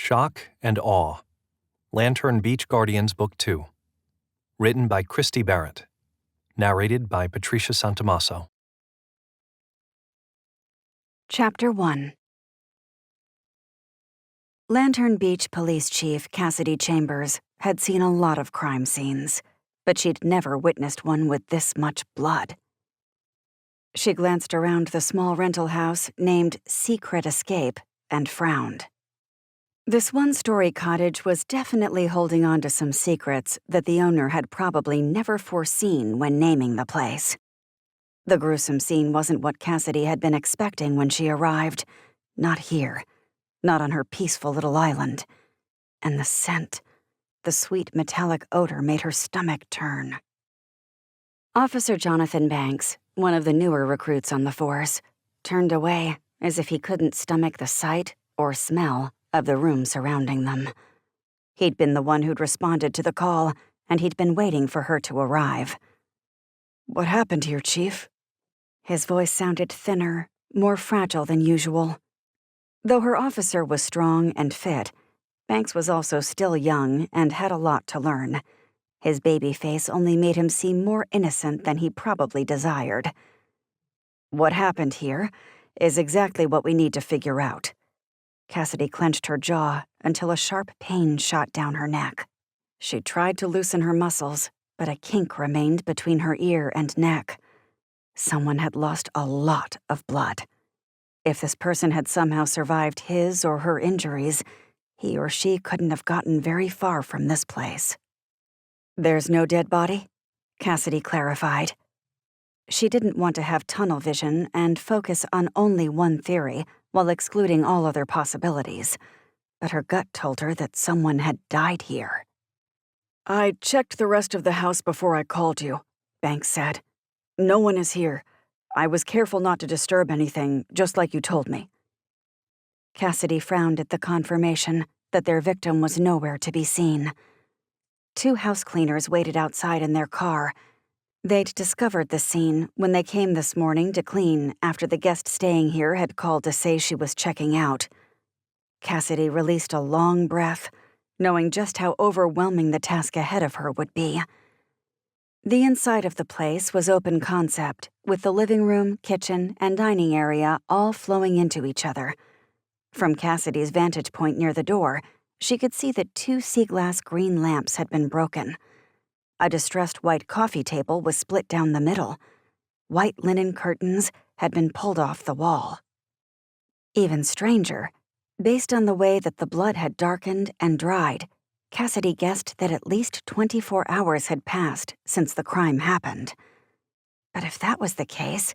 Shock and Awe. Lantern Beach Guardians Book 2. Written by Christy Barritt. Narrated by Patricia Santamasso. Chapter 1. Lantern Beach Police Chief Cassidy Chambers had seen a lot of crime scenes, but she'd never witnessed one with this much blood. She glanced around the small rental house named Secret Escape and frowned. This one-story cottage was definitely holding on to some secrets that the owner had probably never foreseen when naming the place. The gruesome scene wasn't what Cassidy had been expecting when she arrived. Not here. Not on her peaceful little island. And the scent, the sweet metallic odor made her stomach turn. Officer Jonathan Banks, one of the newer recruits on the force, turned away as if he couldn't stomach the sight or smell of the room surrounding them. He'd been the one who'd responded to the call, and he'd been waiting for her to arrive. "What happened here, Chief?" His voice sounded thinner, more fragile than usual. Though her officer was strong and fit, Banks was also still young and had a lot to learn. His baby face only made him seem more innocent than he probably desired. "What happened here is exactly what we need to figure out." Cassidy clenched her jaw until a sharp pain shot down her neck. She tried to loosen her muscles, but a kink remained between her ear and neck. Someone had lost a lot of blood. If this person had somehow survived his or her injuries, he or she couldn't have gotten very far from this place. "There's no dead body?" Cassidy clarified. She didn't want to have tunnel vision and focus on only one theory while excluding all other possibilities, but her gut told her that someone had died here. "I checked the rest of the house before I called you," Banks said. "No one is here. I was careful not to disturb anything, just like you told me." Cassidy frowned at the confirmation that their victim was nowhere to be seen. 2 house cleaners waited outside in their car. They'd discovered the scene when they came this morning to clean after the guest staying here had called to say she was checking out. Cassidy released a long breath, knowing just how overwhelming the task ahead of her would be. The inside of the place was open concept, with the living room, kitchen, and dining area all flowing into each other. From Cassidy's vantage point near the door, she could see that 2 sea-glass green lamps had been broken. A distressed white coffee table was split down the middle. White linen curtains had been pulled off the wall. Even stranger, based on the way that the blood had darkened and dried, Cassidy guessed that at least 24 hours had passed since the crime happened. But if that was the case,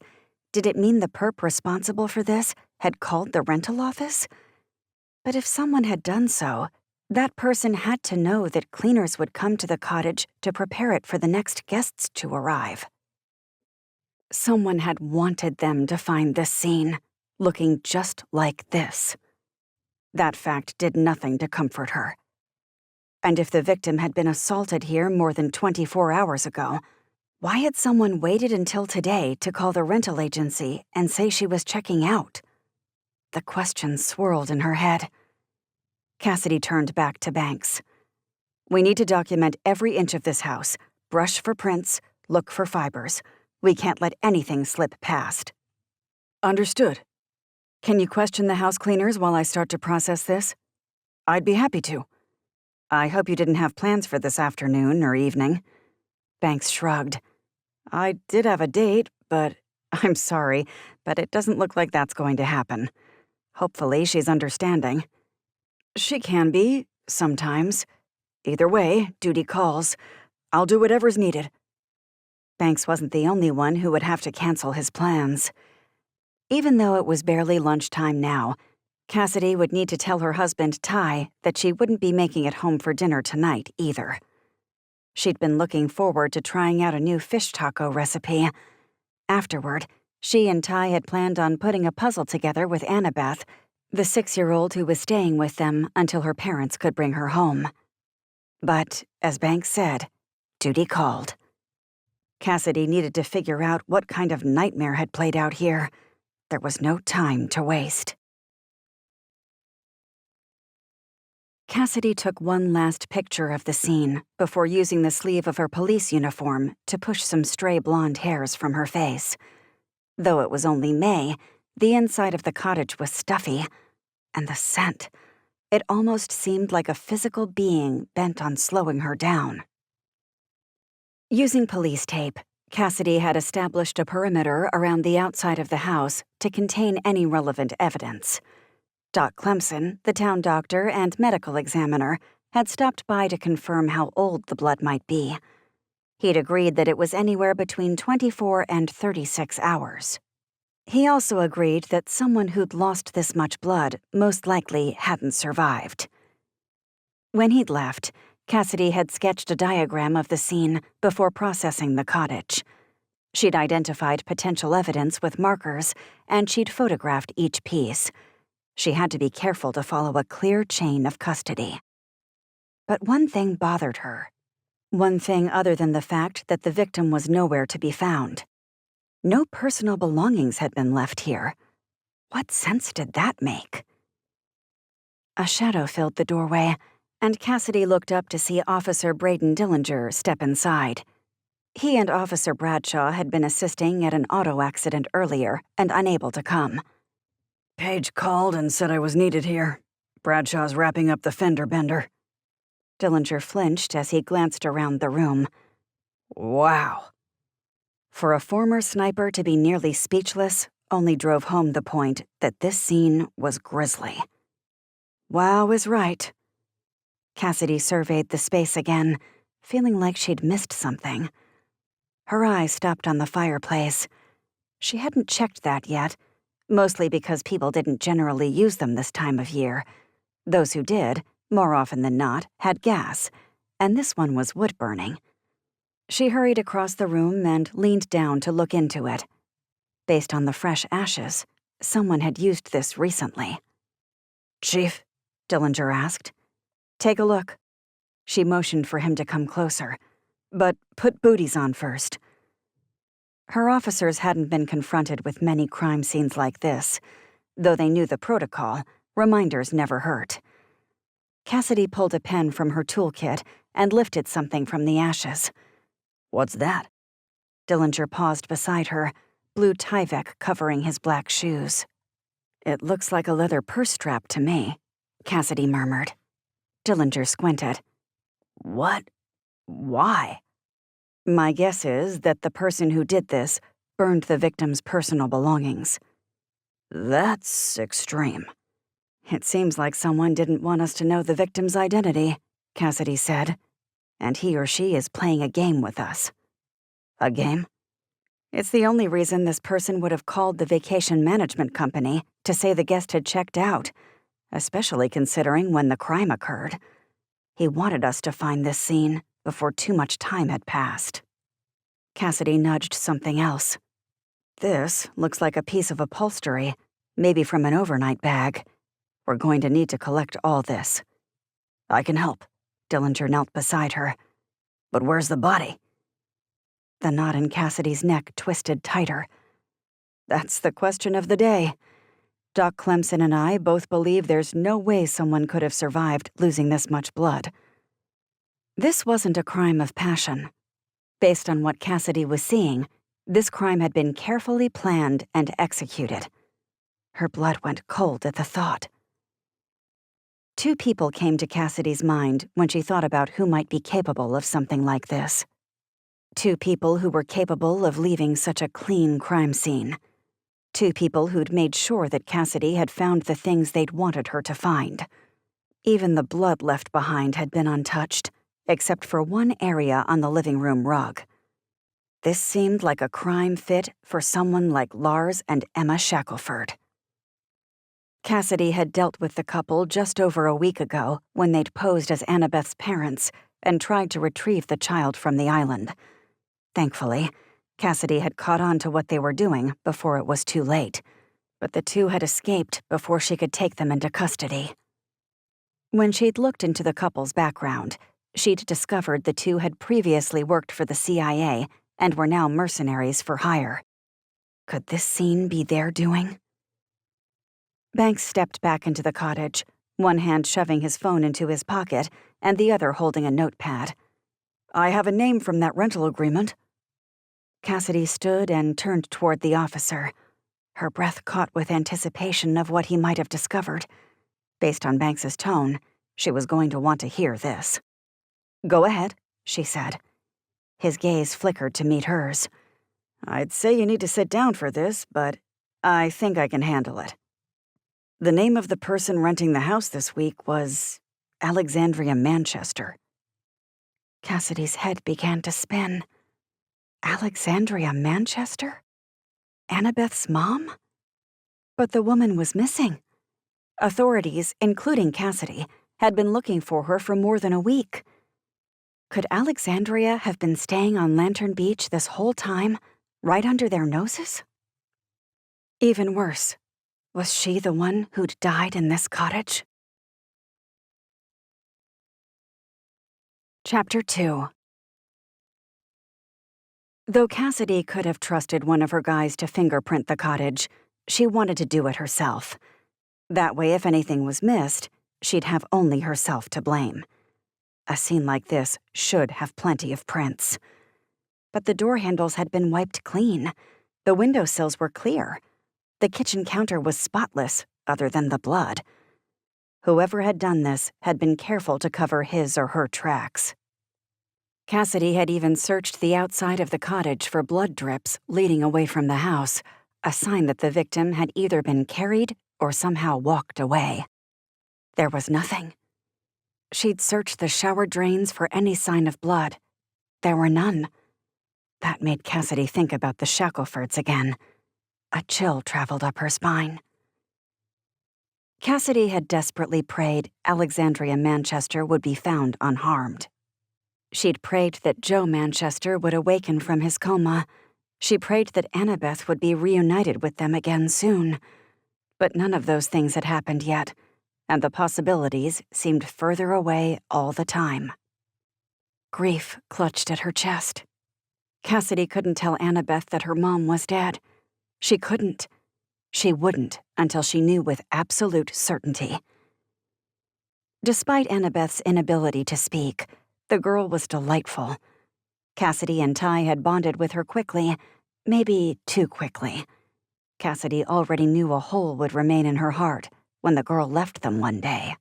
did it mean the perp responsible for this had called the rental office? But if someone had done so, that person had to know that cleaners would come to the cottage to prepare it for the next guests to arrive. Someone had wanted them to find this scene, looking just like this. That fact did nothing to comfort her. And if the victim had been assaulted here more than 24 hours ago, why had someone waited until today to call the rental agency and say she was checking out? The questions swirled in her head. Cassidy turned back to Banks. "We need to document every inch of this house. Brush for prints, look for fibers. We can't let anything slip past." "Understood. Can you question the house cleaners while I start to process this?" "I'd be happy to." "I hope you didn't have plans for this afternoon or evening." Banks shrugged. "I did have a date, but I'm sorry, but it doesn't look like that's going to happen. Hopefully she's understanding." "She can be, sometimes. Either way, duty calls. I'll do whatever's needed." Banks wasn't the only one who would have to cancel his plans. Even though it was barely lunchtime now, Cassidy would need to tell her husband, Ty, that she wouldn't be making it home for dinner tonight either. She'd been looking forward to trying out a new fish taco recipe. Afterward, she and Ty had planned on putting a puzzle together with Annabeth, the 6-year-old who was staying with them until her parents could bring her home. But, as Banks said, duty called. Cassidy needed to figure out what kind of nightmare had played out here. There was no time to waste. Cassidy took one last picture of the scene before using the sleeve of her police uniform to push some stray blonde hairs from her face. Though it was only May, the inside of the cottage was stuffy, and the scent. It almost seemed like a physical being bent on slowing her down. Using police tape, Cassidy had established a perimeter around the outside of the house to contain any relevant evidence. Doc Clemson, the town doctor and medical examiner, had stopped by to confirm how old the blood might be. He'd agreed that it was anywhere between 24 and 36 hours. He also agreed that someone who'd lost this much blood most likely hadn't survived. When he'd left, Cassidy had sketched a diagram of the scene before processing the cottage. She'd identified potential evidence with markers, and she'd photographed each piece. She had to be careful to follow a clear chain of custody. But one thing bothered her. One thing other than the fact that the victim was nowhere to be found. No personal belongings had been left here. What sense did that make? A shadow filled the doorway, and Cassidy looked up to see Officer Braden Dillinger step inside. He and Officer Bradshaw had been assisting at an auto accident earlier and unable to come. Paige called and said I was needed here. Bradshaw's wrapping up the fender bender. Dillinger flinched as he glanced around the room. Wow. For a former sniper to be nearly speechless only drove home the point that this scene was grisly. Wow is right. Cassidy surveyed the space again, feeling like she'd missed something. Her eyes stopped on the fireplace. She hadn't checked that yet, mostly because people didn't generally use them this time of year. Those who did, more often than not, had gas, and this one was wood-burning. She hurried across the room and leaned down to look into it. Based on the fresh ashes, someone had used this recently. Chief? Dillinger asked. Take a look. She motioned for him to come closer. But put booties on first. Her officers hadn't been confronted with many crime scenes like this. Though they knew the protocol, reminders never hurt. Cassidy pulled a pen from her toolkit and lifted something from the ashes. What's that? Dillinger paused beside her, blue Tyvek covering his black shoes. It looks like a leather purse strap to me, Cassidy murmured. Dillinger squinted. What? Why? My guess is that the person who did this burned the victim's personal belongings. That's extreme. It seems like someone didn't want us to know the victim's identity, Cassidy said. And he or she is playing a game with us. A game? It's the only reason this person would have called the vacation management company to say the guest had checked out, especially considering when the crime occurred. He wanted us to find this scene before too much time had passed. Cassidy nudged something else. This looks like a piece of upholstery, maybe from an overnight bag. We're going to need to collect all this. I can help. Dillinger knelt beside her. But where's the body? The knot in Cassidy's neck twisted tighter. That's the question of the day. Doc Clemson and I both believe there's no way someone could have survived losing this much blood. This wasn't a crime of passion. Based on what Cassidy was seeing, this crime had been carefully planned and executed. Her blood went cold at the thought. Two people came to Cassidy's mind when she thought about who might be capable of something like this. Two people who were capable of leaving such a clean crime scene. Two people who'd made sure that Cassidy had found the things they'd wanted her to find. Even the blood left behind had been untouched, except for one area on the living room rug. This seemed like a crime fit for someone like Lars and Emma Shackelford. Cassidy had dealt with the couple just over a week ago when they'd posed as Annabeth's parents and tried to retrieve the child from the island. Thankfully, Cassidy had caught on to what they were doing before it was too late, but the two had escaped before she could take them into custody. When she'd looked into the couple's background, she'd discovered the two had previously worked for the CIA and were now mercenaries for hire. Could this scene be their doing? Banks stepped back into the cottage, one hand shoving his phone into his pocket and the other holding a notepad. I have a name from that rental agreement. Cassidy stood and turned toward the officer, her breath caught with anticipation of what he might have discovered. Based on Banks's tone, she was going to want to hear this. Go ahead, she said. His gaze flickered to meet hers. I'd say you need to sit down for this, but I think I can handle it. The name of the person renting the house this week was Alexandria Manchester. Cassidy's head began to spin. Alexandria Manchester? Annabeth's mom? But the woman was missing. Authorities, including Cassidy, had been looking for her for more than a week. Could Alexandria have been staying on Lantern Beach this whole time, right under their noses? Even worse, was she the one who'd died in this cottage? Chapter 2. Though Cassidy could have trusted one of her guys to fingerprint the cottage, she wanted to do it herself. That way, if anything was missed, she'd have only herself to blame. A scene like this should have plenty of prints. But the door handles had been wiped clean. The windowsills were clear. The kitchen counter was spotless, other than the blood. Whoever had done this had been careful to cover his or her tracks. Cassidy had even searched the outside of the cottage for blood drips leading away from the house, a sign that the victim had either been carried or somehow walked away. There was nothing. She'd searched the shower drains for any sign of blood. There were none. That made Cassidy think about the Shacklefords again. A chill traveled up her spine. Cassidy had desperately prayed Alexandria Manchester would be found unharmed. She'd prayed that Joe Manchester would awaken from his coma. She prayed that Annabeth would be reunited with them again soon. But none of those things had happened yet, and the possibilities seemed further away all the time. Grief clutched at her chest. Cassidy couldn't tell Annabeth that her mom was dead. She couldn't. She wouldn't until she knew with absolute certainty. Despite Annabeth's inability to speak, the girl was delightful. Cassidy and Ty had bonded with her quickly, maybe too quickly. Cassidy already knew a hole would remain in her heart when the girl left them one day.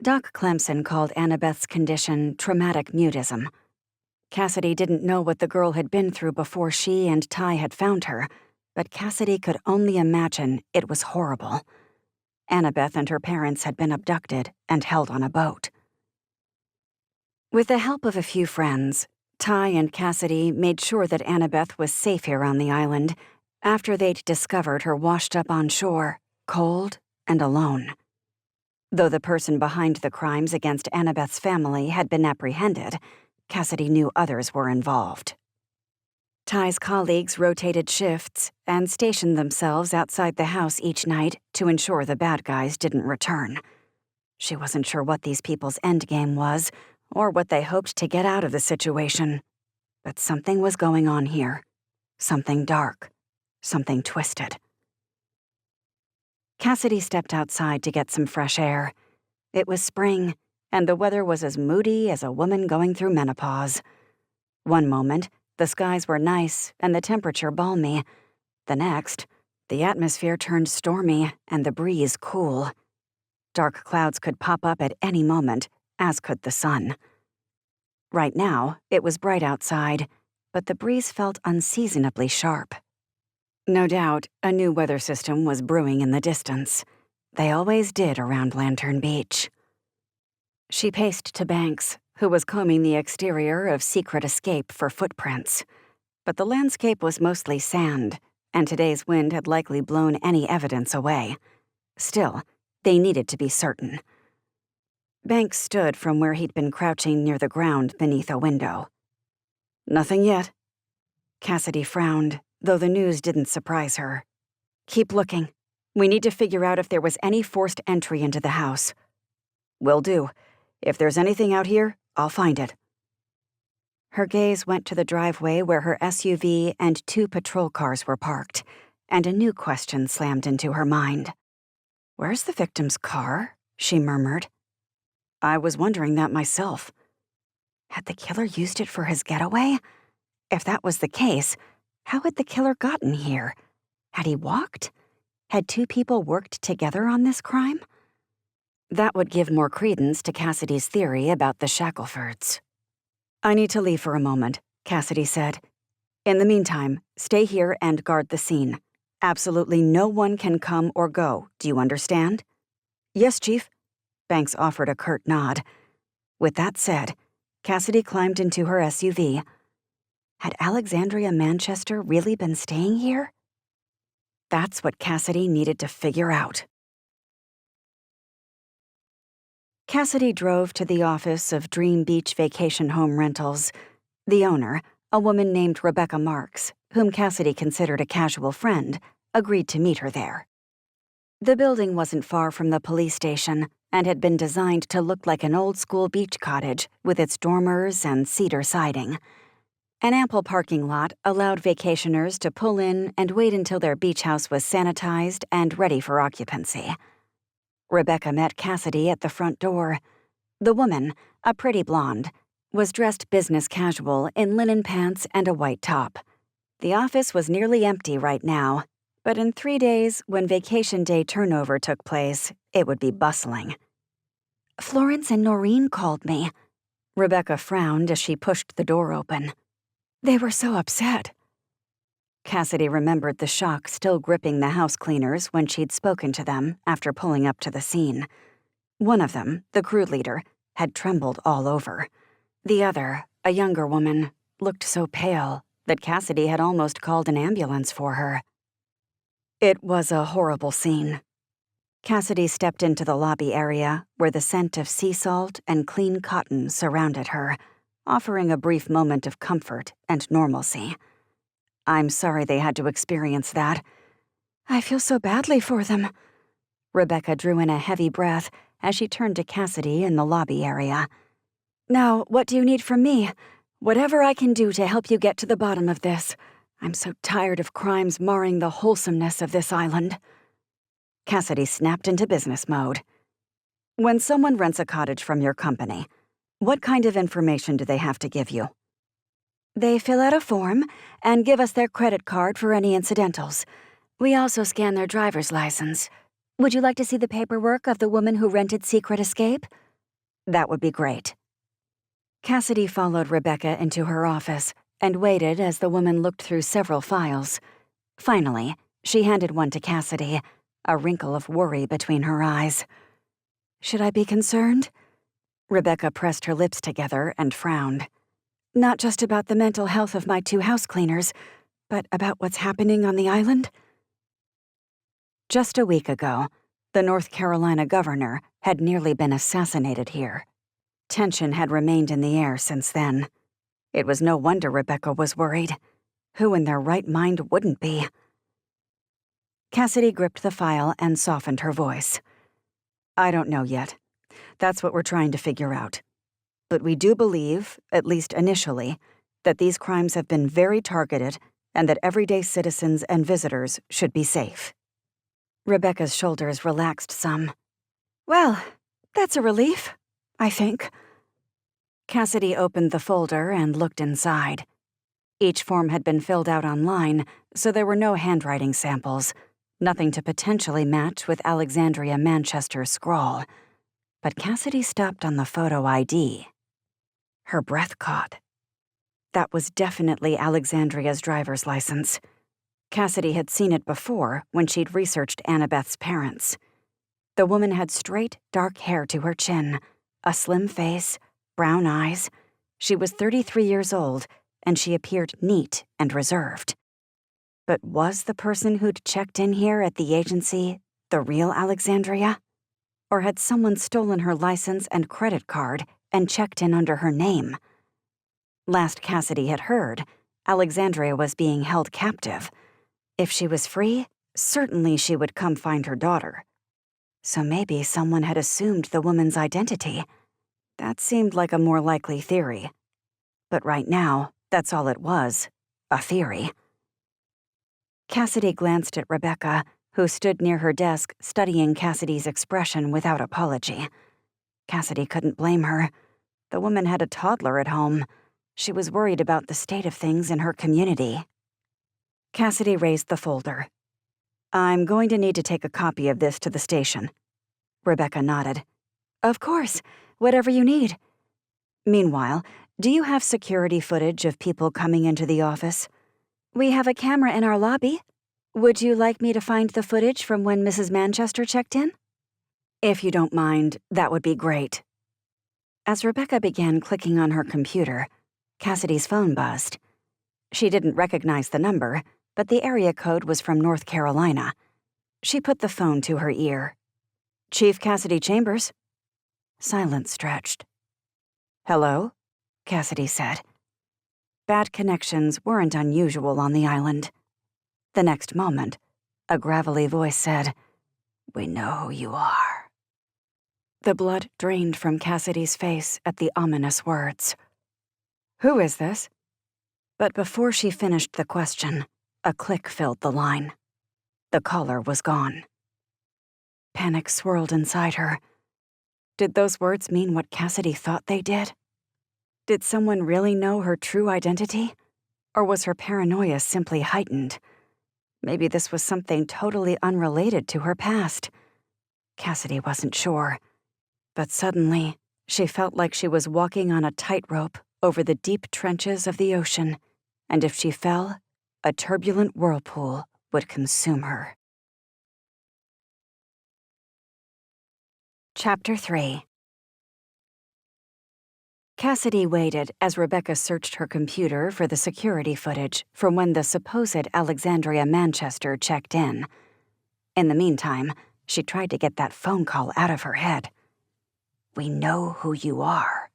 Doc Clemson called Annabeth's condition traumatic mutism. Cassidy didn't know what the girl had been through before she and Ty had found her, but Cassidy could only imagine it was horrible. Annabeth and her parents had been abducted and held on a boat. With the help of a few friends, Ty and Cassidy made sure that Annabeth was safe here on the island after they'd discovered her washed up on shore, cold and alone. Though the person behind the crimes against Annabeth's family had been apprehended, Cassidy knew others were involved. Ty's colleagues rotated shifts and stationed themselves outside the house each night to ensure the bad guys didn't return. She wasn't sure what these people's endgame was, or what they hoped to get out of the situation. But something was going on here. Something dark. Something twisted. Cassidy stepped outside to get some fresh air. It was spring, and the weather was as moody as a woman going through menopause. One moment, the skies were nice and the temperature balmy. The next, the atmosphere turned stormy and the breeze cool. Dark clouds could pop up at any moment, as could the sun. Right now, it was bright outside, but the breeze felt unseasonably sharp. No doubt, a new weather system was brewing in the distance. They always did around Lantern Beach. She paced to Banks, who was combing the exterior of Secret Escape for footprints. But the landscape was mostly sand, and today's wind had likely blown any evidence away. Still, they needed to be certain. Banks stood from where he'd been crouching near the ground beneath a window. Nothing yet. Cassidy frowned, though the news didn't surprise her. Keep looking. We need to figure out if there was any forced entry into the house. Will do. If there's anything out here, I'll find it. Her gaze went to the driveway where her SUV and 2 patrol cars were parked, and a new question slammed into her mind. Where's the victim's car? she murmured. I was wondering that myself. Had the killer used it for his getaway? If that was the case, how had the killer gotten here? Had he walked? Had two people worked together on this crime? That would give more credence to Cassidy's theory about the Shacklefords. I need to leave for a moment, Cassidy said. In the meantime, stay here and guard the scene. Absolutely no one can come or go, do you understand? Yes, Chief. Banks offered a curt nod. With that said, Cassidy climbed into her SUV. Had Alexandria Manchester really been staying here? That's what Cassidy needed to figure out. Cassidy drove to the office of Dream Beach Vacation Home Rentals. The owner, a woman named Rebecca Marks, whom Cassidy considered a casual friend, agreed to meet her there. The building wasn't far from the police station and had been designed to look like an old-school beach cottage with its dormers and cedar siding. An ample parking lot allowed vacationers to pull in and wait until their beach house was sanitized and ready for occupancy. Rebecca met Cassidy at the front door. The woman, a pretty blonde, was dressed business casual in linen pants and a white top. The office was nearly empty right now, but in 3 days, when vacation day turnover took place, it would be bustling. Florence and Noreen called me. Rebecca frowned as she pushed the door open. They were so upset. Cassidy remembered the shock still gripping the house cleaners when she'd spoken to them after pulling up to the scene. One of them, the crew leader, had trembled all over. The other, a younger woman, looked so pale that Cassidy had almost called an ambulance for her. It was a horrible scene. Cassidy stepped into the lobby area where the scent of sea salt and clean cotton surrounded her, offering a brief moment of comfort and normalcy. I'm sorry they had to experience that. I feel so badly for them. Rebecca drew in a heavy breath as she turned to Cassidy in the lobby area. Now, what do you need from me? Whatever I can do to help you get to the bottom of this. I'm so tired of crimes marring the wholesomeness of this island. Cassidy snapped into business mode. When someone rents a cottage from your company, what kind of information do they have to give you? They fill out a form and give us their credit card for any incidentals. We also scan their driver's license. Would you like to see the paperwork of the woman who rented Secret Escape? That would be great. Cassidy followed Rebecca into her office and waited as the woman looked through several files. Finally, she handed one to Cassidy, a wrinkle of worry between her eyes. Should I be concerned? Rebecca pressed her lips together and frowned. Not just about the mental health of my 2 house cleaners, but about what's happening on the island? Just a week ago, the North Carolina governor had nearly been assassinated here. Tension had remained in the air since then. It was no wonder Rebecca was worried. Who in their right mind wouldn't be? Cassidy gripped the file and softened her voice. I don't know yet. That's what we're trying to figure out. But we do believe, at least initially, that these crimes have been very targeted and that everyday citizens and visitors should be safe. Rebecca's shoulders relaxed some. Well, that's a relief, I think. Cassidy opened the folder and looked inside. Each form had been filled out online, so there were no handwriting samples, nothing to potentially match with Alexandria Manchester's scrawl. But Cassidy stopped on the photo ID. Her breath caught. That was definitely Alexandria's driver's license. Cassidy had seen it before when she'd researched Annabeth's parents. The woman had straight, dark hair to her chin, a slim face, brown eyes. She was 33 years old, and she appeared neat and reserved. But was the person who'd checked in here at the agency the real Alexandria? Or had someone stolen her license and credit card and checked in under her name? Last Cassidy had heard, Alexandria was being held captive. If she was free, certainly she would come find her daughter. So maybe someone had assumed the woman's identity. That seemed like a more likely theory. But right now, that's all it was, a theory. Cassidy glanced at Rebecca, who stood near her desk studying Cassidy's expression without apology. Cassidy couldn't blame her. The woman had a toddler at home. She was worried about the state of things in her community. Cassidy raised the folder. "I'm going to need to take a copy of this to the station." Rebecca nodded. "Of course, whatever you need." "Meanwhile, do you have security footage of people coming into the office?" "We have a camera in our lobby. Would you like me to find the footage from when Mrs. Manchester checked in?" "If you don't mind, that would be great." As Rebecca began clicking on her computer, Cassidy's phone buzzed. She didn't recognize the number, but the area code was from North Carolina. She put the phone to her ear. "Chief Cassidy Chambers." Silence stretched. "Hello?" Cassidy said. Bad connections weren't unusual on the island. The next moment, a gravelly voice said, "We know who you are." The blood drained from Cassidy's face at the ominous words. "Who is this?" But before she finished the question, a click filled the line. The caller was gone. Panic swirled inside her. Did those words mean what Cassidy thought they did? Did someone really know her true identity? Or was her paranoia simply heightened? Maybe this was something totally unrelated to her past. Cassidy wasn't sure. But suddenly, she felt like she was walking on a tightrope over the deep trenches of the ocean, and if she fell, a turbulent whirlpool would consume her. Chapter 3. Cassidy waited as Rebecca searched her computer for the security footage from when the supposed Alexandria Manchester checked in. In the meantime, she tried to get that phone call out of her head. "We know who you are."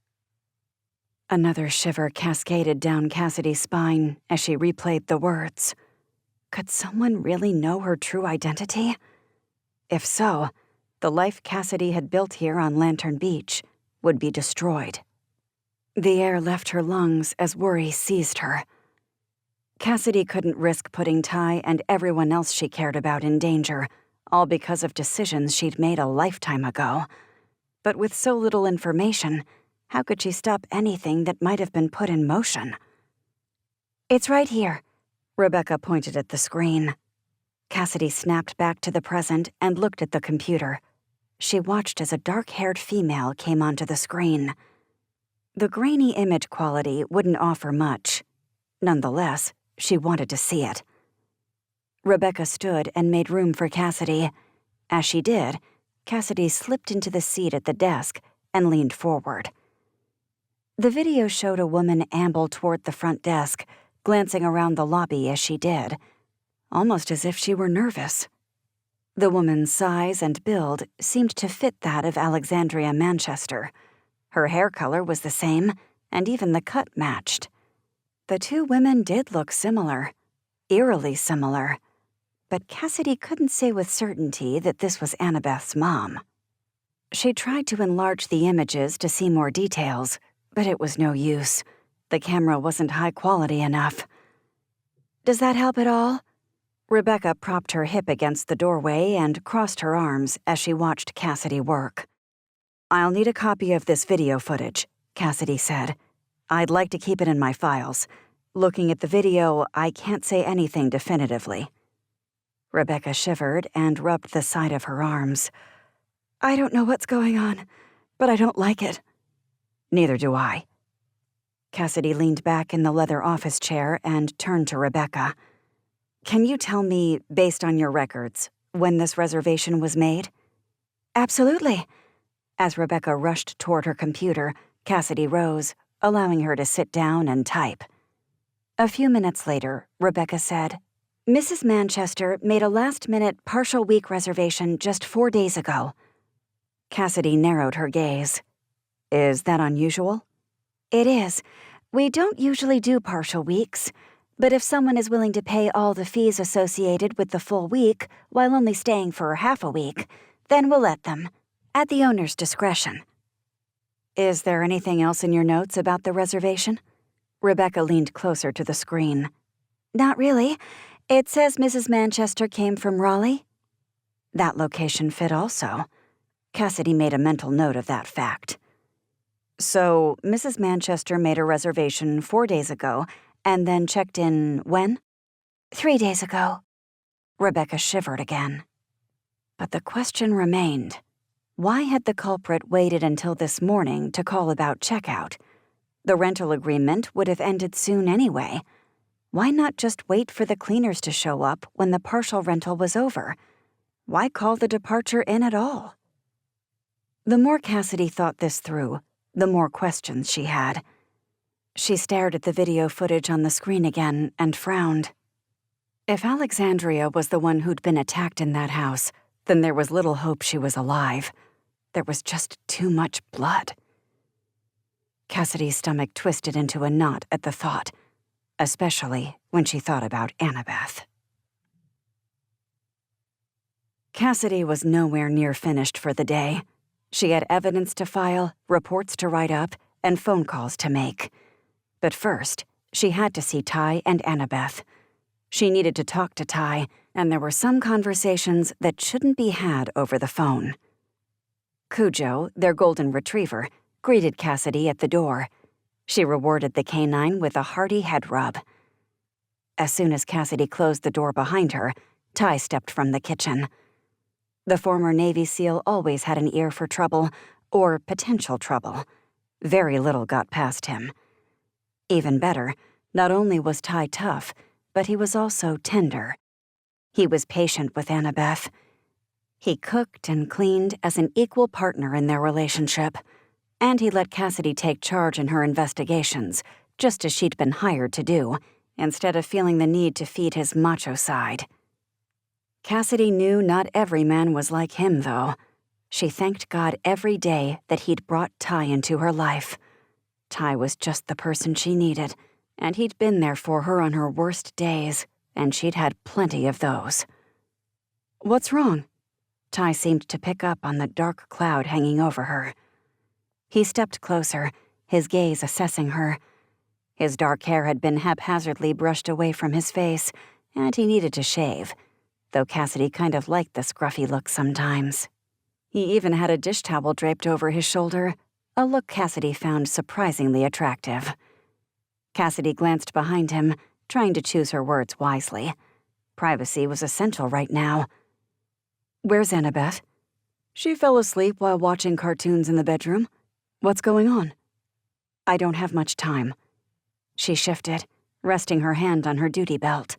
Another shiver cascaded down Cassidy's spine as she replayed the words. Could someone really know her true identity? If so, the life Cassidy had built here on Lantern Beach would be destroyed. The air left her lungs as worry seized her. Cassidy couldn't risk putting Ty and everyone else she cared about in danger, all because of decisions she'd made a lifetime ago. But with so little information, how could she stop anything that might have been put in motion? "It's right here." Rebecca pointed at the screen. Cassidy snapped back to the present and looked at the computer. She watched as a dark-haired female came onto the screen. The grainy image quality wouldn't offer much. Nonetheless, she wanted to see it. Rebecca stood and made room for Cassidy. As she did, Cassidy slipped into the seat at the desk and leaned forward. The video showed a woman amble toward the front desk, glancing around the lobby as she did, almost as if she were nervous. The woman's size and build seemed to fit that of Alexandria Manchester. Her hair color was the same, and even the cut matched. The two women did look similar, eerily similar. But Cassidy couldn't say with certainty that this was Annabeth's mom. She tried to enlarge the images to see more details, but it was no use. The camera wasn't high quality enough. "Does that help at all?" Rebecca propped her hip against the doorway and crossed her arms as she watched Cassidy work. "I'll need a copy of this video footage," Cassidy said. "I'd like to keep it in my files. Looking at the video, I can't say anything definitively." Rebecca shivered and rubbed the side of her arms. "I don't know what's going on, but I don't like it." "Neither do I." Cassidy leaned back in the leather office chair and turned to Rebecca. "Can you tell me, based on your records, when this reservation was made?" "Absolutely." As Rebecca rushed toward her computer, Cassidy rose, allowing her to sit down and type. A few minutes later, Rebecca said, "Mrs. Manchester made a last-minute partial week reservation just 4 days ago." Cassidy narrowed her gaze. "Is that unusual?" "It is. We don't usually do partial weeks. But if someone is willing to pay all the fees associated with the full week while only staying for half a week, then we'll let them, at the owner's discretion." "Is there anything else in your notes about the reservation?" Rebecca leaned closer to the screen. "Not really. It says Mrs. Manchester came from Raleigh." That location fit also. Cassidy made a mental note of that fact. So, Mrs. Manchester made a reservation 4 days ago and then checked in when? 3 days ago. Rebecca shivered again. But the question remained. Why had the culprit waited until this morning to call about checkout? The rental agreement would have ended soon anyway. Why not just wait for the cleaners to show up when the partial rental was over? Why call the departure in at all? The more Cassidy thought this through, the more questions she had. She stared at the video footage on the screen again and frowned. If Alexandria was the one who'd been attacked in that house, then there was little hope she was alive. There was just too much blood. Cassidy's stomach twisted into a knot at the thought, especially when she thought about Annabeth. Cassidy was nowhere near finished for the day. She had evidence to file, reports to write up, and phone calls to make. But first, she had to see Ty and Annabeth. She needed to talk to Ty, and there were some conversations that shouldn't be had over the phone. Cujo, their golden retriever, greeted Cassidy at the door. She rewarded the canine with a hearty head rub. As soon as Cassidy closed the door behind her, Ty stepped from the kitchen. The former Navy SEAL always had an ear for trouble, or potential trouble. Very little got past him. Even better, not only was Ty tough, but he was also tender. He was patient with Annabeth. He cooked and cleaned as an equal partner in their relationship, and he let Cassidy take charge in her investigations, just as she'd been hired to do, instead of feeling the need to feed his macho side. Cassidy knew not every man was like him, though. She thanked God every day that he'd brought Ty into her life. Ty was just the person she needed, and he'd been there for her on her worst days, and she'd had plenty of those. "What's wrong?" Ty seemed to pick up on the dark cloud hanging over her. He stepped closer, his gaze assessing her. His dark hair had been haphazardly brushed away from his face, and he needed to shave, though Cassidy kind of liked the scruffy look sometimes. He even had a dish towel draped over his shoulder, a look Cassidy found surprisingly attractive. Cassidy glanced behind him, trying to choose her words wisely. Privacy was essential right now. "Where's Annabeth?" "She fell asleep while watching cartoons in the bedroom. What's going on?" "I don't have much time." She shifted, resting her hand on her duty belt.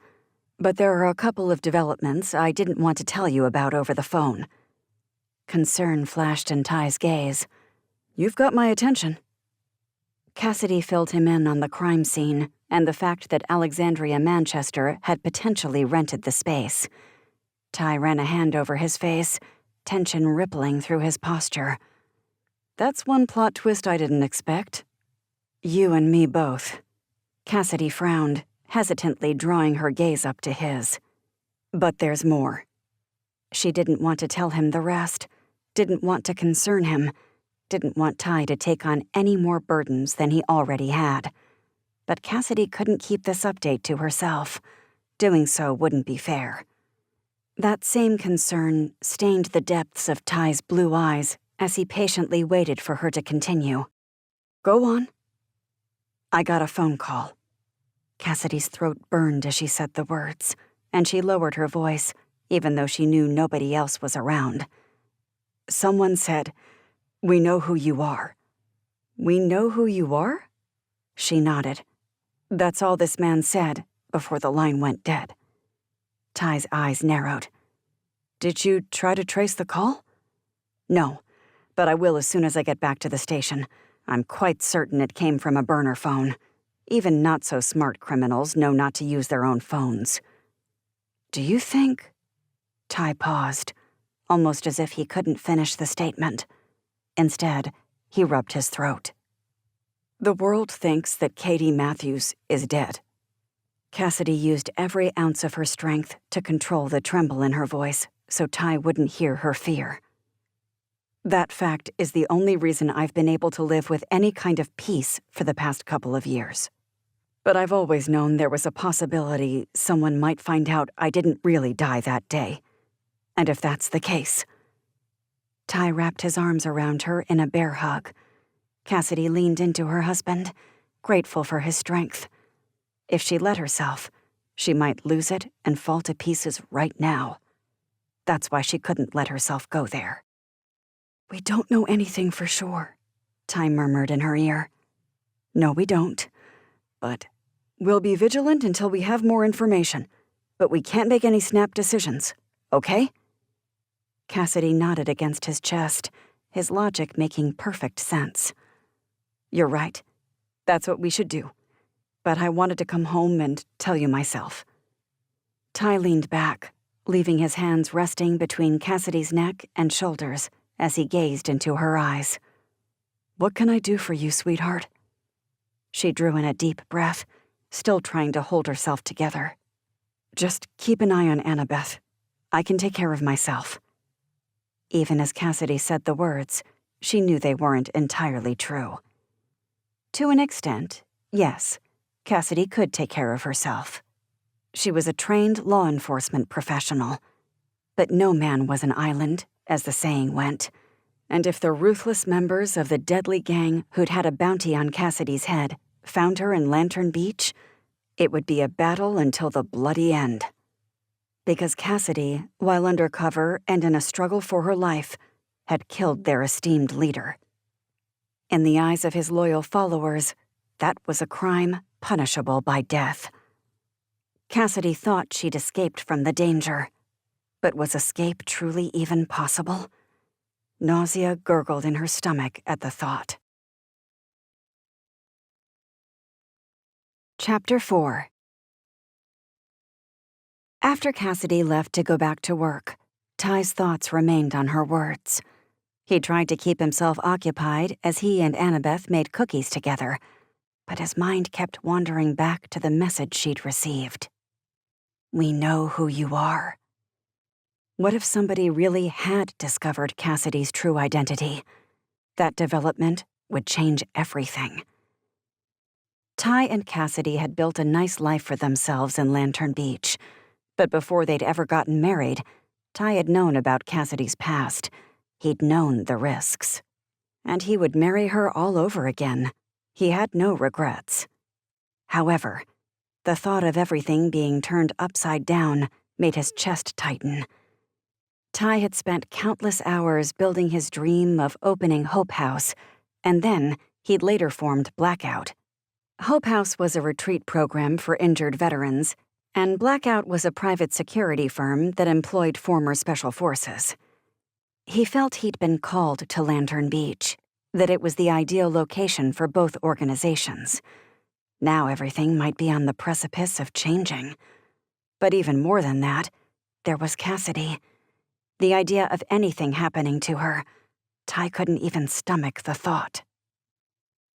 "But there are a couple of developments I didn't want to tell you about over the phone." Concern flashed in Ty's gaze. "You've got my attention." Cassidy filled him in on the crime scene and the fact that Alexandria Manchester had potentially rented the space. Ty ran a hand over his face, tension rippling through his posture. "That's one plot twist I didn't expect. You and me both." Cassidy frowned, hesitantly drawing her gaze up to his. "But there's more." She didn't want to tell him the rest, didn't want to concern him, didn't want Ty to take on any more burdens than he already had. But Cassidy couldn't keep this update to herself. Doing so wouldn't be fair. That same concern stained the depths of Ty's blue eyes as he patiently waited for her to continue. "Go on." "I got a phone call." Cassidy's throat burned as she said the words, and she lowered her voice, even though she knew nobody else was around. "Someone said, 'We know who you are.'" "We know who you are?" She nodded. That's all this man said before the line went dead. Ty's eyes narrowed. "Did you try to trace the call?" "No, but I will as soon as I get back to the station. I'm quite certain it came from a burner phone. Even not-so-smart criminals know not to use their own phones." "Do you think—" Ty paused, almost as if he couldn't finish the statement. Instead, he rubbed his throat. "The world thinks that Katie Matthews is dead." Cassidy used every ounce of her strength to control the tremble in her voice so Ty wouldn't hear her fear. "That fact is the only reason I've been able to live with any kind of peace for the past couple of years. But I've always known there was a possibility someone might find out I didn't really die that day. And if that's the case... Ty wrapped his arms around her in a bear hug. Cassidy leaned into her husband, grateful for his strength. If she let herself, she might lose it and fall to pieces right now. That's why she couldn't let herself go there. "We don't know anything for sure," Ty murmured in her ear. "No, we don't. But we'll be vigilant until we have more information. But we can't make any snap decisions, okay?" Cassidy nodded against his chest, his logic making perfect sense. "You're right. That's what we should do. But I wanted to come home and tell you myself." Ty leaned back, leaving his hands resting between Cassidy's neck and shoulders as he gazed into her eyes. "What can I do for you, sweetheart?" She drew in a deep breath, still trying to hold herself together. "Just keep an eye on Annabeth. I can take care of myself." Even as Cassidy said the words, she knew they weren't entirely true. To an extent, yes, Cassidy could take care of herself. She was a trained law enforcement professional. But no man was an island, as the saying went. And if the ruthless members of the deadly gang who'd had a bounty on Cassidy's head found her in Lantern Beach, it would be a battle until the bloody end. Because Cassidy, while undercover and in a struggle for her life, had killed their esteemed leader. In the eyes of his loyal followers, that was a crime punishable by death. Cassidy thought she'd escaped from the danger. But was escape truly even possible? Nausea gurgled in her stomach at the thought. Chapter 4. After Cassidy left to go back to work, Ty's thoughts remained on her words. He tried to keep himself occupied as he and Annabeth made cookies together, but his mind kept wandering back to the message she'd received. "We know who you are." What if somebody really had discovered Cassidy's true identity? That development would change everything. Ty and Cassidy had built a nice life for themselves in Lantern Beach, but before they'd ever gotten married, Ty had known about Cassidy's past. He'd known the risks. And he would marry her all over again. He had no regrets. However, the thought of everything being turned upside down made his chest tighten. Ty had spent countless hours building his dream of opening Hope House, and then he'd later formed Blackout. Hope House was a retreat program for injured veterans, and Blackout was a private security firm that employed former special forces. He felt he'd been called to Lantern Beach, that it was the ideal location for both organizations. Now everything might be on the precipice of changing. But even more than that, there was Cassidy. The idea of anything happening to her, Ty couldn't even stomach the thought.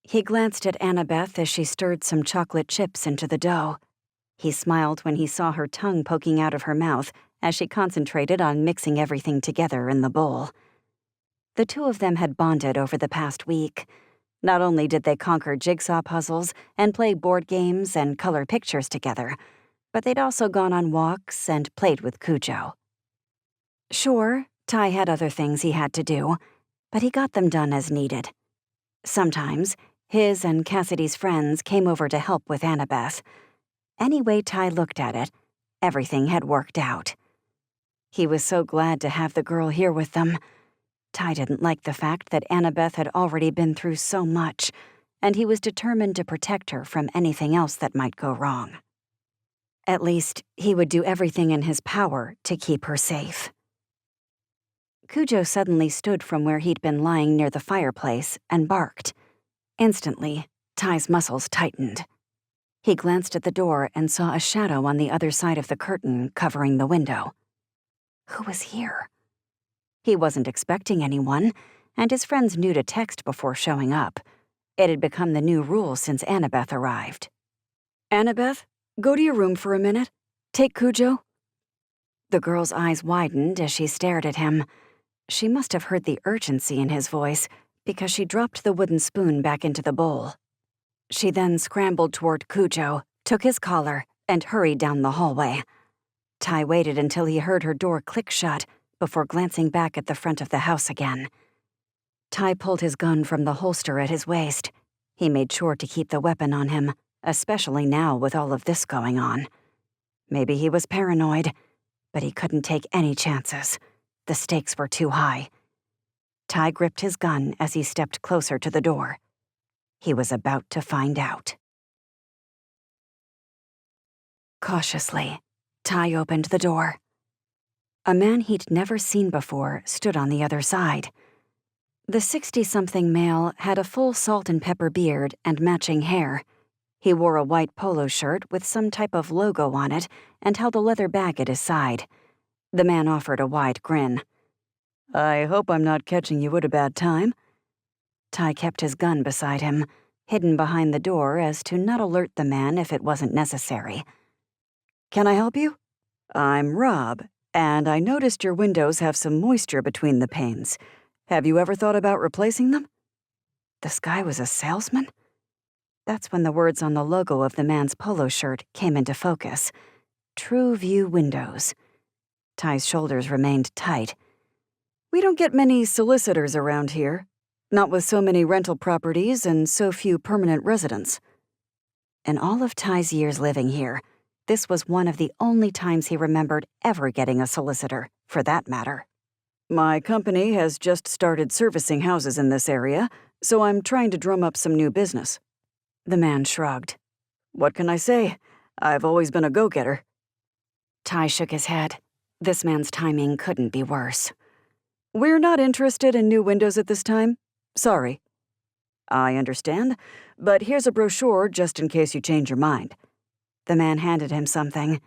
He glanced at Annabeth as she stirred some chocolate chips into the dough. He smiled when he saw her tongue poking out of her mouth as she concentrated on mixing everything together in the bowl. The two of them had bonded over the past week. Not only did they conquer jigsaw puzzles and play board games and color pictures together, but they'd also gone on walks and played with Cujo. Sure, Ty had other things he had to do, but he got them done as needed. Sometimes, his and Cassidy's friends came over to help with Annabeth. Any way Ty looked at it, everything had worked out. He was so glad to have the girl here with them. Ty didn't like the fact that Annabeth had already been through so much, and he was determined to protect her from anything else that might go wrong. At least, he would do everything in his power to keep her safe. Cujo suddenly stood from where he'd been lying near the fireplace and barked. Instantly, Ty's muscles tightened. He glanced at the door and saw a shadow on the other side of the curtain covering the window. Who was here? He wasn't expecting anyone, and his friends knew to text before showing up. It had become the new rule since Annabeth arrived. "Annabeth, go to your room for a minute. Take Cujo." The girl's eyes widened as she stared at him. She must have heard the urgency in his voice because she dropped the wooden spoon back into the bowl. She then scrambled toward Cujo, took his collar, and hurried down the hallway. Ty waited until he heard her door click shut before glancing back at the front of the house again. Ty pulled his gun from the holster at his waist. He made sure to keep the weapon on him, especially now with all of this going on. Maybe he was paranoid, but he couldn't take any chances. The stakes were too high. Ty gripped his gun as he stepped closer to the door. He was about to find out. Cautiously, Ty opened the door. A man he'd never seen before stood on the other side. The 60-something male had a full salt and pepper beard and matching hair. He wore a white polo shirt with some type of logo on it and held a leather bag at his side. The man offered a wide grin. "I hope I'm not catching you at a bad time." Ty kept his gun beside him, hidden behind the door as to not alert the man if it wasn't necessary. "Can I help you?" "I'm Rob, and I noticed your windows have some moisture between the panes. Have you ever thought about replacing them?" This guy was a salesman? That's when the words on the logo of the man's polo shirt came into focus. True View Windows. Ty's shoulders remained tight. "We don't get many solicitors around here. Not with so many rental properties and so few permanent residents." In all of Ty's years living here, this was one of the only times he remembered ever getting a solicitor, for that matter. "My company has just started servicing houses in this area, so I'm trying to drum up some new business." The man shrugged. "What can I say? I've always been a go-getter." Ty shook his head. This man's timing couldn't be worse. "We're not interested in new windows at this time. Sorry." "I understand, but here's a brochure just in case you change your mind." The man handed him something.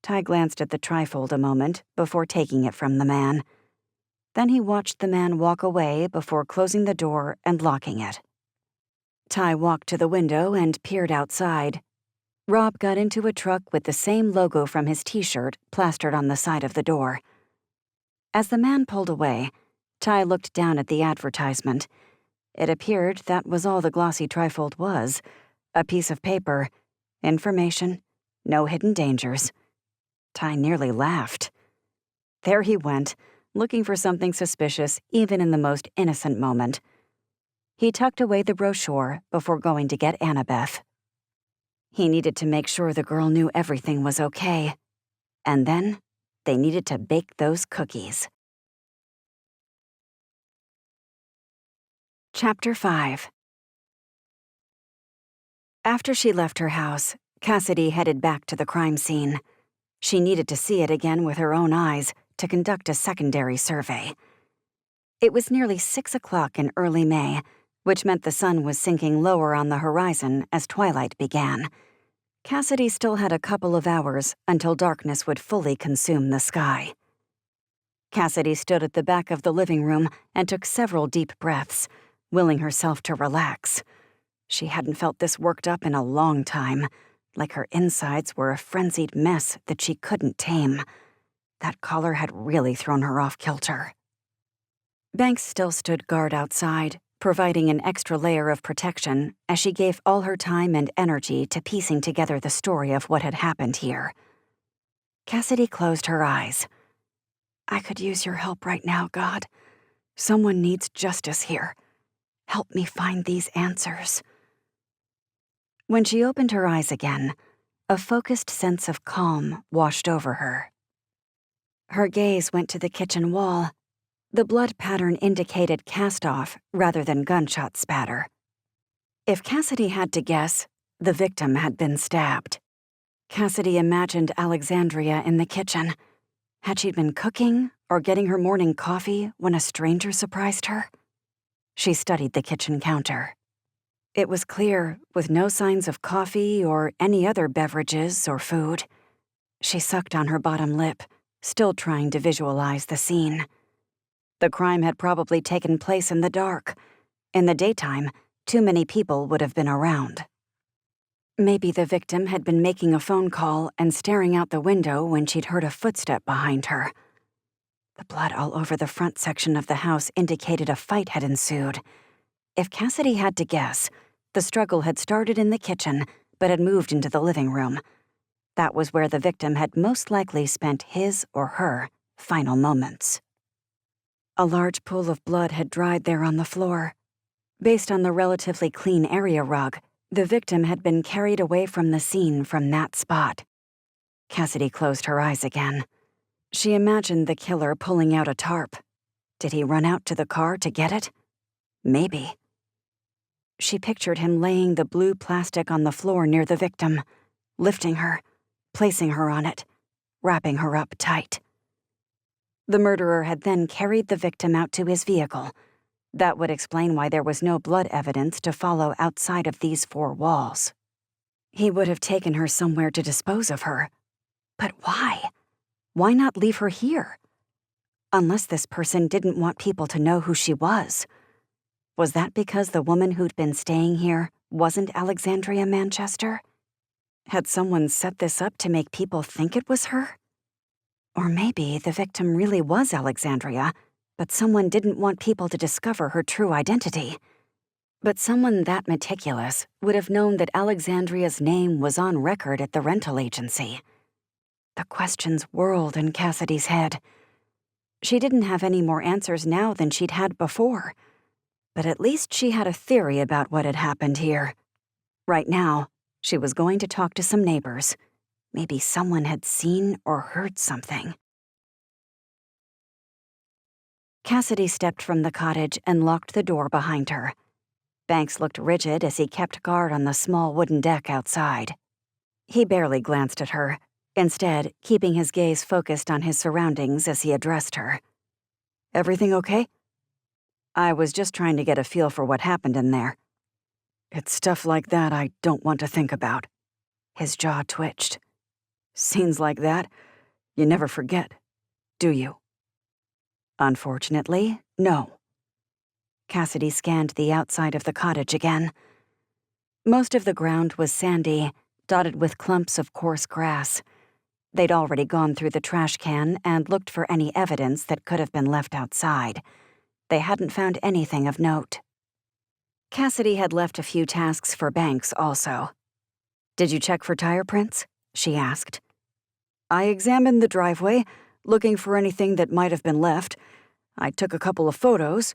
Ty glanced at the trifold a moment before taking it from the man. Then he watched the man walk away before closing the door and locking it. Ty walked to the window and peered outside. Rob got into a truck with the same logo from his t-shirt plastered on the side of the door. As the man pulled away, Ty looked down at the advertisement. It appeared that was all the glossy trifold was. A piece of paper. Information. No hidden dangers. Ty nearly laughed. There he went, looking for something suspicious even in the most innocent moment. He tucked away the brochure before going to get Annabeth. He needed to make sure the girl knew everything was okay. And then, they needed to bake those cookies. Chapter 5. After she left her house, Cassidy headed back to the crime scene. She needed to see it again with her own eyes to conduct a secondary survey. It was nearly 6 o'clock in early May, which meant the sun was sinking lower on the horizon as twilight began. Cassidy still had a couple of hours until darkness would fully consume the sky. Cassidy stood at the back of the living room and took several deep breaths, willing herself to relax. She hadn't felt this worked up in a long time, like her insides were a frenzied mess that she couldn't tame. That caller had really thrown her off kilter. Banks still stood guard outside, providing an extra layer of protection as she gave all her time and energy to piecing together the story of what had happened here. Cassidy closed her eyes. "I could use your help right now, God. Someone needs justice here. Help me find these answers." When she opened her eyes again, a focused sense of calm washed over her. Her gaze went to the kitchen wall. The blood pattern indicated cast-off rather than gunshot spatter. If Cassidy had to guess, the victim had been stabbed. Cassidy imagined Alexandria in the kitchen. Had she been cooking or getting her morning coffee when a stranger surprised her? She studied the kitchen counter. It was clear, with no signs of coffee or any other beverages or food. She sucked on her bottom lip, still trying to visualize the scene. The crime had probably taken place in the dark. In the daytime, too many people would have been around. Maybe the victim had been making a phone call and staring out the window when she'd heard a footstep behind her. The blood all over the front section of the house indicated a fight had ensued. If Cassidy had to guess, the struggle had started in the kitchen but had moved into the living room. That was where the victim had most likely spent his or her final moments. A large pool of blood had dried there on the floor. Based on the relatively clean area rug, the victim had been carried away from the scene from that spot. Cassidy closed her eyes again. She imagined the killer pulling out a tarp. Did he run out to the car to get it? Maybe. She pictured him laying the blue plastic on the floor near the victim, lifting her, placing her on it, wrapping her up tight. The murderer had then carried the victim out to his vehicle. That would explain why there was no blood evidence to follow outside of these 4 walls. He would have taken her somewhere to dispose of her. But why? Why not leave her here? Unless this person didn't want people to know who she was. Was that because the woman who'd been staying here wasn't Alexandria Manchester? Had someone set this up to make people think it was her? Or maybe the victim really was Alexandria, but someone didn't want people to discover her true identity. But someone that meticulous would have known that Alexandria's name was on record at the rental agency. The questions whirled in Cassidy's head. She didn't have any more answers now than she'd had before, but at least she had a theory about what had happened here. Right now, she was going to talk to some neighbors. Maybe someone had seen or heard something. Cassidy stepped from the cottage and locked the door behind her. Banks looked rigid as he kept guard on the small wooden deck outside. He barely glanced at her, instead keeping his gaze focused on his surroundings as he addressed her. "Everything okay?" "I was just trying to get a feel for what happened in there." "It's stuff like that I don't want to think about." His jaw twitched. "Scenes like that, you never forget, do you?" "Unfortunately, no." Cassidy scanned the outside of the cottage again. Most of the ground was sandy, dotted with clumps of coarse grass. They'd already gone through the trash can and looked for any evidence that could have been left outside. They hadn't found anything of note. Cassidy had left a few tasks for Banks also. "Did you check for tire prints?" she asked. "I examined the driveway, looking for anything that might have been left. I took a couple of photos.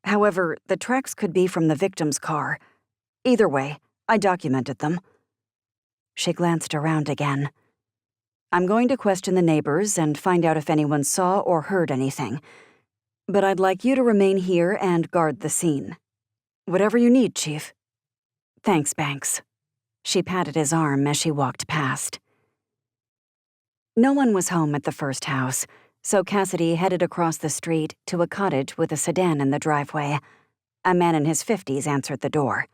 However, the tracks could be from the victim's car. Either way, I documented them." She glanced around again. "I'm going to question the neighbors and find out if anyone saw or heard anything. But I'd like you to remain here and guard the scene. Whatever you need, Chief." "Thanks, Banks." She patted his arm as she walked past. No one was home at the first house, so Cassidy headed across the street to a cottage with a sedan in the driveway. A man in his 50s answered the door.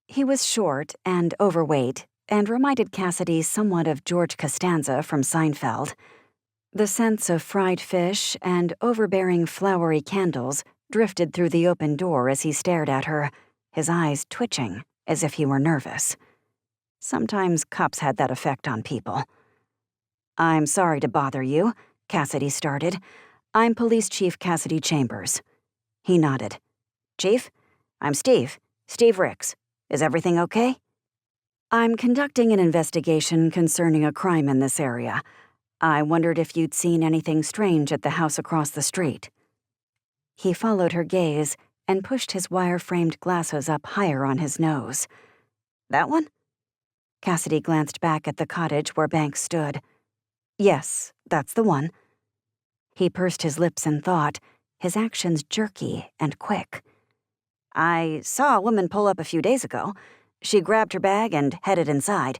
He was short and overweight and reminded Cassidy somewhat of George Costanza from Seinfeld. The scents of fried fish and overbearing flowery candles drifted through the open door as he stared at her, his eyes twitching as if he were nervous. Sometimes cops had that effect on people. "I'm sorry to bother you," Cassidy started. "I'm Police Chief Cassidy Chambers." He nodded. "Chief, I'm Steve Ricks. Is everything okay?" "I'm conducting an investigation concerning a crime in this area. I wondered if you'd seen anything strange at the house across the street." He followed her gaze and pushed his wire-framed glasses up higher on his nose. "That one?" Cassidy glanced back at the cottage where Banks stood. "Yes, that's the one." He pursed his lips in thought, his actions jerky and quick. "I saw a woman pull up a few days ago. She grabbed her bag and headed inside.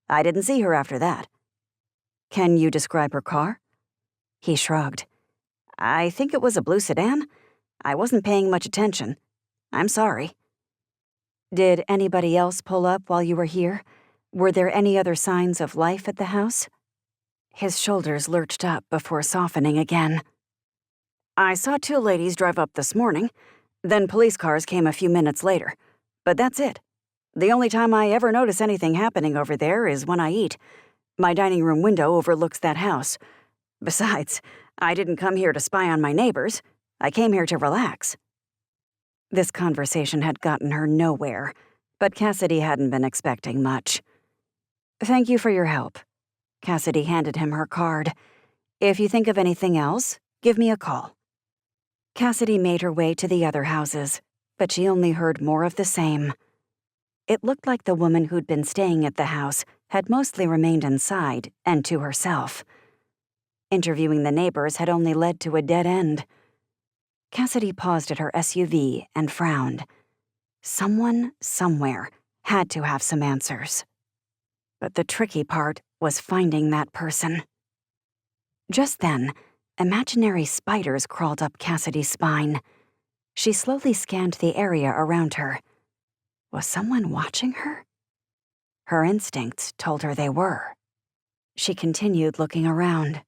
I didn't see her after that." "Can you describe her car?" He shrugged. "I think it was a blue sedan. I wasn't paying much attention. I'm sorry." "Did anybody else pull up while you were here? Were there any other signs of life at the house?" His shoulders lurched up before softening again. "I saw 2 ladies drive up this morning. Then police cars came a few minutes later. But that's it. The only time I ever notice anything happening over there is when I eat. My dining room window overlooks that house. Besides, I didn't come here to spy on my neighbors. I came here to relax." This conversation had gotten her nowhere, but Cassidy hadn't been expecting much. "Thank you for your help." Cassidy handed him her card. If you think of anything else, give me a call." Cassidy made her way to the other houses, but she only heard more of the same. It looked like the woman who'd been staying at the house had mostly remained inside and to herself. Interviewing the neighbors had only led to a dead end. Cassidy paused at her SUV and frowned. Someone, somewhere, had to have some answers. But the tricky part was finding that person. Just then, imaginary spiders crawled up Cassidy's spine. She slowly scanned the area around her. Was someone watching her? Her instincts told her they were. She continued looking around.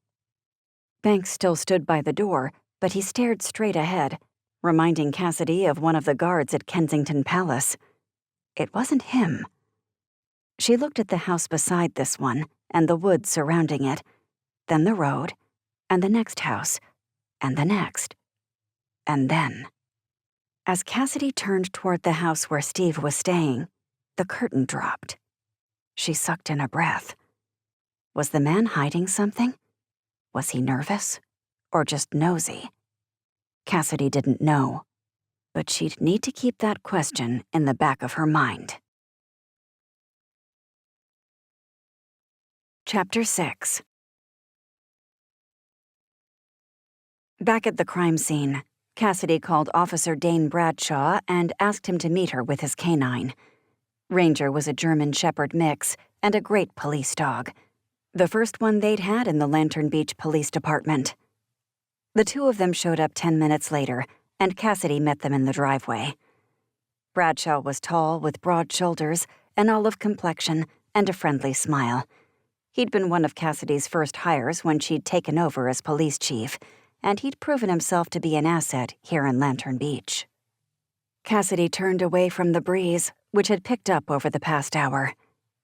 Banks still stood by the door, but he stared straight ahead, reminding Cassidy of one of the guards at Kensington Palace. It wasn't him. She looked at the house beside this one and the woods surrounding it, then the road, and the next house, and the next. And then, as Cassidy turned toward the house where Steve was staying, the curtain dropped. She sucked in a breath. Was the man hiding something? Was he nervous? Or just nosy? Cassidy didn't know, but she'd need to keep that question in the back of her mind. Chapter 6. Back at the crime scene, Cassidy called Officer Dane Bradshaw and asked him to meet her with his canine. Ranger was a German Shepherd mix and a great police dog, the first one they'd had in the Lantern Beach Police Department. The two of them showed up 10 minutes later, and Cassidy met them in the driveway. Bradshaw was tall, with broad shoulders, an olive complexion, and a friendly smile. He'd been one of Cassidy's first hires when she'd taken over as police chief, and he'd proven himself to be an asset here in Lantern Beach. Cassidy turned away from the breeze, which had picked up over the past hour.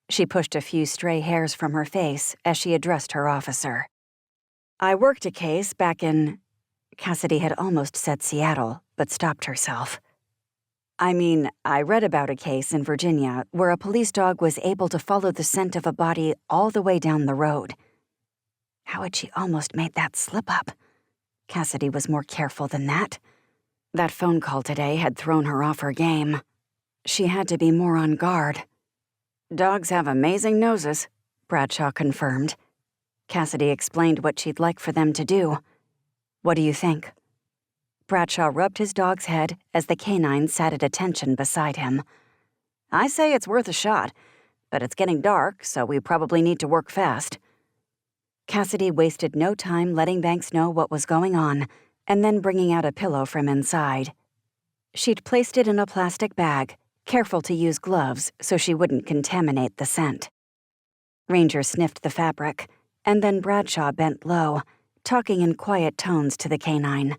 She pushed a few stray hairs from her face as she addressed her officer. "I worked a case back in..." Cassidy had almost said Seattle, but stopped herself. I read about a case in Virginia where a police dog was able to follow the scent of a body all the way down the road. How had she almost made that slip up? Cassidy was more careful than that. That phone call today had thrown her off her game. She had to be more on guard. "Dogs have amazing noses," Bradshaw confirmed. Cassidy explained what she'd like for them to do. "What do you think?" Bradshaw rubbed his dog's head as the canine sat at attention beside him. "I say it's worth a shot, but it's getting dark, so we probably need to work fast." Cassidy wasted no time letting Banks know what was going on, and then bringing out a pillow from inside. She'd placed it in a plastic bag, careful to use gloves so she wouldn't contaminate the scent. Ranger sniffed the fabric, and then Bradshaw bent low, talking in quiet tones to the canine.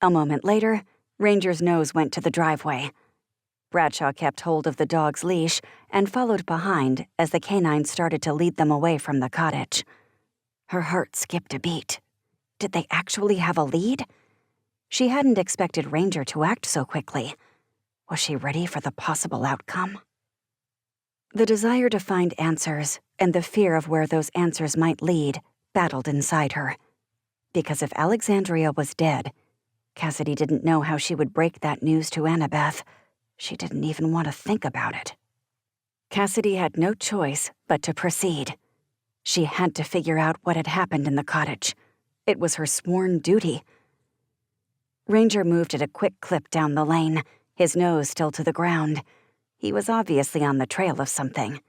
A moment later, Ranger's nose went to the driveway. Bradshaw kept hold of the dog's leash and followed behind as the canine started to lead them away from the cottage. Her heart skipped a beat. Did they actually have a lead? She hadn't expected Ranger to act so quickly. Was she ready for the possible outcome? The desire to find answers and the fear of where those answers might lead battled inside her. Because if Alexandria was dead, Cassidy didn't know how she would break that news to Annabeth. She didn't even want to think about it. Cassidy had no choice but to proceed. She had to figure out what had happened in the cottage. It was her sworn duty. Ranger moved at a quick clip down the lane, his nose still to the ground. He was obviously on the trail of something.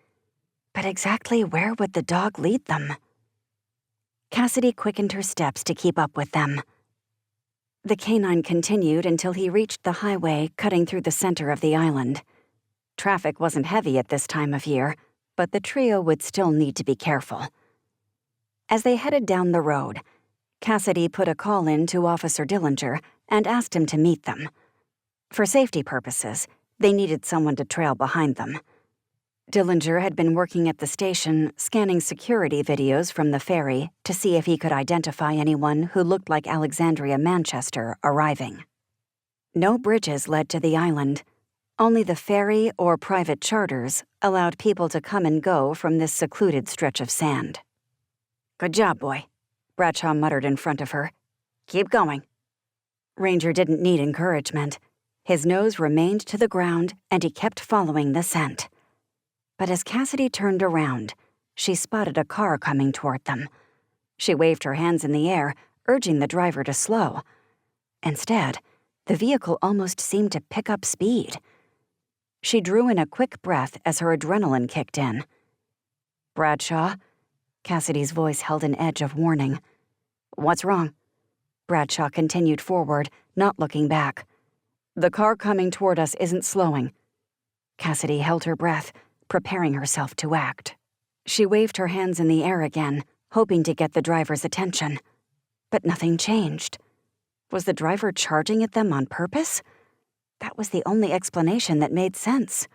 But exactly where would the dog lead them? Cassidy quickened her steps to keep up with them. The canine continued until he reached the highway cutting through the center of the island. Traffic wasn't heavy at this time of year, but the trio would still need to be careful. As they headed down the road, Cassidy put a call in to Officer Dillinger and asked him to meet them. For safety purposes, they needed someone to trail behind them. Dillinger had been working at the station scanning security videos from the ferry to see if he could identify anyone who looked like Alexandria Manchester arriving. No bridges led to the island. Only the ferry or private charters allowed people to come and go from this secluded stretch of sand. "Good job, boy," Bradshaw muttered in front of her. "Keep going." Ranger didn't need encouragement. His nose remained to the ground, and he kept following the scent. But as Cassidy turned around, she spotted a car coming toward them. She waved her hands in the air, urging the driver to slow. Instead, the vehicle almost seemed to pick up speed. She drew in a quick breath as her adrenaline kicked in. "Bradshaw?" Cassidy's voice held an edge of warning. "What's wrong?" Bradshaw continued forward, not looking back. "The car coming toward us isn't slowing." Cassidy held her breath, preparing herself to act. She waved her hands in the air again, hoping to get the driver's attention. But nothing changed. Was the driver charging at them on purpose? That was the only explanation that made sense.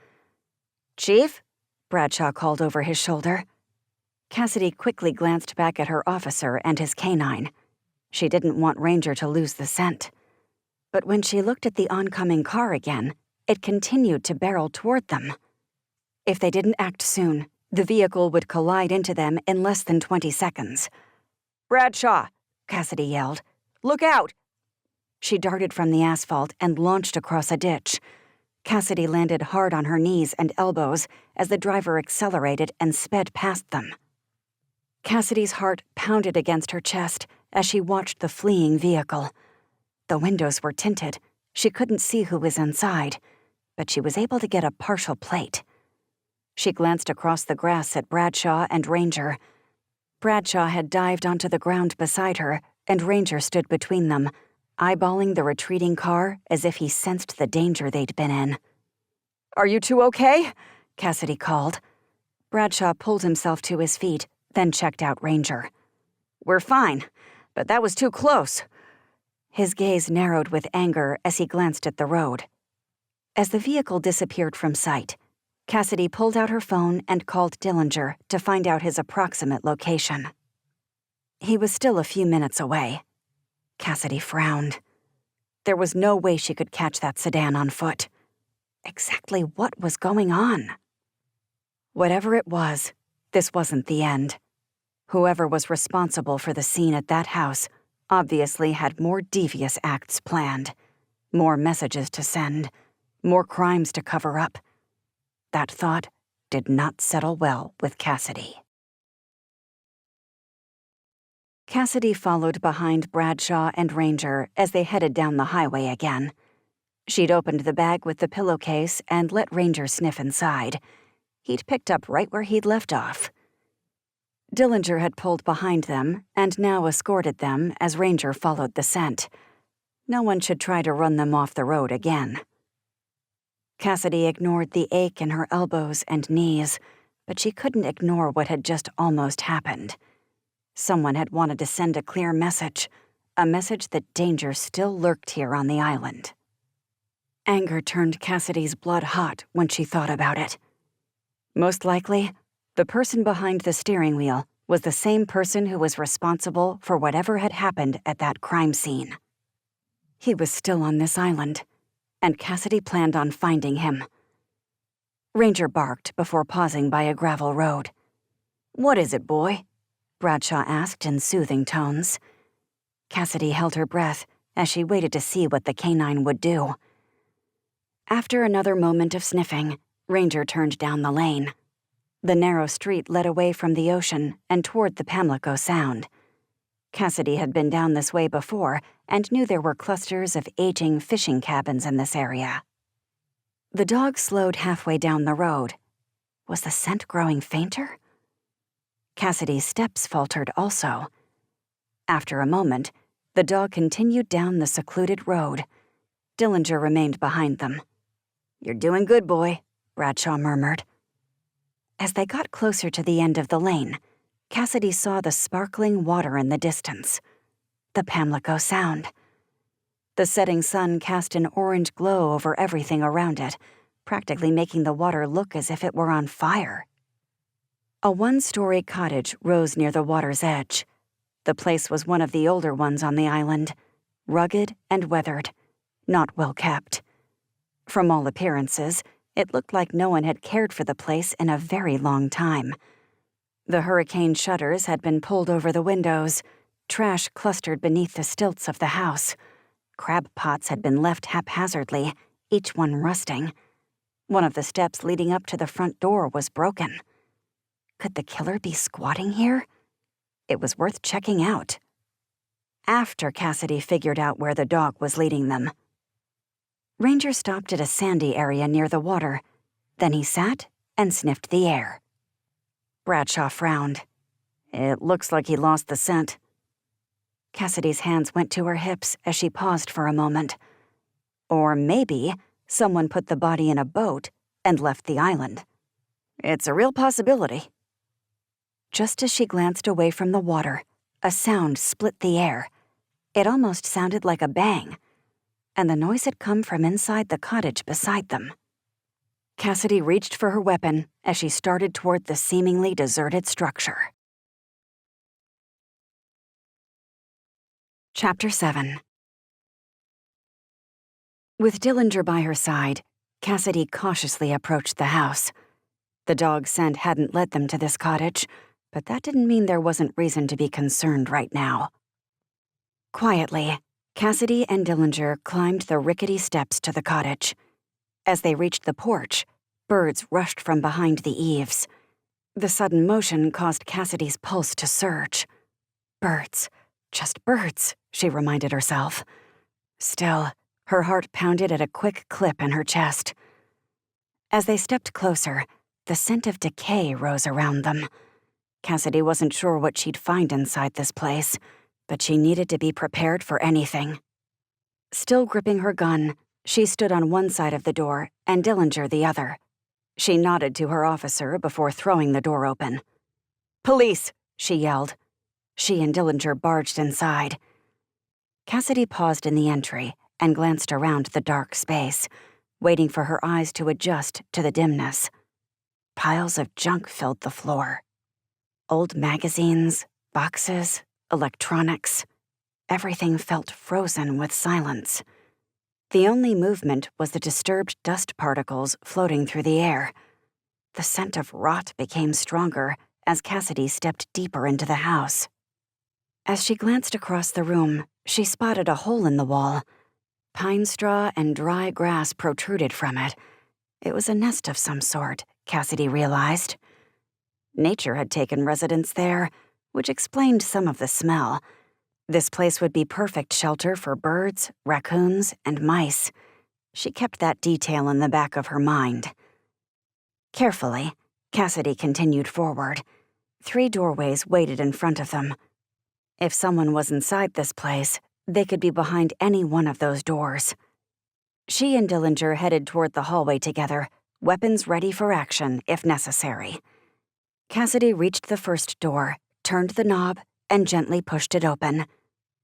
"Chief?" Bradshaw called over his shoulder. Cassidy quickly glanced back at her officer and his canine. She didn't want Ranger to lose the scent. But when she looked at the oncoming car again, it continued to barrel toward them. If they didn't act soon, the vehicle would collide into them in less than 20 seconds. "Bradshaw!" Cassidy yelled. "Look out!" She darted from the asphalt and launched across a ditch. Cassidy landed hard on her knees and elbows as the driver accelerated and sped past them. Cassidy's heart pounded against her chest as she watched the fleeing vehicle. The windows were tinted. She couldn't see who was inside, but she was able to get a partial plate. She glanced across the grass at Bradshaw and Ranger. Bradshaw had dived onto the ground beside her, and Ranger stood between them, eyeballing the retreating car as if he sensed the danger they'd been in. "Are you two okay?" Cassidy called. Bradshaw pulled himself to his feet, then checked out Ranger. "We're fine, but that was too close." His gaze narrowed with anger as he glanced at the road. As the vehicle disappeared from sight, Cassidy pulled out her phone and called Dillinger to find out his approximate location. He was still a few minutes away. Cassidy frowned. There was no way she could catch that sedan on foot. Exactly what was going on? Whatever it was, this wasn't the end. Whoever was responsible for the scene at that house obviously had more devious acts planned, more messages to send, more crimes to cover up. That thought did not settle well with Cassidy. Cassidy followed behind Bradshaw and Ranger as they headed down the highway again. She'd opened the bag with the pillowcase and let Ranger sniff inside. He'd picked up right where he'd left off. Dillinger had pulled behind them and now escorted them as Ranger followed the scent. No one should try to run them off the road again. Cassidy ignored the ache in her elbows and knees, but she couldn't ignore what had just almost happened. Someone had wanted to send a clear message, a message that danger still lurked here on the island. Anger turned Cassidy's blood hot when she thought about it. Most likely, the person behind the steering wheel was the same person who was responsible for whatever had happened at that crime scene. He was still on this island, and Cassidy planned on finding him. Ranger barked before pausing by a gravel road. "What is it, boy?" Bradshaw asked in soothing tones. Cassidy held her breath as she waited to see what the canine would do. After another moment of sniffing, Ranger turned down the lane. The narrow street led away from the ocean and toward the Pamlico Sound. Cassidy had been down this way before and knew there were clusters of aging fishing cabins in this area. The dog slowed halfway down the road. Was the scent growing fainter? Cassidy's steps faltered also. After a moment, the dog continued down the secluded road. Dillinger remained behind them. "You're doing good, boy," Bradshaw murmured. As they got closer to the end of the lane, Cassidy saw the sparkling water in the distance. The Pamlico Sound. The setting sun cast an orange glow over everything around it, practically making the water look as if it were on fire. A one-story cottage rose near the water's edge. The place was one of the older ones on the island, rugged and weathered, not well kept. From all appearances, it looked like no one had cared for the place in a very long time. The hurricane shutters had been pulled over the windows, Trash clustered beneath the stilts of the house. Crab pots had been left haphazardly, each one rusting. One of the steps leading up to the front door was broken. Could the killer be squatting here? It was worth checking out. After Cassidy figured out where the dog was leading them. Ranger stopped at a sandy area near the water. Then he sat and sniffed the air. Bradshaw frowned. It looks like he lost the scent. Cassidy's hands went to her hips as she paused for a moment. Or maybe someone put the body in a boat and left the island. It's a real possibility. Just as she glanced away from the water, a sound split the air. It almost sounded like a bang, and the noise had come from inside the cottage beside them. Cassidy reached for her weapon as she started toward the seemingly deserted structure. Chapter 7. With Dillinger by her side, Cassidy cautiously approached the house. The dog's scent hadn't led them to this cottage, but that didn't mean there wasn't reason to be concerned right now. Quietly, Cassidy and Dillinger climbed the rickety steps to the cottage. As they reached the porch, birds rushed from behind the eaves. The sudden motion caused Cassidy's pulse to surge. Birds. Just birds, she reminded herself. Still, her heart pounded at a quick clip in her chest. As they stepped closer, the scent of decay rose around them. Cassidy wasn't sure what she'd find inside this place, but she needed to be prepared for anything. Still gripping her gun, she stood on one side of the door and Dillinger the other. She nodded to her officer before throwing the door open. "Police!" she yelled. She and Dillinger barged inside. Cassidy paused in the entry and glanced around the dark space, waiting for her eyes to adjust to the dimness. Piles of junk filled the floor. Old magazines, boxes, electronics. Everything felt frozen with silence. The only movement was the disturbed dust particles floating through the air. The scent of rot became stronger as Cassidy stepped deeper into the house. As she glanced across the room, she spotted a hole in the wall. Pine straw and dry grass protruded from it. It was a nest of some sort, Cassidy realized. Nature had taken residence there, which explained some of the smell. This place would be perfect shelter for birds, raccoons, and mice. She kept that detail in the back of her mind. Carefully, Cassidy continued forward. 3 doorways waited in front of them. If someone was inside this place, they could be behind any one of those doors. She and Dillinger headed toward the hallway together, weapons ready for action if necessary. Cassidy reached the first door, turned the knob, and gently pushed it open.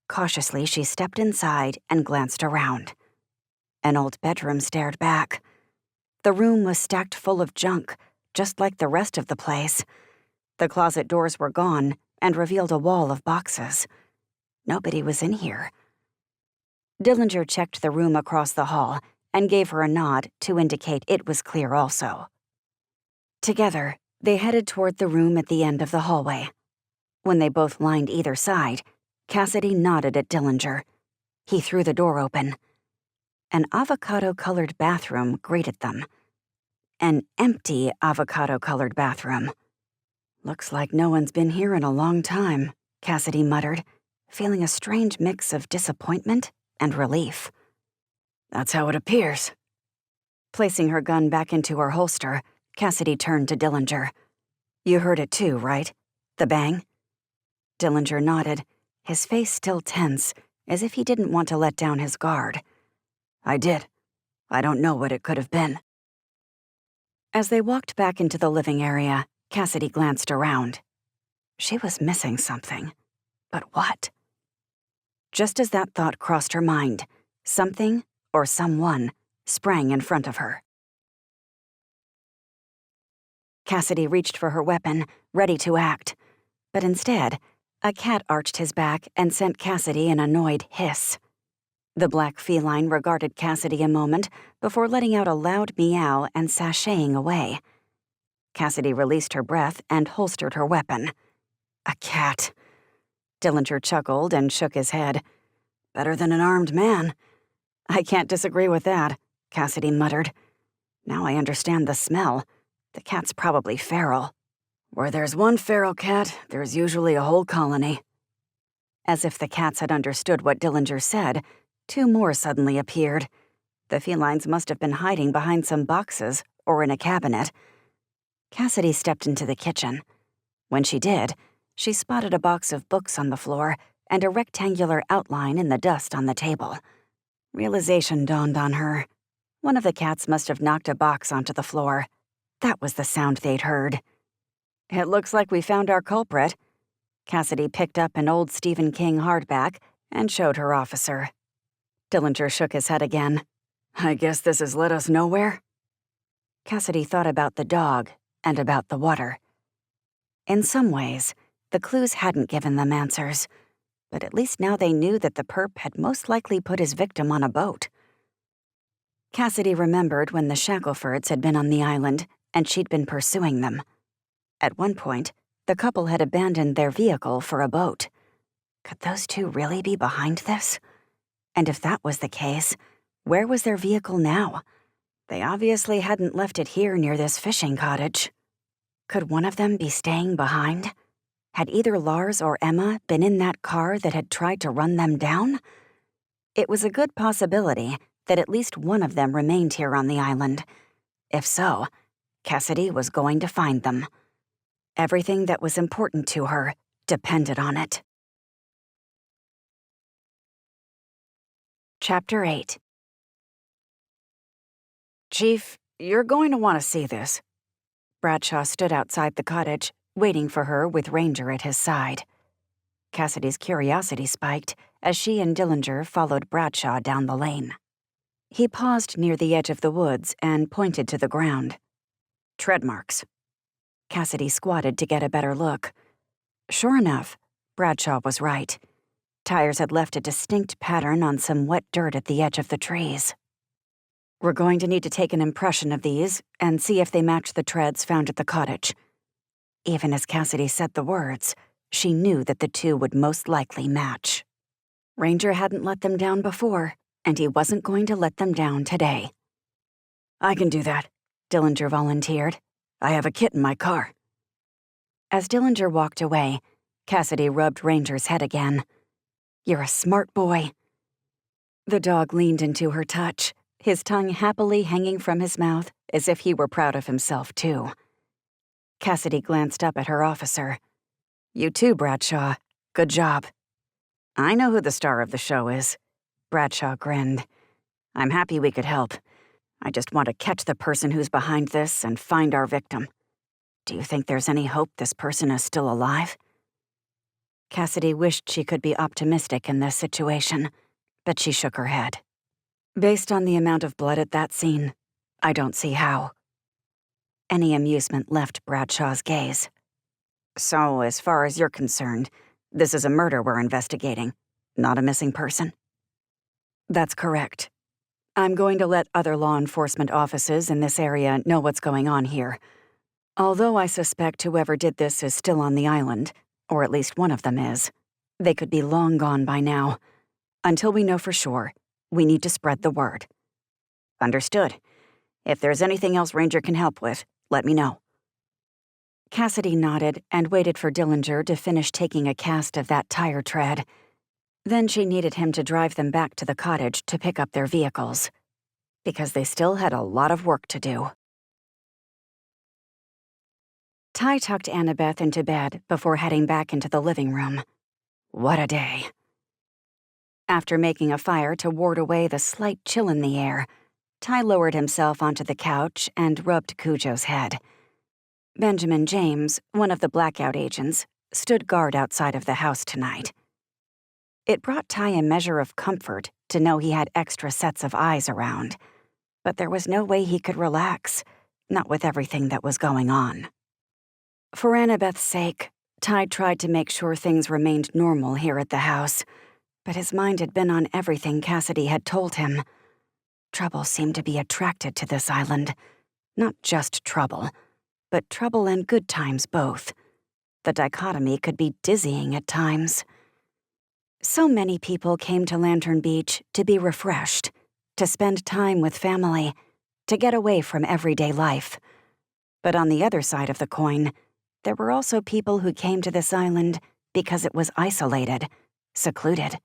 Cautiously, she stepped inside and glanced around. An old bedroom stared back. The room was stacked full of junk, just like the rest of the place. The closet doors were gone and revealed a wall of boxes. Nobody was in here. Dillinger checked the room across the hall and gave her a nod to indicate it was clear also. Together, they headed toward the room at the end of the hallway. When they both lined either side, Cassidy nodded at Dillinger. He threw the door open. An avocado-colored bathroom greeted them. An empty avocado-colored bathroom. Looks like no one's been here in a long time, Cassidy muttered, feeling a strange mix of disappointment and relief. That's how it appears. Placing her gun back into her holster, Cassidy turned to Dillinger. You heard it too, right? The bang? Dillinger nodded, his face still tense, as if he didn't want to let down his guard. I did. I don't know what it could have been. As they walked back into the living area, Cassidy glanced around. She was missing something. But what? Just as that thought crossed her mind, something, or someone, sprang in front of her. Cassidy reached for her weapon, ready to act. But instead, a cat arched his back and sent Cassidy an annoyed hiss. The black feline regarded Cassidy a moment before letting out a loud meow and sashaying away. Cassidy released her breath and holstered her weapon. A cat. Dillinger chuckled and shook his head. Better than an armed man. I can't disagree with that, Cassidy muttered. Now I understand the smell. The cat's probably feral. Where there's one feral cat, there's usually a whole colony. As if the cats had understood what Dillinger said, 2 more suddenly appeared. The felines must have been hiding behind some boxes or in a cabinet. Cassidy stepped into the kitchen. When she did, she spotted a box of books on the floor and a rectangular outline in the dust on the table. Realization dawned on her. One of the cats must have knocked a box onto the floor. That was the sound they'd heard. It looks like we found our culprit. Cassidy picked up an old Stephen King hardback and showed her officer. Dillinger shook his head again. I guess this has led us nowhere? Cassidy thought about the dog and about the water. In some ways, the clues hadn't given them answers, but at least now they knew that the perp had most likely put his victim on a boat. Cassidy remembered when the Shacklefords had been on the island and she'd been pursuing them. At one point, the couple had abandoned their vehicle for a boat. Could those 2 really be behind this? And if that was the case, where was their vehicle now? They obviously hadn't left it here near this fishing cottage. Could one of them be staying behind? Had either Lars or Emma been in that car that had tried to run them down? It was a good possibility that at least one of them remained here on the island. If so, Cassidy was going to find them. Everything that was important to her depended on it. Chapter 8. Chief, you're going to want to see this. Bradshaw stood outside the cottage, waiting for her with Ranger at his side. Cassidy's curiosity spiked as she and Dillinger followed Bradshaw down the lane. He paused near the edge of the woods and pointed to the ground. Tread marks. Cassidy squatted to get a better look. Sure enough, Bradshaw was right. Tires had left a distinct pattern on some wet dirt at the edge of the trees. We're going to need to take an impression of these and see if they match the treads found at the cottage. Even as Cassidy said the words, she knew that the 2 would most likely match. Ranger hadn't let them down before, and he wasn't going to let them down today. I can do that, Dillinger volunteered. I have a kit in my car. As Dillinger walked away, Cassidy rubbed Ranger's head again. You're a smart boy. The dog leaned into her touch, his tongue happily hanging from his mouth as if he were proud of himself, too. Cassidy glanced up at her officer. You too, Bradshaw. Good job. I know who the star of the show is. Bradshaw grinned. I'm happy we could help. I just want to catch the person who's behind this and find our victim. Do you think there's any hope this person is still alive? Cassidy wished she could be optimistic in this situation, but she shook her head. Based on the amount of blood at that scene, I don't see how. Any amusement left Bradshaw's gaze. So, as far as you're concerned, this is a murder we're investigating, not a missing person? That's correct. I'm going to let other law enforcement offices in this area know what's going on here. Although I suspect whoever did this is still on the island, or at least one of them is, they could be long gone by now. Until we know for sure, we need to spread the word. Understood. If there's anything else Ranger can help with, let me know. Cassidy nodded and waited for Dillinger to finish taking a cast of that tire tread. Then she needed him to drive them back to the cottage to pick up their vehicles, because they still had a lot of work to do. Ty tucked Annabeth into bed before heading back into the living room. What a day. After making a fire to ward away the slight chill in the air, Ty lowered himself onto the couch and rubbed Cujo's head. Benjamin James, one of the blackout agents, stood guard outside of the house tonight. It brought Ty a measure of comfort to know he had extra sets of eyes around, but there was no way he could relax, not with everything that was going on. For Annabeth's sake, Ty tried to make sure things remained normal here at the house, but his mind had been on everything Cassidy had told him. Trouble seemed to be attracted to this island. Not just trouble, but trouble and good times both. The dichotomy could be dizzying at times. So many people came to Lantern Beach to be refreshed, to spend time with family, to get away from everyday life. But on the other side of the coin, there were also people who came to this island because it was isolated, secluded,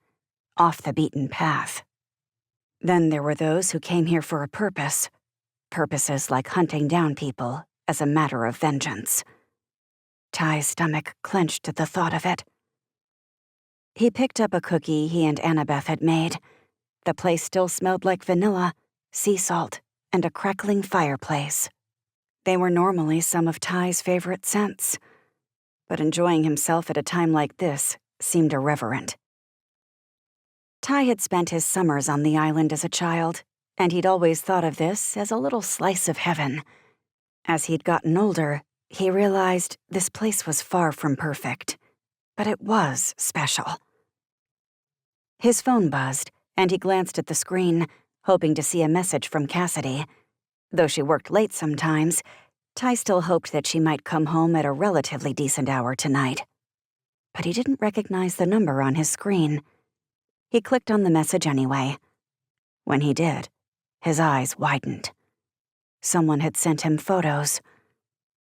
off the beaten path. Then there were those who came here for a purpose, purposes like hunting down people as a matter of vengeance. Ty's stomach clenched at the thought of it. He picked up a cookie he and Annabeth had made. The place still smelled like vanilla, sea salt, and a crackling fireplace. They were normally some of Ty's favorite scents, but enjoying himself at a time like this seemed irreverent. Ty had spent his summers on the island as a child, and he'd always thought of this as a little slice of heaven. As he'd gotten older, he realized this place was far from perfect, but it was special. His phone buzzed, and he glanced at the screen, hoping to see a message from Cassidy. Though she worked late sometimes, Ty still hoped that she might come home at a relatively decent hour tonight. But he didn't recognize the number on his screen. He clicked on the message anyway. When he did, his eyes widened. Someone had sent him photos.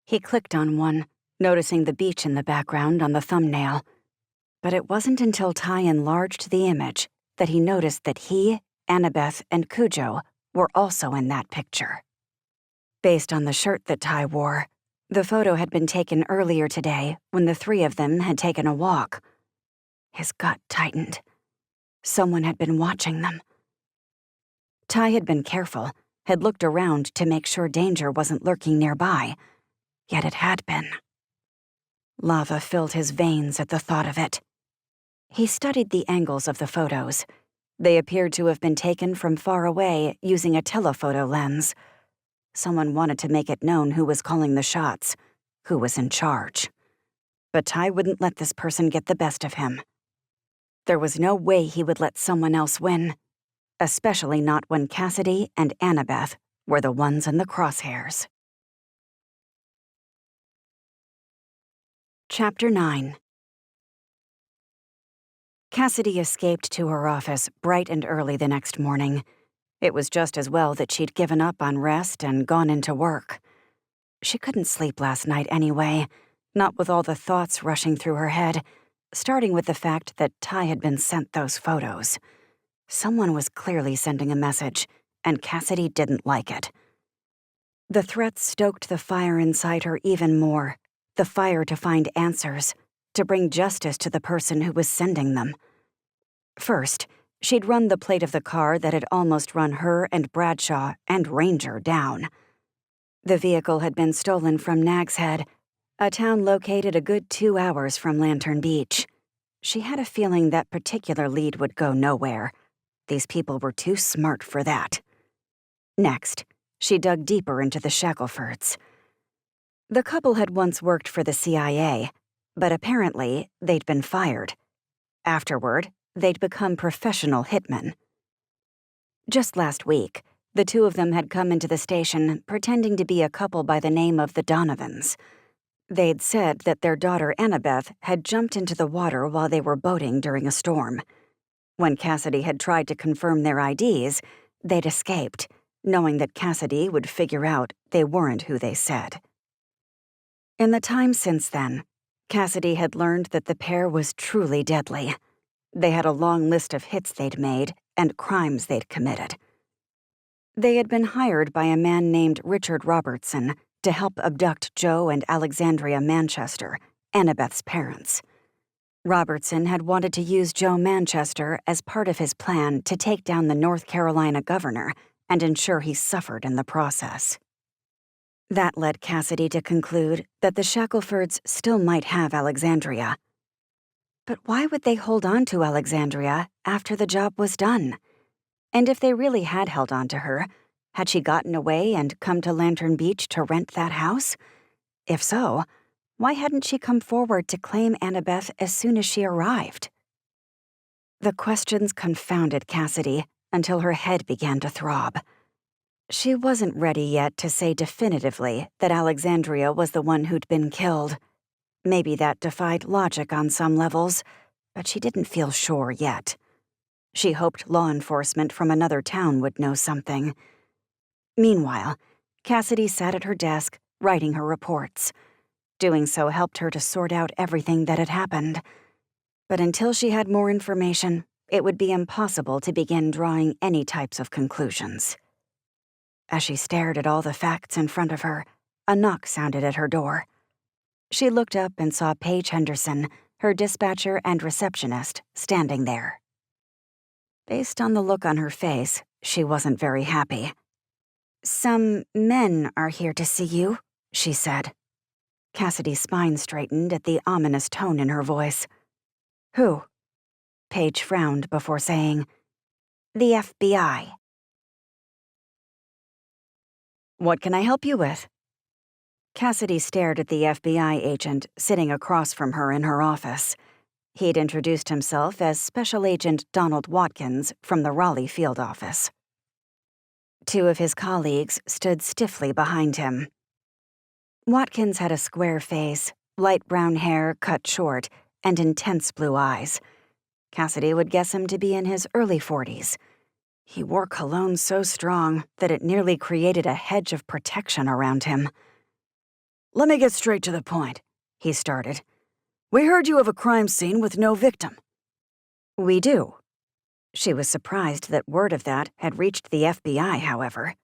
He clicked on one, noticing the beach in the background on the thumbnail. But it wasn't until Ty enlarged the image that he noticed that he, Annabeth, and Cujo were also in that picture. Based on the shirt that Ty wore, the photo had been taken earlier today when the three of them had taken a walk. His gut tightened. Someone had been watching them. Ty had been careful, had looked around to make sure danger wasn't lurking nearby, yet it had been. Lava filled his veins at the thought of it. He studied the angles of the photos. They appeared to have been taken from far away using a telephoto lens. Someone wanted to make it known who was calling the shots, who was in charge. But Ty wouldn't let this person get the best of him. There was no way he would let someone else win, especially not when Cassidy and Annabeth were the ones in the crosshairs. Chapter 9. Cassidy escaped to her office bright and early the next morning. It was just as well that she'd given up on rest and gone into work. She couldn't sleep last night anyway, not with all the thoughts rushing through her head, starting with the fact that Ty had been sent those photos. Someone was clearly sending a message, and Cassidy didn't like it. The threats stoked the fire inside her even more, the fire to find answers, to bring justice to the person who was sending them. First, she'd run the plate of the car that had almost run her and Bradshaw and Ranger down. The vehicle had been stolen from Nag's Head, a town located a good 2 hours from Lantern Beach. She had a feeling that particular lead would go nowhere. These people were too smart for that. Next, she dug deeper into the Shacklefords. The couple had once worked for the CIA, but apparently they'd been fired. Afterward, they'd become professional hitmen. Just last week, the two of them had come into the station pretending to be a couple by the name of the Donovans. They'd said that their daughter Annabeth had jumped into the water while they were boating during a storm. When Cassidy had tried to confirm their IDs, they'd escaped, knowing that Cassidy would figure out they weren't who they said. In the time since then, Cassidy had learned that the pair was truly deadly. They had a long list of hits they'd made and crimes they'd committed. They had been hired by a man named Richard Robertson to help abduct Joe and Alexandria Manchester, Annabeth's parents. Robertson had wanted to use Joe Manchester as part of his plan to take down the North Carolina governor and ensure he suffered in the process. That led Cassidy to conclude that the Shacklefords still might have Alexandria. But why would they hold on to Alexandria after the job was done? And if they really had held on to her, had she gotten away and come to Lantern Beach to rent that house? If so, why hadn't she come forward to claim Annabeth as soon as she arrived? The questions confounded Cassidy until her head began to throb. She wasn't ready yet to say definitively that Alexandria was the one who'd been killed. Maybe that defied logic on some levels, but she didn't feel sure yet. She hoped law enforcement from another town would know something. Meanwhile, Cassidy sat at her desk, writing her reports. Doing so helped her to sort out everything that had happened. But until she had more information, it would be impossible to begin drawing any types of conclusions. As she stared at all the facts in front of her, a knock sounded at her door. She looked up and saw Paige Henderson, her dispatcher and receptionist, standing there. Based on the look on her face, she wasn't very happy. "Some men are here to see you," she said. Cassidy's spine straightened at the ominous tone in her voice. "Who?" Paige frowned before saying, "The FBI." "What can I help you with?" Cassidy stared at the FBI agent sitting across from her in her office. He'd introduced himself as Special Agent Donald Watkins from the Raleigh field office. Two of his colleagues stood stiffly behind him. Watkins had a square face, light brown hair cut short, and intense blue eyes. Cassidy would guess him to be in his early 40s. He wore cologne so strong that it nearly created a hedge of protection around him. "Let me get straight to the point," he started. "We heard you have a crime scene with no victim." "We do." She was surprised that word of that had reached the FBI, however.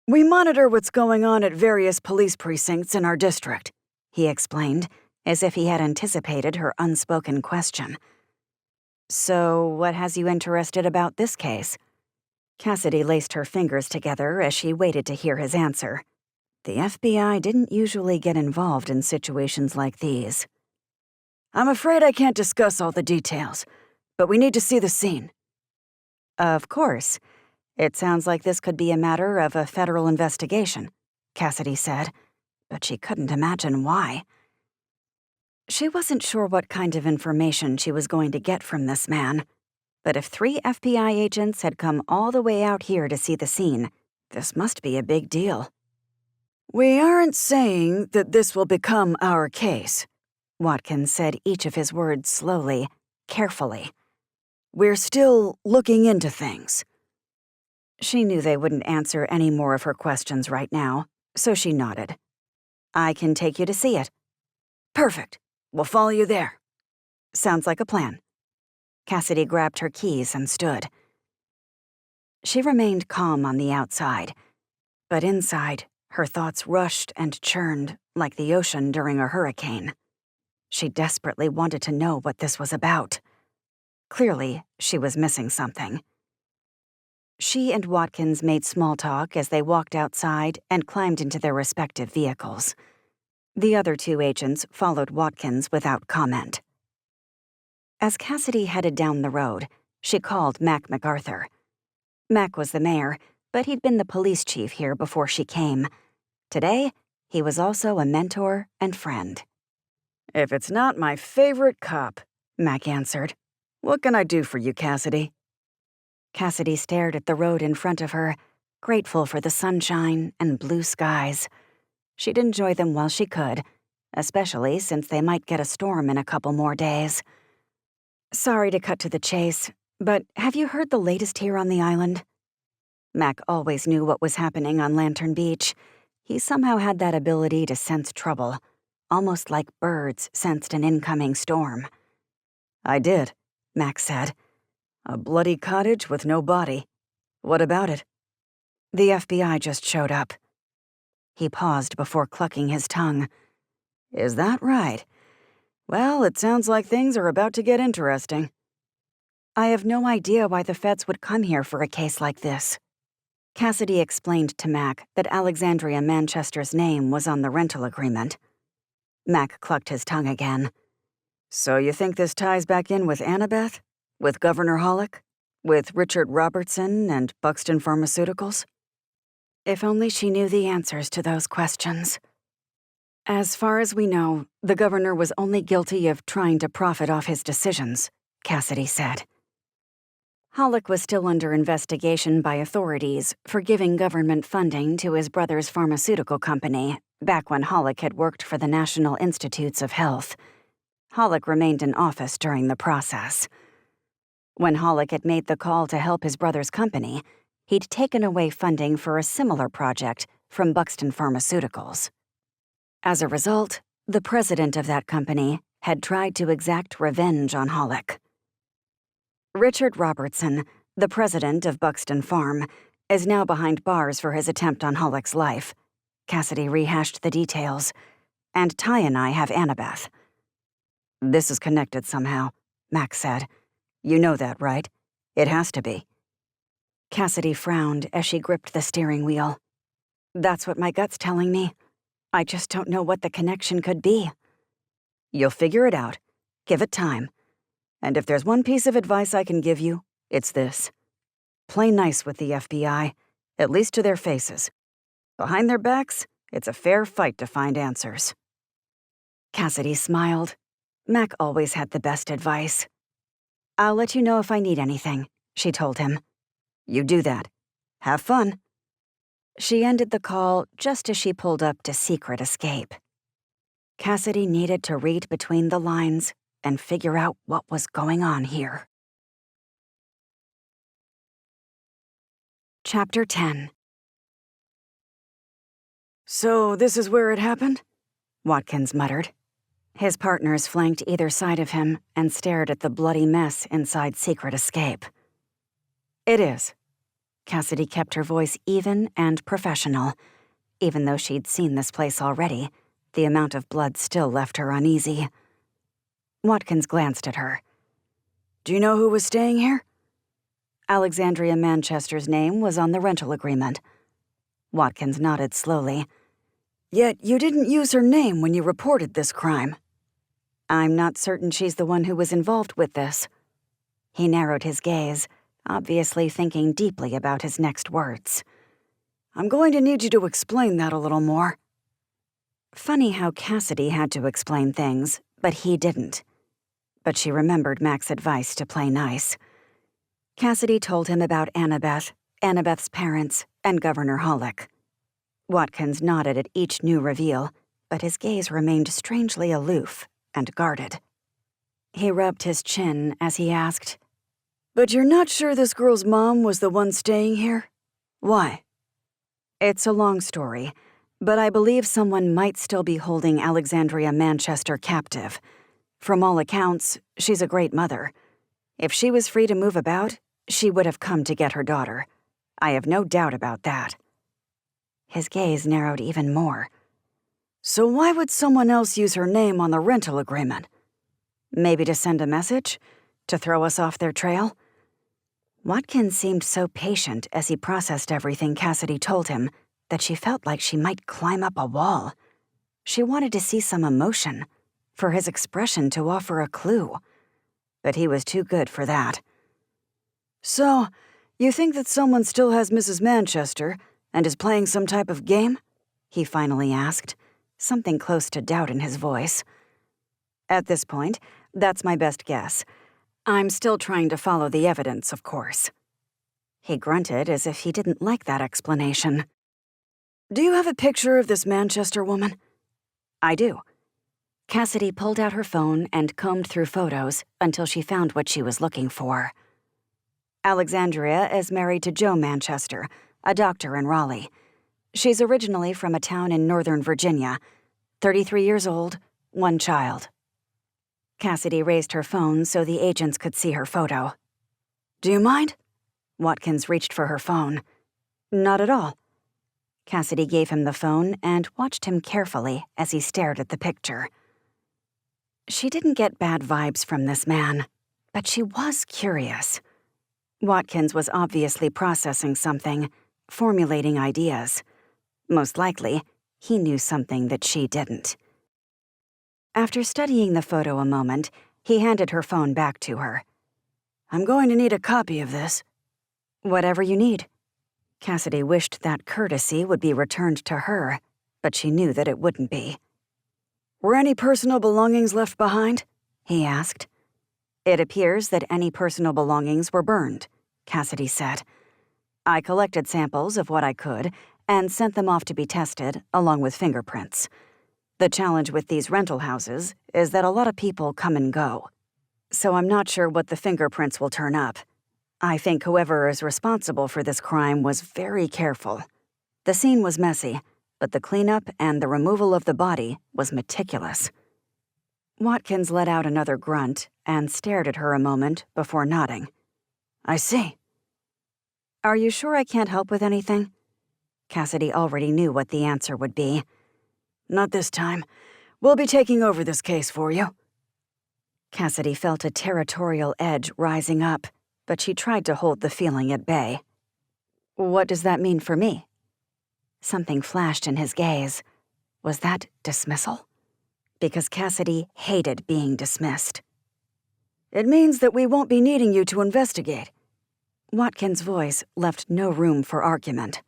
"We monitor what's going on at various police precincts in our district," he explained, as if he had anticipated her unspoken question. "So, what has you interested about this case?" Cassidy laced her fingers together as she waited to hear his answer. The FBI didn't usually get involved in situations like these. "I'm afraid I can't discuss all the details, but we need to see the scene." "Of course. It sounds like this could be a matter of a federal investigation," Cassidy said, but she couldn't imagine why. She wasn't sure what kind of information she was going to get from this man, but if 3 FBI agents had come all the way out here to see the scene, this must be a big deal. "We aren't saying that this will become our case," Watkins said each of his words slowly, carefully. "We're still looking into things." She knew they wouldn't answer any more of her questions right now, so she nodded. "I can take you to see it." "Perfect. We'll follow you there." "Sounds like a plan." Cassidy grabbed her keys and stood. She remained calm on the outside, but inside, her thoughts rushed and churned like the ocean during a hurricane. She desperately wanted to know what this was about. Clearly, she was missing something. She and Watkins made small talk as they walked outside and climbed into their respective vehicles. The other 2 agents followed Watkins without comment. As Cassidy headed down the road, she called Mac MacArthur. Mac was the mayor, but he'd been the police chief here before she came. Today, he was also a mentor and friend. "If it's not my favorite cop," Mac answered. "What can I do for you, Cassidy?" Cassidy stared at the road in front of her, grateful for the sunshine and blue skies. She'd enjoy them while she could, especially since they might get a storm in a couple more days. "Sorry to cut to the chase, but have you heard the latest here on the island?" Mac always knew what was happening on Lantern Beach. He somehow had that ability to sense trouble, almost like birds sensed an incoming storm. "I did," Mac said. "A bloody cottage with no body. What about it?" "The FBI just showed up." He paused before clucking his tongue. "Is that right? Well, it sounds like things are about to get interesting." "I have no idea why the feds would come here for a case like this." Cassidy explained to Mac that Alexandria Manchester's name was on the rental agreement. Mac clucked his tongue again. "So you think this ties back in with Annabeth? With Governor Hollick? With Richard Robertson and Buxton Pharmaceuticals?" If only she knew the answers to those questions. "As far as we know, the governor was only guilty of trying to profit off his decisions," Cassidy said. Hollick was still under investigation by authorities for giving government funding to his brother's pharmaceutical company back when Hollick had worked for the National Institutes of Health. Hollick remained in office during the process. When Hollick had made the call to help his brother's company, he'd taken away funding for a similar project from Buxton Pharmaceuticals. As a result, the president of that company had tried to exact revenge on Hollick. Richard Robertson, the president of Buxton Farm, is now behind bars for his attempt on Hollick's life. Cassidy rehashed the details. And Ty and I have Annabeth. "This is connected somehow," Max said. "You know that, right? It has to be." Cassidy frowned as she gripped the steering wheel. "That's what my gut's telling me. I just don't know what the connection could be." "You'll figure it out. Give it time. And if there's one piece of advice I can give you, it's this. Play nice with the FBI, at least to their faces. Behind their backs, it's a fair fight to find answers." Cassidy smiled. Mac always had the best advice. "I'll let you know if I need anything," she told him. "You do that. Have fun." She ended the call just as she pulled up to Secret Escape. Cassidy needed to read between the lines and figure out what was going on here. Chapter 10. "So this is where it happened?" Watkins muttered. His partners flanked either side of him and stared at the bloody mess inside Secret Escape. "It is." Cassidy kept her voice even and professional. Even though she'd seen this place already, the amount of blood still left her uneasy. Watkins glanced at her. "Do you know who was staying here?" Alexandria Manchester's name was on the rental agreement. Watkins nodded slowly. "Yet you didn't use her name when you reported this crime." "I'm not certain she's the one who was involved with this." He narrowed his gaze, obviously thinking deeply about his next words. "I'm going to need you to explain that a little more." Funny how Cassidy had to explain things, but he didn't. But she remembered Mac's advice to play nice. Cassidy told him about Annabeth, Annabeth's parents, and Governor Hollick. Watkins nodded at each new reveal, but his gaze remained strangely aloof and guarded. He rubbed his chin as he asked, "But you're not sure this girl's mom was the one staying here? Why?" "It's a long story, but I believe someone might still be holding Alexandria Manchester captive. From all accounts, she's a great mother. If she was free to move about, she would have come to get her daughter. I have no doubt about that." His gaze narrowed even more. "So why would someone else use her name on the rental agreement? Maybe to send a message? To throw us off their trail?" Watkins seemed so patient as he processed everything Cassidy told him that she felt like she might climb up a wall. She wanted to see some emotion, for his expression to offer a clue. But he was too good for that. "So, you think that someone still has Mrs. Manchester and is playing some type of game?" he finally asked, something close to doubt in his voice. "At this point, that's my best guess. I'm still trying to follow the evidence, of course." He grunted as if he didn't like that explanation. "Do you have a picture of this Manchester woman?" "I do." Cassidy pulled out her phone and combed through photos until she found what she was looking for. Alexandria is married to Joe Manchester, a doctor in Raleigh. She's originally from a town in Northern Virginia, 33 years old, one child. Cassidy raised her phone so the agents could see her photo. "Do you mind?" Watkins reached for her phone. "Not at all." Cassidy gave him the phone and watched him carefully as he stared at the picture. She didn't get bad vibes from this man, but she was curious. Watkins was obviously processing something, formulating ideas. Most likely, he knew something that she didn't. After studying the photo a moment, he handed her phone back to her. "I'm going to need a copy of this." "Whatever you need." Cassidy wished that courtesy would be returned to her, but she knew that it wouldn't be. "Were any personal belongings left behind?" he asked. "It appears that any personal belongings were burned," Cassidy said. "I collected samples of what I could and sent them off to be tested, along with fingerprints. The challenge with these rental houses is that a lot of people come and go. So I'm not sure what the fingerprints will turn up. I think whoever is responsible for this crime was very careful. The scene was messy, but the cleanup and the removal of the body was meticulous. Watkins let out another grunt and stared at her a moment before nodding. I see. Are you sure I can't help with anything? Cassidy already knew what the answer would be. Not this time. We'll be taking over this case for you. Cassidy felt a territorial edge rising up, but she tried to hold the feeling at bay. What does that mean for me? Something flashed in his gaze. Was that dismissal? Because Cassidy hated being dismissed. It means that we won't be needing you to investigate. Watkins' voice left no room for argument.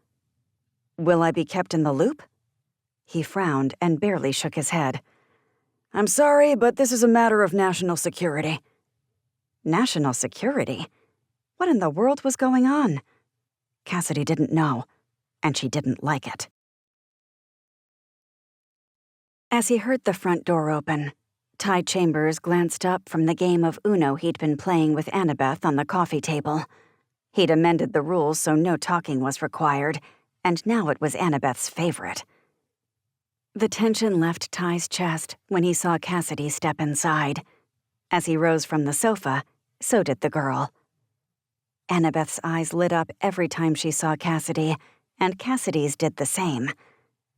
Will I be kept in the loop? He frowned and barely shook his head. I'm sorry, but this is a matter of national security. National security? What in the world was going on? Cassidy didn't know, and she didn't like it. As he heard the front door open, Ty Chambers glanced up from the game of Uno he'd been playing with Annabeth on the coffee table. He'd amended the rules so no talking was required, and now it was Annabeth's favorite. The tension left Ty's chest when he saw Cassidy step inside. As he rose from the sofa, so did the girl. Annabeth's eyes lit up every time she saw Cassidy, and Cassidy's did the same.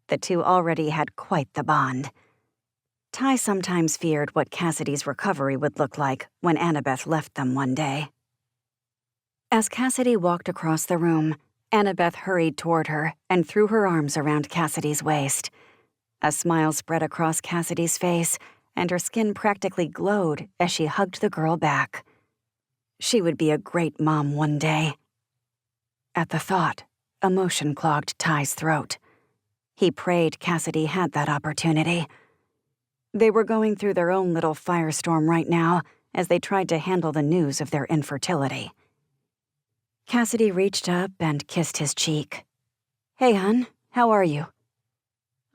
The two already had quite the bond. Ty sometimes feared what Cassidy's recovery would look like when Annabeth left them one day. As Cassidy walked across the room, Annabeth hurried toward her and threw her arms around Cassidy's waist. A smile spread across Cassidy's face, and her skin practically glowed as she hugged the girl back. She would be a great mom one day. At the thought, emotion clogged Ty's throat. He prayed Cassidy had that opportunity. They were going through their own little firestorm right now as they tried to handle the news of their infertility. Cassidy reached up and kissed his cheek. Hey, hon, how are you?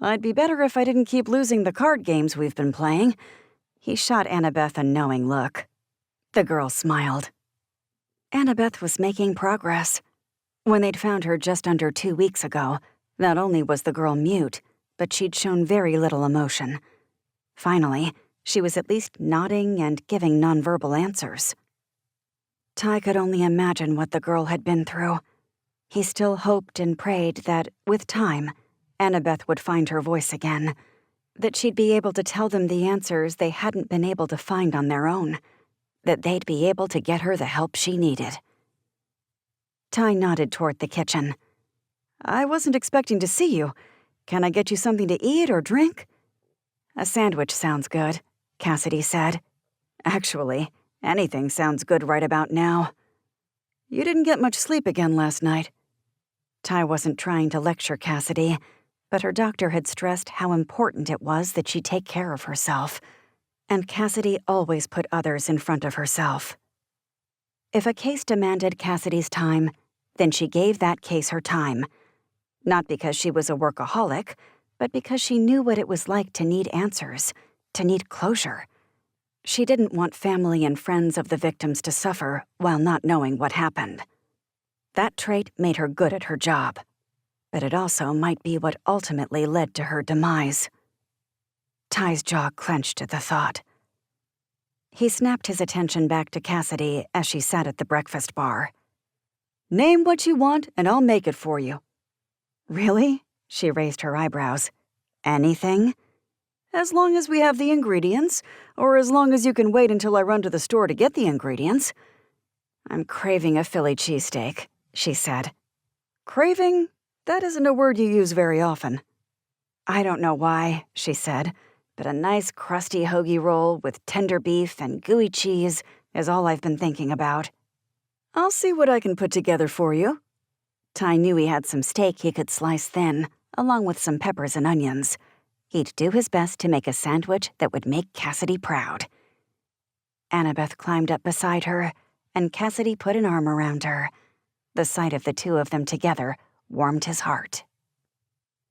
I'd be better if I didn't keep losing the card games we've been playing. He shot Annabeth a knowing look. The girl smiled. Annabeth was making progress. When they'd found her just under 2 weeks ago, not only was the girl mute, but she'd shown very little emotion. Finally, she was at least nodding and giving nonverbal answers. Ty could only imagine what the girl had been through. He still hoped and prayed that, with time, Annabeth would find her voice again, that she'd be able to tell them the answers they hadn't been able to find on their own, that they'd be able to get her the help she needed. Ty nodded toward the kitchen. I wasn't expecting to see you. Can I get you something to eat or drink? A sandwich sounds good, Cassidy said. Actually, anything sounds good right about now. You didn't get much sleep again last night. Ty wasn't trying to lecture Cassidy, but her doctor had stressed how important it was that she take care of herself, and Cassidy always put others in front of herself. If a case demanded Cassidy's time, then she gave that case her time. Not because she was a workaholic, but because she knew what it was like to need answers, to need closure. She didn't want family and friends of the victims to suffer while not knowing what happened. That trait made her good at her job, but it also might be what ultimately led to her demise. Ty's jaw clenched at the thought. He snapped his attention back to Cassidy as she sat at the breakfast bar. Name what you want and I'll make it for you. Really? She raised her eyebrows. Anything? As long as we have the ingredients, or as long as you can wait until I run to the store to get the ingredients. I'm craving a Philly cheesesteak, she said. Craving? That isn't a word you use very often. I don't know why, she said, but a nice crusty hoagie roll with tender beef and gooey cheese is all I've been thinking about. I'll see what I can put together for you. Ty knew he had some steak he could slice thin, along with some peppers and onions. He'd do his best to make a sandwich that would make Cassidy proud. Annabeth climbed up beside her, and Cassidy put an arm around her. The sight of the two of them together warmed his heart.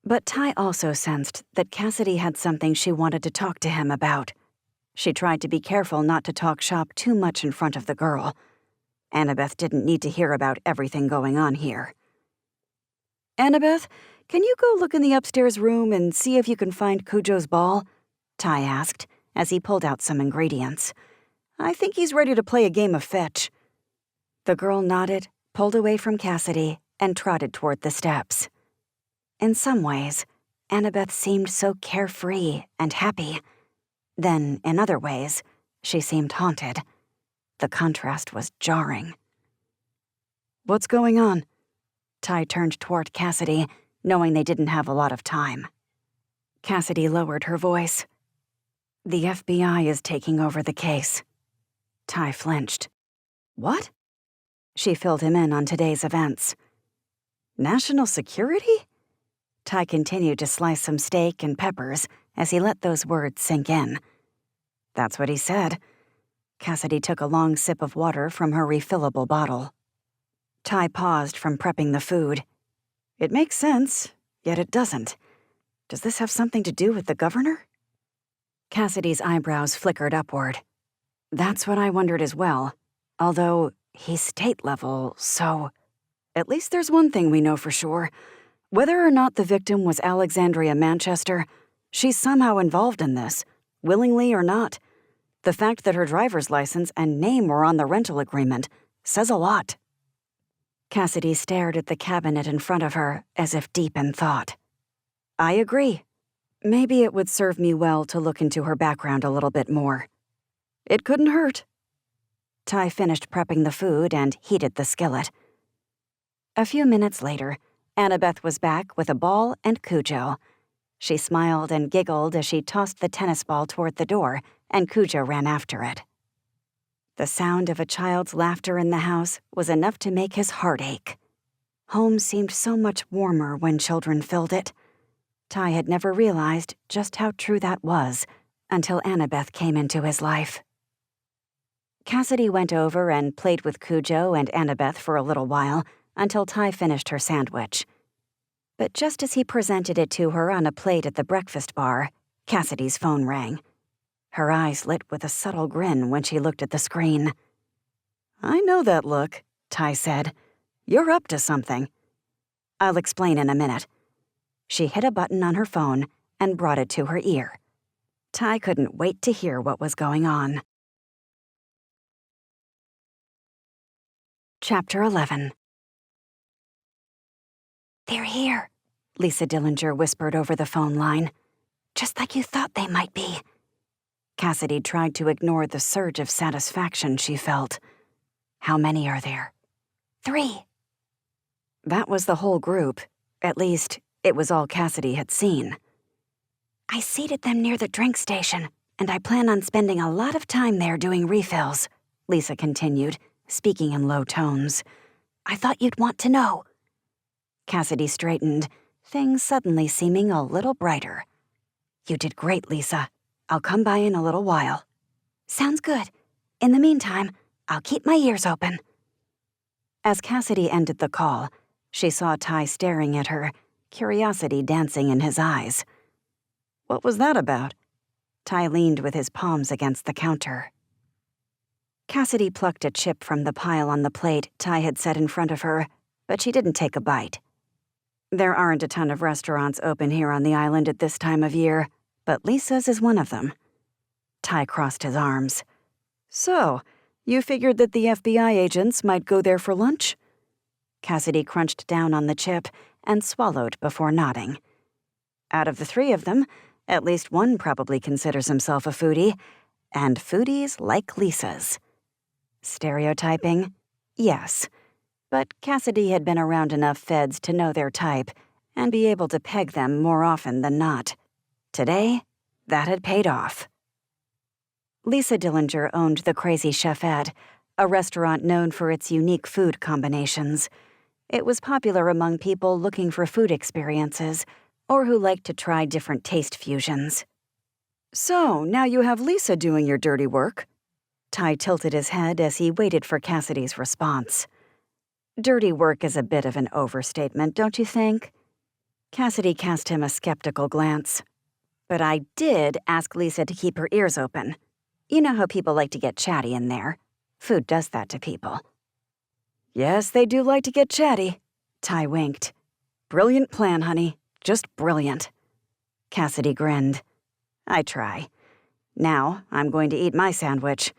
But Ty also sensed that Cassidy had something she wanted to talk to him about. She tried to be careful not to talk shop too much in front of the girl. Annabeth didn't need to hear about everything going on here. "Annabeth, can you go look in the upstairs room and see if you can find Cujo's ball?" Ty asked, as he pulled out some ingredients. "I think he's ready to play a game of fetch." The girl nodded, pulled away from Cassidy, and trotted toward the steps. In some ways, Annabeth seemed so carefree and happy. Then, in other ways, she seemed haunted. The contrast was jarring. "What's going on?" Ty turned toward Cassidy, knowing they didn't have a lot of time. Cassidy lowered her voice. "The FBI is taking over the case." Ty flinched. "What?" She filled him in on today's events. "National security?" Ty continued to slice some steak and peppers as he let those words sink in. "That's what he said." Cassidy took a long sip of water from her refillable bottle. Ty paused from prepping the food. "It makes sense, yet it doesn't. Does this have something to do with the governor?" Cassidy's eyebrows flickered upward. "That's what I wondered as well, although he's state level, so... At least there's one thing we know for sure. Whether or not the victim was Alexandria Manchester, she's somehow involved in this, willingly or not. The fact that her driver's license and name were on the rental agreement says a lot." Cassidy stared at the cabinet in front of her as if deep in thought. "I agree. Maybe it would serve me well to look into her background a little bit more. It couldn't hurt." Ty finished prepping the food and heated the skillet. A few minutes later, Annabeth was back with a ball and Cujo. She smiled and giggled as she tossed the tennis ball toward the door, and Cujo ran after it. The sound of a child's laughter in the house was enough to make his heart ache. Home seemed so much warmer when children filled it. Ty had never realized just how true that was until Annabeth came into his life. Cassidy went over and played with Cujo and Annabeth for a little while until Ty finished her sandwich. But just as he presented it to her on a plate at the breakfast bar, Cassidy's phone rang. Her eyes lit with a subtle grin when she looked at the screen. "I know that look," Ty said. "You're up to something." "I'll explain in a minute." She hit a button on her phone and brought it to her ear. Ty couldn't wait to hear what was going on. Chapter 11. "They're here," Lisa Dillinger whispered over the phone line. "Just like you thought they might be." Cassidy tried to ignore the surge of satisfaction she felt. "How many are there?" "3. That was the whole group. At least, it was all Cassidy had seen. "I seated them near the drink station, and I plan on spending a lot of time there doing refills," Lisa continued, speaking in low tones. "I thought you'd want to know." Cassidy straightened, things suddenly seeming a little brighter. "You did great, Lisa. I'll come by in a little while." "Sounds good. In the meantime, I'll keep my ears open." As Cassidy ended the call, she saw Ty staring at her, curiosity dancing in his eyes. "What was that about?" Ty leaned with his palms against the counter. Cassidy plucked a chip from the pile on the plate Ty had set in front of her, but she didn't take a bite. There aren't a ton of restaurants open here on the island at this time of year, but Lisa's is one of them. Ty crossed his arms. "So, you figured that the FBI agents might go there for lunch?" Cassidy crunched down on the chip and swallowed before nodding. "Out of the 3 of them, at least one probably considers himself a foodie, and foodies like Lisa's." Stereotyping? Yes. But Cassidy had been around enough feds to know their type and be able to peg them more often than not. Today, that had paid off. Lisa Dillinger owned the Crazy Chefette, a restaurant known for its unique food combinations. It was popular among people looking for food experiences or who liked to try different taste fusions. "So, now you have Lisa doing your dirty work." Ty tilted his head as he waited for Cassidy's response. "Dirty work is a bit of an overstatement, don't you think?" Cassidy cast him a skeptical glance. "But I did ask Lisa to keep her ears open. You know how people like to get chatty in there. Food does that to people." "Yes, they do like to get chatty," Ty winked. "Brilliant plan, honey. Just brilliant." Cassidy grinned. "I try. Now, I'm going to eat my sandwich.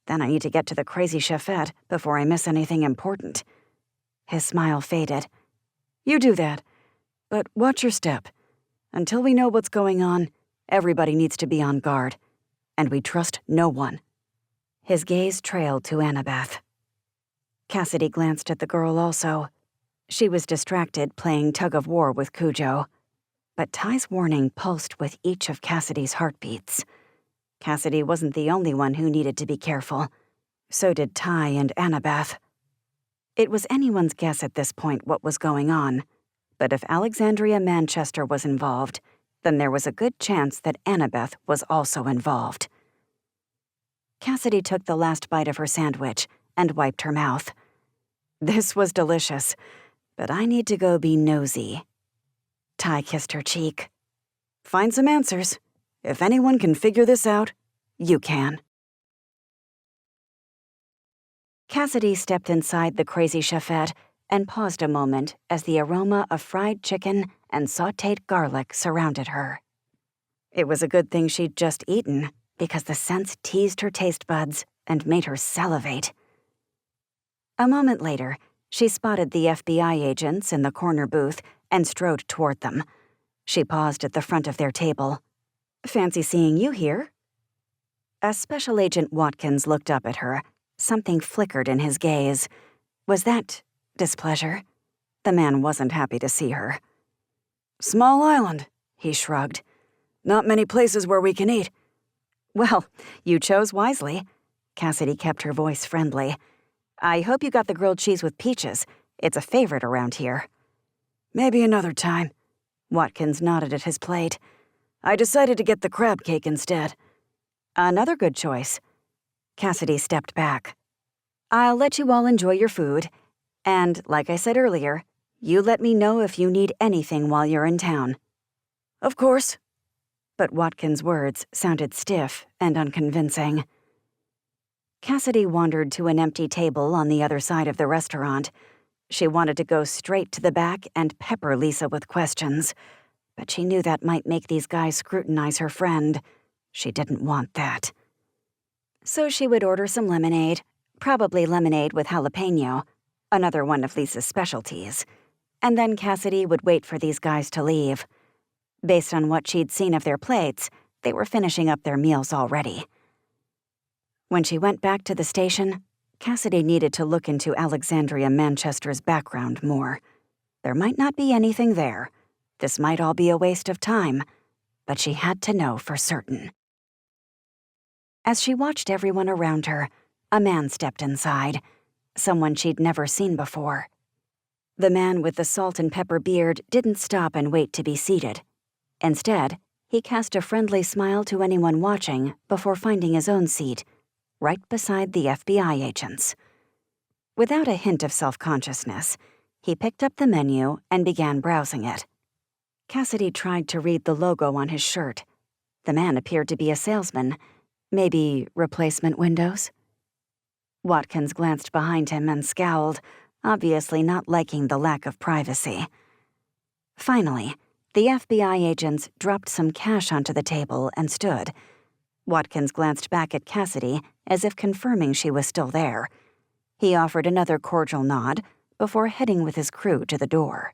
Then I need to get to the crazy chefette before I miss anything important." His smile faded. "You do that. But watch your step. Until we know what's going on, everybody needs to be on guard. And we trust no one." His gaze trailed to Annabeth. Cassidy glanced at the girl also. She was distracted playing tug-of-war with Cujo. But Ty's warning pulsed with each of Cassidy's heartbeats. Cassidy wasn't the only one who needed to be careful. So did Ty and Annabeth. It was anyone's guess at this point what was going on. But if Alexandria Manchester was involved, then there was a good chance that Annabeth was also involved. Cassidy took the last bite of her sandwich and wiped her mouth. "This was delicious, but I need to go be nosy." Ty kissed her cheek. "Find some answers. If anyone can figure this out, you can." Cassidy stepped inside the crazy chefette and paused a moment as the aroma of fried chicken and sautéed garlic surrounded her. It was a good thing she'd just eaten, because the scents teased her taste buds and made her salivate. A moment later, she spotted the FBI agents in the corner booth and strode toward them. She paused at the front of their table. "Fancy seeing you here." As Special Agent Watkins looked up at her, something flickered in his gaze. Was that displeasure? The man wasn't happy to see her. "Small island," he shrugged. "Not many places where we can eat." "Well, you chose wisely." Cassidy kept her voice friendly. "I hope you got the grilled cheese with peaches. It's a favorite around here." "Maybe another time." Watkins nodded at his plate. "I decided to get the crab cake instead." "Another good choice." Cassidy stepped back. "I'll let you all enjoy your food. And, like I said earlier, you let me know if you need anything while you're in town." "Of course." But Watkins' words sounded stiff and unconvincing. Cassidy wandered to an empty table on the other side of the restaurant. She wanted to go straight to the back and pepper Lisa with questions, but she knew that might make these guys scrutinize her friend. She didn't want that. So she would order some lemonade, probably lemonade with jalapeno, another one of Lisa's specialties. And then Cassidy would wait for these guys to leave. Based on what she'd seen of their plates, they were finishing up their meals already. When she went back to the station, Cassidy needed to look into Alexandria Manchester's background more. There might not be anything there. This might all be a waste of time, but she had to know for certain. As she watched everyone around her, a man stepped inside, someone she'd never seen before. The man with the salt and pepper beard didn't stop and wait to be seated. Instead, he cast a friendly smile to anyone watching before finding his own seat, right beside the FBI agents. Without a hint of self-consciousness, he picked up the menu and began browsing it. Cassidy tried to read the logo on his shirt. The man appeared to be a salesman, maybe replacement windows. Watkins glanced behind him and scowled, obviously not liking the lack of privacy. Finally, the FBI agents dropped some cash onto the table and stood. Watkins glanced back at Cassidy as if confirming she was still there. He offered another cordial nod before heading with his crew to the door.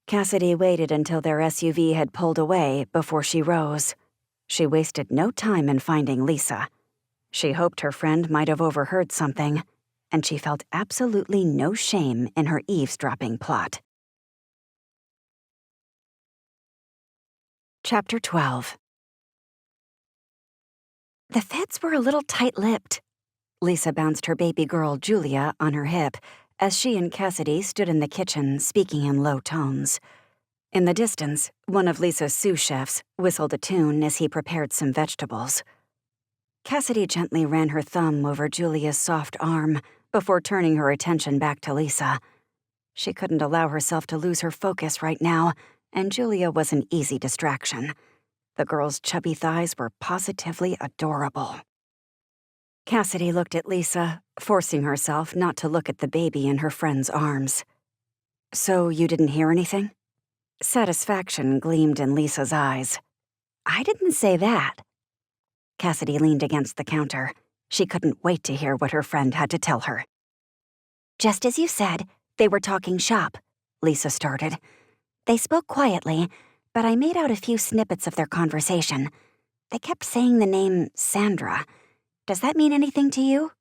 Cassidy waited until their SUV had pulled away before she rose. She wasted no time in finding Lisa. She hoped her friend might have overheard something, and she felt absolutely no shame in her eavesdropping plot. Chapter 12. The feds were a little tight-lipped. Lisa bounced her baby girl, Julia, on her hip as she and Cassidy stood in the kitchen speaking in low tones. In the distance, one of Lisa's sous chefs whistled a tune as he prepared some vegetables. Cassidy gently ran her thumb over Julia's soft arm before turning her attention back to Lisa. She couldn't allow herself to lose her focus right now, and Julia was an easy distraction. The girl's chubby thighs were positively adorable. Cassidy looked at Lisa, forcing herself not to look at the baby in her friend's arms. "So you didn't hear anything?" Satisfaction gleamed in Lisa's eyes. "I didn't say that." Cassidy leaned against the counter. She couldn't wait to hear what her friend had to tell her. "Just as you said, they were talking shop," Lisa started. "They spoke quietly, but I made out a few snippets of their conversation. They kept saying the name Sandra. Does that mean anything to you?"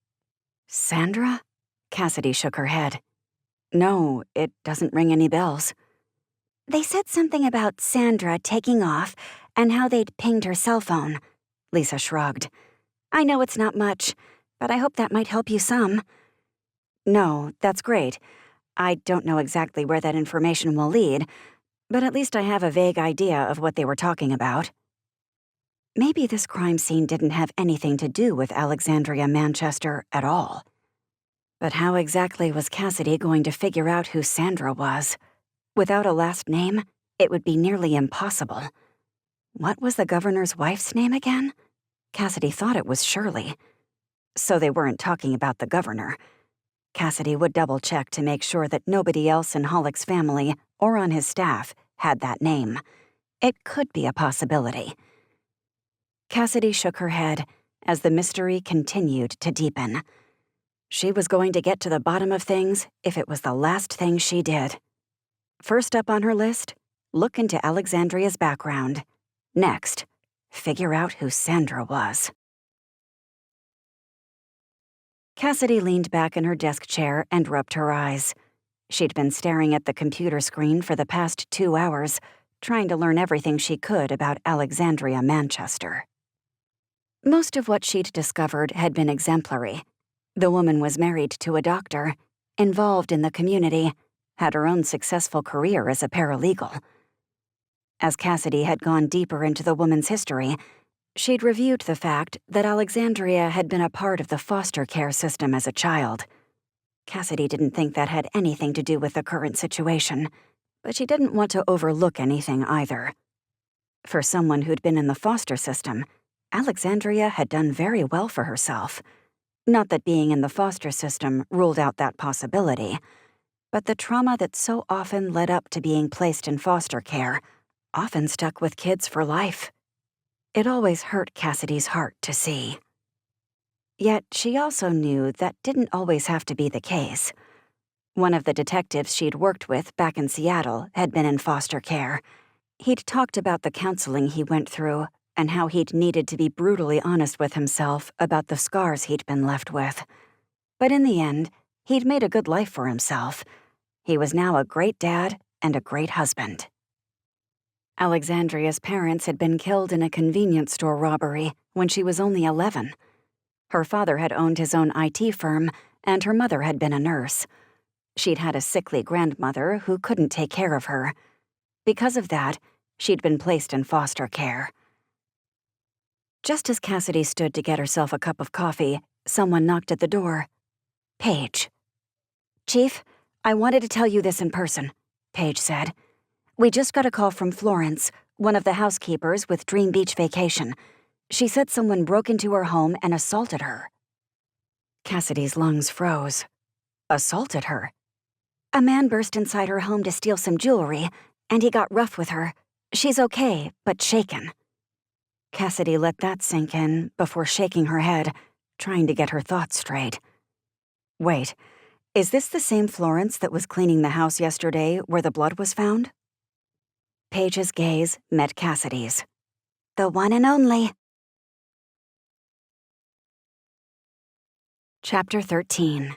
"Sandra?" Cassidy shook her head. "No, it doesn't ring any bells." "They said something about Sandra taking off and how they'd pinged her cell phone." Lisa shrugged. "I know it's not much, but I hope that might help you some." "No, that's great. I don't know exactly where that information will lead, but at least I have a vague idea of what they were talking about." Maybe this crime scene didn't have anything to do with Alexandria Manchester at all. But how exactly was Cassidy going to figure out who Sandra was? Without a last name, it would be nearly impossible. What was the governor's wife's name again? Cassidy thought it was Shirley. So they weren't talking about the governor. Cassidy would double-check to make sure that nobody else in Hollick's family or on his staff had that name. It could be a possibility. Cassidy shook her head as the mystery continued to deepen. She was going to get to the bottom of things if it was the last thing she did. First up on her list, look into Alexandria's background. Next, figure out who Sandra was. Cassidy leaned back in her desk chair and rubbed her eyes. She'd been staring at the computer screen for the past 2 hours, trying to learn everything she could about Alexandria Manchester. Most of what she'd discovered had been exemplary. The woman was married to a doctor, involved in the community, had her own successful career as a paralegal. As Cassidy had gone deeper into the woman's history, she'd reviewed the fact that Alexandria had been a part of the foster care system as a child. Cassidy didn't think that had anything to do with the current situation, but she didn't want to overlook anything either. For someone who'd been in the foster system, Alexandria had done very well for herself. Not that being in the foster system ruled out that possibility, but the trauma that so often led up to being placed in foster care often stuck with kids for life. It always hurt Cassidy's heart to see. Yet she also knew that didn't always have to be the case. One of the detectives she'd worked with back in Seattle had been in foster care. He'd talked about the counseling he went through and how he'd needed to be brutally honest with himself about the scars he'd been left with. But in the end, he'd made a good life for himself. He was now a great dad and a great husband. Alexandria's parents had been killed in a convenience store robbery when she was only 11. Her father had owned his own IT firm, and her mother had been a nurse. She'd had a sickly grandmother who couldn't take care of her. Because of that, she'd been placed in foster care. Just as Cassidy stood to get herself a cup of coffee, someone knocked at the door. Paige. "Chief, I wanted to tell you this in person," Paige said. "We just got a call from Florence, one of the housekeepers with Dream Beach Vacation. She said someone broke into her home and assaulted her." Cassidy's lungs froze. Assaulted her? "A man burst inside her home to steal some jewelry, and he got rough with her. She's okay, but shaken." Cassidy let that sink in before shaking her head, trying to get her thoughts straight. Wait, is this the same Florence that was cleaning the house yesterday where the blood was found? Paige's gaze met Cassidy's. "The one and only." Chapter 13.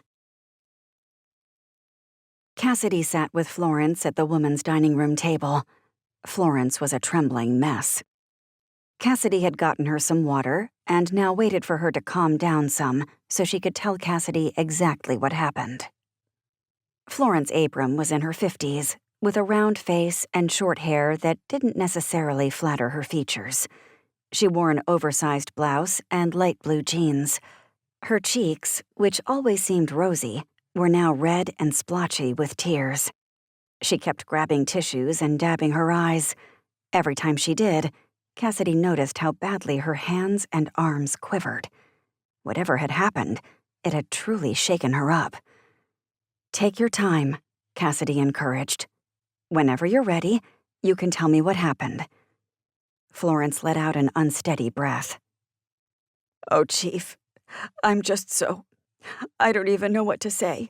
Cassidy sat with Florence at the woman's dining room table. Florence was a trembling mess. Cassidy had gotten her some water and now waited for her to calm down some so she could tell Cassidy exactly what happened. Florence Abram was in her 50s, with a round face and short hair that didn't necessarily flatter her features. She wore an oversized blouse and light blue jeans. Her cheeks, which always seemed rosy, were now red and splotchy with tears. She kept grabbing tissues and dabbing her eyes. Every time she did, Cassidy noticed how badly her hands and arms quivered. Whatever had happened, it had truly shaken her up. "Take your time," Cassidy encouraged. "Whenever you're ready, you can tell me what happened." Florence let out an unsteady breath. "Oh, Chief, I'm just so... I don't even know what to say.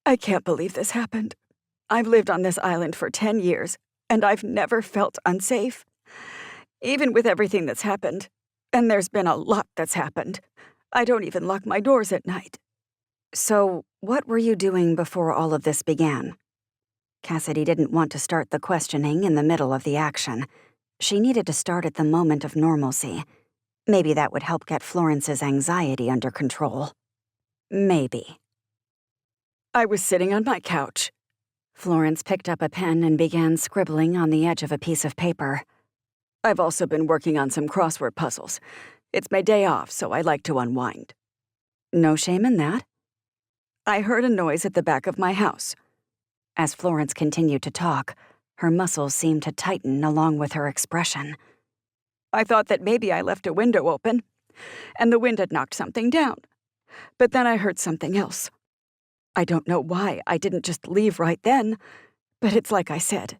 I can't believe this happened. I've lived on this island for 10 years, and I've never felt unsafe. Even with everything that's happened, and there's been a lot that's happened, I don't even lock my doors at night." "So, what were you doing before all of this began?" Cassidy didn't want to start the questioning in the middle of the action. She needed to start at the moment of normalcy. Maybe that would help get Florence's anxiety under control. Maybe. "I was sitting on my couch." Florence picked up a pen and began scribbling on the edge of a piece of paper. "I've also been working on some crossword puzzles. It's my day off, so I like to unwind." "No shame in that." "I heard a noise at the back of my house." As Florence continued to talk, her muscles seemed to tighten along with her expression. "I thought that maybe I left a window open, and the wind had knocked something down. But then I heard something else. I don't know why I didn't just leave right then, but it's like I said,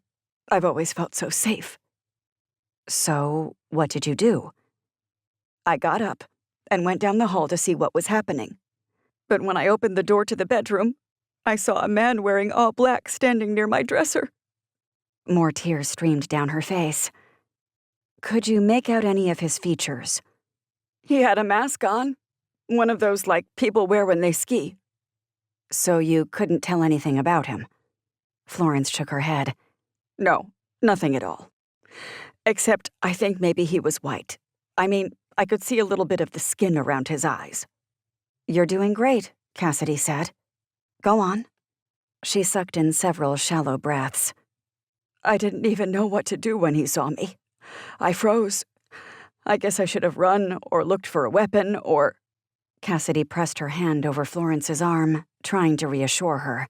I've always felt so safe." "So, what did you do?" "I got up and went down the hall to see what was happening. But when I opened the door to the bedroom, I saw a man wearing all black standing near my dresser." More tears streamed down her face. "Could you make out any of his features?" "He had a mask on, one of those like people wear when they ski." "So you couldn't tell anything about him?" Florence shook her head. "No, nothing at all. Except I think maybe he was white. I mean, I could see a little bit of the skin around his eyes." "You're doing great," Cassidy said. "Go on." She sucked in several shallow breaths. "I didn't even know what to do when he saw me. I froze. I guess I should have run or looked for a weapon or..." Cassidy pressed her hand over Florence's arm, trying to reassure her.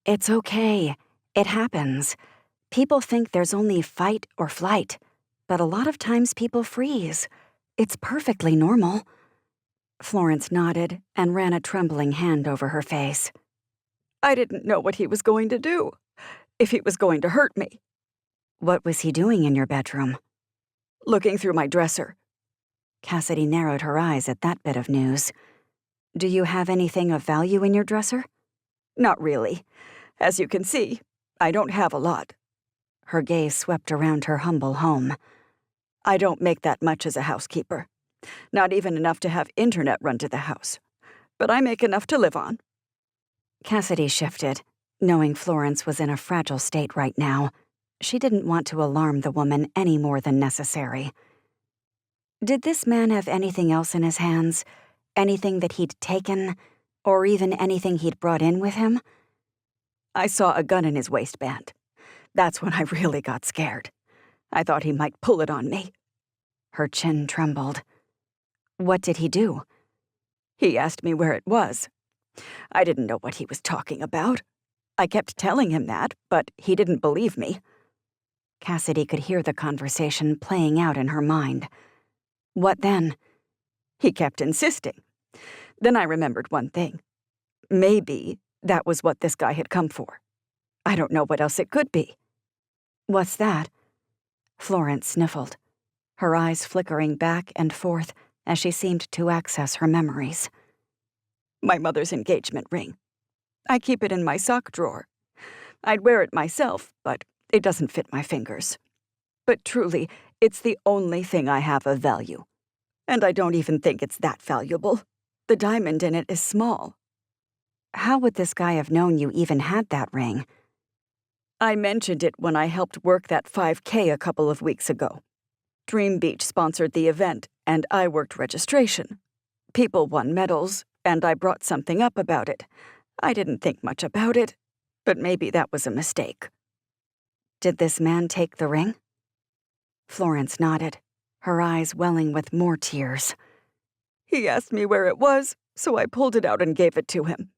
"It's okay. It happens. People think there's only fight or flight, but a lot of times people freeze. It's perfectly normal." Florence nodded and ran a trembling hand over her face. "I didn't know what he was going to do, if he was going to hurt me." "What was he doing in your bedroom?" "Looking through my dresser." Cassidy narrowed her eyes at that bit of news. "Do you have anything of value in your dresser?" "Not really. As you can see, I don't have a lot." Her gaze swept around her humble home. "I don't make that much as a housekeeper. Not even enough to have internet run to the house. But I make enough to live on." Cassidy shifted, knowing Florence was in a fragile state right now. She didn't want to alarm the woman any more than necessary. "Did this man have anything else in his hands? Anything that he'd taken? Or even anything he'd brought in with him?" "I saw a gun in his waistband. That's when I really got scared. I thought he might pull it on me." Her chin trembled. "What did he do?" "He asked me where it was. I didn't know what he was talking about. I kept telling him that, but he didn't believe me." Cassidy could hear the conversation playing out in her mind. "What then?" "He kept insisting. Then I remembered one thing. Maybe that was what this guy had come for. I don't know what else it could be." "What's that?" Florence sniffled, her eyes flickering back and forth as she seemed to access her memories. "My mother's engagement ring. I keep it in my sock drawer. I'd wear it myself, but it doesn't fit my fingers. But truly, it's the only thing I have of value. And I don't even think it's that valuable. The diamond in it is small." "How would this guy have known you even had that ring?" "I mentioned it when I helped work that 5K a couple of weeks ago. Dream Beach sponsored the event, and I worked registration. People won medals, and I brought something up about it. I didn't think much about it, but maybe that was a mistake." "Did this man take the ring?" Florence nodded, her eyes welling with more tears. "He asked me where it was, so I pulled it out and gave it to him.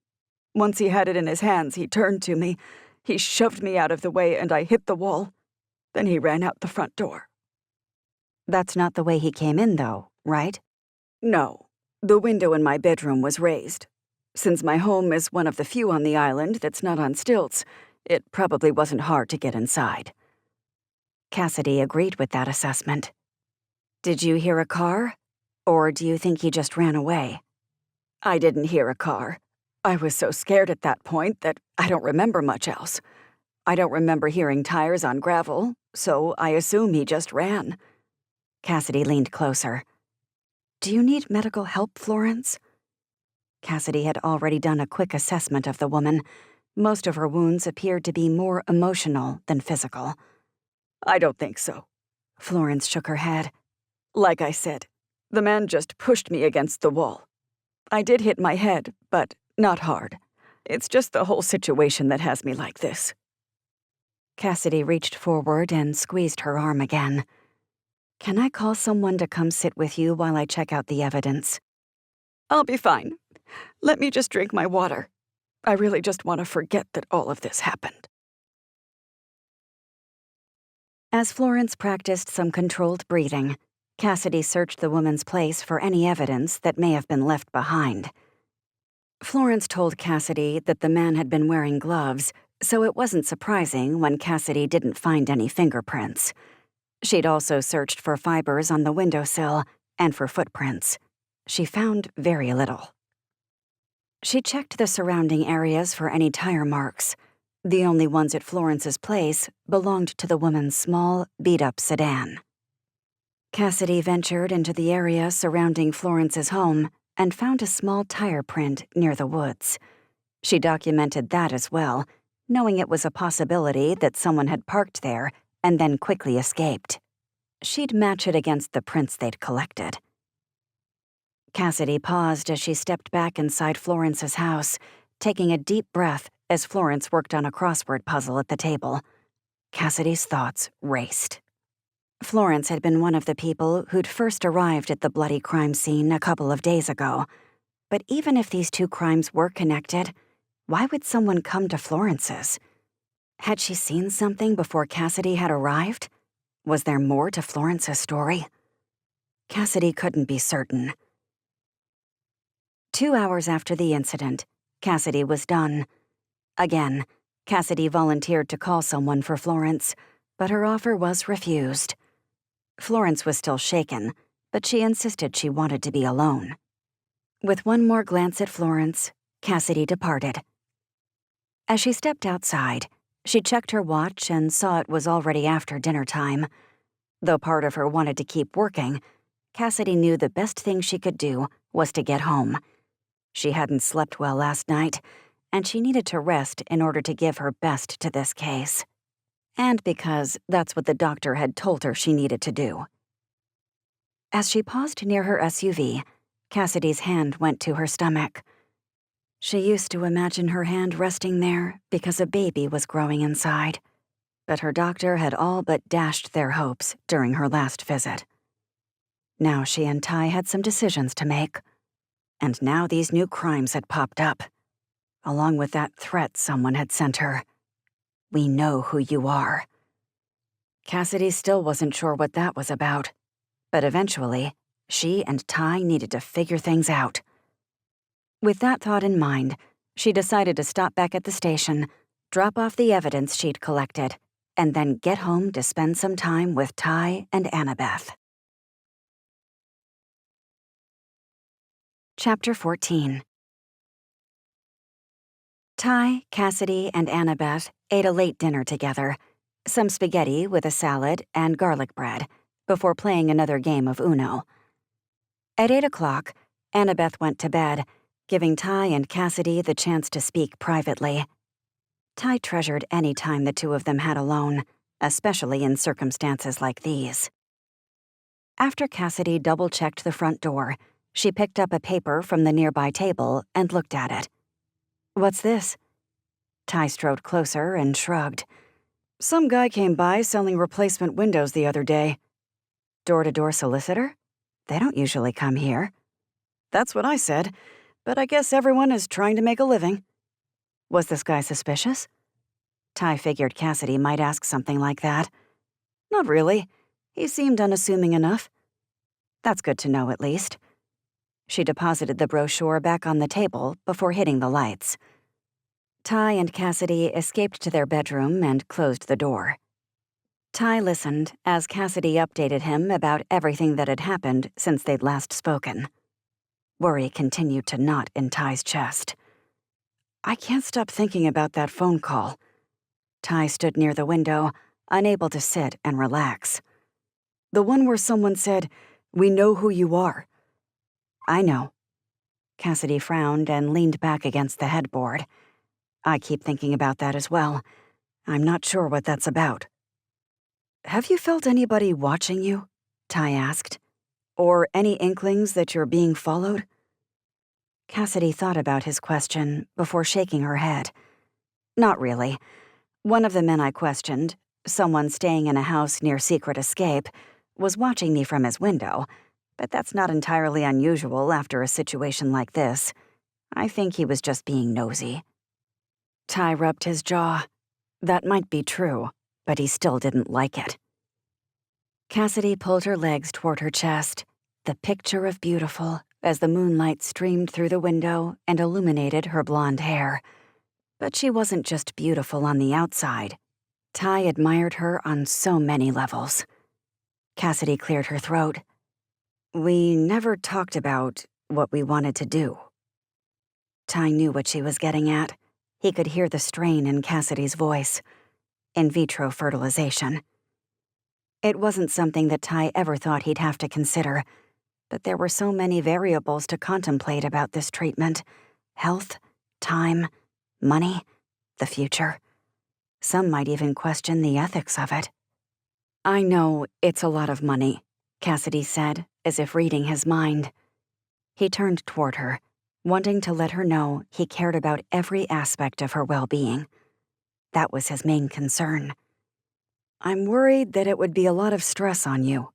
Once he had it in his hands, he turned to me. He shoved me out of the way and I hit the wall. Then he ran out the front door. That's not the way he came in, though, right? No. The window in my bedroom was raised. Since my home is one of the few on the island that's not on stilts, it probably wasn't hard to get inside. Cassidy agreed with that assessment. Did you hear a car? Or do you think he just ran away? I didn't hear a car. I was so scared at that point that I don't remember much else. I don't remember hearing tires on gravel, so I assume he just ran. Cassidy leaned closer. Do you need medical help, Florence? Cassidy had already done a quick assessment of the woman. Most of her wounds appeared to be more emotional than physical. I don't think so. Florence shook her head. Like I said, the man just pushed me against the wall. I did hit my head, but not hard. It's just the whole situation that has me like this. Cassidy reached forward and squeezed her arm again. Can I call someone to come sit with you while I check out the evidence? I'll be fine. Let me just drink my water. I really just want to forget that all of this happened. As Florence practiced some controlled breathing, Cassidy searched the woman's place for any evidence that may have been left behind. Florence told Cassidy that the man had been wearing gloves, so it wasn't surprising when Cassidy didn't find any fingerprints. She'd also searched for fibers on the windowsill and for footprints. She found very little. She checked the surrounding areas for any tire marks. The only ones at Florence's place belonged to the woman's small, beat-up sedan. Cassidy ventured into the area surrounding Florence's home and found a small tire print near the woods. She documented that as well, knowing it was a possibility that someone had parked there and then quickly escaped. She'd match it against the prints they'd collected. Cassidy paused as she stepped back inside Florence's house, taking a deep breath as Florence worked on a crossword puzzle at the table. Cassidy's thoughts raced. Florence had been one of the people who'd first arrived at the bloody crime scene a couple of days ago. But even if these two crimes were connected, why would someone come to Florence's? Had she seen something before Cassidy had arrived? Was there more to Florence's story? Cassidy couldn't be certain. 2 hours after the incident, Cassidy was done. Again, Cassidy volunteered to call someone for Florence, but her offer was refused. Florence was still shaken, but she insisted she wanted to be alone. With one more glance at Florence, Cassidy departed. As she stepped outside, she checked her watch and saw it was already after dinner time. Though part of her wanted to keep working, Cassidy knew the best thing she could do was to get home. She hadn't slept well last night, and she needed to rest in order to give her best to this case. And because that's what the doctor had told her she needed to do. As she paused near her SUV, Cassidy's hand went to her stomach. She used to imagine her hand resting there because a baby was growing inside, but her doctor had all but dashed their hopes during her last visit. Now she and Ty had some decisions to make, and now these new crimes had popped up, along with that threat someone had sent her. We know who you are. Cassidy still wasn't sure what that was about, but eventually, she and Ty needed to figure things out. With that thought in mind, she decided to stop back at the station, drop off the evidence she'd collected, and then get home to spend some time with Ty and Annabeth. Chapter 14. Ty, Cassidy, and Annabeth ate a late dinner together, some spaghetti with a salad and garlic bread, before playing another game of Uno. At 8 o'clock, Annabeth went to bed, giving Ty and Cassidy the chance to speak privately. Ty treasured any time the two of them had alone, especially in circumstances like these. After Cassidy double-checked the front door, she picked up a paper from the nearby table and looked at it. "What's this?" Ty strode closer and shrugged. "Some guy came by selling replacement windows the other day." "Door-to-door solicitor? They don't usually come here." "That's what I said, but I guess everyone is trying to make a living." Was this guy suspicious? Ty figured Cassidy might ask something like that. Not really. He seemed unassuming enough. That's good to know, at least. She deposited the brochure back on the table before hitting the lights. Ty and Cassidy escaped to their bedroom and closed the door. Ty listened as Cassidy updated him about everything that had happened since they'd last spoken. Worry continued to knot in Ty's chest. I can't stop thinking about that phone call. Ty stood near the window, unable to sit and relax. The one where someone said, "We know who you are." I know. Cassidy frowned and leaned back against the headboard. I keep thinking about that as well. I'm not sure what that's about. Have you felt anybody watching you? Ty asked. Or any inklings that you're being followed? Cassidy thought about his question before shaking her head. Not really. One of the men I questioned, someone staying in a house near Secret Escape, was watching me from his window, but that's not entirely unusual after a situation like this. I think he was just being nosy. Ty rubbed his jaw. That might be true, but he still didn't like it. Cassidy pulled her legs toward her chest, the picture of beautiful, as the moonlight streamed through the window and illuminated her blonde hair. But she wasn't just beautiful on the outside. Ty admired her on so many levels. Cassidy cleared her throat. We never talked about what we wanted to do. Ty knew what she was getting at. He could hear the strain in Cassidy's voice. In vitro fertilization. It wasn't something that Ty ever thought he'd have to consider, but there were so many variables to contemplate about this treatment. Health, time, money, the future. Some might even question the ethics of it. I know it's a lot of money, Cassidy said, as if reading his mind. He turned toward her, wanting to let her know he cared about every aspect of her well-being. That was his main concern. I'm worried that it would be a lot of stress on you.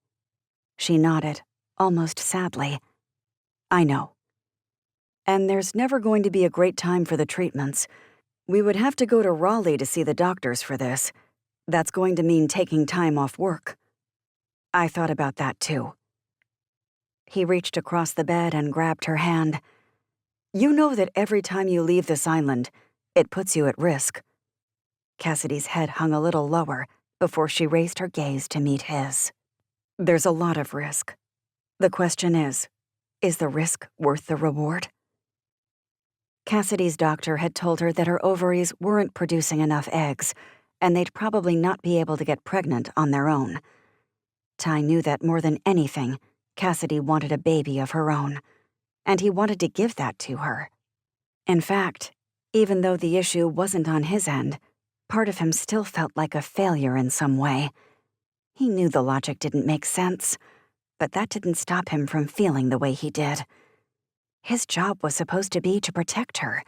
She nodded, almost sadly. I know. And there's never going to be a great time for the treatments. We would have to go to Raleigh to see the doctors for this. That's going to mean taking time off work. I thought about that too. He reached across the bed and grabbed her hand. You know that every time you leave this island, it puts you at risk. Cassidy's head hung a little lower before she raised her gaze to meet his. There's a lot of risk. The question is the risk worth the reward? Cassidy's doctor had told her that her ovaries weren't producing enough eggs, and they'd probably not be able to get pregnant on their own. Ty knew that more than anything, Cassidy wanted a baby of her own, and he wanted to give that to her. In fact, even though the issue wasn't on his end, part of him still felt like a failure in some way. He knew the logic didn't make sense, but that didn't stop him from feeling the way he did. His job was supposed to be to protect her.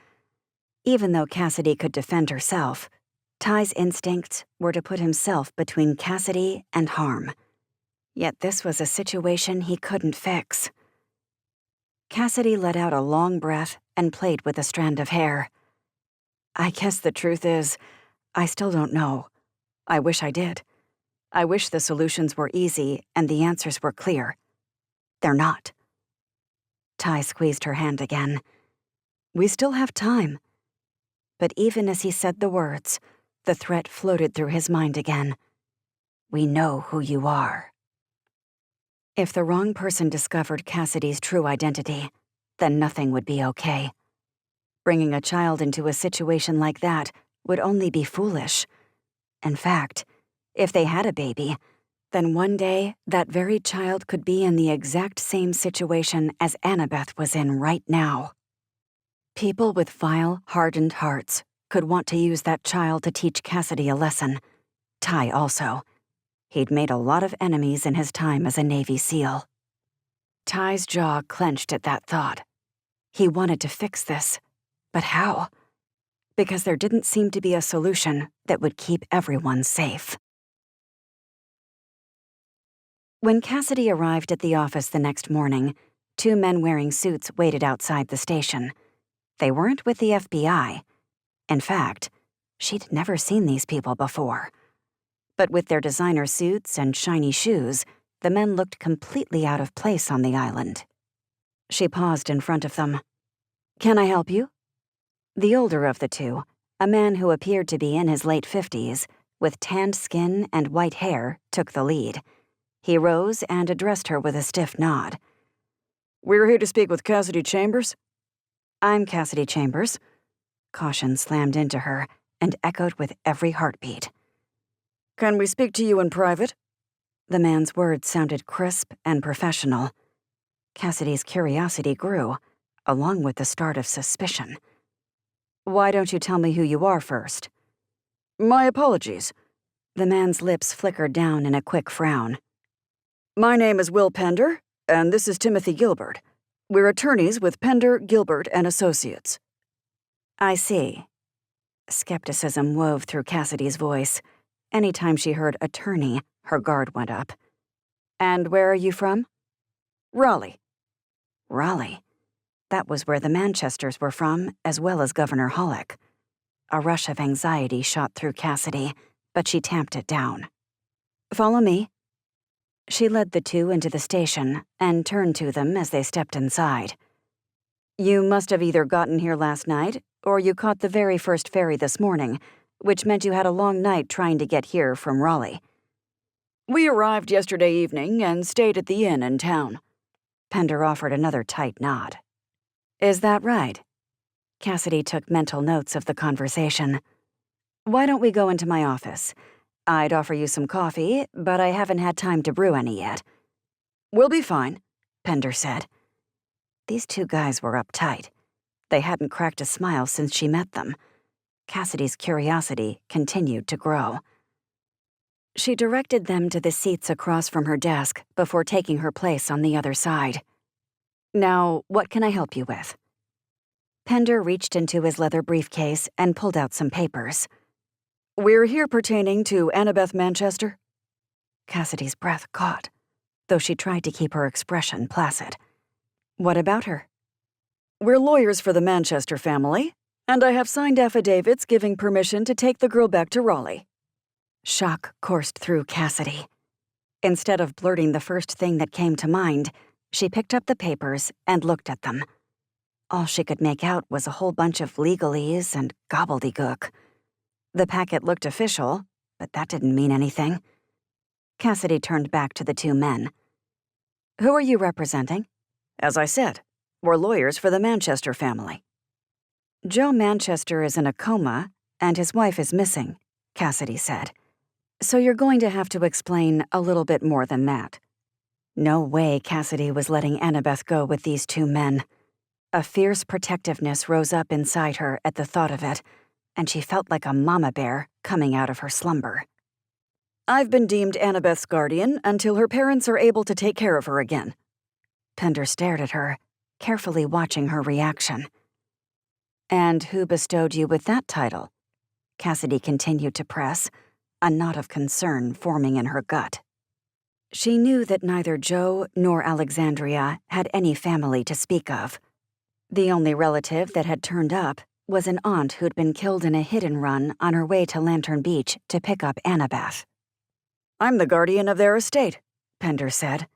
Even though Cassidy could defend herself, Ty's instincts were to put himself between Cassidy and harm. Yet this was a situation he couldn't fix. Cassidy let out a long breath and played with a strand of hair. I guess the truth is, I still don't know. I wish I did. I wish the solutions were easy and the answers were clear. They're not. Ty squeezed her hand again. We still have time. But even as he said the words, the threat floated through his mind again. We know who you are. If the wrong person discovered Cassidy's true identity, then nothing would be okay. Bringing a child into a situation like that would only be foolish. In fact, if they had a baby, then one day that very child could be in the exact same situation as Annabeth was in right now. People with vile, hardened hearts could want to use that child to teach Cassidy a lesson. Ty also. He'd made a lot of enemies in his time as a Navy SEAL. Ty's jaw clenched at that thought. He wanted to fix this. But how? Because there didn't seem to be a solution that would keep everyone safe. When Cassidy arrived at the office the next morning, 2 men wearing suits waited outside the station. They weren't with the FBI. In fact, she'd never seen these people before. But with their designer suits and shiny shoes, the men looked completely out of place on the island. She paused in front of them. "Can I help you?" The older of the two, a man who appeared to be in his late 50s, with tanned skin and white hair, took the lead. He rose and addressed her with a stiff nod. "We're here to speak with Cassidy Chambers." "I'm Cassidy Chambers." Caution slammed into her and echoed with every heartbeat. "Can we speak to you in private?" The man's words sounded crisp and professional. Cassidy's curiosity grew, along with the start of suspicion. "Why don't you tell me who you are first?" "My apologies." The man's lips flickered down in a quick frown. "My name is Will Pender, and this is Timothy Gilbert. We're attorneys with Pender, Gilbert, and Associates." "I see." Skepticism wove through Cassidy's voice. Anytime she heard attorney, her guard went up. "And where are you from?" "Raleigh." Raleigh. That was where the Manchesters were from, as well as Governor Hollick. A rush of anxiety shot through Cassidy, but she tamped it down. "Follow me." She led the two into the station and turned to them as they stepped inside. "You must have either gotten here last night, or you caught the very first ferry this morning, which meant you had a long night trying to get here from Raleigh." "We arrived yesterday evening and stayed at the inn in town." Pender offered another tight nod. "Is that right?" Cassidy took mental notes of the conversation. "Why don't we go into my office? I'd offer you some coffee, but I haven't had time to brew any yet." "We'll be fine," Pender said. These two guys were uptight. They hadn't cracked a smile since she met them. Cassidy's curiosity continued to grow. She directed them to the seats across from her desk before taking her place on the other side. "Now, what can I help you with?" Pender reached into his leather briefcase and pulled out some papers. "We're here pertaining to Annabeth Manchester." Cassidy's breath caught, though she tried to keep her expression placid. "What about her?" "We're lawyers for the Manchester family, and I have signed affidavits giving permission to take the girl back to Raleigh." Shock coursed through Cassidy. Instead of blurting the first thing that came to mind, she picked up the papers and looked at them. All she could make out was a whole bunch of legalese and gobbledygook. The packet looked official, but that didn't mean anything. Cassidy turned back to the two men. "Who are you representing?" "As I said, we're lawyers for the Manchester family." "Joe Manchester is in a coma, and his wife is missing," Cassidy said. "So you're going to have to explain a little bit more than that." No way Cassidy was letting Annabeth go with these two men. A fierce protectiveness rose up inside her at the thought of it, and she felt like a mama bear coming out of her slumber. "I've been deemed Annabeth's guardian until her parents are able to take care of her again." Pender stared at her, carefully watching her reaction. "And who bestowed you with that title?" Cassidy continued to press, a knot of concern forming in her gut. She knew that neither Joe nor Alexandria had any family to speak of. The only relative that had turned up was an aunt who'd been killed in a hit-and-run on her way to Lantern Beach to pick up Annabeth. "I'm the guardian of their estate," Pender said,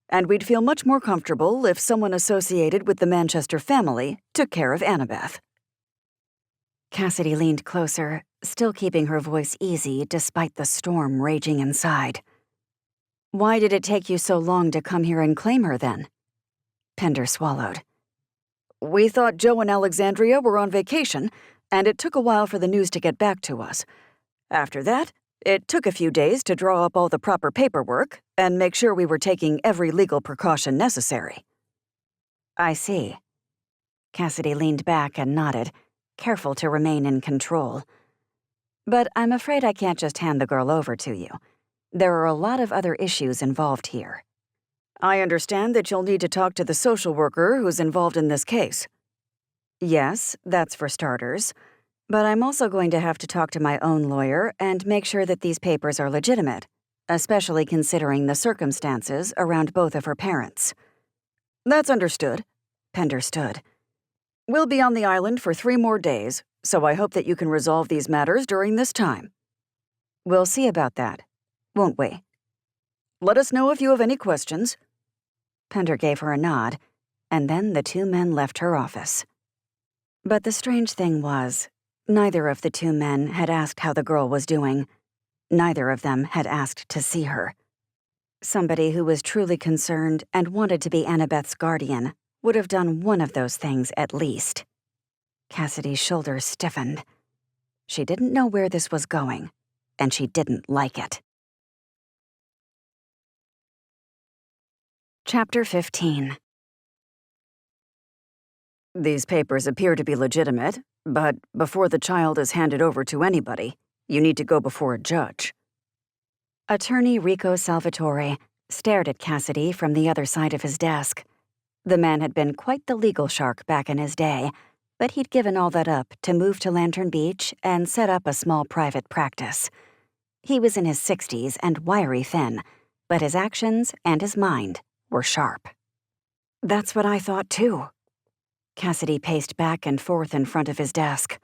"and we'd feel much more comfortable if someone associated with the Manchester family took care of Annabeth." Cassidy leaned closer, still keeping her voice easy despite the storm raging inside. "Why did it take you so long to come here and claim her, then?" Pender swallowed. "We thought Joe and Alexandria were on vacation, and it took a while for the news to get back to us. After that, it took a few days to draw up all the proper paperwork and make sure we were taking every legal precaution necessary." "I see." Cassidy leaned back and nodded, careful to remain in control. "But I'm afraid I can't just hand the girl over to you. There are a lot of other issues involved here." "I understand that you'll need to talk to the social worker who's involved in this case." "Yes, that's for starters. But I'm also going to have to talk to my own lawyer and make sure that these papers are legitimate, especially considering the circumstances around both of her parents." "That's understood." Pender stood. We'll be on the island for 3 more days, so I hope that you can resolve these matters during this time. We'll see about that, won't we? Let us know if you have any questions. Pender gave her a nod, and then the 2 men left her office. But the strange thing was, neither of the 2 men had asked how the girl was doing. Neither of them had asked to see her. Somebody who was truly concerned and wanted to be Annabeth's guardian would have done one of those things at least. Cassidy's shoulders stiffened. She didn't know where this was going, and she didn't like it. Chapter 15. These papers appear to be legitimate, but before the child is handed over to anybody, you need to go before a judge. Attorney Rico Salvatore stared at Cassidy from the other side of his desk. The man had been quite the legal shark back in his day, but he'd given all that up to move to Lantern Beach and set up a small private practice. He was in his 60s and wiry thin, but his actions and his mind were sharp. That's what I thought too. Cassidy paced back and forth in front of his desk.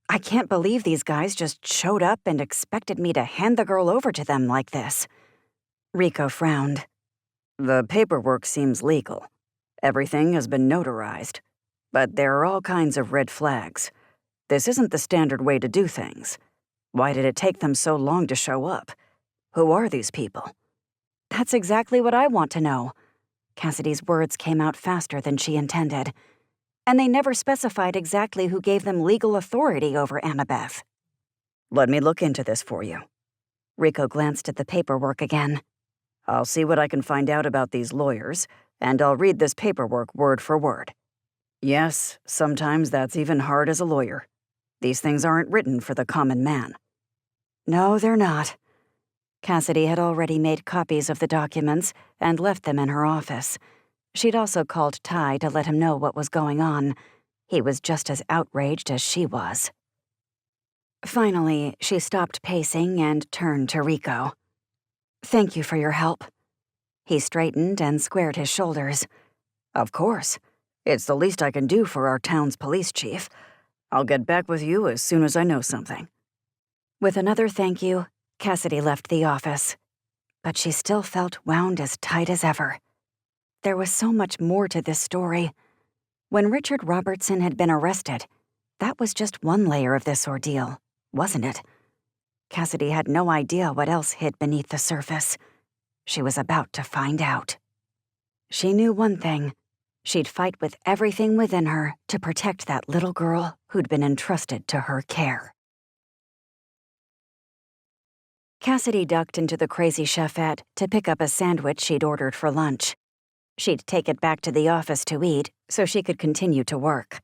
I can't believe these guys just showed up and expected me to hand the girl over to them like this. Rico frowned. The paperwork seems legal. Everything has been notarized. But there are all kinds of red flags. This isn't the standard way to do things. Why did it take them so long to show up? Who are these people? That's exactly what I want to know. Cassidy's words came out faster than she intended. And they never specified exactly who gave them legal authority over Annabeth. Let me look into this for you. Rico glanced at the paperwork again. I'll see what I can find out about these lawyers, and I'll read this paperwork word for word. Yes, sometimes that's even hard as a lawyer. These things aren't written for the common man. No, they're not. Cassidy had already made copies of the documents and left them in her office. She'd also called Ty to let him know what was going on. He was just as outraged as she was. Finally, she stopped pacing and turned to Rico. Thank you for your help. He straightened and squared his shoulders. Of course. It's the least I can do for our town's police chief. I'll get back with you as soon as I know something. With another thank you, Cassidy left the office. But she still felt wound as tight as ever. There was so much more to this story. When Richard Robertson had been arrested, that was just one layer of this ordeal, wasn't it? Cassidy had no idea what else hid beneath the surface. She was about to find out. She knew one thing. She'd fight with everything within her to protect that little girl who'd been entrusted to her care. Cassidy ducked into the crazy chefette to pick up a sandwich she'd ordered for lunch. She'd take it back to the office to eat so she could continue to work.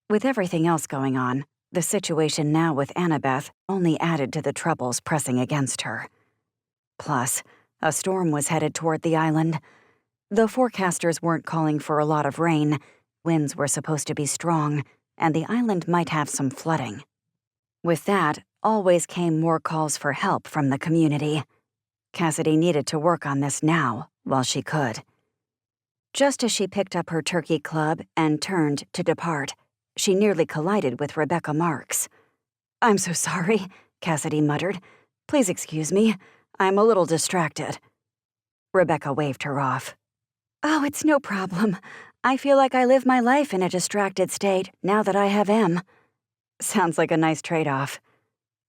With everything else going on, the situation now with Annabeth only added to the troubles pressing against her. Plus, a storm was headed toward the island. The forecasters weren't calling for a lot of rain, winds were supposed to be strong, and the island might have some flooding. With that, always came more calls for help from the community. Cassidy needed to work on this now, while she could. Just as she picked up her turkey club and turned to depart, she nearly collided with Rebecca Marks. "I'm so sorry," Cassidy muttered. "Please excuse me. I'm a little distracted." Rebecca waved her off. "Oh, it's no problem. I feel like I live my life in a distracted state now that I have M." Sounds like a nice trade-off.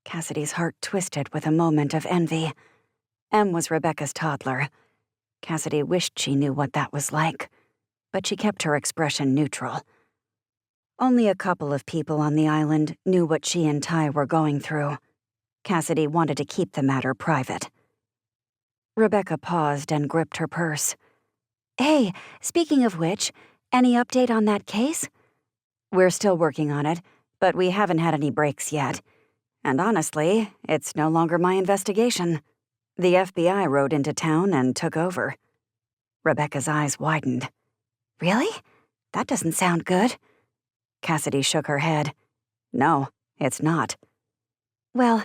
Cassidy's heart twisted with a moment of envy. M was Rebecca's toddler. Cassidy wished she knew what that was like, but she kept her expression neutral. Only a couple of people on the island knew what she and Ty were going through. Cassidy wanted to keep the matter private. Rebecca paused and gripped her purse. "Hey, speaking of which, any update on that case?" "We're still working on it, but we haven't had any breaks yet. And honestly, it's no longer my investigation. The FBI rode into town and took over." Rebecca's eyes widened. "Really? That doesn't sound good." Cassidy shook her head. "No, it's not." "Well,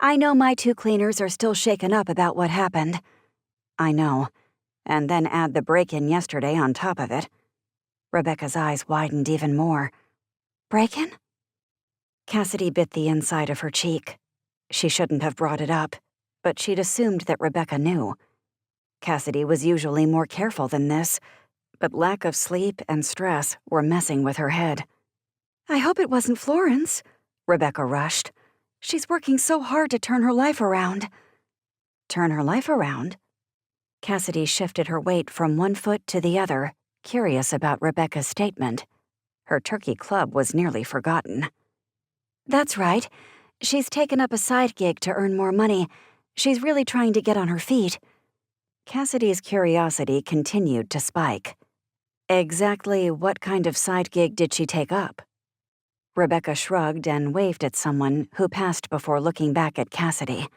I know my 2 cleaners are still shaken up about what happened." "I know. And then add the break-in yesterday on top of it." Rebecca's eyes widened even more. break-in? Cassidy bit the inside of her cheek. She shouldn't have brought it up, but she'd assumed that Rebecca knew. Cassidy was usually more careful than this, but lack of sleep and stress were messing with her head. I hope it wasn't Florence, Rebecca rushed. She's working so hard to turn her life around. Turn her life around? Cassidy shifted her weight from one foot to the other, curious about Rebecca's statement. Her turkey club was nearly forgotten. That's right. She's taken up a side gig to earn more money. She's really trying to get on her feet. Cassidy's curiosity continued to spike. Exactly what kind of side gig did she take up? Rebecca shrugged and waved at someone who passed before looking back at Cassidy.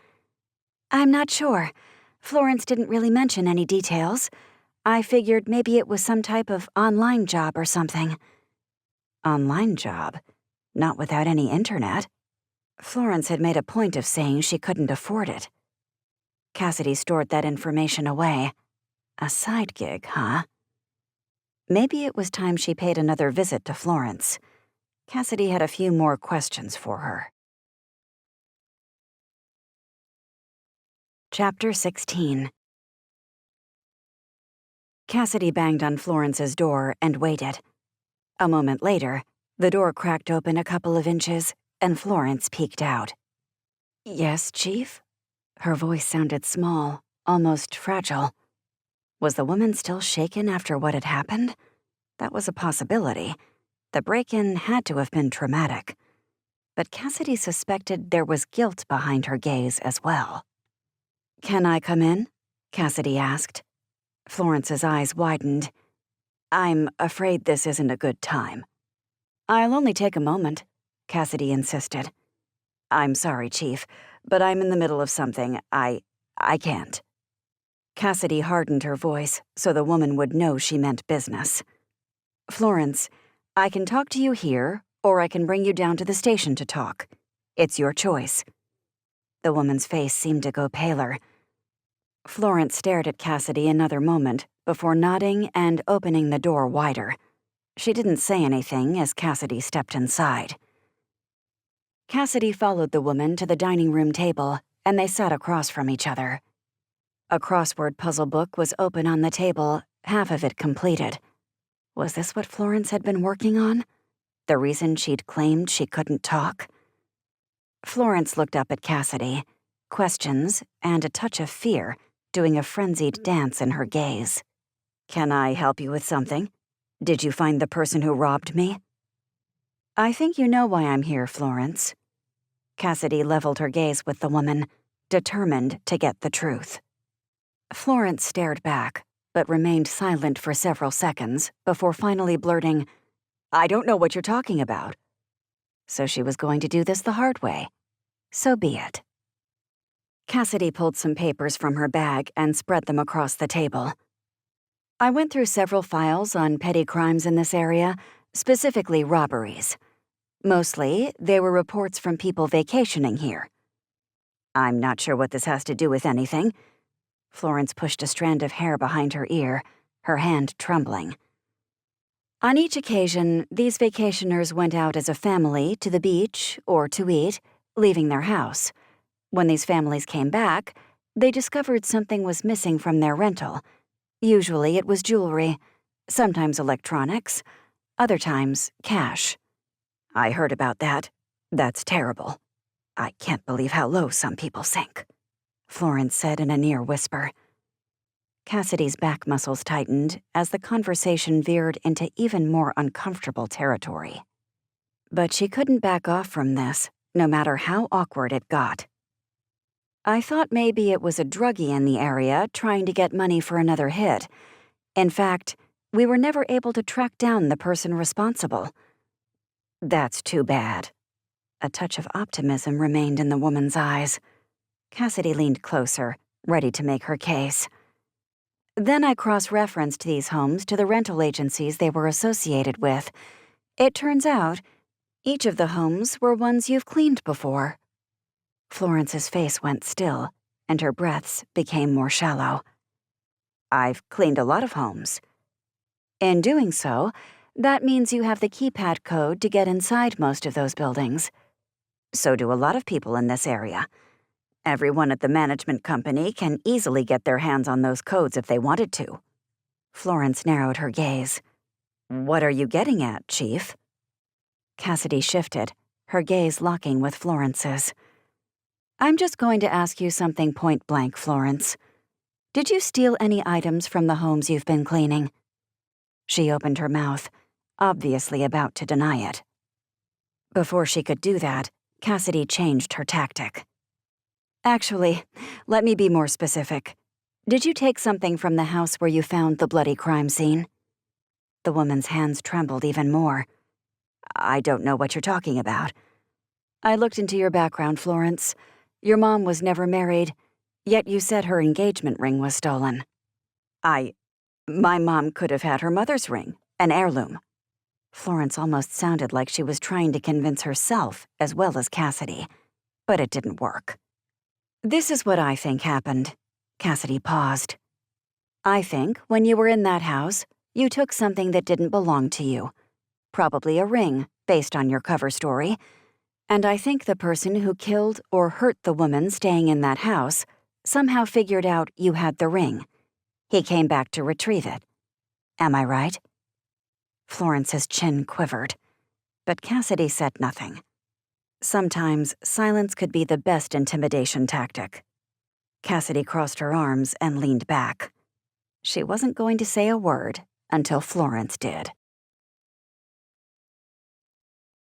I'm not sure. Florence didn't really mention any details. I figured maybe it was some type of online job or something. Online job? Not without any internet. Florence had made a point of saying she couldn't afford it. Cassidy stored that information away. A side gig, huh? Maybe it was time she paid another visit to Florence. Cassidy had a few more questions for her. Chapter 16. Cassidy banged on Florence's door and waited. A moment later, the door cracked open a couple of inches, and Florence peeked out. Yes, Chief? Her voice sounded small, almost fragile. Was the woman still shaken after what had happened? That was a possibility. The break-in had to have been traumatic. But Cassidy suspected there was guilt behind her gaze as well. Can I come in? Cassidy asked. Florence's eyes widened. I'm afraid this isn't a good time. I'll only take a moment, Cassidy insisted. I'm sorry, Chief, but I'm in the middle of something. I can't. Cassidy hardened her voice so the woman would know she meant business. Florence, I can talk to you here, or I can bring you down to the station to talk. It's your choice. The woman's face seemed to go paler. Florence stared at Cassidy another moment before nodding and opening the door wider. She didn't say anything as Cassidy stepped inside. Cassidy followed the woman to the dining room table, and they sat across from each other. A crossword puzzle book was open on the table, half of it completed. Was this what Florence had been working on? The reason she'd claimed she couldn't talk? Florence looked up at Cassidy, questions and a touch of fear doing a frenzied dance in her gaze. Can I help you with something? Did you find the person who robbed me? I think you know why I'm here, Florence. Cassidy leveled her gaze with the woman, determined to get the truth. Florence stared back, but remained silent for several seconds before finally blurting, I don't know what you're talking about. So she was going to do this the hard way. So be it. Cassidy pulled some papers from her bag and spread them across the table. I went through several files on petty crimes in this area, specifically robberies. Mostly, they were reports from people vacationing here. I'm not sure what this has to do with anything. Florence pushed a strand of hair behind her ear, her hand trembling. On each occasion, these vacationers went out as a family to the beach or to eat, leaving their house. When these families came back, they discovered something was missing from their rental. Usually it was jewelry, sometimes electronics, other times cash. I heard about that. That's terrible. I can't believe how low some people sink, Florence said in a near whisper. Cassidy's back muscles tightened as the conversation veered into even more uncomfortable territory. But she couldn't back off from this, no matter how awkward it got. I thought maybe it was a druggie in the area trying to get money for another hit. In fact, we were never able to track down the person responsible. That's too bad. A touch of optimism remained in the woman's eyes. Cassidy leaned closer, ready to make her case. Then I cross-referenced these homes to the rental agencies they were associated with. It turns out, each of the homes were ones you've cleaned before. Florence's face went still, and her breaths became more shallow. I've cleaned a lot of homes. In doing so, That means you have the keypad code to get inside most of those buildings. So do a lot of people in this area. Everyone at the management company can easily get their hands on those codes if they wanted to. Florence narrowed her gaze. What are you getting at, Chief? Cassidy shifted, her gaze locking with Florence's. I'm just going to ask you something point blank, Florence. Did you steal any items from the homes you've been cleaning? She opened her mouth, obviously about to deny it. Before she could do that, Cassidy changed her tactic. Actually, let me be more specific. Did you take something from the house where you found the bloody crime scene? The woman's hands trembled even more. I don't know what you're talking about. I looked into your background, Florence. Your mom was never married, yet you said her engagement ring was stolen. My mom could have had her mother's ring, an heirloom. Florence almost sounded like she was trying to convince herself as well as Cassidy, but it didn't work. This is what I think happened. Cassidy paused. I think when you were in that house, you took something that didn't belong to you. Probably a ring, based on your cover story. And I think the person who killed or hurt the woman staying in that house somehow figured out you had the ring. He came back to retrieve it. Am I right? Florence's chin quivered, but Cassidy said nothing. Sometimes silence could be the best intimidation tactic. Cassidy crossed her arms and leaned back. She wasn't going to say a word until Florence did.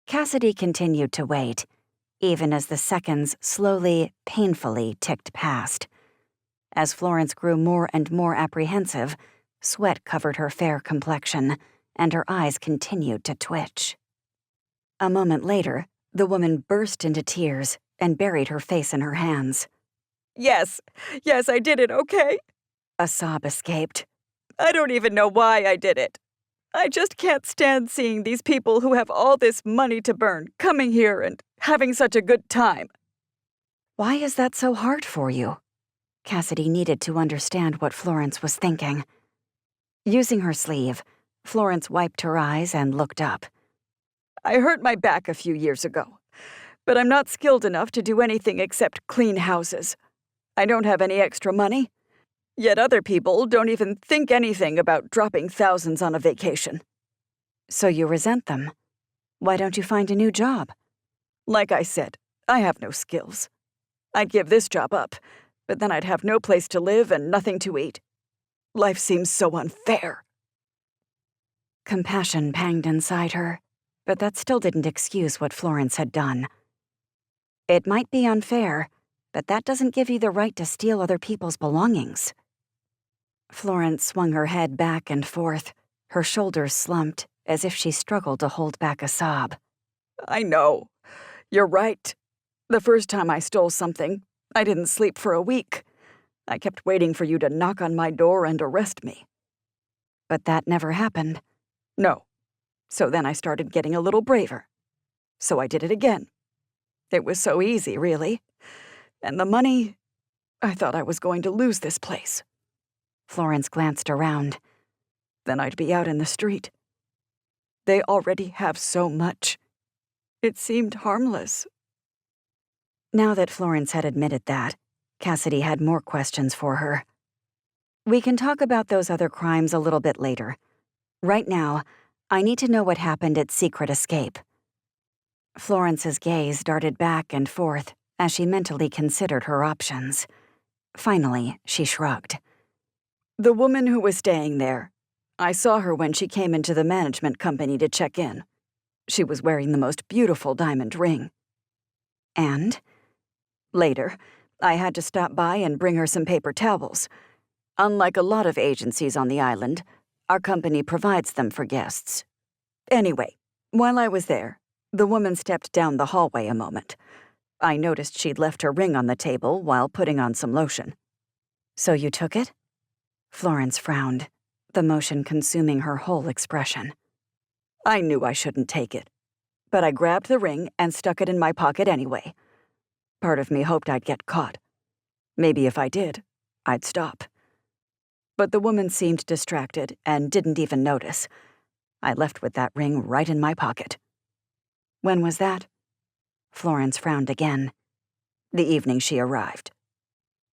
Cassidy continued to wait, even as the seconds slowly, painfully ticked past. As Florence grew more and more apprehensive, sweat covered her fair complexion, and her eyes continued to twitch. A moment later, the woman burst into tears and buried her face in her hands. Yes, I did it, okay? A sob escaped. I don't even know why I did it. I just can't stand seeing these people who have all this money to burn coming here and having such a good time. Why is that so hard for you? Cassidy needed to understand what Florence was thinking. Using her sleeve, Florence wiped her eyes and looked up. I hurt my back a few years ago, but I'm not skilled enough to do anything except clean houses. I don't have any extra money. Yet other people don't even think anything about dropping thousands on a vacation. So you resent them. Why don't you find a new job? Like I said, I have no skills. I'd give this job up, but then I'd have no place to live and nothing to eat. Life seems so unfair. Compassion panged inside her, but that still didn't excuse what Florence had done. It might be unfair, but that doesn't give you the right to steal other people's belongings. Florence swung her head back and forth, her shoulders slumped as if she struggled to hold back a sob. I know. You're right. The first time I stole something, I didn't sleep for a week. I kept waiting for you to knock on my door and arrest me. But that never happened. No. So then I started getting a little braver. So I did it again. It was so easy, really. And the money, I thought I was going to lose this place. Florence glanced around. Then I'd be out in the street. They already have so much. It seemed harmless. Now that Florence had admitted that, Cassidy had more questions for her. We can talk about those other crimes a little bit later. Right now, I need to know what happened at Secret Escape. Florence's gaze darted back and forth as she mentally considered her options. Finally, she shrugged. The woman who was staying there. I saw her when she came into the management company to check in. She was wearing the most beautiful diamond ring. And? Later, I had to stop by and bring her some paper towels. Unlike a lot of agencies on the island, our company provides them for guests. Anyway, while I was there, the woman stepped down the hallway a moment. I noticed she'd left her ring on the table while putting on some lotion. So you took it? Florence frowned, the motion consuming her whole expression. I knew I shouldn't take it, but I grabbed the ring and stuck it in my pocket anyway. Part of me hoped I'd get caught. Maybe if I did, I'd stop. But the woman seemed distracted and didn't even notice. I left with that ring right in my pocket." When was that? Florence frowned again. "The evening she arrived."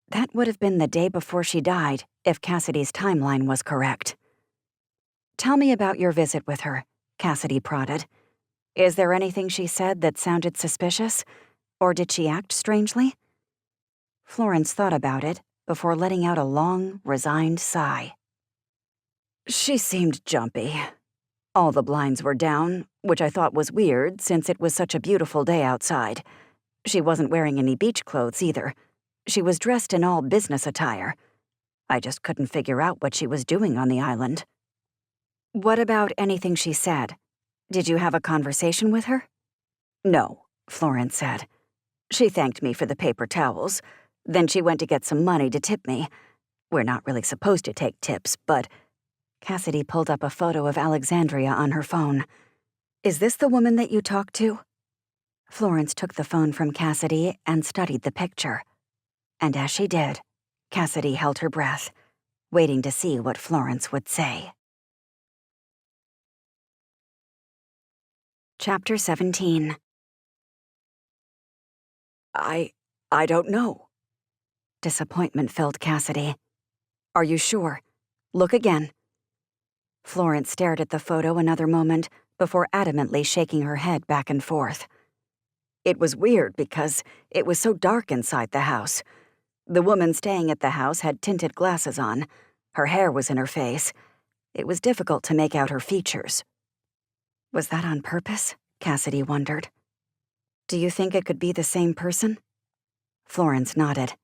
That would have been the day before she died, if Cassidy's timeline was correct. "Tell me about your visit with her," Cassidy prodded. "Is there anything she said that sounded suspicious? Or did she act strangely?" Florence thought about it before letting out a long, resigned sigh. "She seemed jumpy. All the blinds were down, which I thought was weird since it was such a beautiful day outside. She wasn't wearing any beach clothes either. She was dressed in all business attire. I just couldn't figure out what she was doing on the island." "What about anything she said? Did you have a conversation with her?" "No," Florence said. "She thanked me for the paper towels. Then she went to get some money to tip me. We're not really supposed to take tips, but—" Cassidy pulled up a photo of Alexandria on her phone. "Is this the woman that you talked to?" Florence took the phone from Cassidy and studied the picture. And as she did, Cassidy held her breath, waiting to see what Florence would say. Chapter 17. I don't know." Disappointment filled Cassidy. "Are you sure? Look again." Florence stared at the photo another moment before adamantly shaking her head back and forth. "It was weird because it was so dark inside the house. The woman staying at the house had tinted glasses on. Her hair was in her face. It was difficult to make out her features." Was that on purpose? Cassidy wondered. "Do you think it could be the same person?" Florence nodded.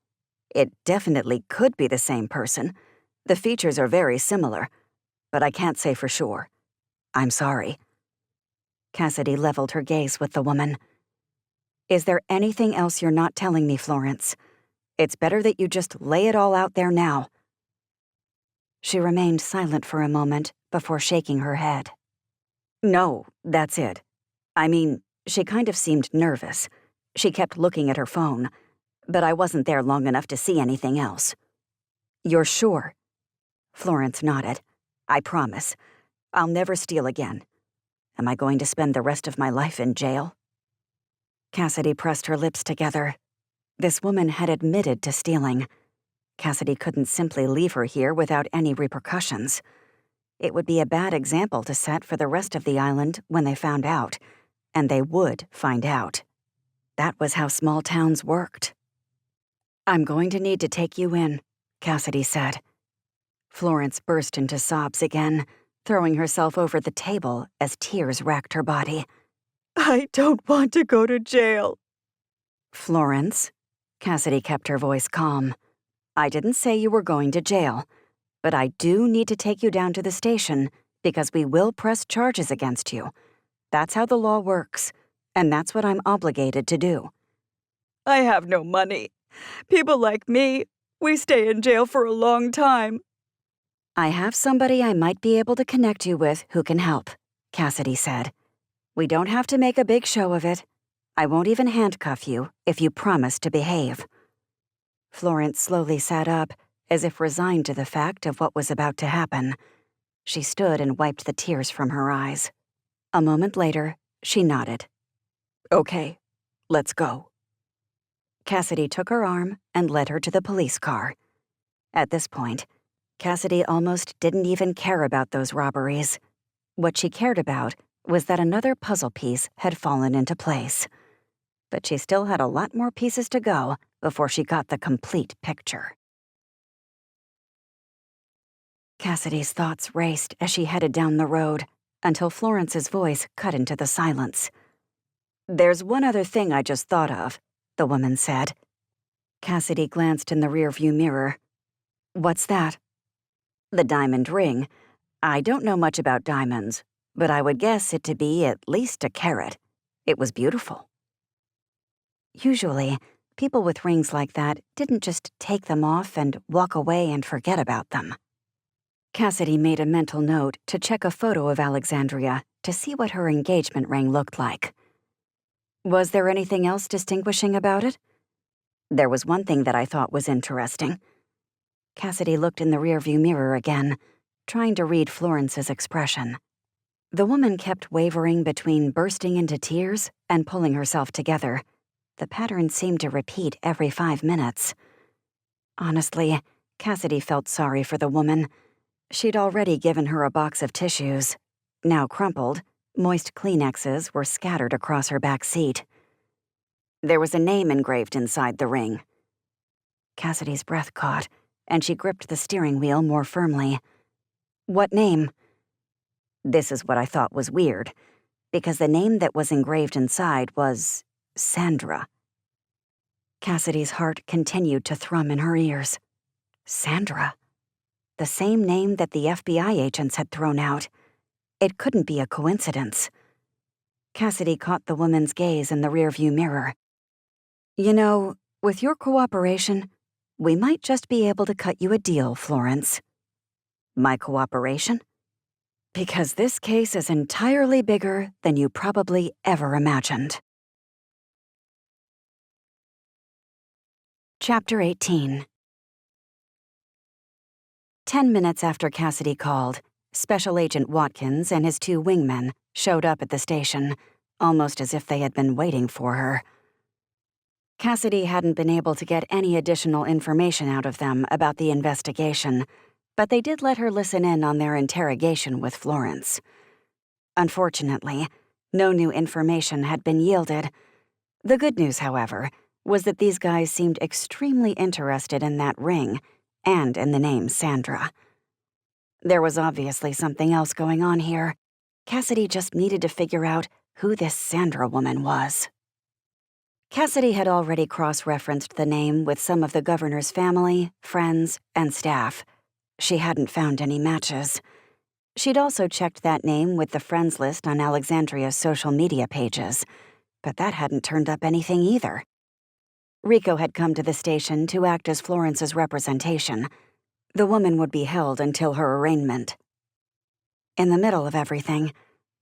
"It definitely could be the same person. The features are very similar, but I can't say for sure. I'm sorry." Cassidy leveled her gaze with the woman. "Is there anything else you're not telling me, Florence? It's better that you just lay it all out there now." She remained silent for a moment before shaking her head. "No, that's it. I mean, she kind of seemed nervous. She kept looking at her phone, but I wasn't there long enough to see anything else." "You're sure?" Florence nodded. "I promise. I'll never steal again. Am I going to spend the rest of my life in jail?" Cassidy pressed her lips together. This woman had admitted to stealing. Cassidy couldn't simply leave her here without any repercussions. It would be a bad example to set for the rest of the island when they found out, and they would find out. That was how small towns worked. "I'm going to need to take you in," Cassidy said. Florence burst into sobs again, throwing herself over the table as tears racked her body. "I don't want to go to jail." "Florence," Cassidy kept her voice calm. "I didn't say you were going to jail, but I do need to take you down to the station because we will press charges against you. That's how the law works, and that's what I'm obligated to do." "I have no money. People like me, we stay in jail for a long time." "I have somebody I might be able to connect you with who can help," Cassidy said. "We don't have to make a big show of it. I won't even handcuff you if you promise to behave." Florence slowly sat up, as if resigned to the fact of what was about to happen. She stood and wiped the tears from her eyes. A moment later, she nodded. "Okay, let's go." Cassidy took her arm and led her to the police car. At this point, Cassidy almost didn't even care about those robberies. What she cared about was that another puzzle piece had fallen into place. But she still had a lot more pieces to go before she got the complete picture. Cassidy's thoughts raced as she headed down the road until Florence's voice cut into the silence. "There's one other thing I just thought of," the woman said. Cassidy glanced in the rearview mirror. "What's that?" "The diamond ring. I don't know much about diamonds, but I would guess it to be at least a carat. It was beautiful." Usually, people with rings like that didn't just take them off and walk away and forget about them. Cassidy made a mental note to check a photo of Alexandria to see what her engagement ring looked like. Was there anything else distinguishing about it? There was one thing that I thought was interesting. Cassidy looked in the rearview mirror again, trying to read Florence's expression. The woman kept wavering between bursting into tears and pulling herself together. The pattern seemed to repeat every 5 minutes. Honestly, Cassidy felt sorry for the woman. She'd already given her a box of tissues. Now crumpled, moist Kleenexes were scattered across her back seat. There was a name engraved inside the ring. Cassidy's breath caught, and she gripped the steering wheel more firmly. What name? This is what I thought was weird, because the name that was engraved inside was Sandra. Cassidy's heart continued to thrum in her ears. Sandra. The same name that the FBI agents had thrown out. It couldn't be a coincidence. Cassidy caught the woman's gaze in the rearview mirror. You know, with your cooperation, we might just be able to cut you a deal, Florence. My cooperation? Because this case is entirely bigger than you probably ever imagined. Chapter 18. 10 minutes after Cassidy called, Special Agent Watkins and his 2 wingmen showed up at the station, almost as if they had been waiting for her. Cassidy hadn't been able to get any additional information out of them about the investigation, but they did let her listen in on their interrogation with Florence. Unfortunately, no new information had been yielded. The good news, however, was that these guys seemed extremely interested in that ring and in the name Sandra. There was obviously something else going on here. Cassidy just needed to figure out who this Sandra woman was. Cassidy had already cross-referenced the name with some of the governor's family, friends, and staff. She hadn't found any matches. She'd also checked that name with the friends list on Alexandria's social media pages, but that hadn't turned up anything either. Rico had come to the station to act as Florence's representation. The woman would be held until her arraignment. In the middle of everything,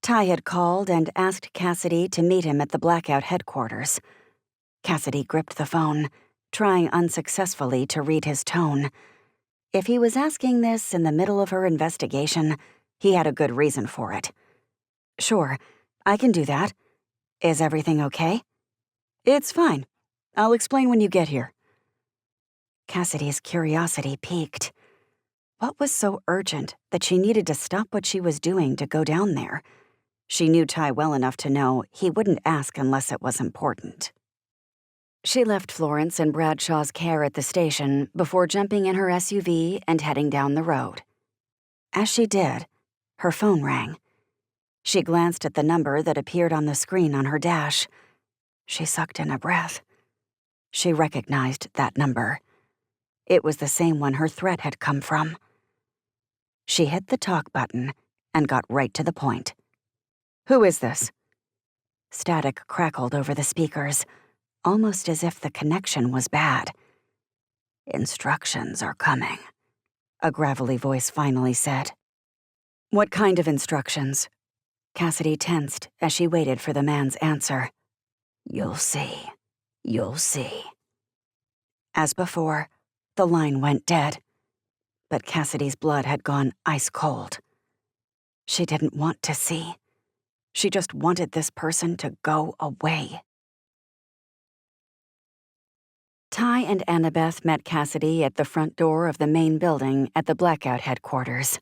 Ty had called and asked Cassidy to meet him at the Blackout headquarters. Cassidy gripped the phone, trying unsuccessfully to read his tone. If he was asking this in the middle of her investigation, he had a good reason for it. Sure, I can do that. Is everything okay? It's fine. I'll explain when you get here. Cassidy's curiosity piqued. What was so urgent that she needed to stop what she was doing to go down there? She knew Ty well enough to know he wouldn't ask unless it was important. She left Florence in Bradshaw's care at the station before jumping in her SUV and heading down the road. As she did, her phone rang. She glanced at the number that appeared on the screen on her dash. She sucked in a breath. She recognized that number. It was the same one her threat had come from. She hit the talk button and got right to the point. Who is this? Static crackled over the speakers, almost as if the connection was bad. Instructions are coming, a gravelly voice finally said. What kind of instructions? Cassidy tensed as she waited for the man's answer. You'll see. You'll see. As before, the line went dead, but Cassidy's blood had gone ice cold. She didn't want to see. She just wanted this person to go away. Ty and Annabeth met Cassidy at the front door of the main building at the Blackout headquarters.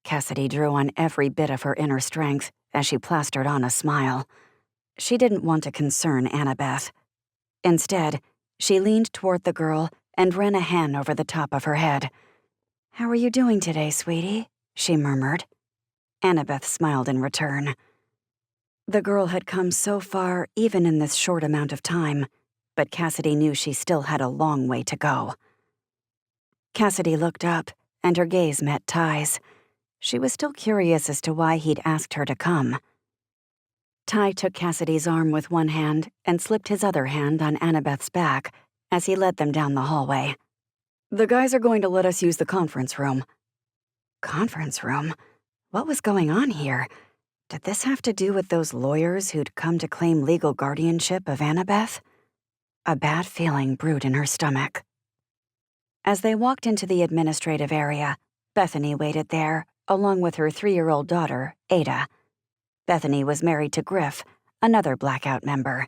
Cassidy drew on every bit of her inner strength as she plastered on a smile. She didn't want to concern Annabeth. Instead, she leaned toward the girl and ran a hand over the top of her head. "How are you doing today, sweetie?" she murmured. Annabeth smiled in return. The girl had come so far even in this short amount of time, but Cassidy knew she still had a long way to go. Cassidy looked up, and her gaze met Ty's. She was still curious as to why he'd asked her to come. Ty took Cassidy's arm with one hand and slipped his other hand on Annabeth's back as he led them down the hallway. "The guys are going to let us use the conference room." Conference room? What was going on here? Did this have to do with those lawyers who'd come to claim legal guardianship of Annabeth? A bad feeling brewed in her stomach. As they walked into the administrative area, Bethany waited there, along with her 3-year-old daughter, Ada. Bethany was married to Griff, another Blackout member.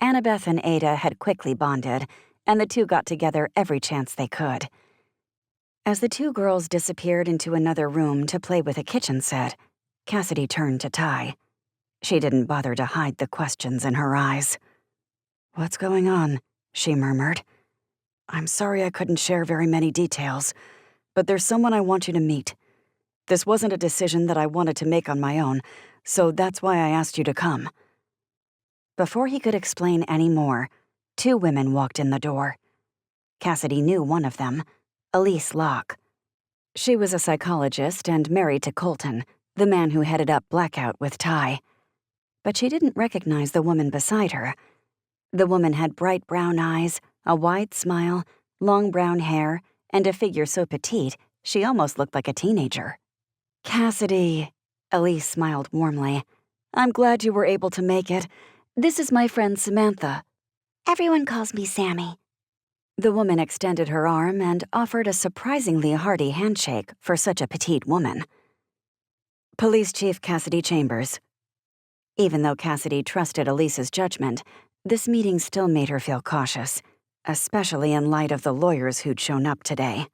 Annabeth and Ada had quickly bonded, and the two got together every chance they could. As the two girls disappeared into another room to play with a kitchen set, Cassidy turned to Ty. She didn't bother to hide the questions in her eyes. "What's going on?" she murmured. "I'm sorry I couldn't share very many details, but there's someone I want you to meet. This wasn't a decision that I wanted to make on my own, so that's why I asked you to come." Before he could explain any more, two women walked in the door. Cassidy knew one of them, Elise Locke. She was a psychologist and married to Colton, the man who headed up Blackout with Ty. But she didn't recognize the woman beside her. The woman had bright brown eyes, a wide smile, long brown hair, and a figure so petite she almost looked like a teenager. "Cassidy," Elise smiled warmly. "I'm glad you were able to make it. This is my friend Samantha." Everyone calls me Sammy. The woman extended her arm and offered a surprisingly hearty handshake for such a petite woman. "Police Chief Cassidy Chambers." Even though Cassidy trusted Elise's judgment, this meeting still made her feel cautious, especially in light of the lawyers who'd shown up today.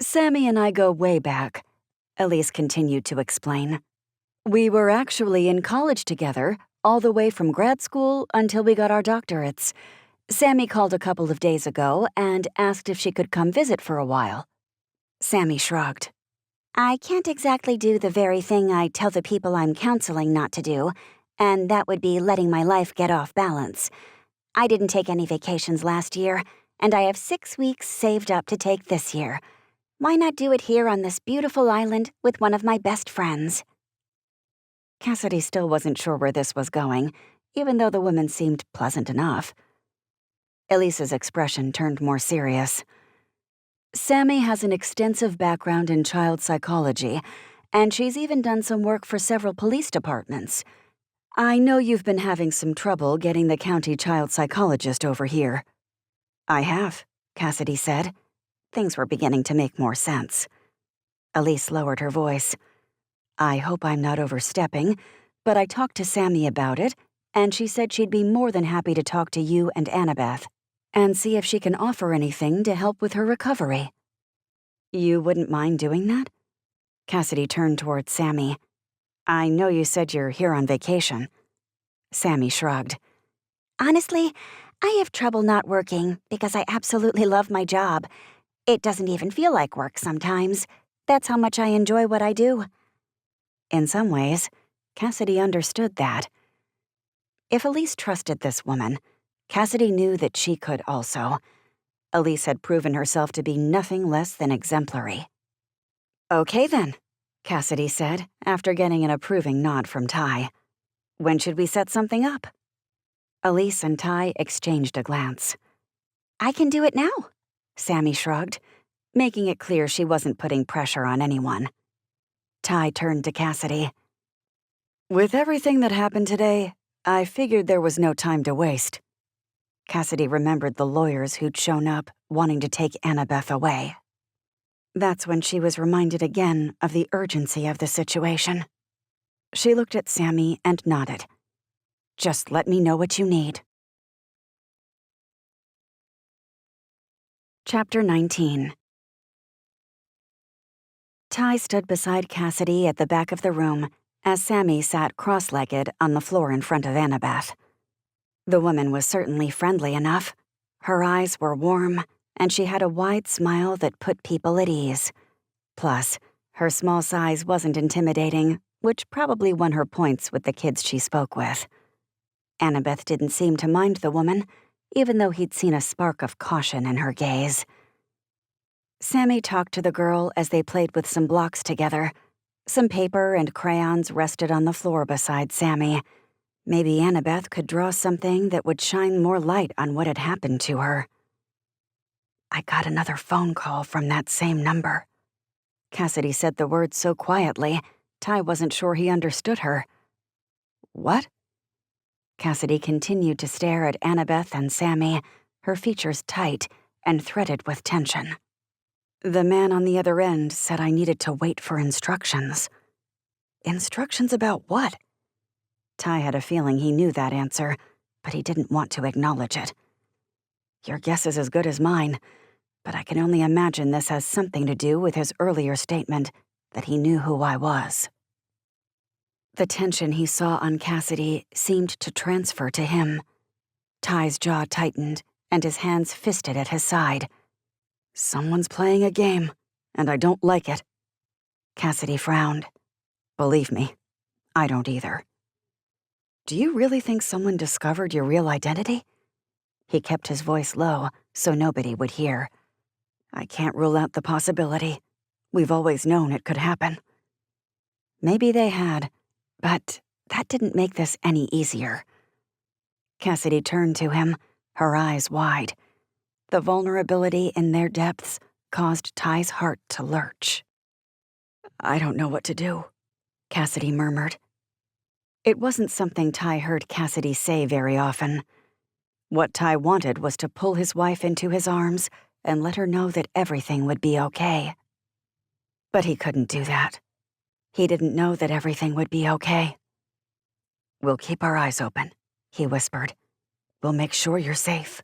"Sammy and I go way back," Elise continued to explain. "We were actually in college together, all the way from grad school until we got our doctorates. Sammy called a couple of days ago and asked if she could come visit for a while." Sammy shrugged. I can't exactly do the very thing I tell the people I'm counseling not to do, and that would be letting my life get off balance. I didn't take any vacations last year, and I have 6 weeks saved up to take this year. Why not do it here on this beautiful island with one of my best friends? Cassidy still wasn't sure where this was going, even though the woman seemed pleasant enough. Elise's expression turned more serious. "Sammy has an extensive background in child psychology, and she's even done some work for several police departments. I know you've been having some trouble getting the county child psychologist over here." "I have," Cassidy said. Things were beginning to make more sense. Elise lowered her voice. "I hope I'm not overstepping, but I talked to Sammy about it, and she said she'd be more than happy to talk to you and Annabeth and see if she can offer anything to help with her recovery." "You wouldn't mind doing that?" Cassidy turned towards Sammy. "I know you said you're here on vacation." Sammy shrugged. Honestly, I have trouble not working because I absolutely love my job. It doesn't even feel like work sometimes. That's how much I enjoy what I do. In some ways, Cassidy understood that. If Elise trusted this woman, Cassidy knew that she could also. Elise had proven herself to be nothing less than exemplary. "Okay then," Cassidy said, after getting an approving nod from Ty. "When should we set something up?" Elise and Ty exchanged a glance. I can do it now. Sammy shrugged, making it clear she wasn't putting pressure on anyone. Ty turned to Cassidy. "With everything that happened today, I figured there was no time to waste." Cassidy remembered the lawyers who'd shown up, wanting to take Annabeth away. That's when she was reminded again of the urgency of the situation. She looked at Sammy and nodded. "Just let me know what you need." Chapter 19. Ty stood beside Cassidy at the back of the room as Sammy sat cross-legged on the floor in front of Annabeth. The woman was certainly friendly enough. Her eyes were warm, and she had a wide smile that put people at ease. Plus, her small size wasn't intimidating, which probably won her points with the kids she spoke with. Annabeth didn't seem to mind the woman, even though he'd seen a spark of caution in her gaze. Sammy talked to the girl as they played with some blocks together. Some paper and crayons rested on the floor beside Sammy. Maybe Annabeth could draw something that would shine more light on what had happened to her. "I got another phone call from that same number." Cassidy said the words so quietly, Ty wasn't sure he understood her. "What?" Cassidy continued to stare at Annabeth and Sammy, her features tight and threaded with tension. "The man on the other end said I needed to wait for instructions." Instructions about what? Ty had a feeling he knew that answer, but he didn't want to acknowledge it. Your guess is as good as mine, but I can only imagine this has something to do with his earlier statement that he knew who I was. The tension he saw on Cassidy seemed to transfer to him. Ty's jaw tightened, and his hands fisted at his side. Someone's playing a game, and I don't like it. Cassidy frowned. Believe me, I don't either. Do you really think someone discovered your real identity? He kept his voice low so nobody would hear. I can't rule out the possibility. We've always known it could happen. Maybe they had, but that didn't make this any easier. Cassidy turned to him, her eyes wide. The vulnerability in their depths caused Ty's heart to lurch. I don't know what to do, Cassidy murmured. It wasn't something Ty heard Cassidy say very often. What Ty wanted was to pull his wife into his arms and let her know that everything would be okay. But he couldn't do that. He didn't know that everything would be okay. We'll keep our eyes open, he whispered. We'll make sure you're safe.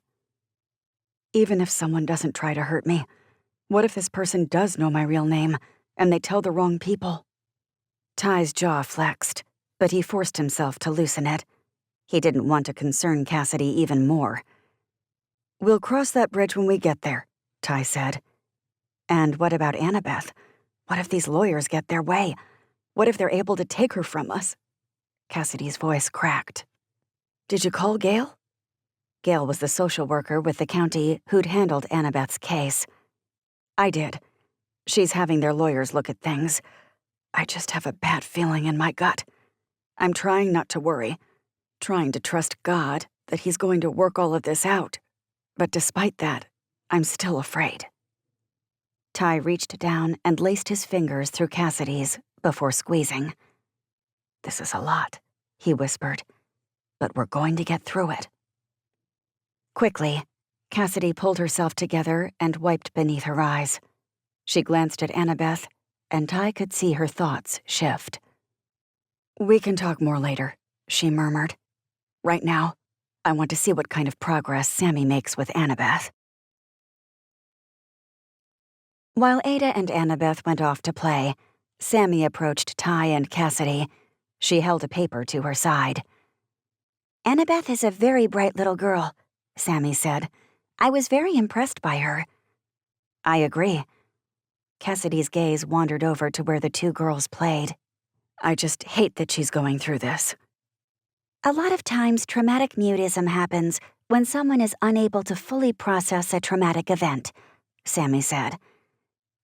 Even if someone doesn't try to hurt me, what if this person does know my real name and they tell the wrong people? Ty's jaw flexed, but he forced himself to loosen it. He didn't want to concern Cassidy even more. We'll cross that bridge when we get there, Ty said. And what about Annabeth? What if these lawyers get their way? What if they're able to take her from us? Cassidy's voice cracked. Did you call Gail? Gail was the social worker with the county who'd handled Annabeth's case. I did. She's having their lawyers look at things. I just have a bad feeling in my gut. I'm trying not to worry, trying to trust God that he's going to work all of this out. But despite that, I'm still afraid. Ty reached down and laced his fingers through Cassidy's before squeezing. This is a lot, he whispered, but we're going to get through it. Quickly, Cassidy pulled herself together and wiped beneath her eyes. She glanced at Annabeth, and Ty could see her thoughts shift. We can talk more later, she murmured. Right now, I want to see what kind of progress Sammy makes with Annabeth. While Ada and Annabeth went off to play, Sammy approached Ty and Cassidy. She held a paper to her side. Annabeth is a very bright little girl, Sammy said. I was very impressed by her. I agree. Cassidy's gaze wandered over to where the two girls played. I just hate that she's going through this. A lot of times, traumatic mutism happens when someone is unable to fully process a traumatic event, Sammy said.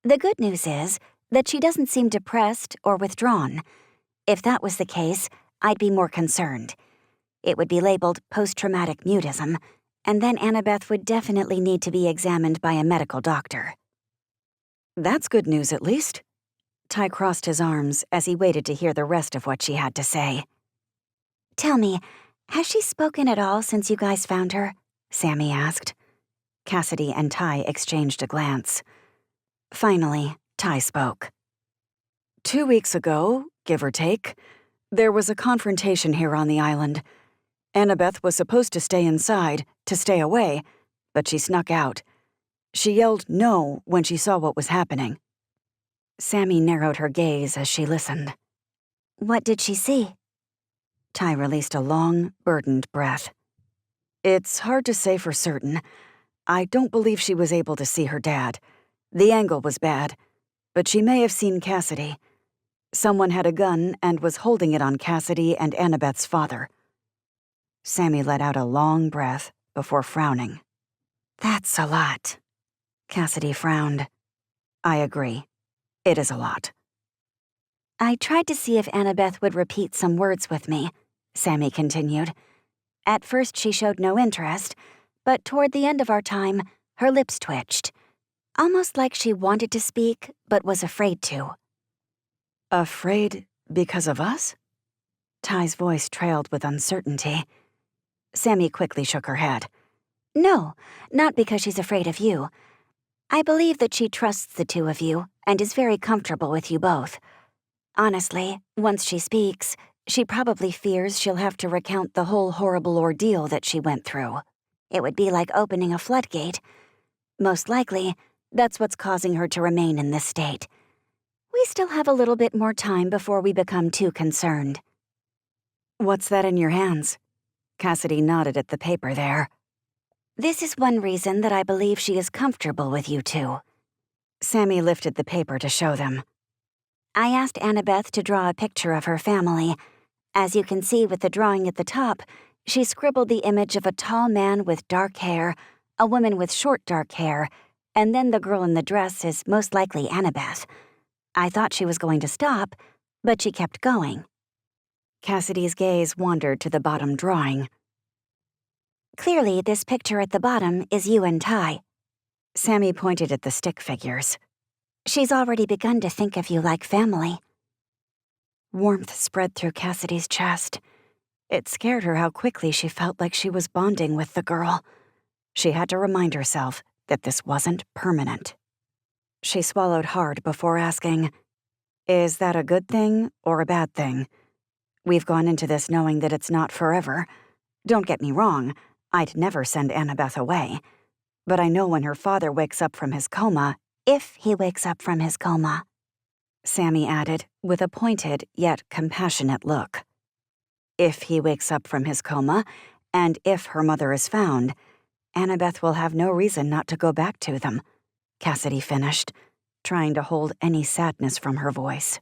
The good news is that she doesn't seem depressed or withdrawn. If that was the case, I'd be more concerned. It would be labeled post-traumatic mutism, and then Annabeth would definitely need to be examined by a medical doctor. That's good news, at least. Ty crossed his arms as he waited to hear the rest of what she had to say. Tell me, has she spoken at all since you guys found her? Sammy asked. Cassidy and Ty exchanged a glance. Finally, Ty spoke. 2 weeks ago, give or take, there was a confrontation here on the island. Annabeth was supposed to stay inside, to stay away, but she snuck out. She yelled no when she saw what was happening. Sammy narrowed her gaze as she listened. What did she see? Ty released a long, burdened breath. It's hard to say for certain. I don't believe she was able to see her dad. The angle was bad, but she may have seen Cassidy. Someone had a gun and was holding it on Cassidy and Annabeth's father. Sammy let out a long breath before frowning. That's a lot. Cassidy frowned. I agree. It is a lot. I tried to see if Annabeth would repeat some words with me, Sammy continued. At first she showed no interest, but toward the end of our time, her lips twitched. Almost like she wanted to speak, but was afraid to. Afraid because of us? Ty's voice trailed with uncertainty. Sammy quickly shook her head. No, not because she's afraid of you. I believe that she trusts the two of you and is very comfortable with you both. Honestly, once she speaks, she probably fears she'll have to recount the whole horrible ordeal that she went through. It would be like opening a floodgate. Most likely, that's what's causing her to remain in this state. We still have a little bit more time before we become too concerned. What's that in your hands? Cassidy nodded at the paper there. This is one reason that I believe she is comfortable with you two. Sammy lifted the paper to show them. I asked Annabeth to draw a picture of her family. As you can see with the drawing at the top, she scribbled the image of a tall man with dark hair, a woman with short dark hair, and then the girl in the dress is most likely Annabeth. I thought she was going to stop, but she kept going. Cassidy's gaze wandered to the bottom drawing. Clearly, this picture at the bottom is you and Ty. Sammy pointed at the stick figures. She's already begun to think of you like family. Warmth spread through Cassidy's chest. It scared her how quickly she felt like she was bonding with the girl. She had to remind herself that this wasn't permanent. She swallowed hard before asking, "Is that a good thing or a bad thing? We've gone into this knowing that it's not forever. Don't get me wrong, I'd never send Annabeth away. But I know when her father wakes up from his coma—" If he wakes up from his coma, Sammy added with a pointed yet compassionate look. If he wakes up from his coma, and if her mother is found, Annabeth will have no reason not to go back to them, Cassidy finished, trying to hold any sadness from her voice.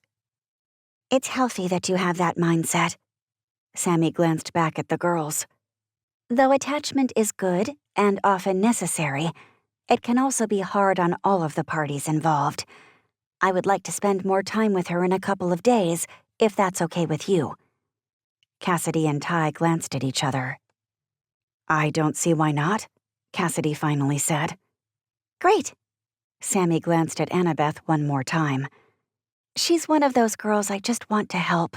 It's healthy that you have that mindset. Sammy glanced back at the girls. Though attachment is good and often necessary, it can also be hard on all of the parties involved. I would like to spend more time with her in a couple of days, if that's okay with you. Cassidy and Ty glanced at each other. I don't see why not, Cassidy finally said. Great. Sammy glanced at Annabeth one more time. She's one of those girls I just want to help.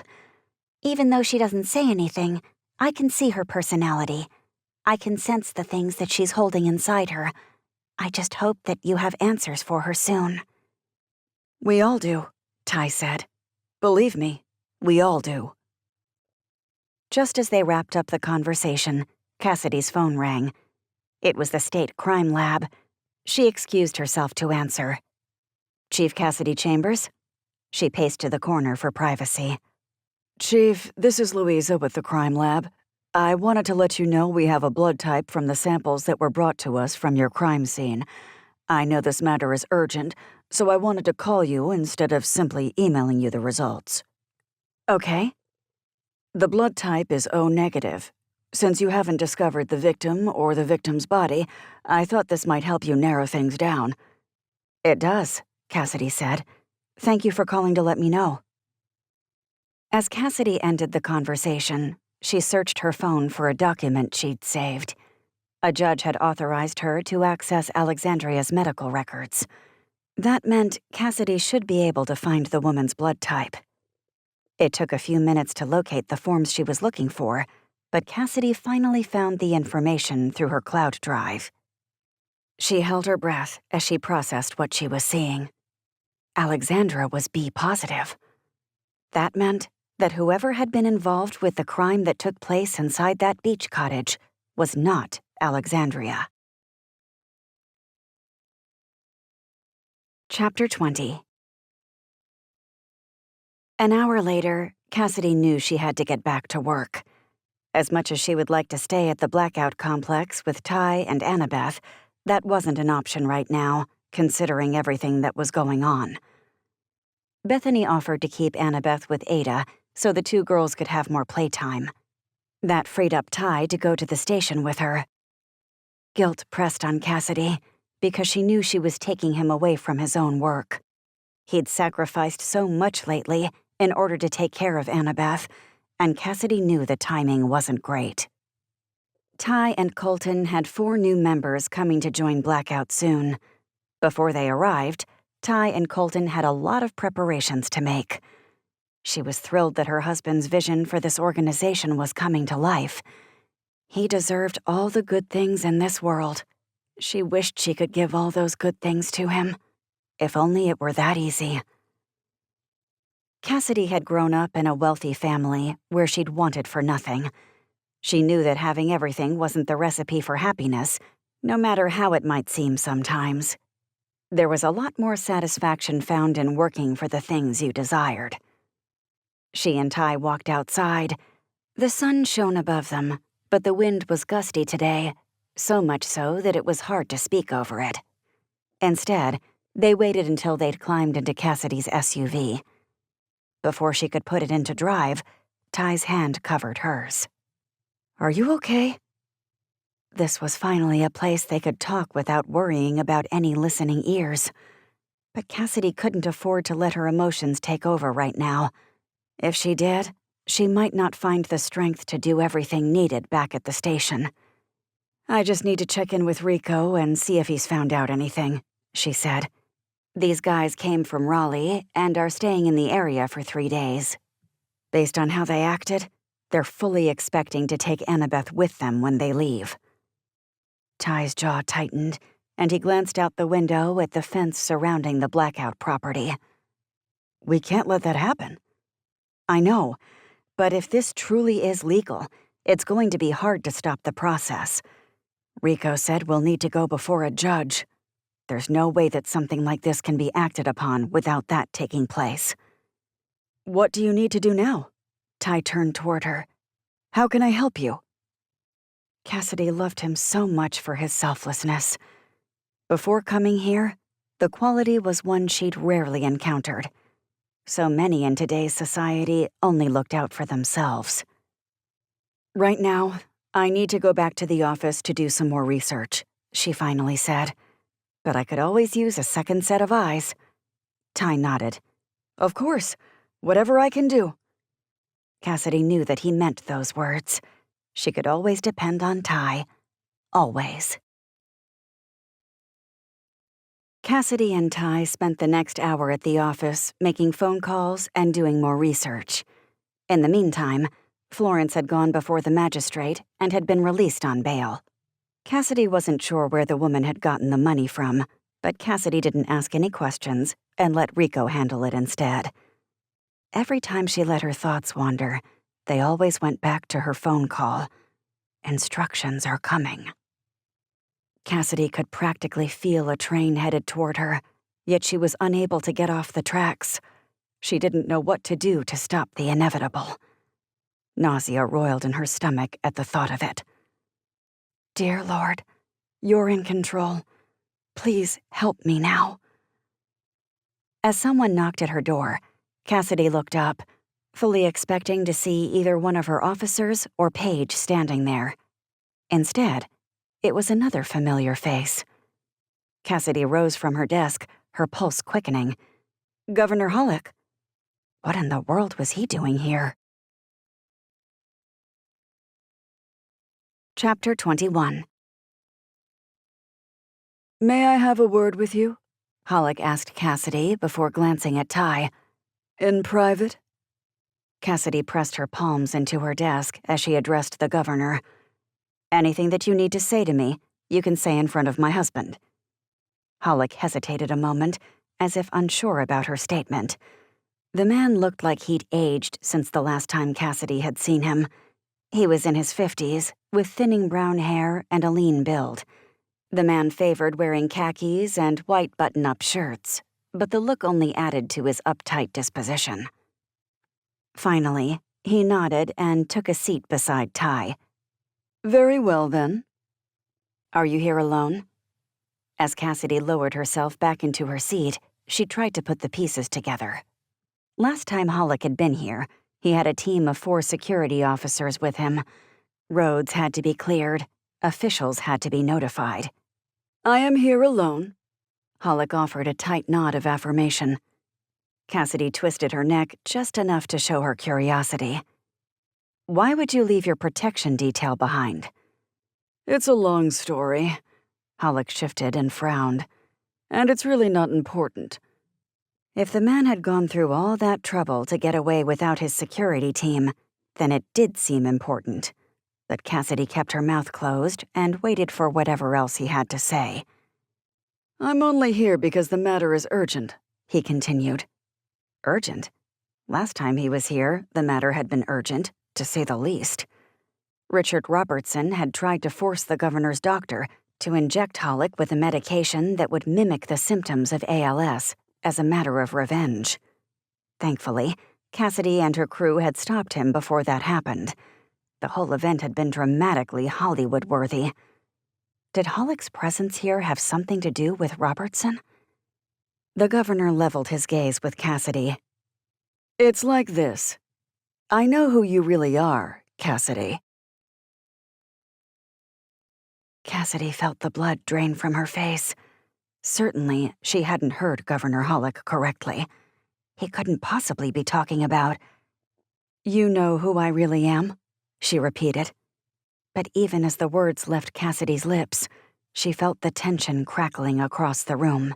Even though she doesn't say anything, I can see her personality. I can sense the things that she's holding inside her. I just hope that you have answers for her soon. We all do, Ty said. Believe me, we all do. Just as they wrapped up the conversation, Cassidy's phone rang. It was the state crime lab. She excused herself to answer. Chief Cassidy Chambers? She paced to the corner for privacy. Chief, this is Louisa with the crime lab. I wanted to let you know we have a blood type from the samples that were brought to us from your crime scene. I know this matter is urgent, so I wanted to call you instead of simply emailing you the results. Okay. The blood type is O negative. Since you haven't discovered the victim or the victim's body, I thought this might help you narrow things down. It does, Cassidy said. Thank you for calling to let me know. As Cassidy ended the conversation, she searched her phone for a document she'd saved. A judge had authorized her to access Alexandria's medical records. That meant Cassidy should be able to find the woman's blood type. It took a few minutes to locate the forms she was looking for, but Cassidy finally found the information through her cloud drive. She held her breath as she processed what she was seeing. Alexandra was B positive. That meant that whoever had been involved with the crime that took place inside that beach cottage was not Alexandria. Chapter 20. An hour later, Cassidy knew she had to get back to work. As much as she would like to stay at the Blackout complex with Ty and Annabeth, that wasn't an option right now, considering everything that was going on. Bethany offered to keep Annabeth with Ada so the two girls could have more playtime. That freed up Ty to go to the station with her. Guilt pressed on Cassidy because she knew she was taking him away from his own work. He'd sacrificed so much lately in order to take care of Annabeth, and Cassidy knew the timing wasn't great. Ty and Colton had 4 new members coming to join Blackout soon. Before they arrived, Ty and Colton had a lot of preparations to make. She was thrilled that her husband's vision for this organization was coming to life. He deserved all the good things in this world. She wished she could give all those good things to him. If only it were that easy. Cassidy had grown up in a wealthy family where she'd wanted for nothing. She knew that having everything wasn't the recipe for happiness, no matter how it might seem sometimes. There was a lot more satisfaction found in working for the things you desired. She and Ty walked outside. The sun shone above them, but the wind was gusty today, so much so that it was hard to speak over it. Instead, they waited until they'd climbed into Cassidy's SUV. Before she could put it into drive, Ty's hand covered hers. "Are you okay?" This was finally a place they could talk without worrying about any listening ears. But Cassidy couldn't afford to let her emotions take over right now. If she did, she might not find the strength to do everything needed back at the station. "I just need to check in with Rico and see if he's found out anything," she said. "These guys came from Raleigh and are staying in the area for 3 days. Based on how they acted, they're fully expecting to take Annabeth with them when they leave." Ty's jaw tightened, and he glanced out the window at the fence surrounding the Blackout property. "We can't let that happen." "I know, but if this truly is legal, it's going to be hard to stop the process. Rico said we'll need to go before a judge. There's no way that something like this can be acted upon without that taking place." "What do you need to do now?" Ty turned toward her. "How can I help you?" Cassidy loved him so much for his selflessness. Before coming here, the quality was one she'd rarely encountered. So many in today's society only looked out for themselves. "Right now, I need to go back to the office to do some more research," she finally said. "But I could always use a second set of eyes." Ty nodded. "Of course, whatever I can do." Cassidy knew that he meant those words. She could always depend on Ty. Always. Cassidy and Ty spent the next hour at the office making phone calls and doing more research. In the meantime, Florence had gone before the magistrate and had been released on bail. Cassidy wasn't sure where the woman had gotten the money from, but Cassidy didn't ask any questions and let Rico handle it instead. Every time she let her thoughts wander, they always went back to her phone call. Instructions are coming. Cassidy could practically feel a train headed toward her, yet she was unable to get off the tracks. She didn't know what to do to stop the inevitable. Nausea roiled in her stomach at the thought of it. "Dear Lord, you're in control. Please help me now." As someone knocked at her door, Cassidy looked up, fully expecting to see either one of her officers or Paige standing there. Instead, it was another familiar face. Cassidy rose from her desk, her pulse quickening. Governor Hollick. What in the world was he doing here? Chapter 21. "May I have a word with you?" Hollick asked Cassidy before glancing at Ty. "In private?" Cassidy pressed her palms into her desk as she addressed the governor. "Anything that you need to say to me, you can say in front of my husband." Hollick hesitated a moment, as if unsure about her statement. The man looked like he'd aged since the last time Cassidy had seen him. He was in his 50s, with thinning brown hair and a lean build. The man favored wearing khakis and white button-up shirts, but the look only added to his uptight disposition. Finally, he nodded and took a seat beside Ty. "Very well, then." "Are you here alone?" As Cassidy lowered herself back into her seat, she tried to put the pieces together. Last time Hollick had been here, he had a team of 4 security officers with him. Roads had to be cleared. Officials had to be notified. "I am here alone." Hollick offered a tight nod of affirmation. Cassidy twisted her neck just enough to show her curiosity. "Why would you leave your protection detail behind?" "It's a long story." Hollick shifted and frowned. "And it's really not important." If the man had gone through all that trouble to get away without his security team, then it did seem important. But Cassidy kept her mouth closed and waited for whatever else he had to say. "I'm only here because the matter is urgent," he continued. "Urgent? Last time he was here, the matter had been urgent, to say the least. Richard Robertson had tried to force the governor's doctor to inject Hollick with a medication that would mimic the symptoms of ALS as a matter of revenge. Thankfully, Cassidy and her crew had stopped him before that happened. The whole event had been dramatically Hollywood-worthy. Did Hollick's presence here have something to do with Robertson? The governor leveled his gaze with Cassidy. It's like this. I know who you really are, Cassidy. Cassidy felt the blood drain from her face. Certainly, she hadn't heard Governor Hollick correctly. He couldn't possibly be talking about... "You know who I really am?" she repeated. But even as the words left Cassidy's lips, she felt the tension crackling across the room.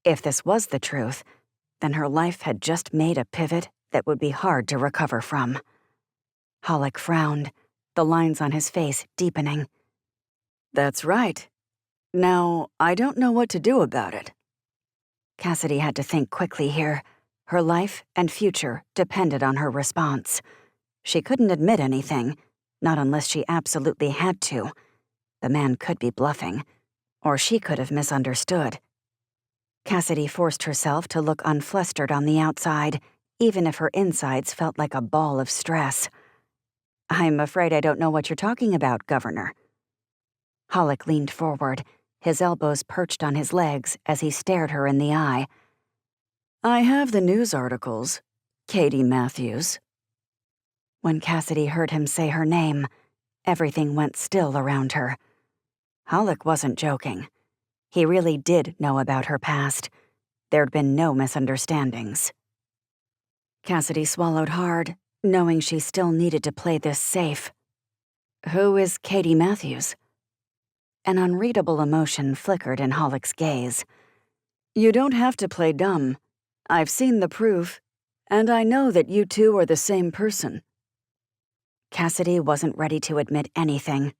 If this was the truth, then her life had just made a pivot that would be hard to recover from. Hollick frowned, the lines on his face deepening. That's right. Now, I don't know what to do about it. Cassidy had to think quickly here. Her life and future depended on her response. She couldn't admit anything, not unless she absolutely had to. The man could be bluffing, or she could have misunderstood. Cassidy forced herself to look unflustered on the outside, even if her insides felt like a ball of stress. "I'm afraid I don't know what you're talking about, Governor." Hollick leaned forward, his elbows perched on his legs as he stared her in the eye. I have the news articles. Katie Matthews. When Cassidy heard him say her name, everything went still around her. Hollick wasn't joking. He really did know about her past. There'd been no misunderstandings. Cassidy swallowed hard, knowing she still needed to play this safe. "Who is Katie Matthews?" An unreadable emotion flickered in Hollick's gaze. You don't have to play dumb. I've seen the proof, and I know that you two are the same person. Cassidy wasn't ready to admit anything.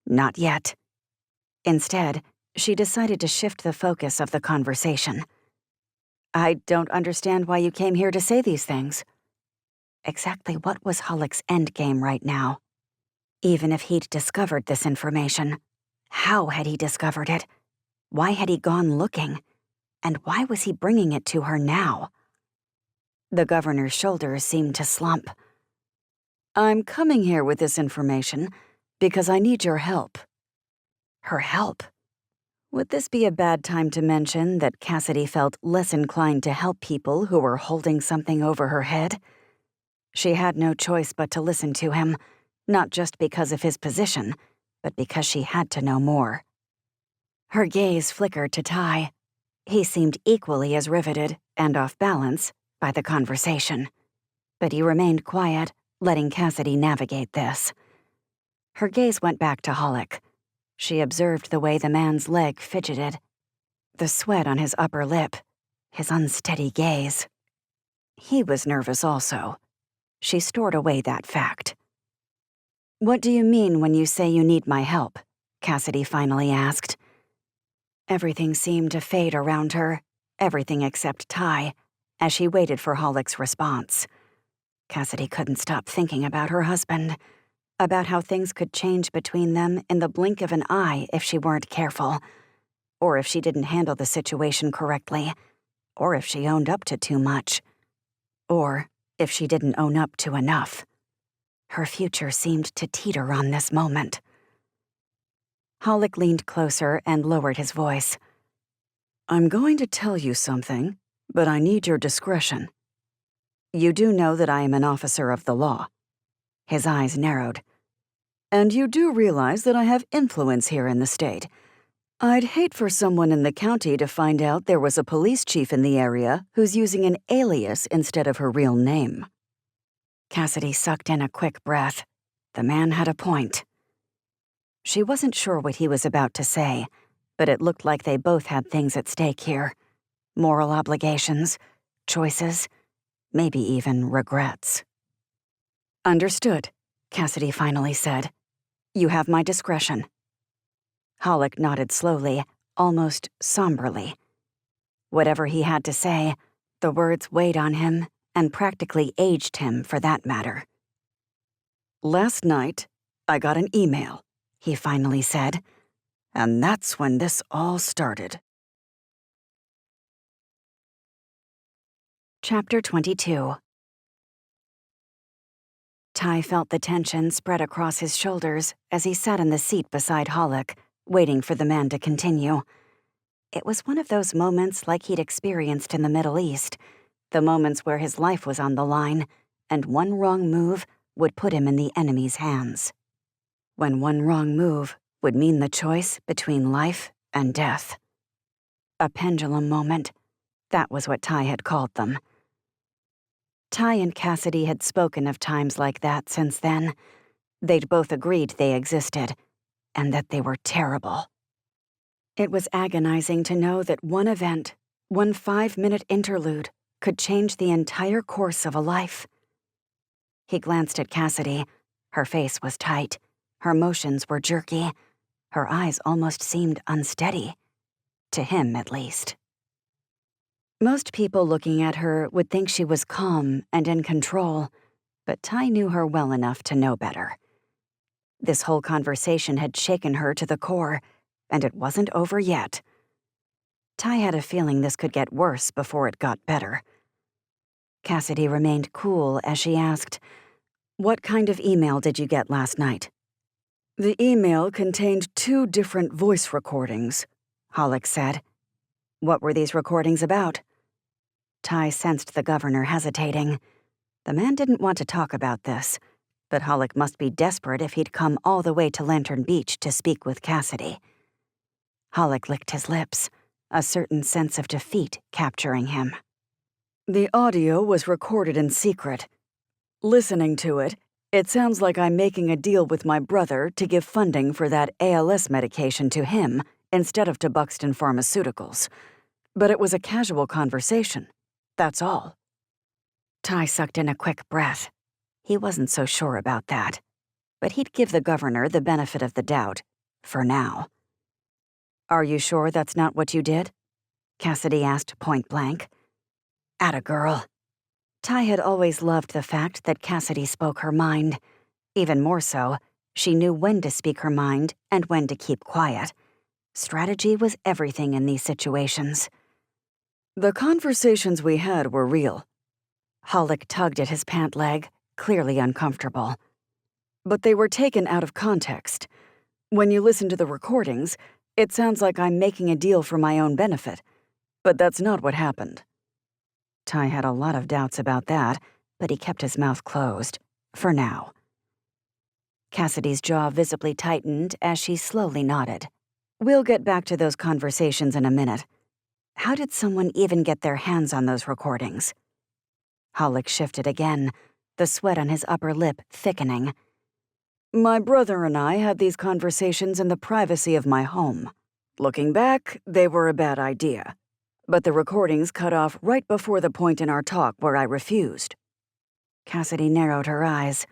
Not yet. Instead, she decided to shift the focus of the conversation. "I don't understand why you came here to say these things." Exactly what was Hollick's endgame right now? Even if he'd discovered this information, how had he discovered it? Why had he gone looking? And why was he bringing it to her now? The governor's shoulders seemed to slump. I'm coming here with this information because I need your help. Her help? Would this be a bad time to mention that Cassidy felt less inclined to help people who were holding something over her head? She had no choice but to listen to him, not just because of his position, but because she had to know more. Her gaze flickered to Ty. He seemed equally as riveted and off balance by the conversation. But he remained quiet, letting Cassidy navigate this. Her gaze went back to Hollick. She observed the way the man's leg fidgeted, the sweat on his upper lip, his unsteady gaze. He was nervous also. She stored away that fact. "What do you mean when you say you need my help?" Cassidy finally asked. Everything seemed to fade around her, everything except Ty, as she waited for Hollick's response. Cassidy couldn't stop thinking about her husband, about how things could change between them in the blink of an eye if she weren't careful, or if she didn't handle the situation correctly, or if she owned up to too much, or if she didn't own up to enough. Her future seemed to teeter on this moment. Hollick leaned closer and lowered his voice. I'm going to tell you something, but I need your discretion. You do know that I am an officer of the law. His eyes narrowed. And you do realize that I have influence here in the state. I'd hate for someone in the county to find out there was a police chief in the area who's using an alias instead of her real name. Cassidy sucked in a quick breath. The man had a point. She wasn't sure what he was about to say, but it looked like they both had things at stake here. Moral obligations, choices, maybe even regrets. "Understood," Cassidy finally said. "You have my discretion." Hollick nodded slowly, almost somberly. Whatever he had to say, the words weighed on him and practically aged him for that matter. "Last night, I got an email," he finally said, "and that's when this all started." Chapter 22. Ty felt the tension spread across his shoulders as he sat in the seat beside Hollick, waiting for the man to continue. It was one of those moments like he'd experienced in the Middle East, the moments where his life was on the line, and one wrong move would put him in the enemy's hands. When one wrong move would mean the choice between life and death. A pendulum moment. That was what Ty had called them. Ty and Cassidy had spoken of times like that since then. They'd both agreed they existed, and that they were terrible. It was agonizing to know that one event, one 5-minute interlude, could change the entire course of a life. He glanced at Cassidy. Her face was tight. Her motions were jerky. Her eyes almost seemed unsteady. To him, at least. Most people looking at her would think she was calm and in control, but Ty knew her well enough to know better. This whole conversation had shaken her to the core, and it wasn't over yet. Ty had a feeling this could get worse before it got better. Cassidy remained cool as she asked, "What kind of email did you get last night?" "The email contained 2 different voice recordings," Hollick said. "What were these recordings about?" Ty sensed the governor hesitating. The man didn't want to talk about this, but Hollick must be desperate if he'd come all the way to Lantern Beach to speak with Cassidy. Hollick licked his lips, a certain sense of defeat capturing him. "The audio was recorded in secret. Listening to it, it sounds like I'm making a deal with my brother to give funding for that ALS medication to him instead of to Buxton Pharmaceuticals. But it was a casual conversation. That's all." Ty sucked in a quick breath. He wasn't so sure about that, but he'd give the governor the benefit of the doubt, for now. "Are you sure that's not what you did?" Cassidy asked point blank. "Atta girl." Ty had always loved the fact that Cassidy spoke her mind. Even more so, she knew when to speak her mind and when to keep quiet. Strategy was everything in these situations. "The conversations we had were real." Hollick tugged at his pant leg, clearly uncomfortable. "But they were taken out of context. When you listen to the recordings, it sounds like I'm making a deal for my own benefit. But that's not what happened." Ty had a lot of doubts about that, but he kept his mouth closed, for now. Cassidy's jaw visibly tightened as she slowly nodded. "We'll get back to those conversations in a minute. How did someone even get their hands on those recordings?" Hollick shifted again, the sweat on his upper lip thickening. "My brother and I had these conversations in the privacy of my home. Looking back, they were a bad idea. But the recordings cut off right before the point in our talk where I refused." Cassidy narrowed her eyes.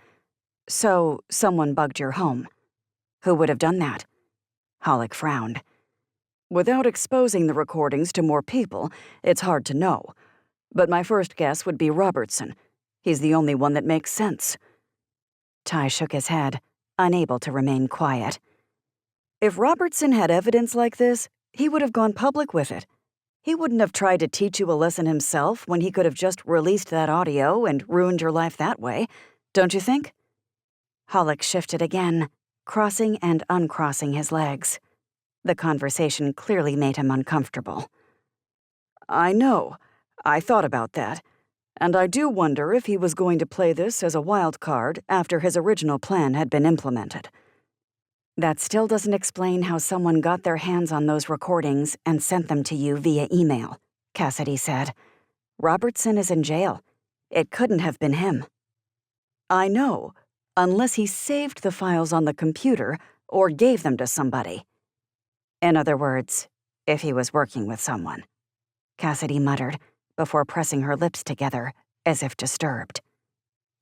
"So, someone bugged your home. Who would have done that?" Hollick frowned. "Without exposing the recordings to more people, it's hard to know. But my first guess would be Robertson. He's the only one that makes sense." Ty shook his head, unable to remain quiet. "If Robertson had evidence like this, he would have gone public with it. He wouldn't have tried to teach you a lesson himself when he could have just released that audio and ruined your life that way, don't you think?" Hollick shifted again, crossing and uncrossing his legs. The conversation clearly made him uncomfortable. "I know. I thought about that. And I do wonder if he was going to play this as a wild card after his original plan had been implemented." "That still doesn't explain how someone got their hands on those recordings and sent them to you via email," Cassidy said. "Robertson is in jail. It couldn't have been him." "I know, unless he saved the files on the computer or gave them to somebody." "In other words, if he was working with someone," Cassidy muttered, before pressing her lips together, as if disturbed.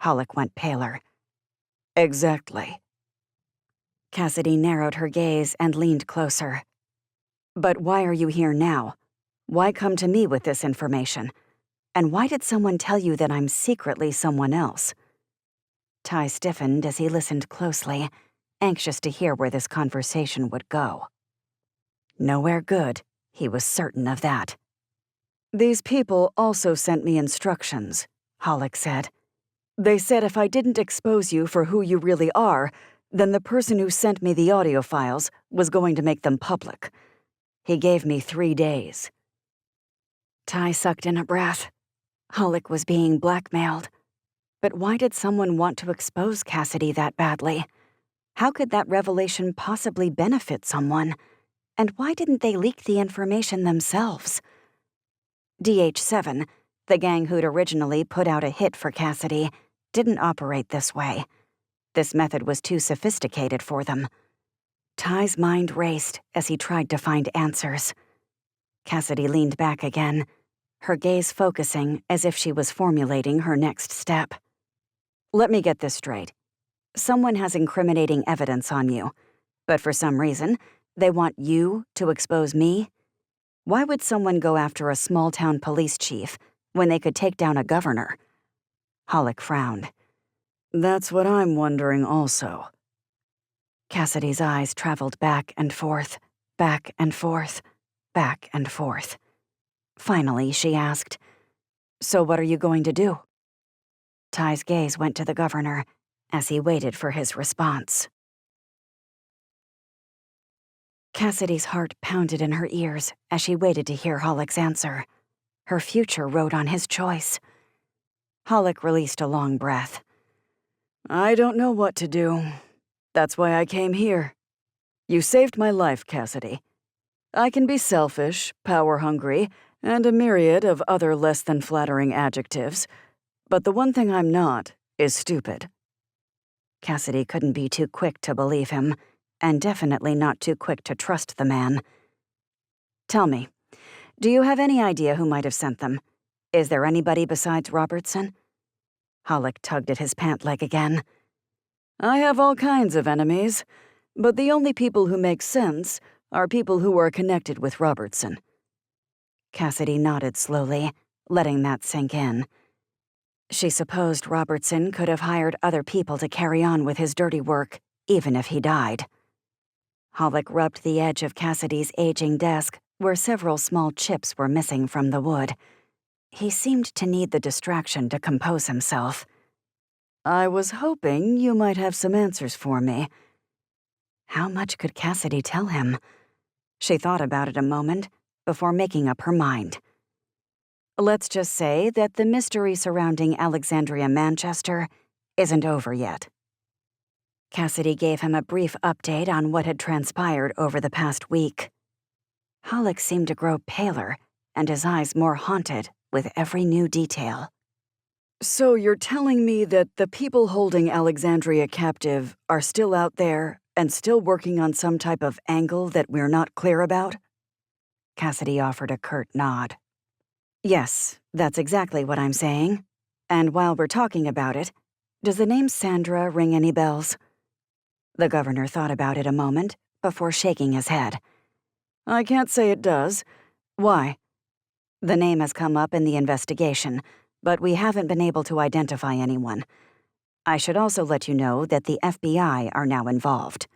Hollick went paler. "Exactly." Cassidy narrowed her gaze and leaned closer. "But why are you here now? Why come to me with this information? And why did someone tell you that I'm secretly someone else? Ty stiffened as he listened closely, anxious to hear where this conversation would go. Nowhere good, he was certain of that. These people also sent me instructions, Hollick said. They said if I didn't expose you for who you really are, then the person who sent me the audio files was going to make them public. He gave me 3 days. Ty sucked in a breath. Hollick was being blackmailed. But why did someone want to expose Cassidy that badly? How could that revelation possibly benefit someone? And why didn't they leak the information themselves? DH7, the gang who'd originally put out a hit for Cassidy, didn't operate this way. This method was too sophisticated for them. Ty's mind raced as he tried to find answers. Cassidy leaned back again, her gaze focusing as if she was formulating her next step. Let me get this straight. Someone has incriminating evidence on you, but for some reason, they want you to expose me? Why would someone go after a small-town police chief when they could take down a governor? Hollick frowned. That's what I'm wondering also. Cassidy's eyes traveled back and forth, back and forth, back and forth. Finally, she asked, "So what are you going to do?" Ty's gaze went to the governor as he waited for his response. Cassidy's heart pounded in her ears as she waited to hear Hollick's answer. Her future rode on his choice. Hollick released a long breath. I don't know what to do. That's why I came here. You saved my life, Cassidy. I can be selfish, power-hungry, and a myriad of other less than flattering adjectives, but the one thing I'm not is stupid. Cassidy couldn't be too quick to believe him, and definitely not too quick to trust the man. Tell me, do you have any idea who might have sent them? Is there anybody besides Robertson? Hollick tugged at his pant leg again. I have all kinds of enemies, but the only people who make sense are people who are connected with Robertson. Cassidy nodded slowly, letting that sink in. She supposed Robertson could have hired other people to carry on with his dirty work, even if he died. Hollick rubbed the edge of Cassidy's aging desk, where several small chips were missing from the wood. He seemed to need the distraction to compose himself. I was hoping you might have some answers for me. How much could Cassidy tell him? She thought about it a moment before making up her mind. Let's just say that the mystery surrounding Alexandria Manchester isn't over yet. Cassidy gave him a brief update on what had transpired over the past week. Hollick seemed to grow paler and his eyes more haunted with every new detail. So you're telling me that the people holding Alexandria captive are still out there and still working on some type of angle that we're not clear about? Cassidy offered a curt nod. Yes, that's exactly what I'm saying. And while we're talking about it, does the name Sandra ring any bells? The governor thought about it a moment before shaking his head. I can't say it does. Why? The name has come up in the investigation, but we haven't been able to identify anyone. I should also let you know that the FBI are now involved.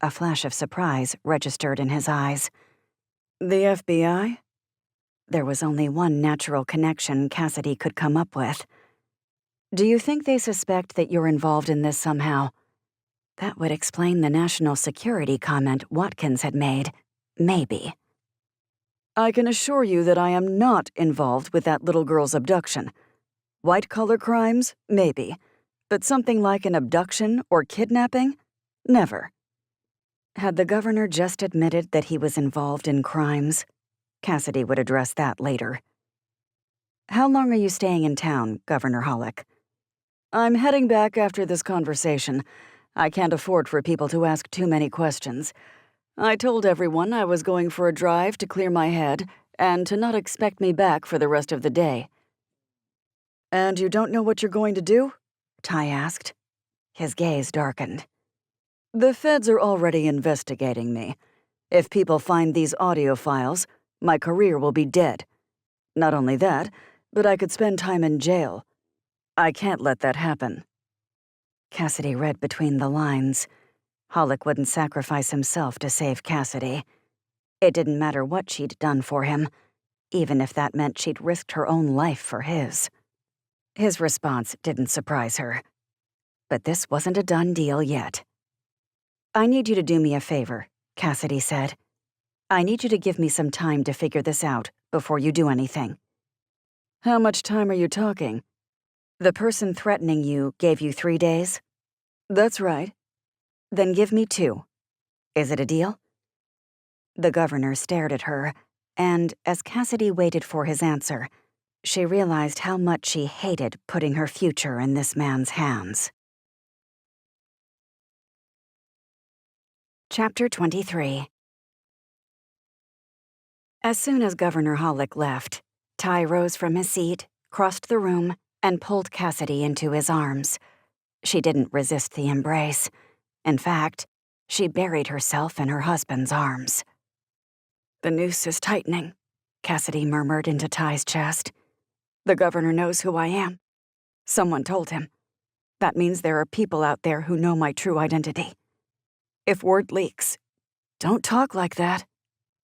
A flash of surprise registered in his eyes. The FBI? There was only one natural connection Cassidy could come up with. Do you think they suspect that you're involved in this somehow? That would explain the national security comment Watkins had made. Maybe. I can assure you that I am not involved with that little girl's abduction. White-collar crimes? Maybe. But something like an abduction or kidnapping? Never. Had the governor just admitted that he was involved in crimes? Cassidy would address that later. How long are you staying in town, Governor Hollick? I'm heading back after this conversation. I can't afford for people to ask too many questions. I told everyone I was going for a drive to clear my head and to not expect me back for the rest of the day. And you don't know what you're going to do? Ty asked. His gaze darkened. The feds are already investigating me. If people find these audio files, my career will be dead. Not only that, but I could spend time in jail. I can't let that happen." Cassidy read between the lines. Hollick wouldn't sacrifice himself to save Cassidy. It didn't matter what she'd done for him, even if that meant she'd risked her own life for his. His response didn't surprise her. But this wasn't a done deal yet. "I need you to do me a favor," Cassidy said. "I need you to give me some time to figure this out before you do anything." "How much time are you talking?" "The person threatening you gave you 3 days?" "That's right." "Then give me 2. Is it a deal?" The governor stared at her, and as Cassidy waited for his answer, she realized how much she hated putting her future in this man's hands. Chapter 23. As soon as Governor Hollick left, Ty rose from his seat, crossed the room, and pulled Cassidy into his arms. She didn't resist the embrace. In fact, she buried herself in her husband's arms. "The noose is tightening," Cassidy murmured into Ty's chest. "The governor knows who I am. Someone told him. That means there are people out there who know my true identity. If word leaks, don't talk like that.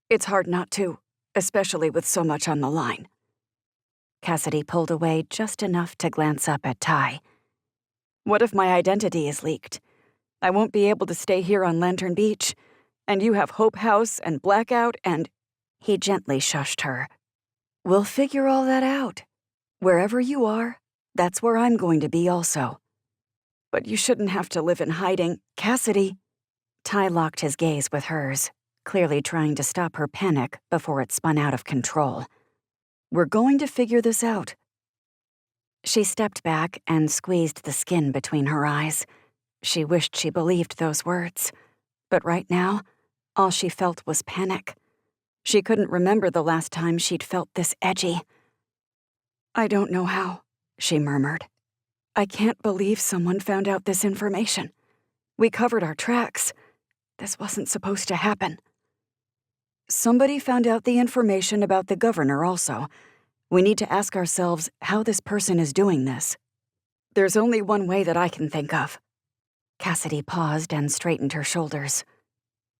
It's hard not to, especially with so much on the line." Cassidy pulled away just enough to glance up at Ty. "What if my identity is leaked? I won't be able to stay here on Lantern Beach, and you have Hope House and Blackout and—" He gently shushed her. "We'll figure all that out. Wherever you are, that's where I'm going to be also." "But you shouldn't have to live in hiding, Cassidy." Ty locked his gaze with hers, clearly trying to stop her panic before it spun out of control. "We're going to figure this out." She stepped back and squeezed the skin between her eyes. She wished she believed those words. But right now, all she felt was panic. She couldn't remember the last time she'd felt this edgy. "I don't know how," she murmured. "I can't believe someone found out this information. We covered our tracks. This wasn't supposed to happen." "Somebody found out the information about the governor also. We need to ask ourselves how this person is doing this. There's only one way that I can think of." Cassidy paused and straightened her shoulders.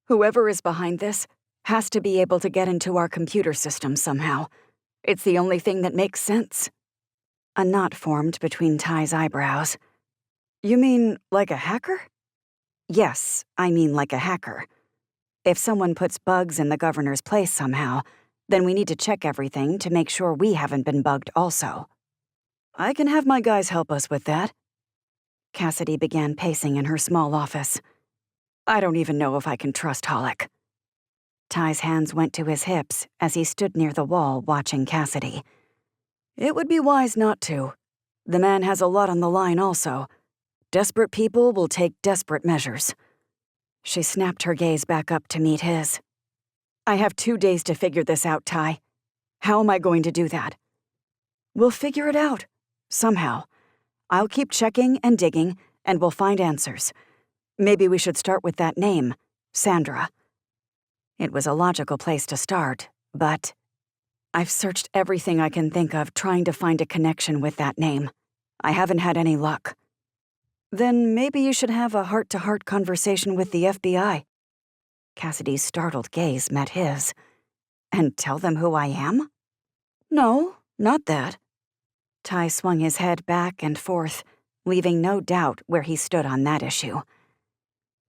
"Whoever is behind this has to be able to get into our computer system somehow. It's the only thing that makes sense." A knot formed between Ty's eyebrows. "You mean like a hacker?" "Yes, I mean like a hacker. If someone puts bugs in the governor's place somehow, then we need to check everything to make sure we haven't been bugged also." "I can have my guys help us with that." Cassidy began pacing in her small office. "I don't even know if I can trust Hollick." Ty's hands went to his hips as he stood near the wall watching Cassidy. "It would be wise not to. The man has a lot on the line also. Desperate people will take desperate measures." She snapped her gaze back up to meet his. "I have 2 days to figure this out, Ty. How am I going to do that?" "We'll figure it out. Somehow. I'll keep checking and digging, and we'll find answers. Maybe we should start with that name, Sandra." It was a logical place to start, but "I've searched everything I can think of trying to find a connection with that name. I haven't had any luck." "Then maybe you should have a heart-to-heart conversation with the FBI." Cassidy's startled gaze met his. "And tell them who I am?" "No, not that." Ty swung his head back and forth, leaving no doubt where he stood on that issue.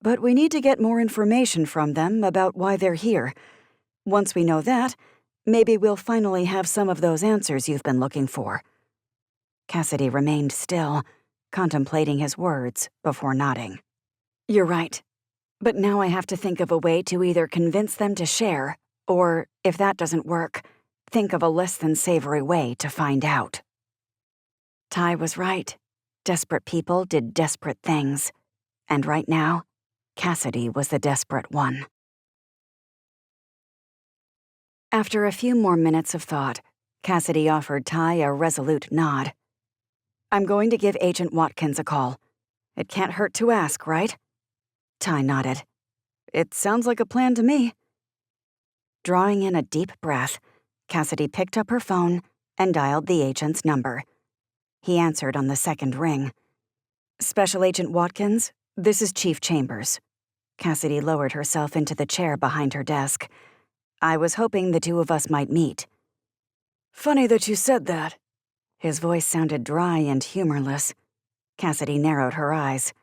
"But we need to get more information from them about why they're here. Once we know that, maybe we'll finally have some of those answers you've been looking for." Cassidy remained still, contemplating his words before nodding. "You're right. But now I have to think of a way to either convince them to share, or, if that doesn't work, think of a less than savory way to find out." Ty was right. Desperate people did desperate things. And right now, Cassidy was the desperate one. After a few more minutes of thought, Cassidy offered Ty a resolute nod. "I'm going to give Agent Watkins a call. It can't hurt to ask, right?" Ty nodded. "It sounds like a plan to me." Drawing in a deep breath, Cassidy picked up her phone and dialed the agent's number. He answered on the second ring. "Special Agent Watkins, this is Chief Chambers." Cassidy lowered herself into the chair behind her desk. "I was hoping the two of us might meet." "Funny that you said that." His voice sounded dry and humorless. Cassidy narrowed her eyes.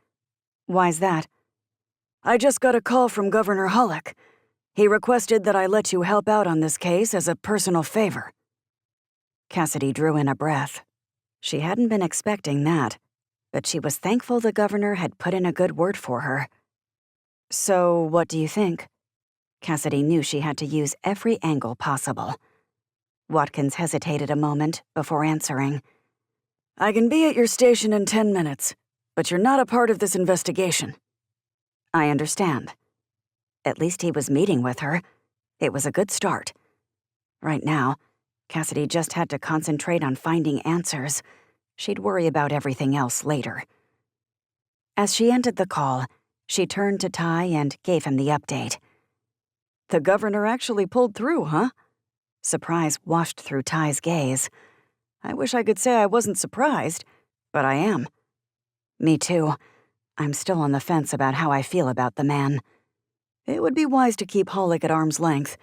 "Why's that?" "I just got a call from Governor Hullock. He requested that I let you help out on this case as a personal favor." Cassidy drew in a breath. She hadn't been expecting that, but she was thankful the governor had put in a good word for her. "So, what do you think?" Cassidy knew she had to use every angle possible. Watkins hesitated a moment before answering. "I can be at your station in 10 minutes, but you're not a part of this investigation." "I understand." At least he was meeting with her. It was a good start. Right now, Cassidy just had to concentrate on finding answers. She'd worry about everything else later. As she ended the call, she turned to Ty and gave him the update. "The governor actually pulled through, huh?" Surprise washed through Ty's gaze. "I wish I could say I wasn't surprised, but I am." "Me too. I'm still on the fence about how I feel about the man." "It would be wise to keep Hullock at arm's length.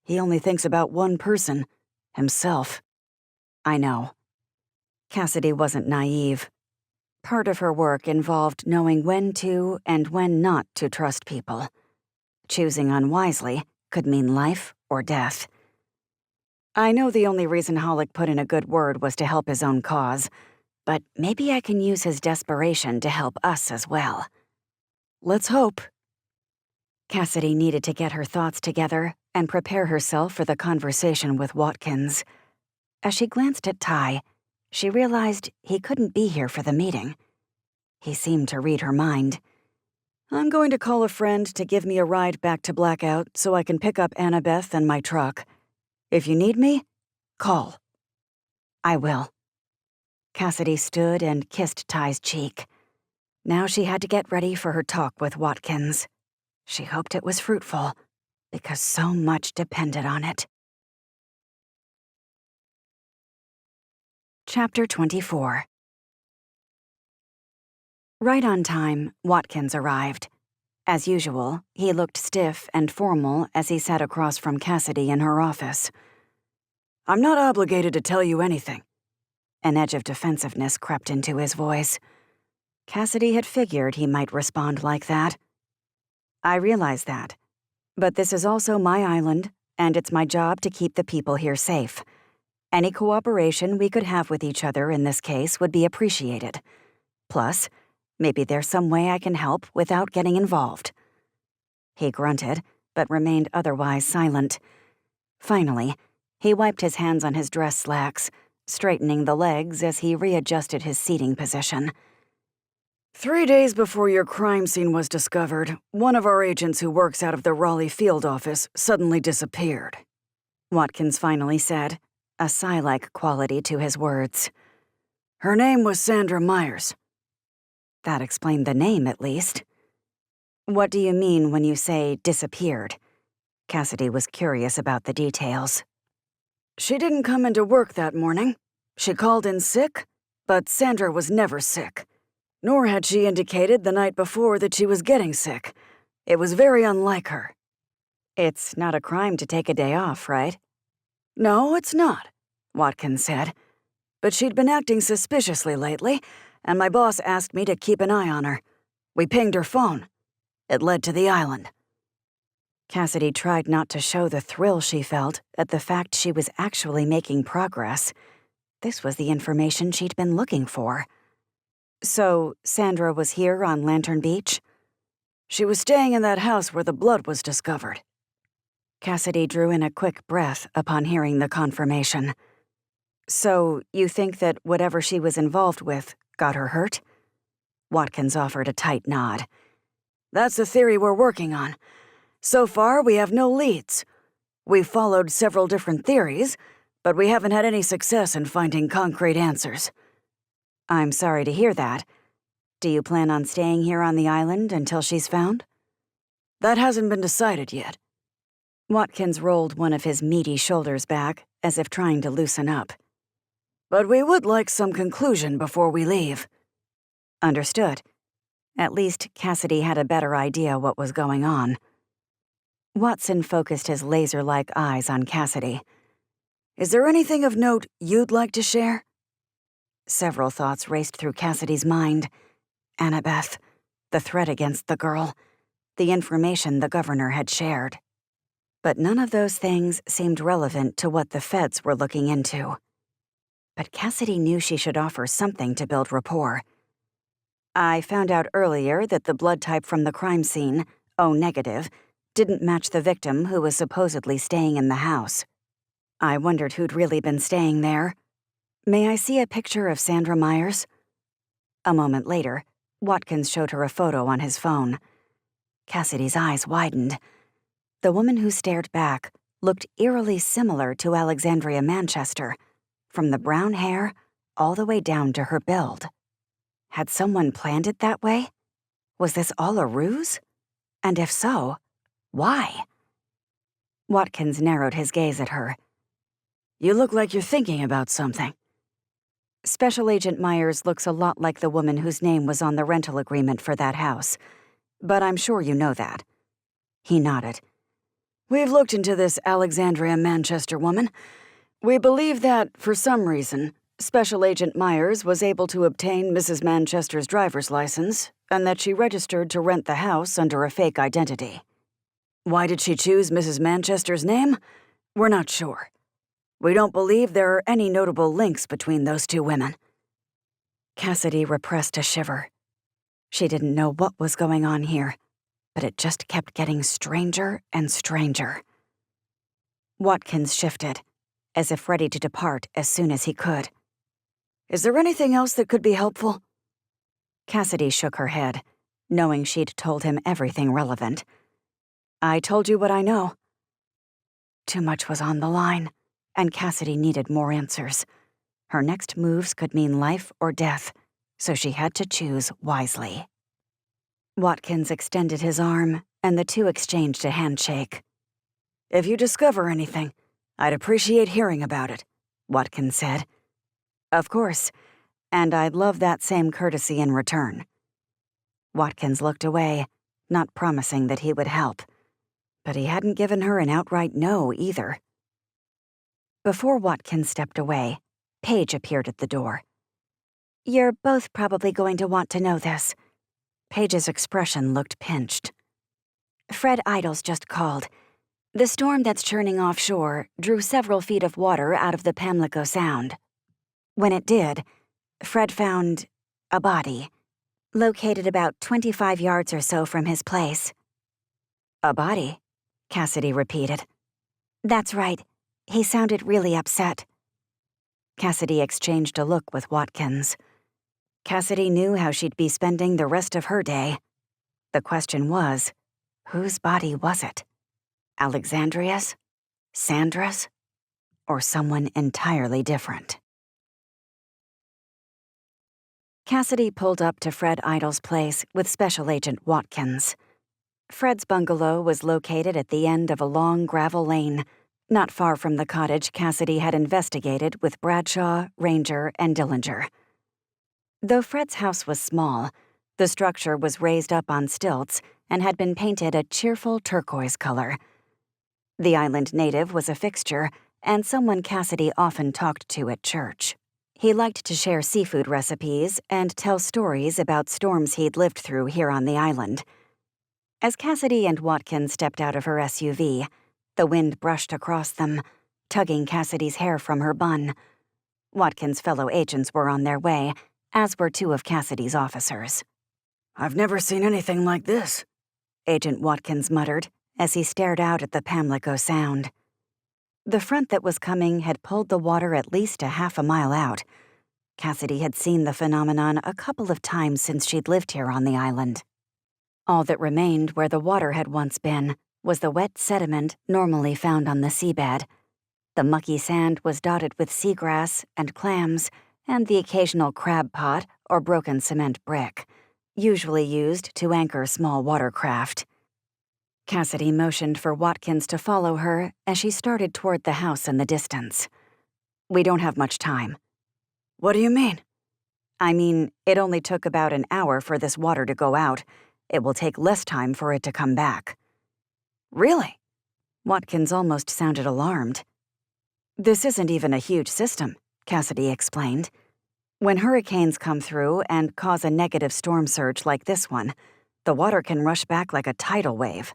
He only thinks about one person, himself." "I know." Cassidy wasn't naive. Part of her work involved knowing when to and when not to trust people. Choosing unwisely could mean life or death. "I know the only reason Hullock put in a good word was to help his own cause, but maybe I can use his desperation to help us as well." "Let's hope." Cassidy needed to get her thoughts together and prepare herself for the conversation with Watkins. As she glanced at Ty, she realized he couldn't be here for the meeting. He seemed to read her mind. "I'm going to call a friend to give me a ride back to Blackout so I can pick up Annabeth and my truck. If you need me, call." "I will." Cassidy stood and kissed Ty's cheek. Now she had to get ready for her talk with Watkins. She hoped it was fruitful, because so much depended on it. Chapter 24. Right on time, Watkins arrived. As usual, he looked stiff and formal as he sat across from Cassidy in her office. "I'm not obligated to tell you anything." An edge of defensiveness crept into his voice. Cassidy had figured he might respond like that. "I realize that. But this is also my island, and it's my job to keep the people here safe. Any cooperation we could have with each other in this case would be appreciated. Plus, maybe there's some way I can help without getting involved." He grunted, but remained otherwise silent. Finally, he wiped his hands on his dress slacks, straightening the legs as he readjusted his seating position. 3 days before your crime scene was discovered, one of our agents who works out of the Raleigh field office suddenly disappeared," Watkins finally said, a sigh-like quality to his words. "Her name was Sandra Myers." That explained the name, at least. "What do you mean when you say disappeared?" Cassidy was curious about the details. "She didn't come into work that morning. She called in sick, but Sandra was never sick. Nor had she indicated the night before that she was getting sick. It was very unlike her." "It's not a crime to take a day off, right?" "No, it's not," Watkins said. "But she'd been acting suspiciously lately, and my boss asked me to keep an eye on her. We pinged her phone. It led to the island." Cassidy tried not to show the thrill she felt at the fact she was actually making progress. This was the information she'd been looking for. "So, Sandra was here on Lantern Beach?" "She was staying in that house where the blood was discovered." Cassidy drew in a quick breath upon hearing the confirmation. "So, you think that whatever she was involved with got her hurt?" Watkins offered a tight nod. "That's the theory we're working on. So far, we have no leads. We've followed several different theories, but we haven't had any success in finding concrete answers." "I'm sorry to hear that. Do you plan on staying here on the island until she's found?" "That hasn't been decided yet." Watkins rolled one of his meaty shoulders back, as if trying to loosen up. but we would like some conclusion before we leave." Understood. At least Cassidy had a better idea what was going on. Watson focused his laser-like eyes on Cassidy. "Is there anything of note you'd like to share?" Several thoughts raced through Cassidy's mind. Annabeth, the threat against the girl, the information the governor had shared. But none of those things seemed relevant to what the feds were looking into. But Cassidy knew she should offer something to build rapport. "I found out earlier that the blood type from the crime scene, O-negative, didn't match the victim who was supposedly staying in the house. I wondered who'd really been staying there. May I see a picture of Sandra Myers?" A moment later, Watkins showed her a photo on his phone. Cassidy's eyes widened. The woman who stared back looked eerily similar to Alexandria Manchester, from the brown hair all the way down to her build. Had someone planned it that way? Was this all a ruse? And if so, why? Watkins narrowed his gaze at her. "You look like you're thinking about something." Special Agent Myers looks a lot like the woman whose name was on the rental agreement for that house. But I'm sure you know that. He nodded. "We've looked into this Alexandria Manchester woman. We believe that, for some reason, Special Agent Myers was able to obtain Mrs. Manchester's driver's license, and that she registered to rent the house under a fake identity. Why did she choose Mrs. Manchester's name? We're not sure. We don't believe there are any notable links between those two women." Cassidy repressed a shiver. She didn't know what was going on here, but it just kept getting stranger and stranger. Watkins shifted, as if ready to depart as soon as he could. "Is there anything else that could be helpful?" Cassidy shook her head, knowing she'd told him everything relevant. "I told you what I know." Too much was on the line, and Cassidy needed more answers. Her next moves could mean life or death, so she had to choose wisely. Watkins extended his arm, and the two exchanged a handshake. "If you discover anything, I'd appreciate hearing about it," Watkins said. "Of course, and I'd love that same courtesy in return." Watkins looked away, not promising that he would help. But he hadn't given her an outright no either. Before Watkins stepped away, Paige appeared at the door. "You're both probably going to want to know this." Paige's expression looked pinched. "Fred Idles just called. The storm that's churning offshore drew several feet of water out of the Pamlico Sound. When it did, Fred found a body, located about 25 yards or so from his place." "A body?" Cassidy repeated. "That's right. He sounded really upset." Cassidy exchanged a look with Watkins. Cassidy knew how she'd be spending the rest of her day. The question was, whose body was it? Alexandria's? Sandra's? Or someone entirely different? Cassidy pulled up to Fred Idle's place with Special Agent Watkins. Fred's bungalow was located at the end of a long gravel lane, not far from the cottage Cassidy had investigated with Bradshaw, Ranger, and Dillinger. Though Fred's house was small, the structure was raised up on stilts and had been painted a cheerful turquoise color. The island native was a fixture and someone Cassidy often talked to at church. He liked to share seafood recipes and tell stories about storms he'd lived through here on the island. As Cassidy and Watkins stepped out of her SUV, the wind brushed across them, tugging Cassidy's hair from her bun. Watkins' fellow agents were on their way, as were two of Cassidy's officers. "I've never seen anything like this," Agent Watkins muttered as he stared out at the Pamlico Sound. The front that was coming had pulled the water at least a half a mile out. Cassidy had seen the phenomenon a couple of times since she'd lived here on the island. All that remained where the water had once been was the wet sediment normally found on the seabed. The mucky sand was dotted with seagrass and clams and the occasional crab pot or broken cement brick, usually used to anchor small watercraft. Cassidy motioned for Watkins to follow her as she started toward the house in the distance. "We don't have much time." What do you mean? I mean, it only took about an hour for this water to go out. It will take less time for it to come back. Really? Watkins almost sounded alarmed. This isn't even a huge system, Cassidy explained. When hurricanes come through and cause a negative storm surge like this one, the water can rush back like a tidal wave.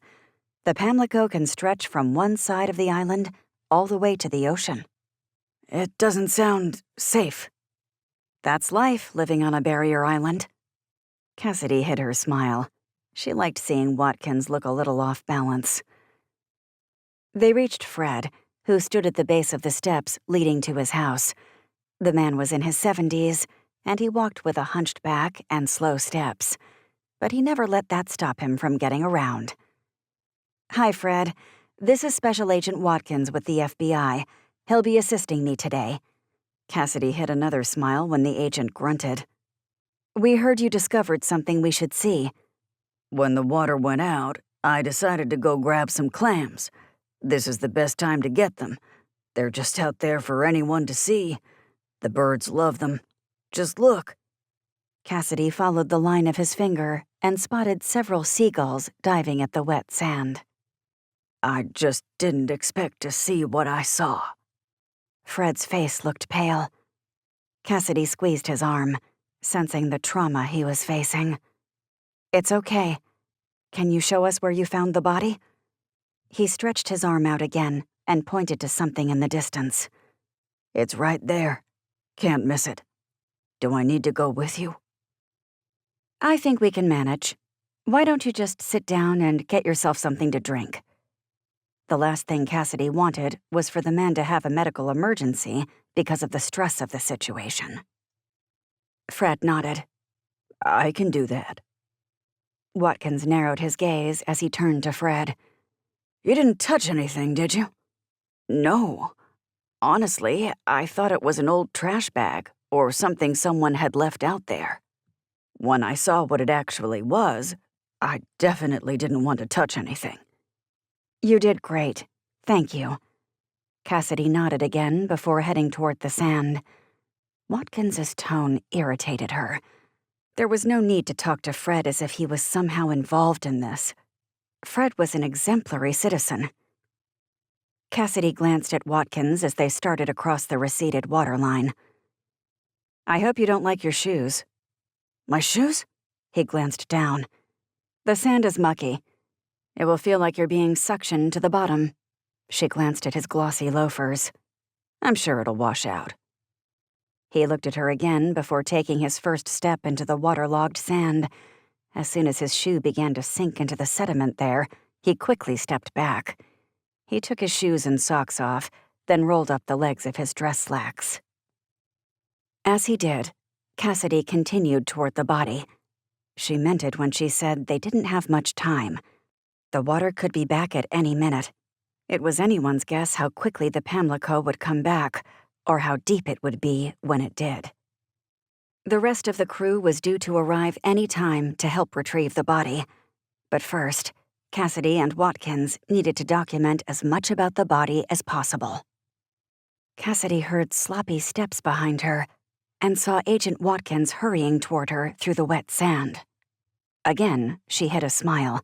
The Pamlico can stretch from one side of the island all the way to the ocean. It doesn't sound safe. That's life, living on a barrier island. Cassidy hid her smile. She liked seeing Watkins look a little off balance. They reached Fred, who stood at the base of the steps leading to his house. The man was in his 70s, and he walked with a hunched back and slow steps. But he never let that stop him from getting around. "Hi, Fred. This is Special Agent Watkins with the FBI. He'll be assisting me today." Cassidy hid another smile when the agent grunted. "We heard you discovered something we should see." When the water went out, I decided to go grab some clams. This is the best time to get them. They're just out there for anyone to see. The birds love them. Just look." Cassidy followed the line of his finger and spotted several seagulls diving at the wet sand. I just didn't expect to see what I saw. Fred's face looked pale. Cassidy squeezed his arm, sensing the trauma he was facing. "It's okay. Can you show us where you found the body?" He stretched his arm out again and pointed to something in the distance. It's right there. Can't miss it. Do I need to go with you? "I think we can manage. Why don't you just sit down and get yourself something to drink?" The last thing Cassidy wanted was for the man to have a medical emergency because of the stress of the situation. Fred nodded. I can do that. Watkins narrowed his gaze as he turned to Fred. You didn't touch anything, did you? No. Honestly, I thought it was an old trash bag or something someone had left out there. When I saw what it actually was, I definitely didn't want to touch anything. "You did great. Thank you." Cassidy nodded again before heading toward the sand. Watkins's tone irritated her. There was no need to talk to Fred as if he was somehow involved in this. Fred was an exemplary citizen. Cassidy glanced at Watkins as they started across the receded waterline. "I hope you don't like your shoes." My shoes? He glanced down. "The sand is mucky. It will feel like you're being suctioned to the bottom." She glanced at his glossy loafers. "I'm sure it'll wash out." He looked at her again before taking his first step into the waterlogged sand. As soon as his shoe began to sink into the sediment there, he quickly stepped back. He took his shoes and socks off, then rolled up the legs of his dress slacks. As he did, Cassidy continued toward the body. She meant it when she said they didn't have much time. The water could be back at any minute. It was anyone's guess how quickly the Pamlico would come back, or how deep it would be when it did. The rest of the crew was due to arrive any time to help retrieve the body. But first, Cassidy and Watkins needed to document as much about the body as possible. Cassidy heard sloppy steps behind her and saw Agent Watkins hurrying toward her through the wet sand. Again, she hid a smile.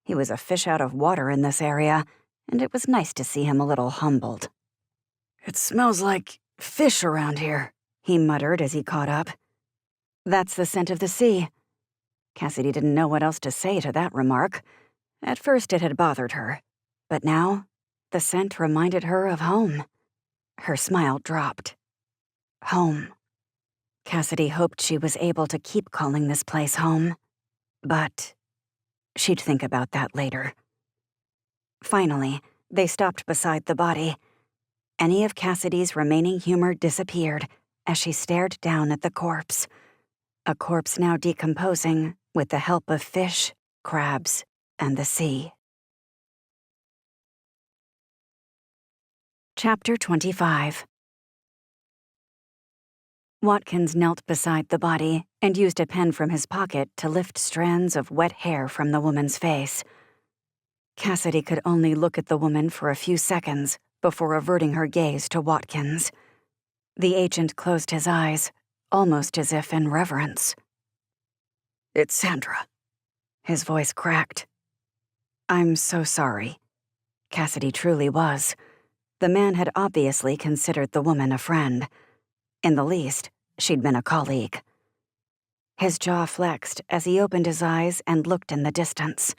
He was a fish out of water in this area, and it was nice to see him a little humbled. It smells like fish around here, he muttered as he caught up. "That's the scent of the sea." Cassidy didn't know what else to say to that remark. At first it had bothered her, but now the scent reminded her of home. Her smile dropped. Home. Cassidy hoped she was able to keep calling this place home, but she'd think about that later. Finally, they stopped beside the body. Any of Cassidy's remaining humor disappeared as she stared down at the corpse. A corpse now decomposing with the help of fish, crabs, and the sea. Chapter 25. Watkins knelt beside the body and used a pen from his pocket to lift strands of wet hair from the woman's face. Cassidy could only look at the woman for a few seconds before averting her gaze to Watkins. The agent closed his eyes, almost as if in reverence. "It's Sandra." His voice cracked. "I'm so sorry." Cassidy truly was. The man had obviously considered the woman a friend. In the least, she'd been a colleague. His jaw flexed as he opened his eyes and looked in the distance.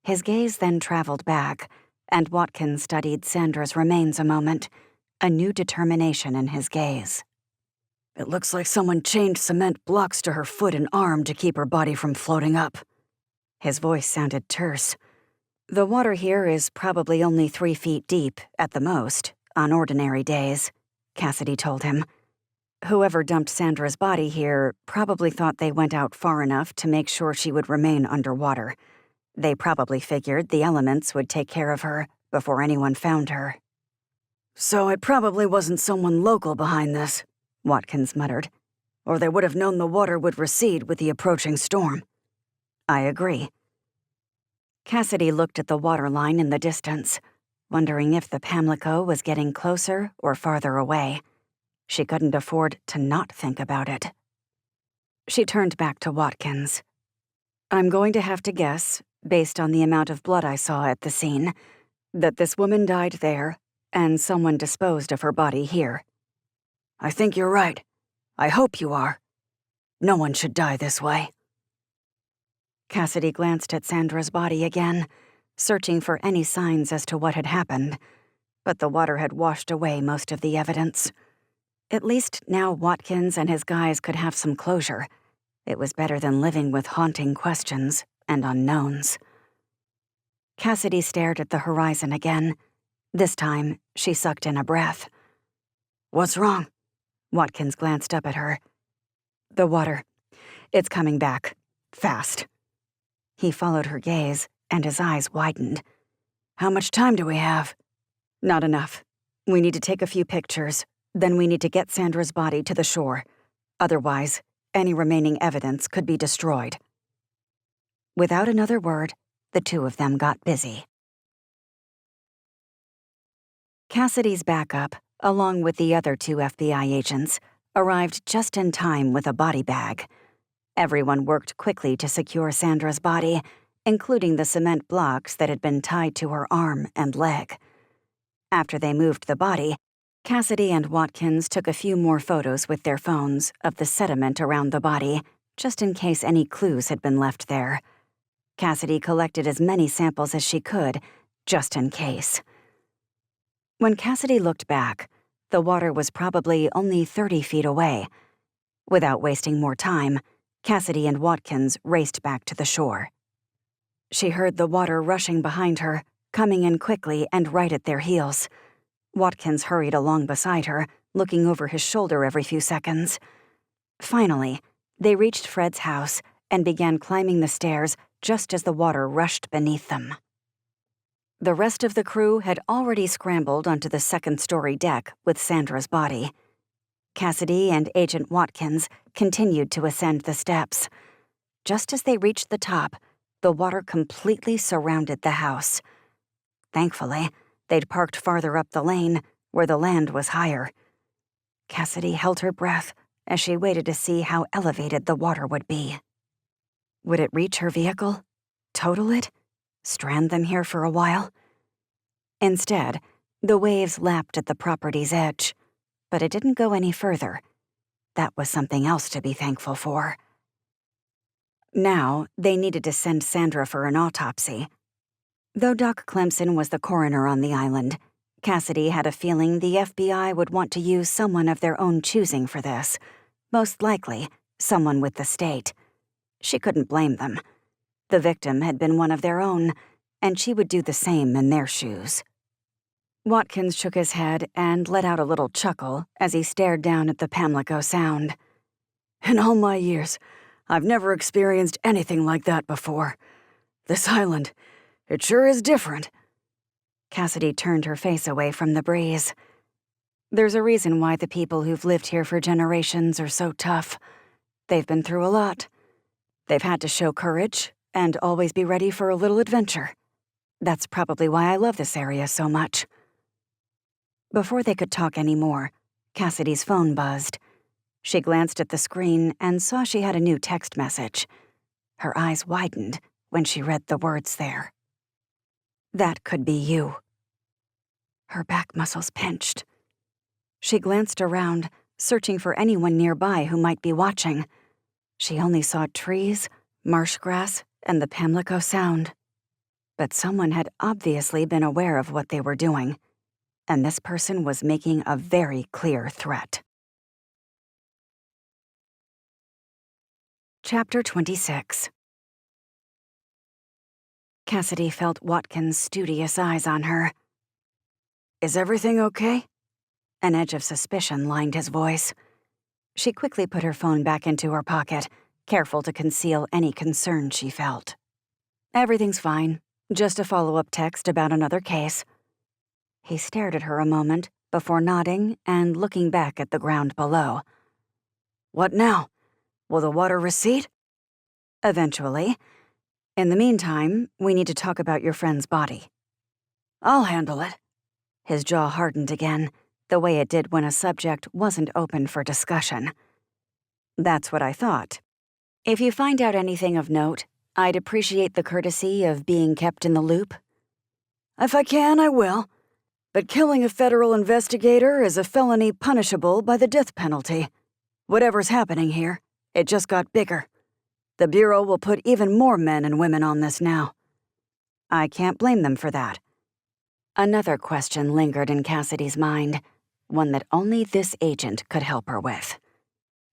His gaze then traveled back, and Watkins studied Sandra's remains a moment, a new determination in his gaze. "It looks like someone chained cement blocks to her foot and arm to keep her body from floating up." His voice sounded terse. "The water here is probably only 3 feet deep, at the most, on ordinary days," Cassidy told him. "Whoever dumped Sandra's body here probably thought they went out far enough to make sure she would remain underwater. They probably figured the elements would take care of her before anyone found her." "So it probably wasn't someone local behind this," Watkins muttered. "Or they would have known the water would recede with the approaching storm." "I agree." Cassidy looked at the water line in the distance, wondering if the Pamlico was getting closer or farther away. She couldn't afford to not think about it. She turned back to Watkins. "I'm going to have to guess, based on the amount of blood I saw at the scene, that this woman died there, and someone disposed of her body here." "I think you're right. I hope you are. No one should die this way." Cassidy glanced at Sandra's body again, searching for any signs as to what had happened, but the water had washed away most of the evidence. At least now Watkins and his guys could have some closure. It was better than living with haunting questions and unknowns. Cassidy stared at the horizon again. This time, she sucked in a breath. "What's wrong?" Watkins glanced up at her. "The water. It's coming back. Fast." He followed her gaze, and his eyes widened. "How much time do we have?" "Not enough. We need to take a few pictures. Then we need to get Sandra's body to the shore. Otherwise, any remaining evidence could be destroyed." Without another word, the two of them got busy. Cassidy's backup, along with the other 2 FBI agents, arrived just in time with a body bag. Everyone worked quickly to secure Sandra's body, including the cement blocks that had been tied to her arm and leg. After they moved the body, Cassidy and Watkins took a few more photos with their phones of the sediment around the body, just in case any clues had been left there. Cassidy collected as many samples as she could, just in case. When Cassidy looked back, the water was probably only 30 feet away. Without wasting more time, Cassidy and Watkins raced back to the shore. She heard the water rushing behind her, coming in quickly and right at their heels. Watkins hurried along beside her, looking over his shoulder every few seconds. Finally, they reached Fred's house and began climbing the stairs just as the water rushed beneath them. The rest of the crew had already scrambled onto the second-story deck with Sandra's body. Cassidy and Agent Watkins continued to ascend the steps. Just as they reached the top, the water completely surrounded the house. Thankfully, they'd parked farther up the lane, where the land was higher. Cassidy held her breath as she waited to see how elevated the water would be. Would it reach her vehicle? Total it? Strand them here for a while? Instead, the waves lapped at the property's edge, but it didn't go any further. That was something else to be thankful for. Now, they needed to send Sandra for an autopsy. Though Doc Clemson was the coroner on the island, Cassidy had a feeling the FBI would want to use someone of their own choosing for this. Most likely, someone with the state. She couldn't blame them. The victim had been one of their own, and she would do the same in their shoes. Watkins shook his head and let out a little chuckle as he stared down at the Pamlico Sound. "In all my years, I've never experienced anything like that before. This island, it sure is different." Cassidy turned her face away from the breeze. "There's a reason why the people who've lived here for generations are so tough. They've been through a lot. They've had to show courage and always be ready for a little adventure. That's probably why I love this area so much." Before they could talk anymore, Cassidy's phone buzzed. She glanced at the screen and saw she had a new text message. Her eyes widened when she read the words there. "That could be you." Her back muscles pinched. She glanced around, searching for anyone nearby who might be watching. She only saw trees, marsh grass, and the Pamlico Sound. But someone had obviously been aware of what they were doing, and this person was making a very clear threat. Chapter 26. Cassidy felt Watkins' studious eyes on her. Is everything okay? An edge of suspicion lined his voice. She quickly put her phone back into her pocket, careful to conceal any concern she felt. "Everything's fine. Just a follow-up text about another case." He stared at her a moment before nodding and looking back at the ground below. "What now? Will the water recede?" "Eventually. In the meantime, we need to talk about your friend's body." "I'll handle it." His jaw hardened again, the way it did when a subject wasn't open for discussion. "That's what I thought. If you find out anything of note, I'd appreciate the courtesy of being kept in the loop." "If I can, I will. But killing a federal investigator is a felony punishable by the death penalty. Whatever's happening here, it just got bigger. The Bureau will put even more men and women on this now." "I can't blame them for that." Another question lingered in Cassidy's mind, one that only this agent could help her with.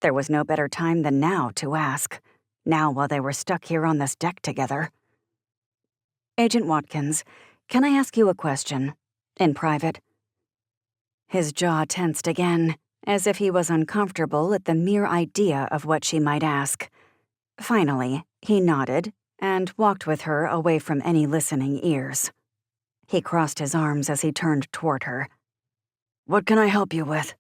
There was no better time than now to ask, now while they were stuck here on this deck together. "Agent Watkins, can I ask you a question? In private?" His jaw tensed again, as if he was uncomfortable at the mere idea of what she might ask. Finally, he nodded and walked with her away from any listening ears. He crossed his arms as he turned toward her. "What can I help you with?"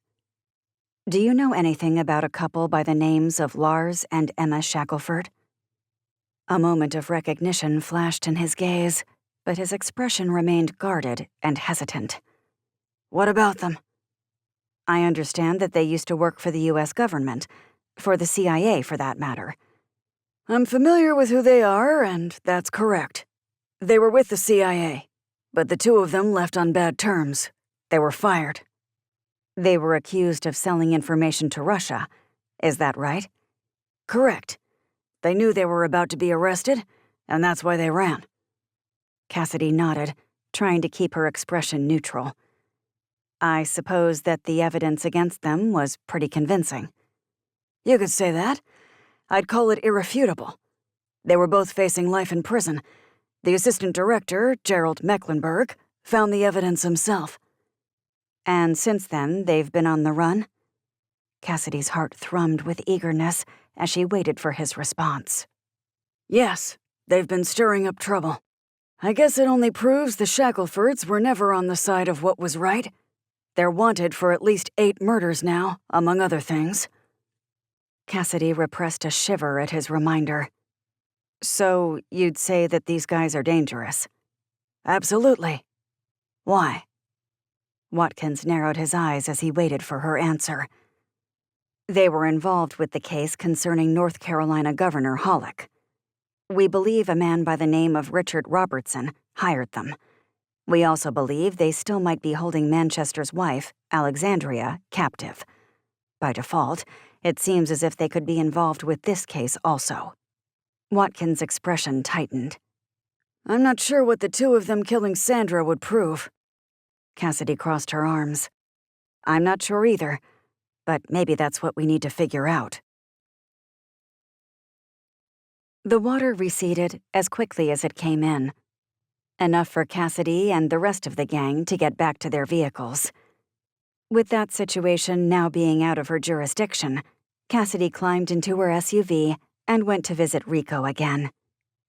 "Do you know anything about a couple by the names of Lars and Emma Shackelford?" A moment of recognition flashed in his gaze, but his expression remained guarded and hesitant. "What about them?" "I understand that they used to work for the U.S. government, for the CIA for that matter." "I'm familiar with who they are, and that's correct. They were with the CIA, but the two of them left on bad terms. They were fired." "They were accused of selling information to Russia. Is that right?" "Correct. They knew they were about to be arrested, and that's why they ran." Cassidy nodded, trying to keep her expression neutral. "I suppose that the evidence against them was pretty convincing." "You could say that. I'd call it irrefutable. They were both facing life in prison. The assistant director, Gerald Mecklenburg, found the evidence himself." "And since then, they've been on the run?" Cassidy's heart thrummed with eagerness as she waited for his response. "Yes, they've been stirring up trouble. I guess it only proves the Shacklefords were never on the side of what was right. They're wanted for at least 8 murders now, among other things." Cassidy repressed a shiver at his reminder. "So you'd say that these guys are dangerous?" "Absolutely. Why?" Watkins narrowed his eyes as he waited for her answer. "They were involved with the case concerning North Carolina Governor Hollick. We believe a man by the name of Richard Robertson hired them. We also believe they still might be holding Manchester's wife, Alexandria, captive. By default, it seems as if they could be involved with this case also." Watkins' expression tightened. "I'm not sure what the two of them killing Sandra would prove." Cassidy crossed her arms. "I'm not sure either, but maybe that's what we need to figure out." The water receded as quickly as it came in. Enough for Cassidy and the rest of the gang to get back to their vehicles. With that situation now being out of her jurisdiction, Cassidy climbed into her SUV and went to visit Rico again.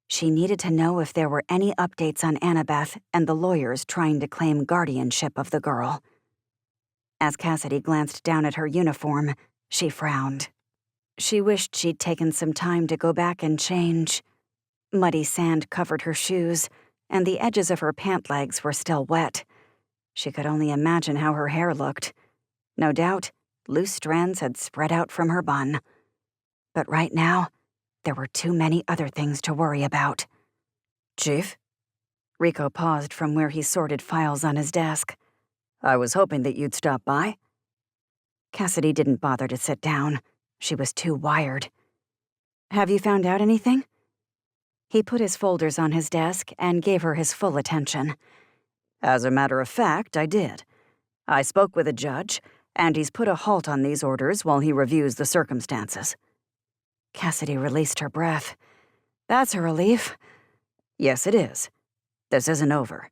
She needed to know if there were any updates on Annabeth and the lawyers trying to claim guardianship of the girl. As Cassidy glanced down at her uniform, she frowned. She wished she'd taken some time to go back and change. Muddy sand covered her shoes, and the edges of her pant legs were still wet. She could only imagine how her hair looked. No doubt, Loose strands had spread out from her bun. But right now, there were too many other things to worry about. Chief? Rico paused from where he sorted files on his desk. I was hoping that you'd stop by. Cassidy didn't bother to sit down. She was too wired. Have you found out anything? He put his folders on his desk and gave her his full attention. As a matter of fact, I did. I spoke with a judge, and he's put a halt on these orders while he reviews the circumstances. Cassidy released her breath. That's a relief. Yes, it is. This isn't over.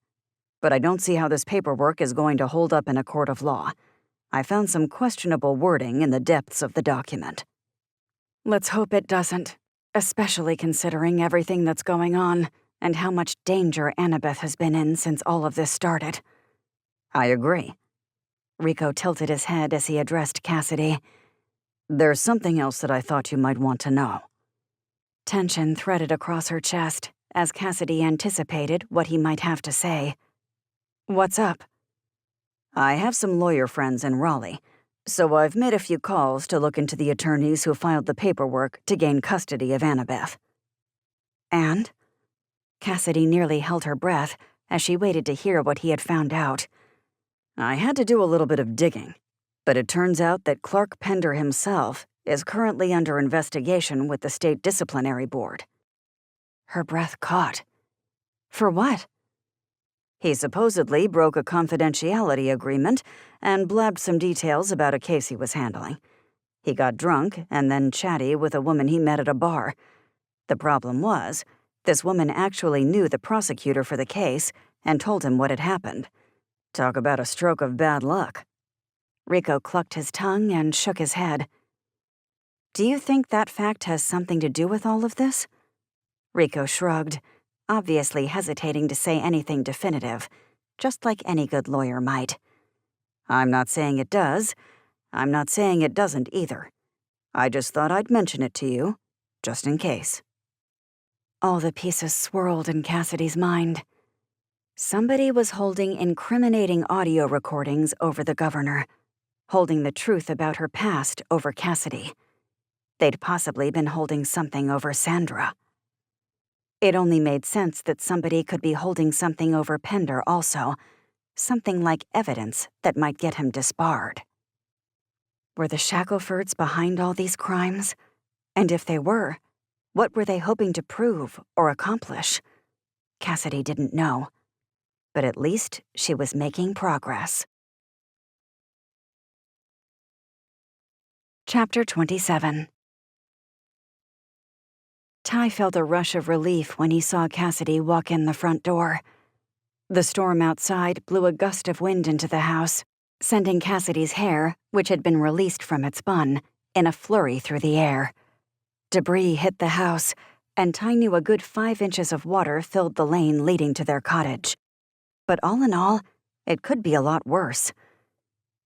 But I don't see how this paperwork is going to hold up in a court of law. I found some questionable wording in the depths of the document. Let's hope it doesn't, especially considering everything that's going on and how much danger Annabeth has been in since all of this started. I agree. Rico tilted his head as he addressed Cassidy. There's something else that I thought you might want to know. Tension threaded across her chest as Cassidy anticipated what he might have to say. What's up? I have some lawyer friends in Raleigh, so I've made a few calls to look into the attorneys who filed the paperwork to gain custody of Annabeth. And? Cassidy nearly held her breath as she waited to hear what he had found out. I had to do a little bit of digging, but it turns out that Clark Pender himself is currently under investigation with the State Disciplinary Board. Her breath caught. For what? He supposedly broke a confidentiality agreement and blabbed some details about a case he was handling. He got drunk and then chatty with a woman he met at a bar. The problem was, this woman actually knew the prosecutor for the case and told him what had happened. Talk about a stroke of bad luck. Rico clucked his tongue and shook his head. Do you think that fact has something to do with all of this? Rico shrugged, obviously hesitating to say anything definitive, just like any good lawyer might. I'm not saying it does. I'm not saying it doesn't either. I just thought I'd mention it to you, just in case. All the pieces swirled in Cassidy's mind. Somebody was holding incriminating audio recordings over the governor, holding the truth about her past over Cassidy. They'd possibly been holding something over Sandra. It only made sense that somebody could be holding something over Pender also, something like evidence that might get him disbarred. Were the Shacklefords behind all these crimes? And if they were, what were they hoping to prove or accomplish? Cassidy didn't know. But at least she was making progress. Chapter 27. Ty felt a rush of relief when he saw Cassidy walk in the front door. The storm outside blew a gust of wind into the house, sending Cassidy's hair, which had been released from its bun, in a flurry through the air. Debris hit the house, and Ty knew a good 5 inches of water filled the lane leading to their cottage. But all in all, it could be a lot worse.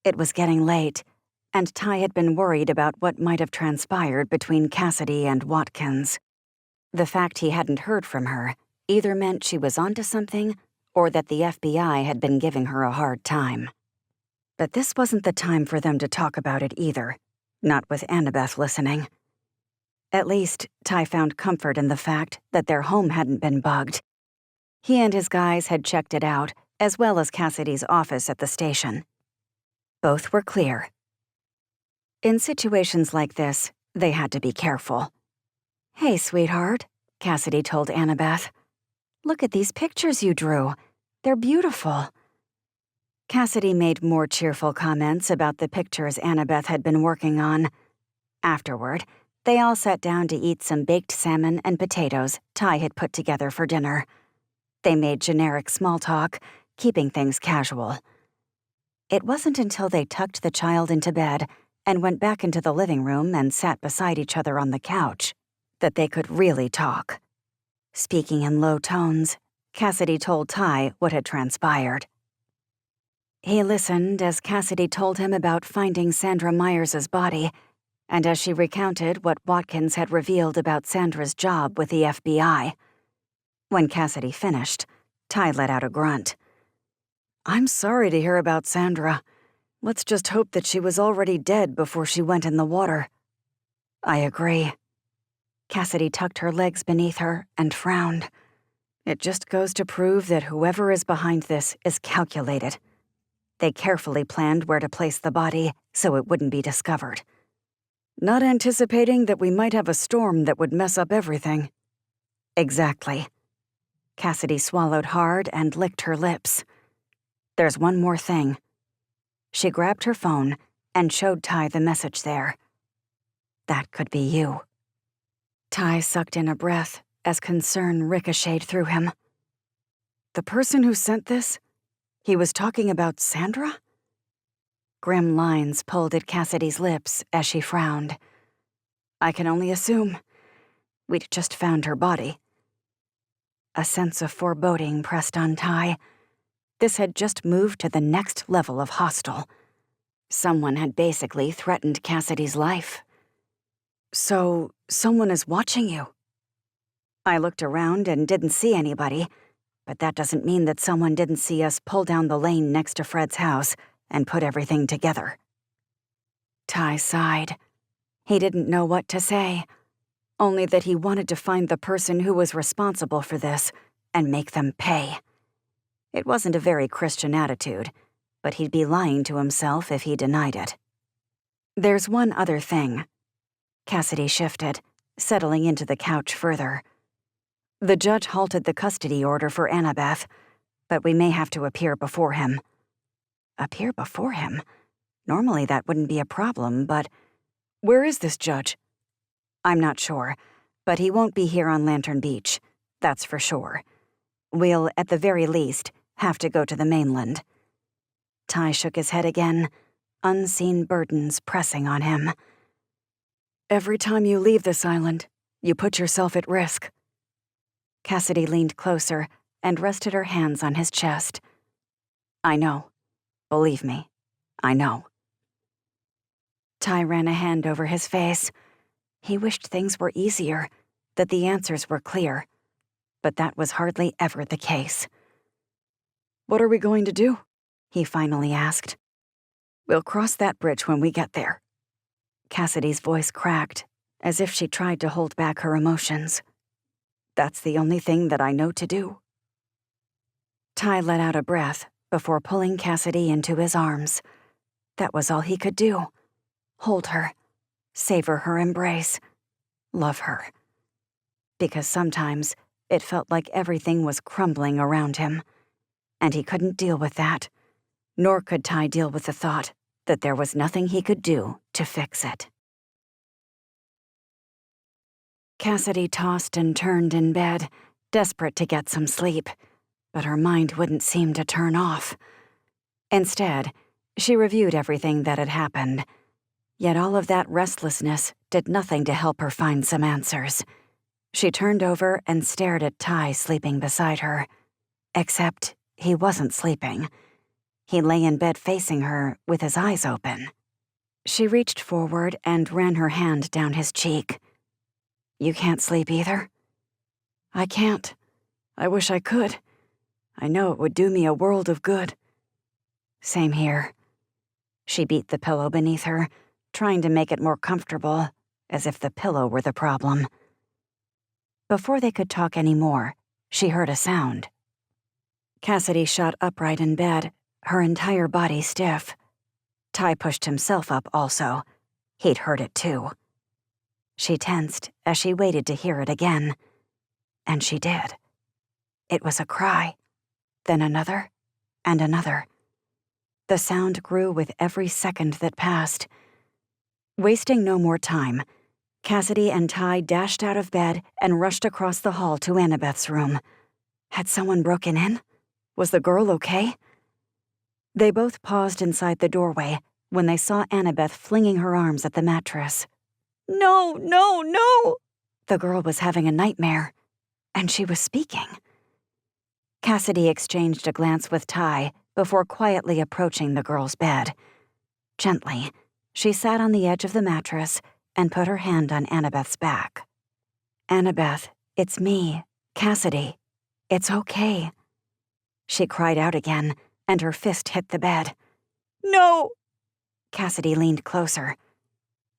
It was getting late, and Ty had been worried about what might have transpired between Cassidy and Watkins. The fact he hadn't heard from her either meant she was onto something or that the FBI had been giving her a hard time. But this wasn't the time for them to talk about it either, not with Annabeth listening. At least, Ty found comfort in the fact that their home hadn't been bugged. He and his guys had checked it out, as well as Cassidy's office at the station. Both were clear. In situations like this, they had to be careful. "Hey, sweetheart," Cassidy told Annabeth. "Look at these pictures you drew. They're beautiful." Cassidy made more cheerful comments about the pictures Annabeth had been working on. Afterward, they all sat down to eat some baked salmon and potatoes Ty had put together for dinner. They made generic small talk, keeping things casual. It wasn't until they tucked the child into bed and went back into the living room and sat beside each other on the couch that they could really talk. Speaking in low tones, Cassidy told Ty what had transpired. He listened as Cassidy told him about finding Sandra Myers's body, and as she recounted what Watkins had revealed about Sandra's job with the FBI. When Cassidy finished, Ty let out a grunt. "I'm sorry to hear about Sandra. Let's just hope that she was already dead before she went in the water. I agree. Cassidy tucked her legs beneath her and frowned. It just goes to prove that whoever is behind this is calculated. They carefully planned where to place the body so it wouldn't be discovered. Not anticipating that we might have a storm that would mess up everything. Exactly. Cassidy swallowed hard and licked her lips. There's one more thing. She grabbed her phone and showed Ty the message there. That could be you. Ty sucked in a breath as concern ricocheted through him. The person who sent this? He was talking about Sandra? Grim lines pulled at Cassidy's lips as she frowned. I can only assume. We'd just found her body. A sense of foreboding pressed on Ty. This had just moved to the next level of hostile. Someone had basically threatened Cassidy's life. So, someone is watching you? I looked around and didn't see anybody, but that doesn't mean that someone didn't see us pull down the lane next to Fred's house and put everything together. Ty sighed. He didn't know what to say, only that he wanted to find the person who was responsible for this and make them pay. It wasn't a very Christian attitude, but he'd be lying to himself if he denied it. There's one other thing. Cassidy shifted, settling into the couch further. The judge halted the custody order for Annabeth, but we may have to appear before him. Appear before him? Normally that wouldn't be a problem, but... Where is this judge? I'm not sure, but he won't be here on Lantern Beach. That's for sure. We'll, at the very least, have to go to the mainland. Ty shook his head again, unseen burdens pressing on him. Every time you leave this island, you put yourself at risk. Cassidy leaned closer and rested her hands on his chest. I know. Believe me, I know. Ty ran a hand over his face. He wished things were easier, that the answers were clear. But that was hardly ever the case. What are we going to do? He finally asked. We'll cross that bridge when we get there. Cassidy's voice cracked, as if she tried to hold back her emotions. That's the only thing that I know to do. Ty let out a breath before pulling Cassidy into his arms. That was all he could do. Hold her, savor her embrace, love her. Because sometimes it felt like everything was crumbling around him, and he couldn't deal with that, nor could Ty deal with the thought that there was nothing he could do to fix it. Cassidy tossed and turned in bed, desperate to get some sleep, but her mind wouldn't seem to turn off. Instead, she reviewed everything that had happened. Yet all of that restlessness did nothing to help her find some answers. She turned over and stared at Ty sleeping beside her. Except he wasn't sleeping. He lay in bed facing her with his eyes open. She reached forward and ran her hand down his cheek. You can't sleep either? I can't. I wish I could. I know it would do me a world of good. Same here. She beat the pillow beneath her, trying to make it more comfortable, as if the pillow were the problem. Before they could talk any more, she heard a sound. Cassidy shot upright in bed, her entire body stiff. Ty pushed himself up also. He'd heard it too. She tensed as she waited to hear it again. And she did. It was a cry, then another, and another. The sound grew with every second that passed. Wasting no more time, Cassidy and Ty dashed out of bed and rushed across the hall to Annabeth's room. Had someone broken in? Was the girl okay? They both paused inside the doorway when they saw Annabeth flinging her arms at the mattress. No, no, no! The girl was having a nightmare, and she was speaking. Cassidy exchanged a glance with Ty before quietly approaching the girl's bed. Gently, she sat on the edge of the mattress and put her hand on Annabeth's back. Annabeth, it's me, Cassidy. It's okay. She cried out again, and her fist hit the bed. No! Cassidy leaned closer.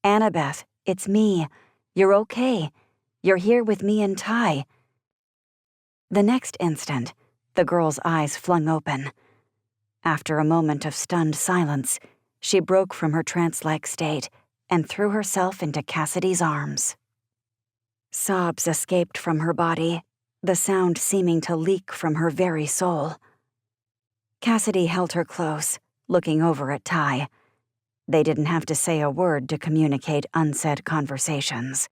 "Annabeth, it's me. You're okay. You're here with me and Ty." The next instant, the girl's eyes flung open. After a moment of stunned silence, she broke from her trance-like state and threw herself into Cassidy's arms. Sobs escaped from her body, the sound seeming to leak from her very soul. Cassidy held her close, looking over at Ty. They didn't have to say a word to communicate unsaid conversations.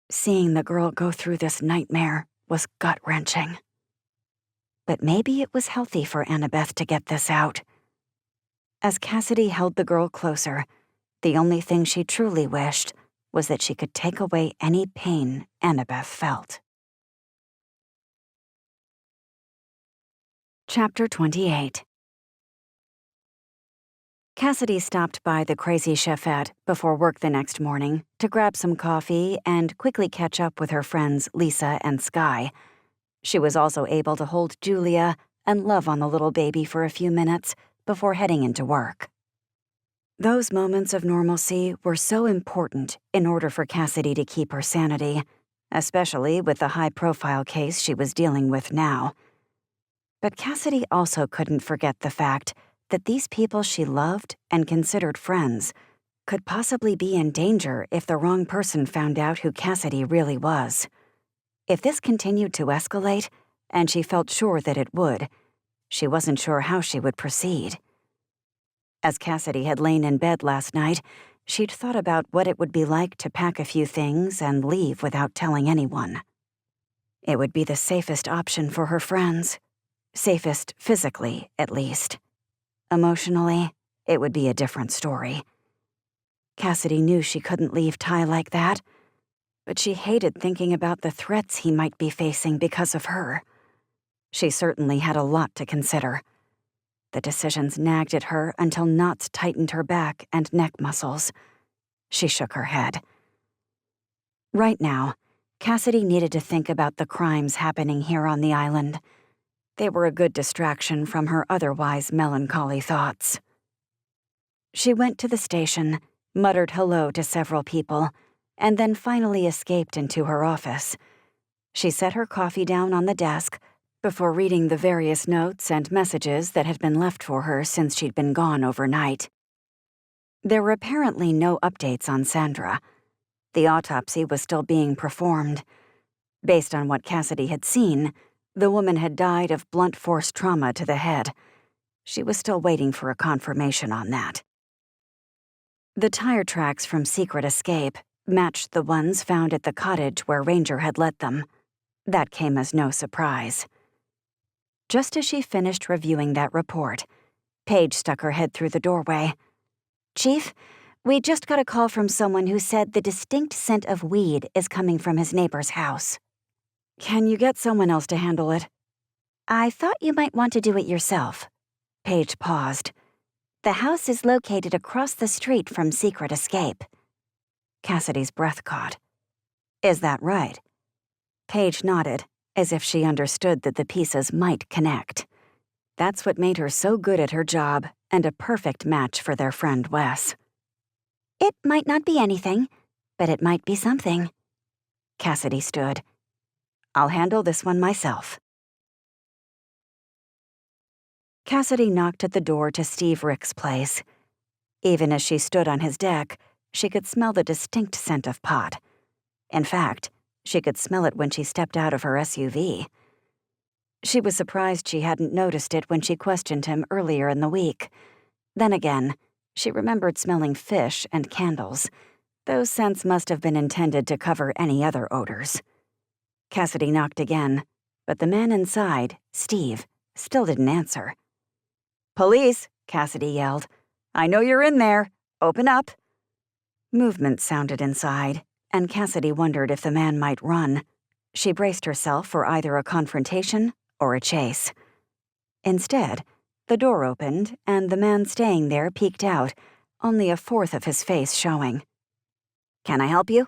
Seeing the girl go through this nightmare was gut-wrenching. But maybe it was healthy for Annabeth to get this out. As Cassidy held the girl closer, the only thing she truly wished was that she could take away any pain Annabeth felt. Chapter 28. Cassidy stopped by the Crazy Chefette before work the next morning to grab some coffee and quickly catch up with her friends Lisa and Skye. She was also able to hold Julia and love on the little baby for a few minutes before heading into work. Those moments of normalcy were so important in order for Cassidy to keep her sanity, especially with the high-profile case she was dealing with now. But Cassidy also couldn't forget the fact that these people she loved and considered friends could possibly be in danger if the wrong person found out who Cassidy really was. If this continued to escalate, and she felt sure that it would, she wasn't sure how she would proceed. As Cassidy had lain in bed last night, she'd thought about what it would be like to pack a few things and leave without telling anyone. It would be the safest option for her friends. Safest physically, at least. Emotionally, it would be a different story. Cassidy knew she couldn't leave Ty like that, but she hated thinking about the threats he might be facing because of her. She certainly had a lot to consider. The decisions nagged at her until knots tightened her back and neck muscles. She shook her head. Right now, Cassidy needed to think about the crimes happening here on the island. They were a good distraction from her otherwise melancholy thoughts. She went to the station, muttered hello to several people, and then finally escaped into her office. She set her coffee down on the desk before reading the various notes and messages that had been left for her since she'd been gone overnight. There were apparently no updates on Sandra. The autopsy was still being performed. Based on what Cassidy had seen, the woman had died of blunt force trauma to the head. She was still waiting for a confirmation on that. The tire tracks from Secret Escape matched the ones found at the cottage where Ranger had let them. That came as no surprise. Just as she finished reviewing that report, Paige stuck her head through the doorway. "Chief, we just got a call from someone who said the distinct scent of weed is coming from his neighbor's house." "Can you get someone else to handle it?" "I thought you might want to do it yourself." Paige paused. "The house is located across the street from Secret Escape." Cassidy's breath caught. "Is that right?" Paige nodded, as if she understood that the pieces might connect. That's what made her so good at her job and a perfect match for their friend Wes. "It might not be anything, but it might be something." Cassidy stood. "I'll handle this one myself." Cassidy knocked at the door to Steve Rick's place. Even as she stood on his deck, she could smell the distinct scent of pot. In fact, she could smell it when she stepped out of her SUV. She was surprised she hadn't noticed it when she questioned him earlier in the week. Then again, she remembered smelling fish and candles. Those scents must have been intended to cover any other odors. Cassidy knocked again, but the man inside, Steve, still didn't answer. "Police," Cassidy yelled. "I know you're in there. Open up." Movement sounded inside, and Cassidy wondered if the man might run. She braced herself for either a confrontation or a chase. Instead, the door opened, and the man staying there peeked out, only a fourth of his face showing. "Can I help you?"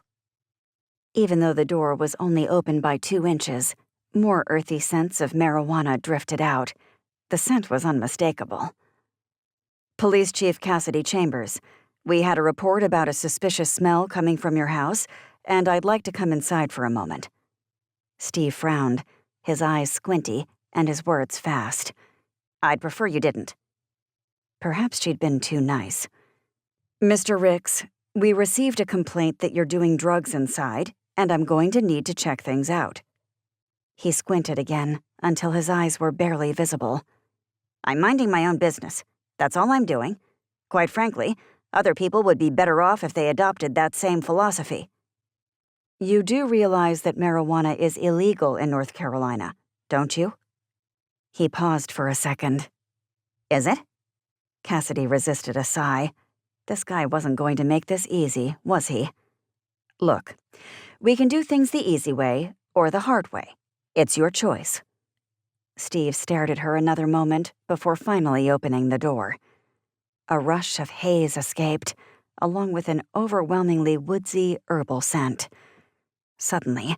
Even though the door was only open by 2 inches, more earthy scents of marijuana drifted out. The scent was unmistakable. Police Chief Cassidy Chambers. We had a report about a suspicious smell coming from your house, and I'd like to come inside for a moment." Steve frowned, his eyes squinty and his words fast. "I'd prefer you didn't." Perhaps she'd been too nice. "Mr. Ricks, we received a complaint that you're doing drugs inside, and I'm going to need to check things out." He squinted again until his eyes were barely visible. "I'm minding my own business. That's all I'm doing. Quite frankly, other people would be better off if they adopted that same philosophy." "You do realize that marijuana is illegal in North Carolina, don't you?" He paused for a second. "Is it?" Cassidy resisted a sigh. This guy wasn't going to make this easy, was he? "Look, we can do things the easy way or the hard way. It's your choice." Steve stared at her another moment before finally opening the door. A rush of haze escaped, along with an overwhelmingly woodsy, herbal scent. Suddenly,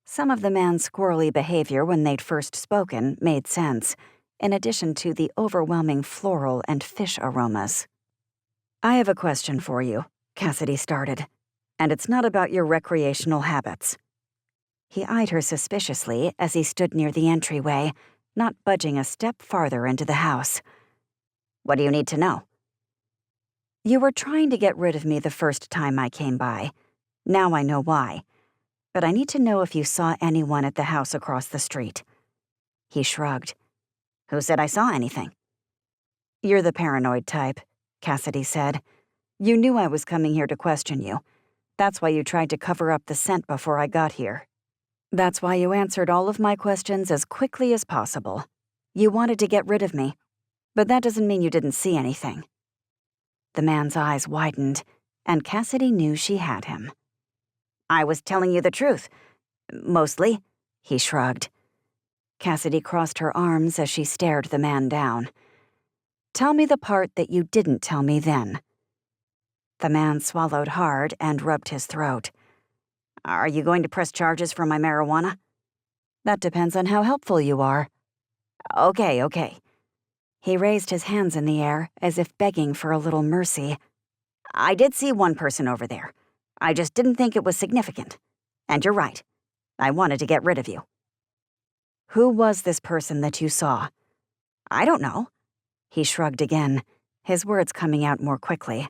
some of the man's squirrely behavior when they'd first spoken made sense, in addition to the overwhelming floral and fish aromas. "I have a question for you," Cassidy started, "and it's not about your recreational habits." He eyed her suspiciously as he stood near the entryway, not budging a step farther into the house. "What do you need to know?" "You were trying to get rid of me the first time I came by. Now I know why. But I need to know if you saw anyone at the house across the street." He shrugged. "Who said I saw anything?" "You're the paranoid type," Cassidy said. "You knew I was coming here to question you. That's why you tried to cover up the scent before I got here. That's why you answered all of my questions as quickly as possible. You wanted to get rid of me. But that doesn't mean you didn't see anything." The man's eyes widened, and Cassidy knew she had him. "I was telling you the truth. Mostly," he shrugged. Cassidy crossed her arms as she stared the man down. "Tell me the part that you didn't tell me then." The man swallowed hard and rubbed his throat. "Are you going to press charges for my marijuana?" "That depends on how helpful you are." Okay. He raised his hands in the air as if begging for a little mercy. "I did see one person over there. I just didn't think it was significant. And you're right. I wanted to get rid of you." "Who was this person that you saw?" "I don't know." He shrugged again, his words coming out more quickly.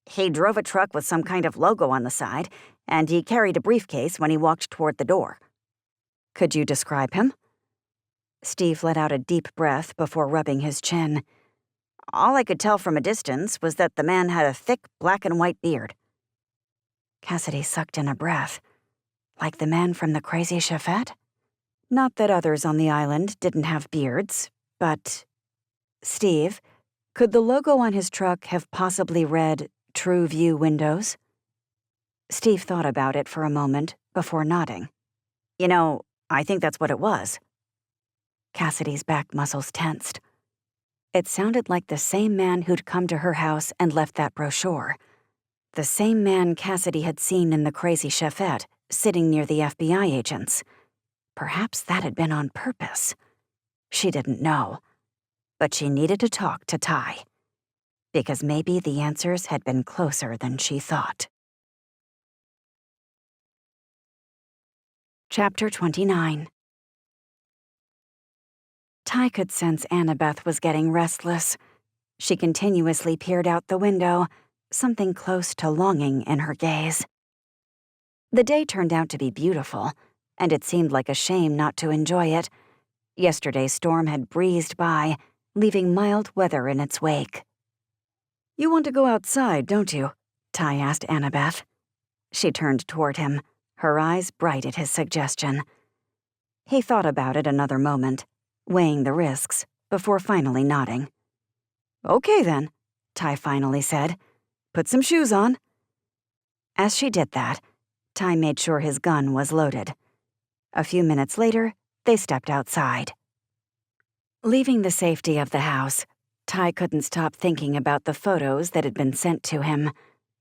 "He drove a truck with some kind of logo on the side, and he carried a briefcase when he walked toward the door." "Could you describe him?" Steve let out a deep breath before rubbing his chin. "All I could tell from a distance was that the man had a thick black and white beard." Cassidy sucked in a breath. Like the man from the Crazy Chefette? Not that others on the island didn't have beards, but... Steve, could the logo on his truck have possibly read True View Windows? Steve thought about it for a moment before nodding. "You know, I think that's what it was." Cassidy's back muscles tensed. It sounded like the same man who'd come to her house and left that brochure. The same man Cassidy had seen in the Crazy Chefette, sitting near the FBI agents. Perhaps that had been on purpose. She didn't know. But she needed to talk to Ty. Because maybe the answers had been closer than she thought. Chapter 29. Ty could sense Annabeth was getting restless. She continuously peered out the window, something close to longing in her gaze. The day turned out to be beautiful, and it seemed like a shame not to enjoy it. Yesterday's storm had breezed by, leaving mild weather in its wake. "You want to go outside, don't you?" Ty asked Annabeth. She turned toward him, her eyes bright at his suggestion. He thought about it another moment, weighing the risks, before finally nodding. "Okay then," Ty finally said. "Put some shoes on." As she did that, Ty made sure his gun was loaded. A few minutes later, they stepped outside. Leaving the safety of the house, Ty couldn't stop thinking about the photos that had been sent to him,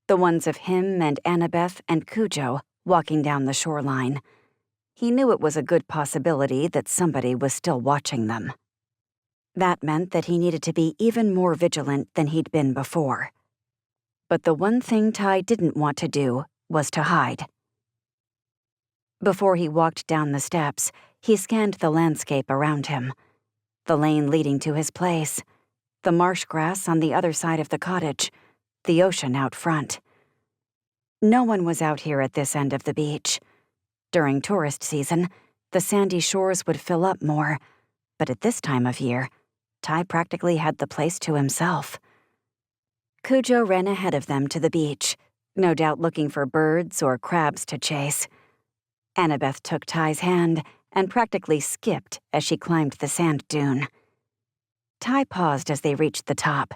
the ones of him and Annabeth and Cujo walking down the shoreline. He knew it was a good possibility that somebody was still watching them. That meant that he needed to be even more vigilant than he'd been before. But the one thing Ty didn't want to do was to hide. Before he walked down the steps, he scanned the landscape around him. The lane leading to his place, the marsh grass on the other side of the cottage, the ocean out front. No one was out here at this end of the beach. During tourist season, the sandy shores would fill up more, but at this time of year, Ty practically had the place to himself. Cujo ran ahead of them to the beach, no doubt looking for birds or crabs to chase. Annabeth took Ty's hand and practically skipped as she climbed the sand dune. Ty paused as they reached the top.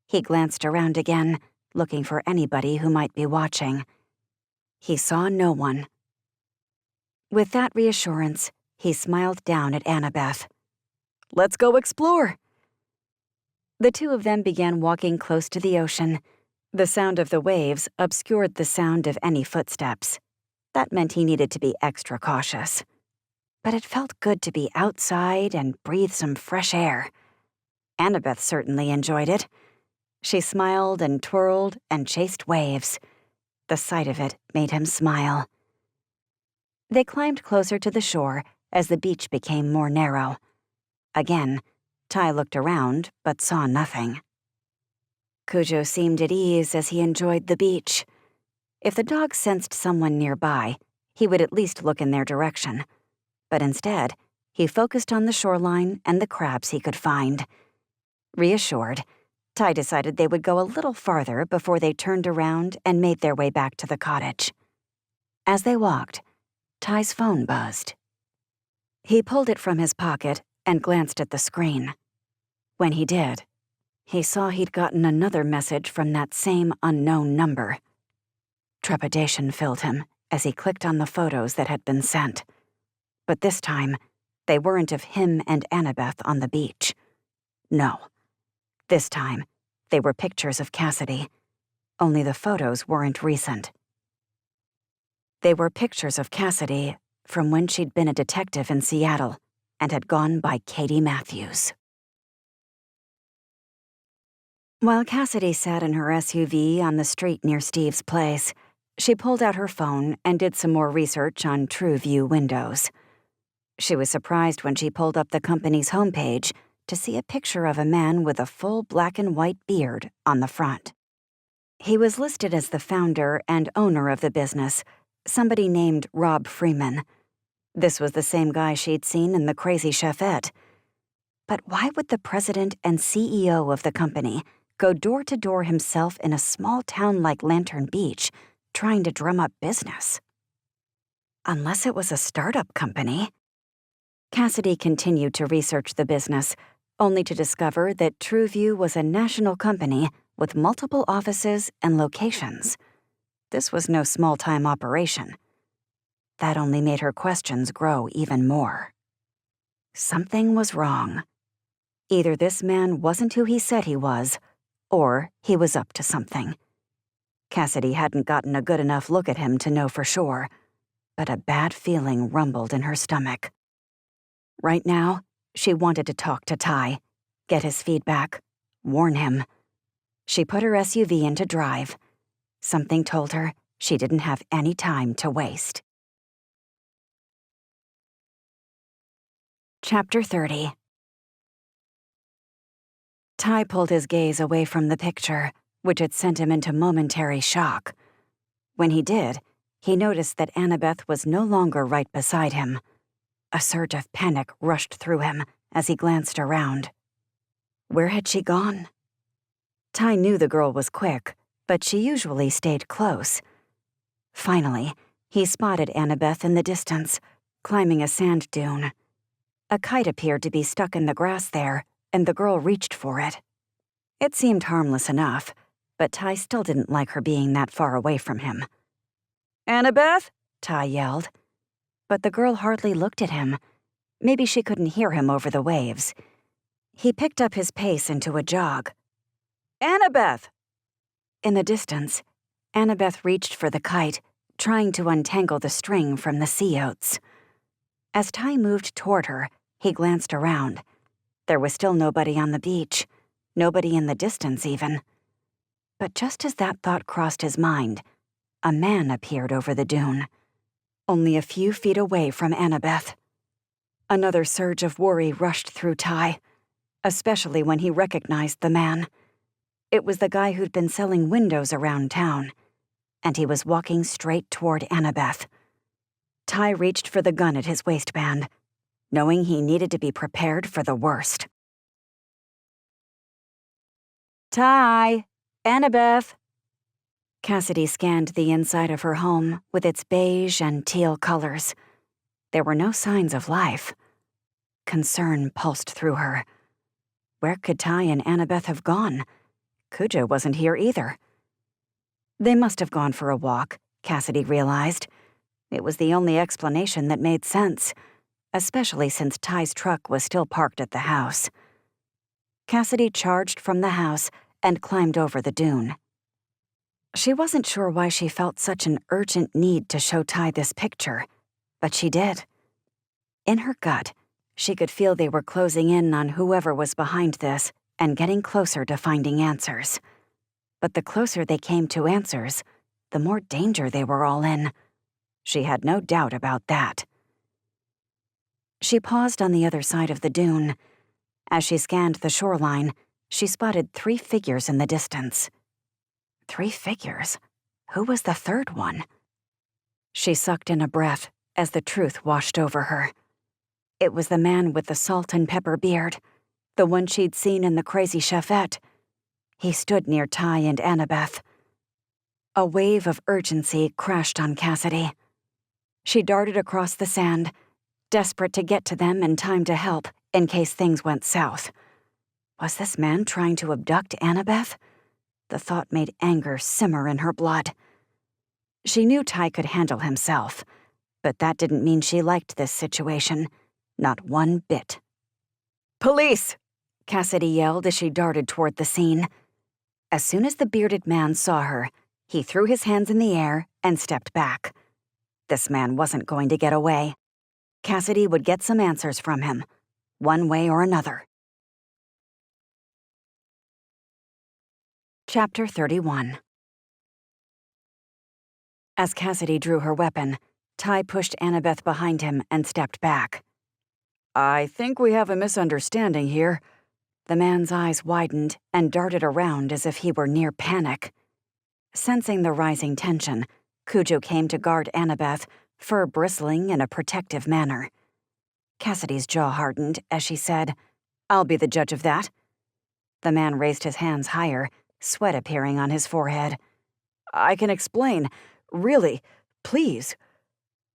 He glanced around again, looking for anybody who might be watching. He saw no one. With that reassurance, he smiled down at Annabeth. "Let's go explore." The two of them began walking close to the ocean. The sound of the waves obscured the sound of any footsteps. That meant he needed to be extra cautious. But it felt good to be outside and breathe some fresh air. Annabeth certainly enjoyed it. She smiled and twirled and chased waves. The sight of it made him smile. They climbed closer to the shore as the beach became more narrow. Again, Ty looked around but saw nothing. Cujo seemed at ease as he enjoyed the beach. If the dog sensed someone nearby, he would at least look in their direction. But instead, he focused on the shoreline and the crabs he could find. Reassured, Ty decided they would go a little farther before they turned around and made their way back to the cottage. As they walked, Ty's phone buzzed. He pulled it from his pocket and glanced at the screen. When he did, he saw he'd gotten another message from that same unknown number. Trepidation filled him as he clicked on the photos that had been sent. But this time, they weren't of him and Annabeth on the beach. No. This time, they were pictures of Cassidy. Only the photos weren't recent. They were pictures of Cassidy from when she'd been a detective in Seattle and had gone by Katie Matthews. While Cassidy sat in her SUV on the street near Steve's place, she pulled out her phone and did some more research on TrueView windows. She was surprised when she pulled up the company's homepage to see a picture of a man with a full black and white beard on the front. He was listed as the founder and owner of the business, somebody named Rob Freeman. This was the same guy she'd seen in The Crazy Chefette. But why would the president and CEO of the company go door to door himself in a small town like Lantern Beach, trying to drum up business? Unless it was a startup company. Cassidy continued to research the business, only to discover that TrueView was a national company with multiple offices and locations. This was no small-time operation. That only made her questions grow even more. Something was wrong. Either this man wasn't who he said he was, or he was up to something. Cassidy hadn't gotten a good enough look at him to know for sure, but a bad feeling rumbled in her stomach. Right now, she wanted to talk to Ty, get his feedback, warn him. She put her SUV into drive. Something told her she didn't have any time to waste. Chapter 30. Ty pulled his gaze away from the picture, which had sent him into momentary shock. When he did, he noticed that Annabeth was no longer right beside him. A surge of panic rushed through him as he glanced around. Where had she gone? Ty knew the girl was quick, but she usually stayed close. Finally, he spotted Annabeth in the distance, climbing a sand dune. A kite appeared to be stuck in the grass there, and the girl reached for it. It seemed harmless enough, but Ty still didn't like her being that far away from him. "Annabeth?" Ty yelled. But the girl hardly looked at him. Maybe she couldn't hear him over the waves. He picked up his pace into a jog. "Annabeth!" In the distance, Annabeth reached for the kite, trying to untangle the string from the sea oats. As Ty moved toward her, he glanced around. There was still nobody on the beach, nobody in the distance even. But just as that thought crossed his mind, a man appeared over the dune, only a few feet away from Annabeth. Another surge of worry rushed through Ty, especially when he recognized the man. It was the guy who'd been selling windows around town, and he was walking straight toward Annabeth. Ty reached for the gun at his waistband, knowing he needed to be prepared for the worst. "Ty! Annabeth!" Cassidy scanned the inside of her home with its beige and teal colors. There were no signs of life. Concern pulsed through her. Where could Ty and Annabeth have gone? Cujo wasn't here either. They must have gone for a walk, Cassidy realized. It was the only explanation that made sense, especially since Ty's truck was still parked at the house. Cassidy charged from the house and climbed over the dune. She wasn't sure why she felt such an urgent need to show Ty this picture, but she did. In her gut, she could feel they were closing in on whoever was behind this and getting closer to finding answers. But the closer they came to answers, the more danger they were all in. She had no doubt about that. She paused on the other side of the dune. As she scanned the shoreline, she spotted 3 figures in the distance. 3 figures? Who was the third one? She sucked in a breath as the truth washed over her. It was the man with the salt and pepper beard, the one she'd seen in the Crazy Chefette. He stood near Ty and Annabeth. A wave of urgency crashed on Cassidy. She darted across the sand, desperate to get to them in time to help in case things went south. Was this man trying to abduct Annabeth? The thought made anger simmer in her blood. She knew Ty could handle himself, but that didn't mean she liked this situation. Not one bit. "Police!" Cassidy yelled as she darted toward the scene. As soon as the bearded man saw her, he threw his hands in the air and stepped back. This man wasn't going to get away. Cassidy would get some answers from him, one way or another. Chapter 31. As Cassidy drew her weapon, Ty pushed Annabeth behind him and stepped back. "I think we have a misunderstanding here." The man's eyes widened and darted around as if he were near panic. Sensing the rising tension, Cujo came to guard Annabeth, fur bristling in a protective manner. Cassidy's jaw hardened as she said, "I'll be the judge of that." The man raised his hands higher, sweat appearing on his forehead. "I can explain. Really, please."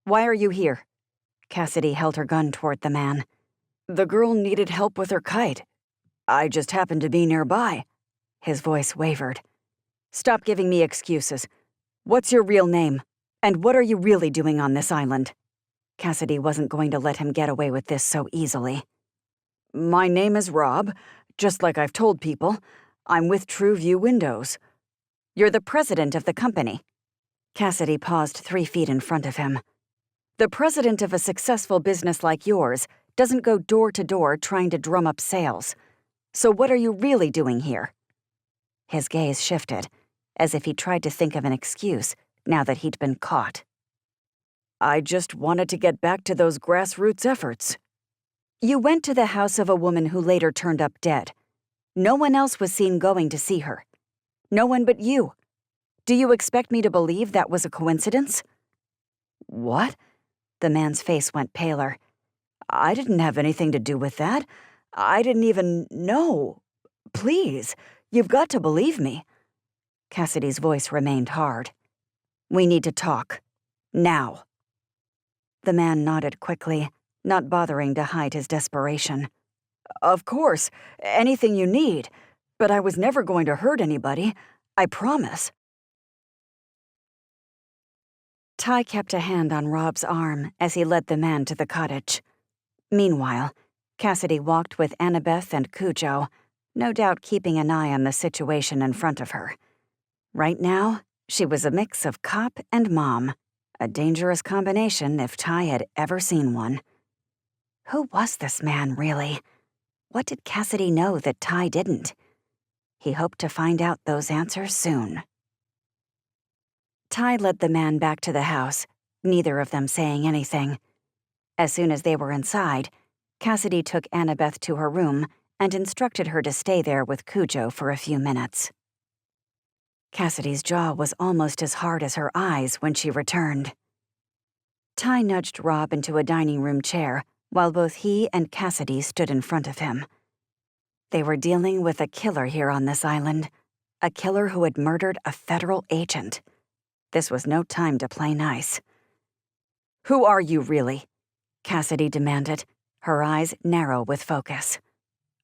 "Why are you here?" Cassidy held her gun toward the man. "The girl needed help with her kite. I just happened to be nearby." His voice wavered. "Stop giving me excuses. What's your real name? And what are you really doing on this island?" Cassidy wasn't going to let him get away with this so easily. "My name is Rob, just like I've told people. I'm with True View Windows." "You're the president of the company." Cassidy paused 3 feet in front of him. "The president of a successful business like yours doesn't go door to door trying to drum up sales. So what are you really doing here?" His gaze shifted, as if he tried to think of an excuse now that he'd been caught. "I just wanted to get back to those grassroots efforts." "You went to the house of a woman who later turned up dead. No one else was seen going to see her. No one but you. Do you expect me to believe that was a coincidence?" "What?" The man's face went paler. "I didn't have anything to do with that. I didn't even know. Please, you've got to believe me." Cassidy's voice remained hard. "We need to talk. Now." The man nodded quickly, not bothering to hide his desperation. "Of course, anything you need. But I was never going to hurt anybody. I promise." Ty kept a hand on Rob's arm as he led the man to the cottage. Meanwhile, Cassidy walked with Annabeth and Cujo, no doubt keeping an eye on the situation in front of her. Right now, she was a mix of cop and mom, a dangerous combination if Ty had ever seen one. Who was this man, really? What did Cassidy know that Ty didn't? He hoped to find out those answers soon. Ty led the man back to the house, neither of them saying anything. As soon as they were inside, Cassidy took Annabeth to her room and instructed her to stay there with Cujo for a few minutes. Cassidy's jaw was almost as hard as her eyes when she returned. Ty nudged Rob into a dining room chair while both he and Cassidy stood in front of him. They were dealing with a killer here on this island, a killer who had murdered a federal agent. This was no time to play nice. "Who are you, really?" Cassidy demanded, her eyes narrow with focus.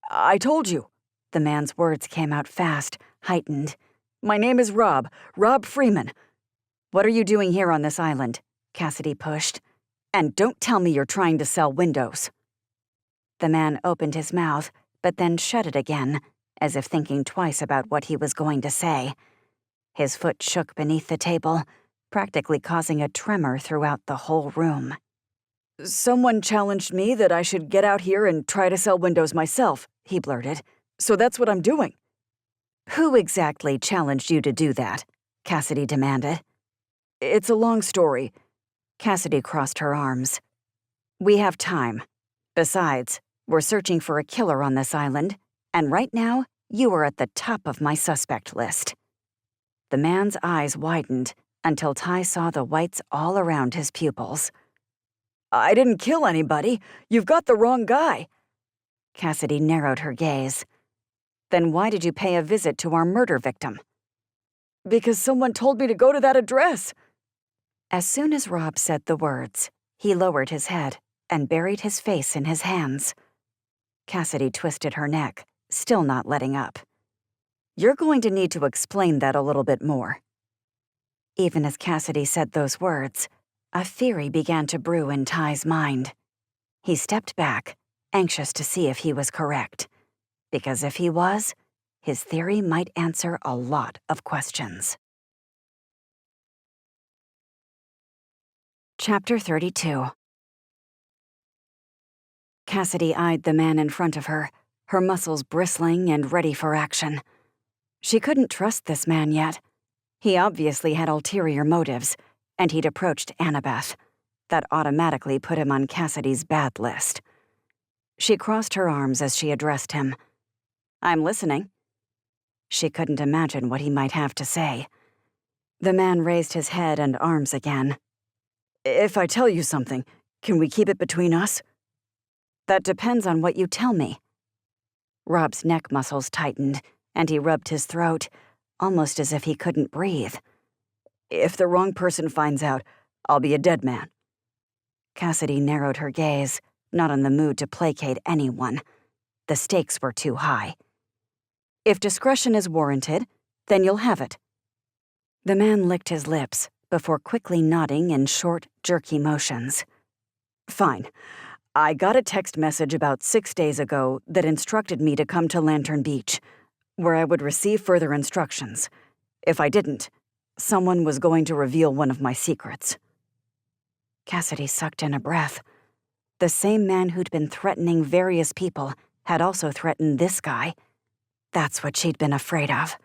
"I told you." The man's words came out fast, heightened. "My name is Rob Freeman." "What are you doing here on this island?" Cassidy pushed. "And don't tell me you're trying to sell windows." The man opened his mouth, but then shut it again, as if thinking twice about what he was going to say. His foot shook beneath the table, practically causing a tremor throughout the whole room. "Someone challenged me that I should get out here and try to sell windows myself," he blurted. "So that's what I'm doing." "Who exactly challenged you to do that?" Cassidy demanded. "It's a long story." Cassidy crossed her arms. "We have time. Besides, we're searching for a killer on this island, and right now, you are at the top of my suspect list." The man's eyes widened until Ty saw the whites all around his pupils. "I didn't kill anybody. You've got the wrong guy." Cassidy narrowed her gaze. "Then why did you pay a visit to our murder victim?" "Because someone told me to go to that address." As soon as Rob said the words, he lowered his head and buried his face in his hands. Cassidy twisted her neck, still not letting up. "You're going to need to explain that a little bit more." Even as Cassidy said those words, a theory began to brew in Ty's mind. He stepped back, anxious to see if he was correct. Because if he was, his theory might answer a lot of questions. Chapter 32. Cassidy eyed the man in front of her, her muscles bristling and ready for action. She couldn't trust this man yet. He obviously had ulterior motives, and he'd approached Annabeth. That automatically put him on Cassidy's bad list. She crossed her arms as she addressed him. "I'm listening." She couldn't imagine what he might have to say. The man raised his head and arms again. "If I tell you something, can we keep it between us?" "That depends on what you tell me." Rob's neck muscles tightened, and he rubbed his throat, almost as if he couldn't breathe. "If the wrong person finds out, I'll be a dead man." Cassidy narrowed her gaze, not in the mood to placate anyone. The stakes were too high. "If discretion is warranted, then you'll have it." The man licked his lips before quickly nodding in short, jerky motions. "Fine. I got a text message about 6 days ago that instructed me to come to Lantern Beach, where I would receive further instructions. If I didn't, someone was going to reveal one of my secrets." Cassidy sucked in a breath. The same man who'd been threatening various people had also threatened this guy. That's what she'd been afraid of.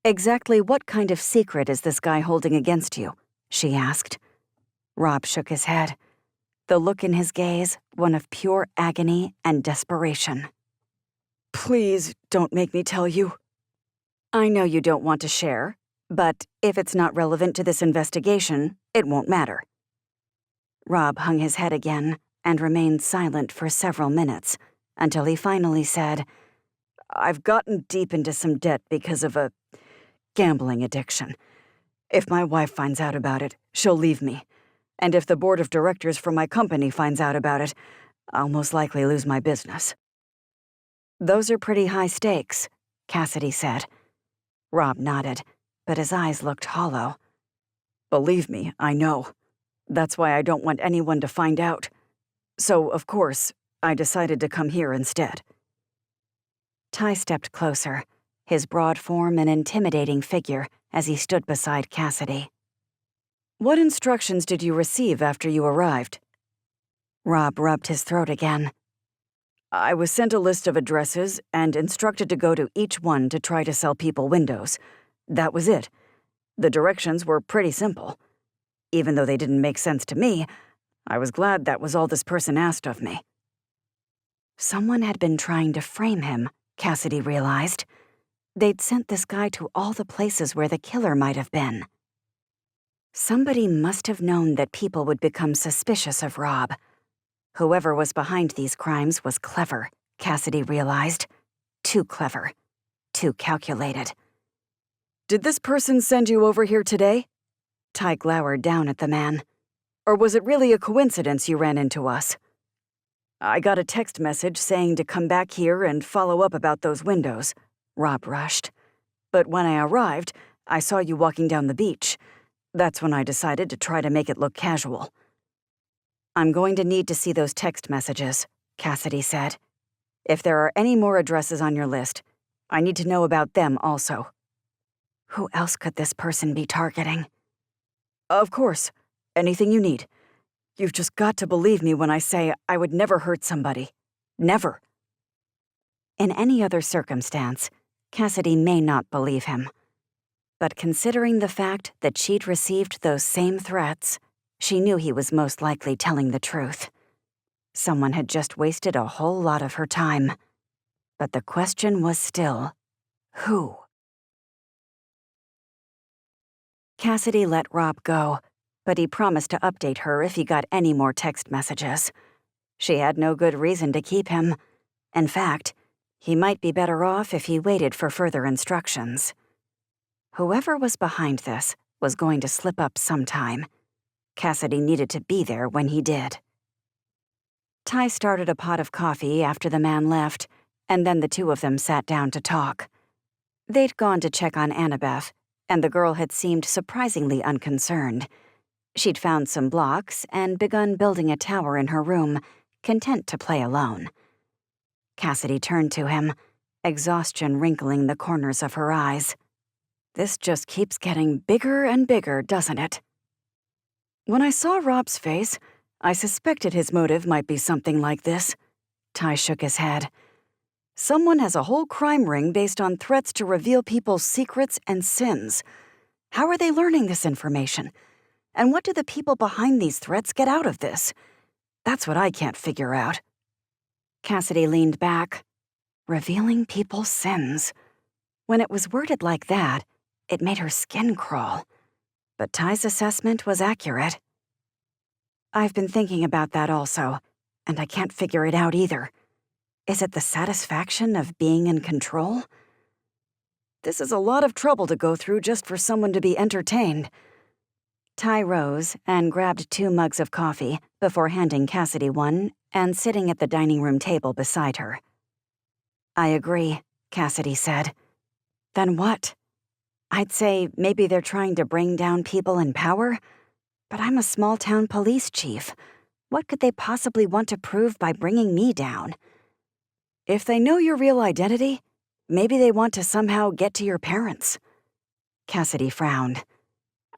"Exactly what kind of secret is this guy holding against you?" she asked. Rob shook his head, the look in his gaze one of pure agony and desperation. "Please don't make me tell you." "I know you don't want to share, but if it's not relevant to this investigation, it won't matter." Rob hung his head again and remained silent for several minutes, until he finally said, "I've gotten deep into some debt because of a gambling addiction. If my wife finds out about it, she'll leave me. And if the board of directors for my company finds out about it, I'll most likely lose my business." "Those are pretty high stakes," Cassidy said. Rob nodded, but his eyes looked hollow. "Believe me, I know. That's why I don't want anyone to find out. So, of course, I decided to come here instead." Ty stepped closer, his broad form an intimidating figure as he stood beside Cassidy. "What instructions did you receive after you arrived?" Rob rubbed his throat again. I was sent a list of addresses and instructed to go to each one to try to sell people windows. That was it. The directions were pretty simple. Even though they didn't make sense to me, I was glad that was all this person asked of me. Someone had been trying to frame him, Cassidy realized. They'd sent this guy to all the places where the killer might have been. Somebody must have known that people would become suspicious of Rob. Whoever was behind these crimes was clever, Cassidy realized. Too clever. Too calculated. Did this person send you over here today? Ty glowered down at the man. Or was it really a coincidence you ran into us? I got a text message saying to come back here and follow up about those windows, Rob rushed. But when I arrived, I saw you walking down the beach. That's when I decided to try to make it look casual. I'm going to need to see those text messages, Cassidy said. If there are any more addresses on your list, I need to know about them also. Who else could this person be targeting? Of course. Anything you need. You've just got to believe me when I say I would never hurt somebody. Never. In any other circumstance, Cassidy may not believe him. But considering the fact that she'd received those same threats, she knew he was most likely telling the truth. Someone had just wasted a whole lot of her time. But the question was still, who? Cassidy let Rob go, but he promised to update her if he got any more text messages. She had no good reason to keep him. In fact, he might be better off if he waited for further instructions. Whoever was behind this was going to slip up sometime. Cassidy needed to be there when he did. Ty started a pot of coffee after the man left, and then the two of them sat down to talk. They'd gone to check on Annabeth, and the girl had seemed surprisingly unconcerned. She'd found some blocks and begun building a tower in her room, content to play alone. Cassidy turned to him, exhaustion wrinkling the corners of her eyes. This just keeps getting bigger and bigger, doesn't it? When I saw Rob's face, I suspected his motive might be something like this. Ty shook his head. Someone has a whole crime ring based on threats to reveal people's secrets and sins. How are they learning this information? And what do the people behind these threats get out of this? That's what I can't figure out. Cassidy leaned back. Revealing people's sins. When it was worded like that, it made her skin crawl. But Ty's assessment was accurate. I've been thinking about that also, and I can't figure it out either. Is it the satisfaction of being in control? This is a lot of trouble to go through just for someone to be entertained. Ty rose and grabbed 2 mugs of coffee before handing Cassidy one and sitting at the dining room table beside her. I agree, Cassidy said. Then what? I'd say maybe they're trying to bring down people in power, but I'm a small-town police chief. What could they possibly want to prove by bringing me down? If they know your real identity, maybe they want to somehow get to your parents. Cassidy frowned.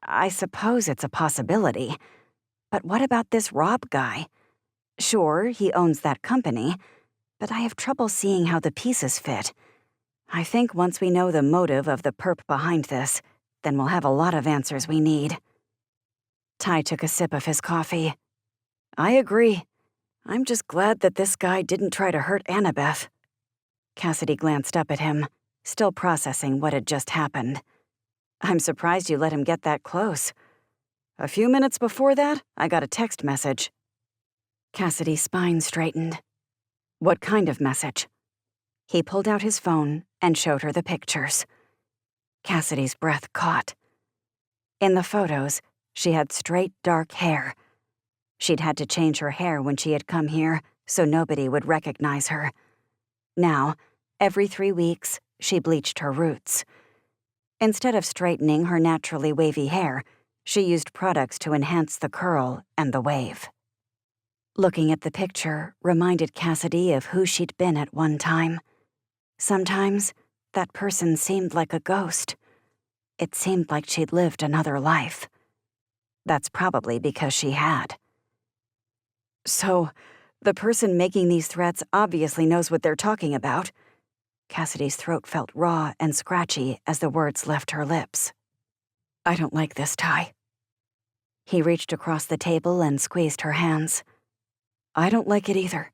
I suppose it's a possibility. But what about this Rob guy? Sure, he owns that company, but I have trouble seeing how the pieces fit. I think once we know the motive of the perp behind this, then we'll have a lot of answers we need. Ty took a sip of his coffee. I agree. I'm just glad that this guy didn't try to hurt Annabeth. Cassidy glanced up at him, still processing what had just happened. I'm surprised you let him get that close. A few minutes before that, I got a text message. Cassidy's spine straightened. What kind of message? He pulled out his phone and showed her the pictures. Cassidy's breath caught. In the photos, she had straight, dark hair. She'd had to change her hair when she had come here, so nobody would recognize her. Now, every 3 weeks, she bleached her roots. Instead of straightening her naturally wavy hair, she used products to enhance the curl and the wave. Looking at the picture reminded Cassidy of who she'd been at one time. Sometimes, that person seemed like a ghost. It seemed like she'd lived another life. That's probably because she had. So, The person making these threats obviously knows what they're talking about. Cassidy's throat felt raw and scratchy as the words left her lips. I don't like this, Ty. He reached across the table and squeezed her hands. I don't like it either.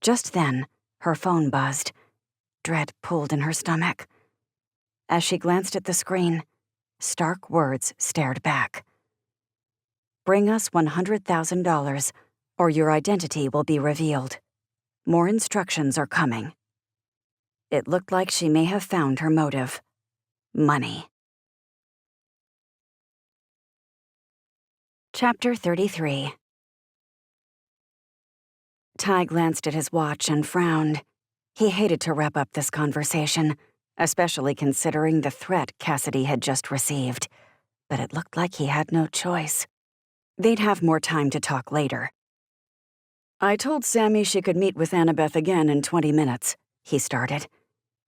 Just then, her phone buzzed. Dread pulled in her stomach. As she glanced at the screen, stark words stared back. Bring us $100,000, or your identity will be revealed. More instructions are coming. It looked like she may have found her motive. Money. Chapter 33. Ty glanced at his watch and frowned. He hated to wrap up this conversation, especially considering the threat Cassidy had just received. But it looked like he had no choice. They'd have more time to talk later. I told Sammy she could meet with Annabeth again in 20 minutes, he started.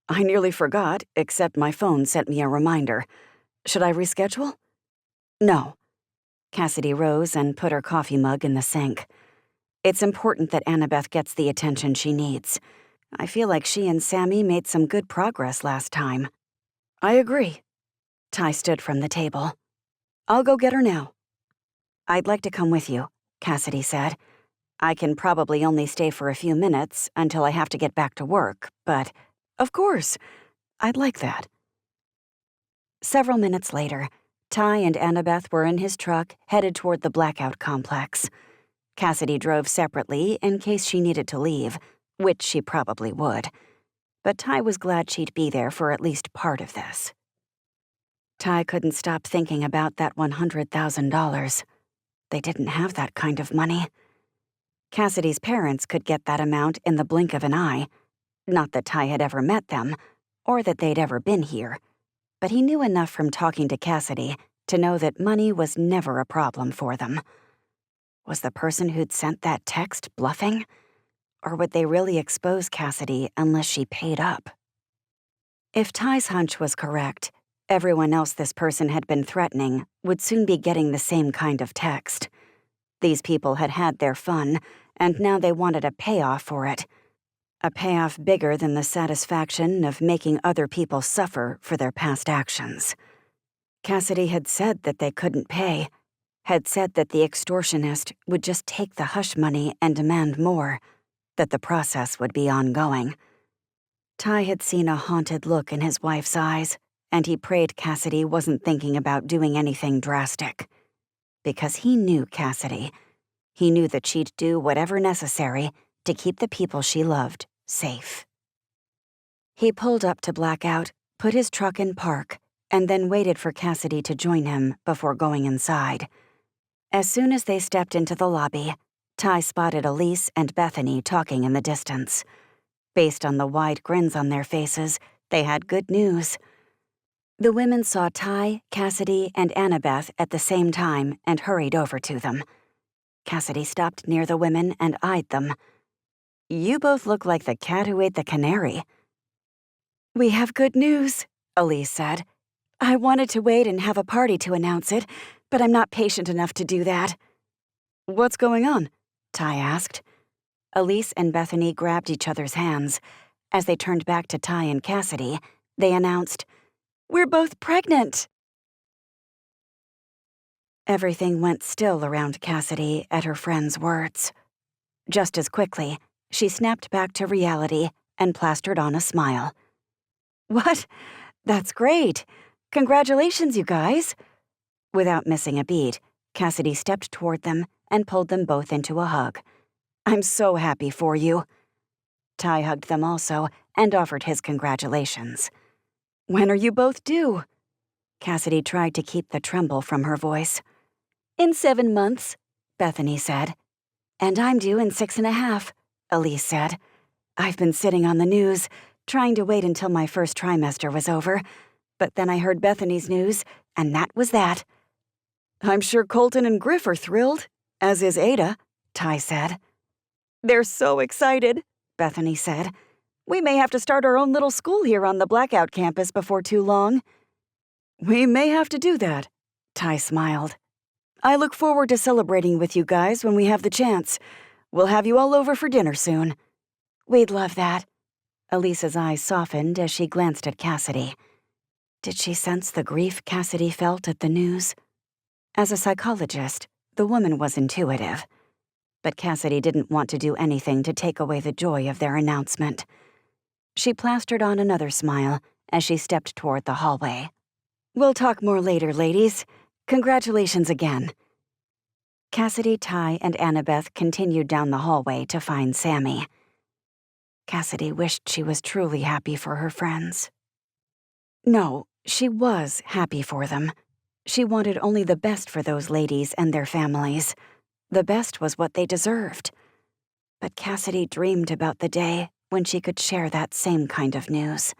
I nearly forgot, except my phone sent me a reminder. Should I reschedule? No. Cassidy rose and put her coffee mug in the sink. It's important that Annabeth gets the attention she needs. I feel like she and Sammy made some good progress last time. I agree. Ty stood from the table. I'll go get her now. I'd like to come with you, Cassidy said. I can probably only stay for a few minutes until I have to get back to work, but of course, I'd like that. Several minutes later, Ty and Annabeth were in his truck headed toward the blackout complex. Cassidy drove separately in case she needed to leave, which she probably would. But Ty was glad she'd be there for at least part of this. Ty couldn't stop thinking about that $100,000. They didn't have that kind of money. Cassidy's parents could get that amount in the blink of an eye. Not that Ty had ever met them, or that they'd ever been here. But he knew enough from talking to Cassidy to know that money was never a problem for them. Was the person who'd sent that text bluffing? Or would they really expose Cassidy unless she paid up? If Ty's hunch was correct, everyone else this person had been threatening would soon be getting the same kind of text. These people had had their fun, and now they wanted a payoff for it. A payoff bigger than the satisfaction of making other people suffer for their past actions. Cassidy had said that they couldn't pay, had said that the extortionist would just take the hush money and demand more, that the process would be ongoing. Ty had seen a haunted look in his wife's eyes, and he prayed Cassidy wasn't thinking about doing anything drastic. Because he knew Cassidy. He knew that she'd do whatever necessary to keep the people she loved safe. He pulled up to Blackout, put his truck in park, and then waited for Cassidy to join him before going inside. As soon as they stepped into the lobby, Ty spotted Elise and Bethany talking in the distance. Based on the wide grins on their faces, they had good news. The women saw Ty, Cassidy, and Annabeth at the same time and hurried over to them. Cassidy stopped near the women and eyed them. You both look like the cat who ate the canary. We have good news, Elise said. I wanted to wait and have a party to announce it, but I'm not patient enough to do that. What's going on? Ty asked. Elise and Bethany grabbed each other's hands. As they turned back to Ty and Cassidy, they announced, We're both pregnant! Everything went still around Cassidy at her friend's words. Just as quickly, she snapped back to reality and plastered on a smile. What? That's great! Congratulations, you guys! Without missing a beat, Cassidy stepped toward them and pulled them both into a hug. I'm so happy for you. Ty hugged them also and offered his congratulations. When are you both due? Cassidy tried to keep the tremble from her voice. In 7 months, Bethany said. And I'm due in 6.5, Elise said. I've been sitting on the news, trying to wait until my first trimester was over, but then I heard Bethany's news, and that was that. I'm sure Colton and Griff are thrilled, as is Ada, Ty said. They're so excited, Bethany said. We may have to start our own little school here on the Blackout campus before too long. We may have to do that, Ty smiled. I look forward to celebrating with you guys when we have the chance. We'll have you all over for dinner soon." We'd love that. Elisa's eyes softened as she glanced at Cassidy. Did she sense the grief Cassidy felt at the news? As a psychologist, the woman was intuitive. But Cassidy didn't want to do anything to take away the joy of their announcement. She plastered on another smile as she stepped toward the hallway. "We'll talk more later, ladies. Congratulations again." Cassidy, Ty, and Annabeth continued down the hallway to find Sammy. Cassidy wished she was truly happy for her friends. No, she was happy for them. She wanted only the best for those ladies and their families. The best was what they deserved. But Cassidy dreamed about the day when she could share that same kind of news.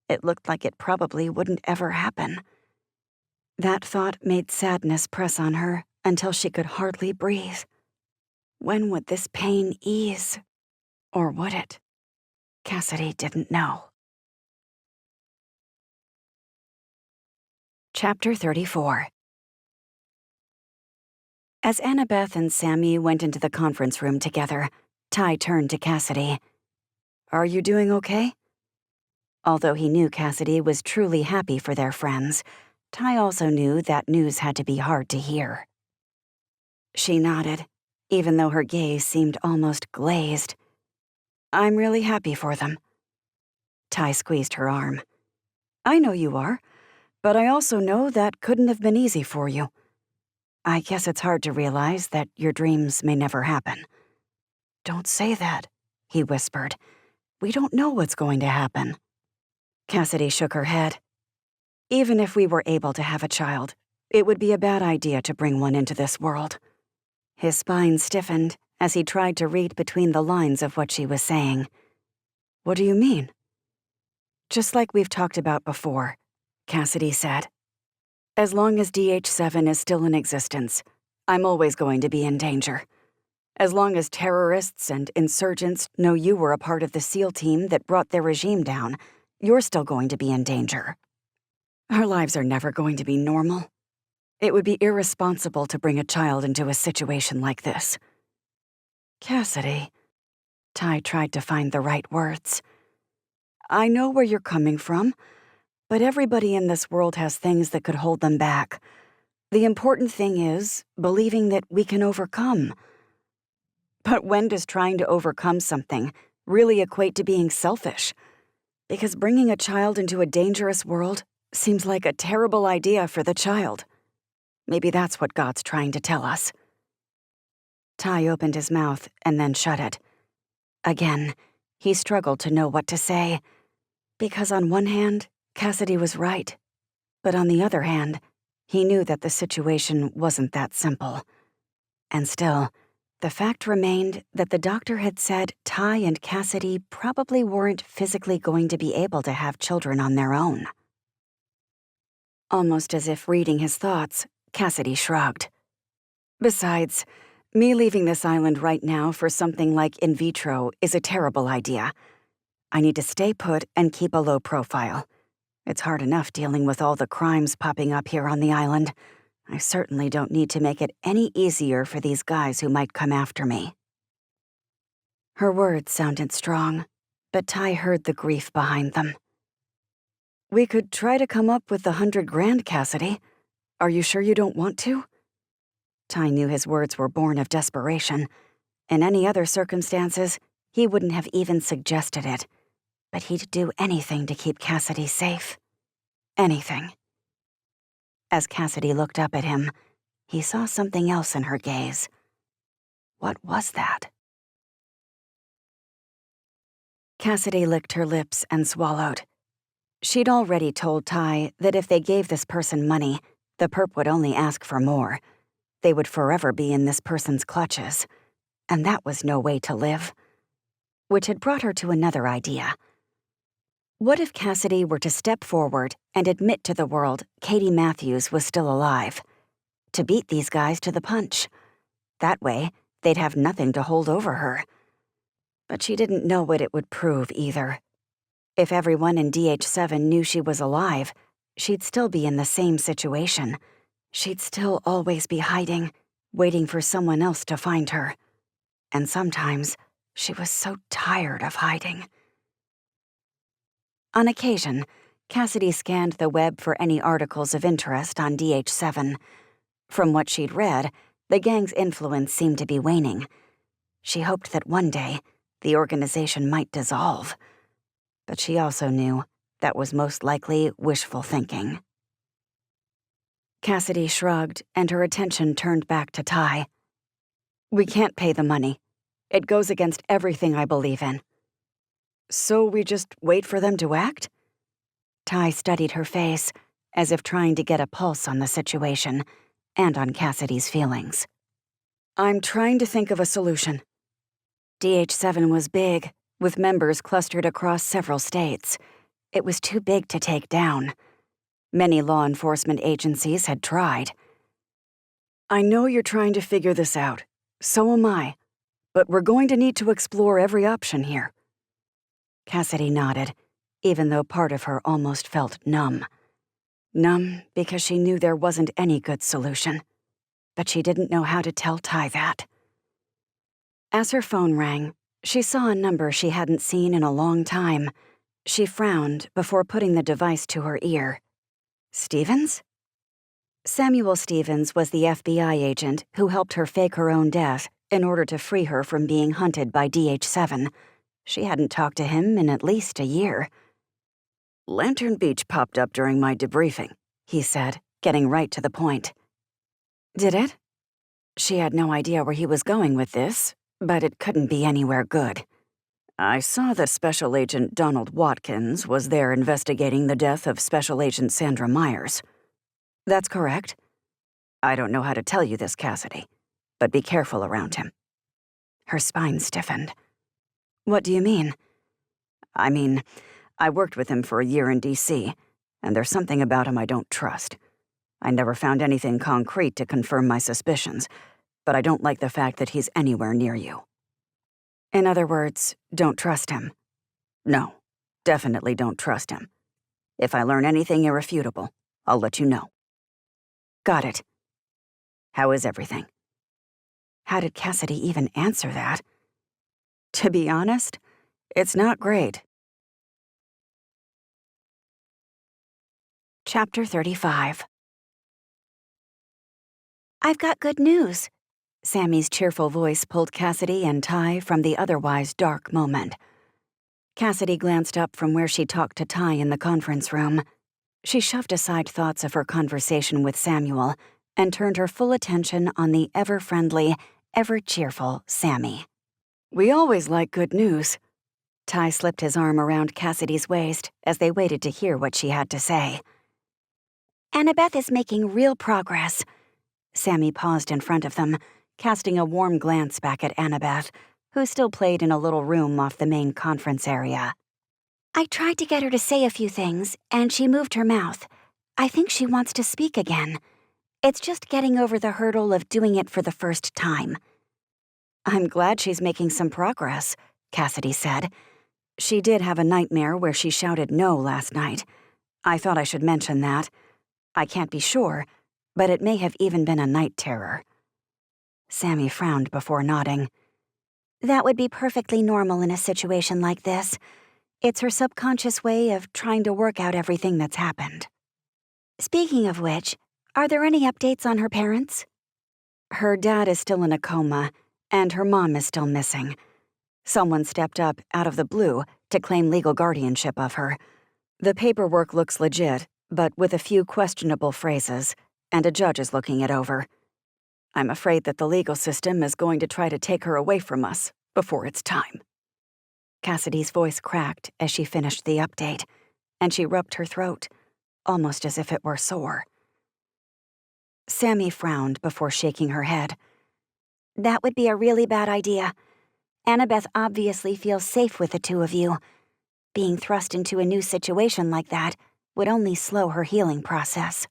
It looked like it probably wouldn't ever happen. That thought made sadness press on her until she could hardly breathe. When would this pain ease? Or would it? Cassidy didn't know. Chapter 34. As Annabeth and Sammy went into the conference room together, Ty turned to Cassidy. "Are you doing okay?" Although he knew Cassidy was truly happy for their friends, Ty also knew that news had to be hard to hear. She nodded, even though her gaze seemed almost glazed. "I'm really happy for them." Ty squeezed her arm. "I know you are, but I also know that couldn't have been easy for you. I guess it's hard to realize that your dreams may never happen." "Don't say that," he whispered. "We don't know what's going to happen." Cassidy shook her head. "Even if we were able to have a child, it would be a bad idea to bring one into this world." His spine stiffened as he tried to read between the lines of what she was saying. "What do you mean?" "Just like we've talked about before," Cassidy said. "As long as DH7 is still in existence, I'm always going to be in danger. As long as terrorists and insurgents know you were a part of the SEAL team that brought their regime down, you're still going to be in danger. Our lives are never going to be normal. It would be irresponsible to bring a child into a situation like this." "Cassidy," Ty tried to find the right words. "I know where you're coming from, but everybody in this world has things that could hold them back. The important thing is believing that we can overcome." "But when does trying to overcome something really equate to being selfish? Because bringing a child into a dangerous world seems like a terrible idea for the child. Maybe that's what God's trying to tell us." Ty opened his mouth and then shut it. Again, he struggled to know what to say. Because on one hand, Cassidy was right. But on the other hand, he knew that the situation wasn't that simple. And still, the fact remained that the doctor had said Ty and Cassidy probably weren't physically going to be able to have children on their own. Almost as if reading his thoughts, Cassidy shrugged. "Besides, me leaving this island right now for something like in vitro is a terrible idea. I need to stay put and keep a low profile. It's hard enough dealing with all the crimes popping up here on the island. I certainly don't need to make it any easier for these guys who might come after me." Her words sounded strong, but Ty heard the grief behind them. "We could try to come up with the $100,000, Cassidy. Are you sure you don't want to?" Ty knew his words were born of desperation. In any other circumstances, he wouldn't have even suggested it. But he'd do anything to keep Cassidy safe. Anything. As Cassidy looked up at him, he saw something else in her gaze. What was that? Cassidy licked her lips and swallowed. She'd already told Ty that if they gave this person money, the perp would only ask for more. They would forever be in this person's clutches. And that was no way to live. Which had brought her to another idea. What if Cassidy were to step forward and admit to the world Katie Matthews was still alive? To beat these guys to the punch. That way, they'd have nothing to hold over her. But she didn't know what it would prove either. If everyone in DH7 knew she was alive, she'd still be in the same situation. She'd still always be hiding, waiting for someone else to find her. and sometimes she was so tired of hiding. On occasion, Cassidy scanned the web for any articles of interest on DH7. From what she'd read, the gang's influence seemed to be waning. She hoped that one day, the organization might dissolve. But she also knew that was most likely wishful thinking. Cassidy shrugged, and her attention turned back to Ty. "We can't pay the money. It goes against everything I believe in." "So we just wait for them to act?" Ty studied her face, as if trying to get a pulse on the situation, and on Cassidy's feelings. "I'm trying to think of a solution." DH7 was big, with members clustered across several states. It was too big to take down. Many law enforcement agencies had tried. "I know you're trying to figure this out. So am I. But we're going to need to explore every option here." Cassidy nodded, even though part of her almost felt numb. Numb because she knew there wasn't any good solution. But she didn't know how to tell Ty that. As her phone rang, she saw a number she hadn't seen in a long time. She frowned before putting the device to her ear. Stevens? Samuel Stevens was the FBI agent who helped her fake her own death in order to free her from being hunted by DH7. She hadn't talked to him in at least a year. "Lantern Beach popped up during my debriefing," he said, getting right to the point. "Did it?" She had no idea where he was going with this, but it couldn't be anywhere good. "I saw that Special Agent Donald Watkins was there investigating the death of Special Agent Sandra Myers." "That's correct." "I don't know how to tell you this, Cassidy, but be careful around him." Her spine stiffened. "What do you mean?" "I mean, I worked with him for a year in D.C., and there's something about him I don't trust. I never found anything concrete to confirm my suspicions, but I don't like the fact that he's anywhere near you." "In other words, don't trust him." "No, definitely don't trust him. If I learn anything irrefutable, I'll let you know." "Got it." "How is everything?" How did Cassidy even answer that? To be honest, it's not great. Chapter 35. "I've got good news." Sammy's cheerful voice pulled Cassidy and Ty from the otherwise dark moment. Cassidy glanced up from where she talked to Ty in the conference room. She shoved aside thoughts of her conversation with Samuel and turned her full attention on the ever-friendly, ever-cheerful Sammy. "We always like good news." Ty slipped his arm around Cassidy's waist as they waited to hear what she had to say. Annabeth is making real progress. Sammy paused in front of them, casting a warm glance back at Annabeth, who still played in a little room off the main conference area. I tried to get her to say a few things, and she moved her mouth. I think she wants to speak again. It's just getting over the hurdle of doing it for the first time. "I'm glad she's making some progress," Cassidy said. "She did have a nightmare where she shouted no last night. I thought I should mention that. I can't be sure, but it may have even been a night terror." Sammy frowned before nodding. That would be perfectly normal in a situation like this. It's her subconscious way of trying to work out everything that's happened. Speaking of which, are there any updates on her parents? Her dad is still in a coma, and her mom is still missing. Someone stepped up out of the blue to claim legal guardianship of her. The paperwork looks legit, but with a few questionable phrases, and a judge is looking it over. I'm afraid that the legal system is going to try to take her away from us before it's time. Cassidy's voice cracked as she finished the update, and she rubbed her throat, almost as if it were sore. Sammy frowned before shaking her head. That would be a really bad idea. Annabeth obviously feels safe with the two of you. Being thrust into a new situation like that would only slow her healing process.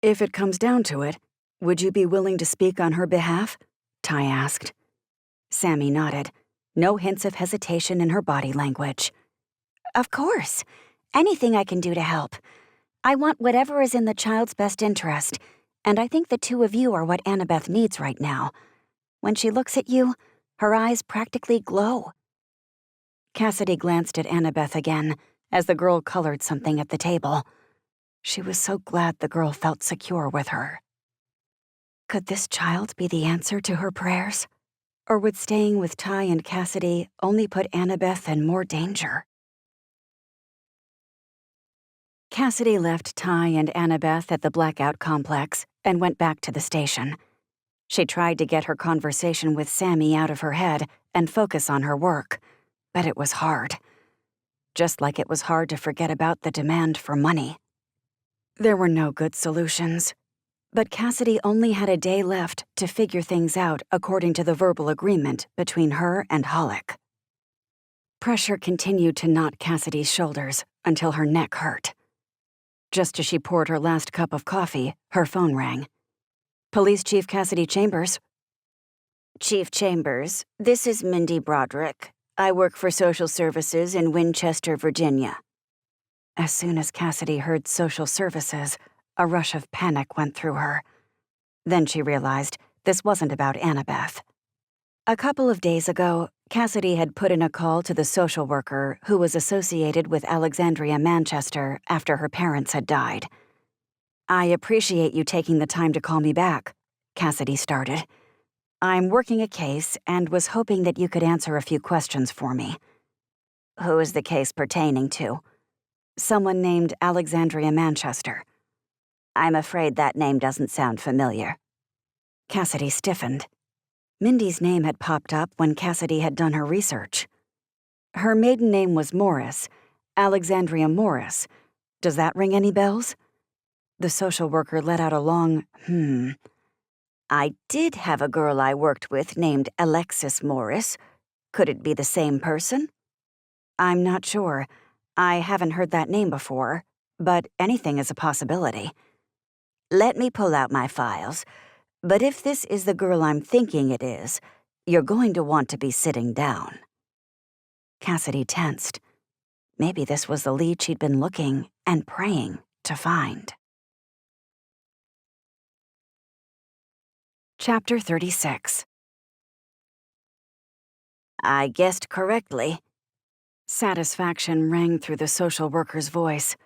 "If it comes down to it, would you be willing to speak on her behalf?" Ty asked. Sammy nodded, no hints of hesitation in her body language. Of course. Anything I can do to help. I want whatever is in the child's best interest, and I think the two of you are what Annabeth needs right now. When she looks at you, Her eyes practically glow. Cassidy glanced at Annabeth again as the girl colored something at the table. She was so glad the girl felt secure with her. Could this child be the answer to her prayers? Or would staying with Ty and Cassidy only put Annabeth in more danger? Cassidy left Ty and Annabeth at the blackout complex and went back to the station. She tried to get her conversation with Sammy out of her head and focus on her work, but it was hard. Just like it was hard to forget about the demand for money. There were no good solutions, but Cassidy only had a day left to figure things out according to the verbal agreement between her and Hollick. Pressure continued to knot Cassidy's shoulders until her neck hurt. Just as she poured her last cup of coffee, her phone rang. Police Chief Cassidy Chambers. Chief Chambers, this is Mindy Broderick. I work for social services in Winchester, Virginia. As soon as Cassidy heard social services, a rush of panic went through her. Then she realized this wasn't about Annabeth. A couple of days ago, Cassidy had put in a call to the social worker who was associated with Alexandria Manchester after her parents had died. "I appreciate you taking the time to call me back," Cassidy started. "I'm working a case and was hoping that you could answer a few questions for me." Who is the case pertaining to? Someone named Alexandria Manchester. I'm afraid that name doesn't sound familiar. Cassidy stiffened. Mindy's name had popped up when Cassidy had done her research. Her maiden name was Morris, Alexandria Morris. Does that ring any bells? The social worker let out a long, I did have a girl I worked with named Alexis Morris. Could it be the same person? I'm not sure. I haven't heard that name before, but anything is a possibility. Let me pull out my files. But if this is the girl I'm thinking it is, you're going to want to be sitting down. Cassidy tensed. Maybe this was the lead she'd been looking and praying to find. Chapter 36. I guessed correctly. Satisfaction rang through the social worker's voice.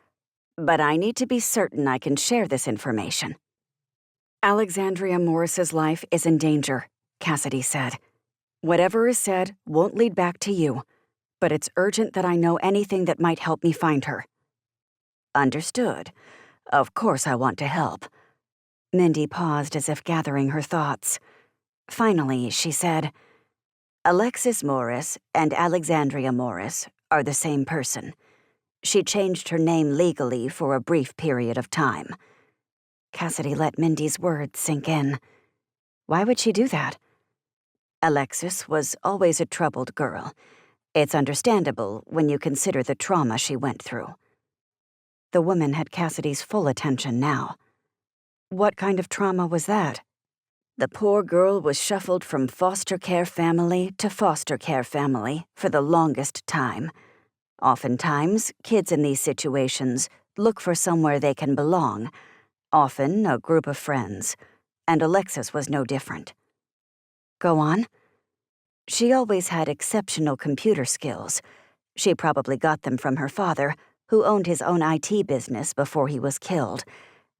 But I need to be certain I can share this information. Alexandria Morris's life is in danger, Cassidy said. Whatever is said won't lead back to you, but it's urgent that I know anything that might help me find her. Understood. Of course I want to help. Mindy paused as if gathering her thoughts. Finally, she said, Alexis Morris and Alexandria Morris are the same person. She changed her name legally for a brief period of time. Cassidy let Mindy's words sink in. Why would she do that? Alexis was always a troubled girl. It's understandable when you consider the trauma she went through. The woman had Cassidy's full attention now. What kind of trauma was that? The poor girl was shuffled from foster care family to foster care family for the longest time. Oftentimes, kids in these situations look for somewhere they can belong, often a group of friends, and Alexis was no different. Go on. She always had exceptional computer skills. She probably got them from her father, who owned his own IT business before he was killed.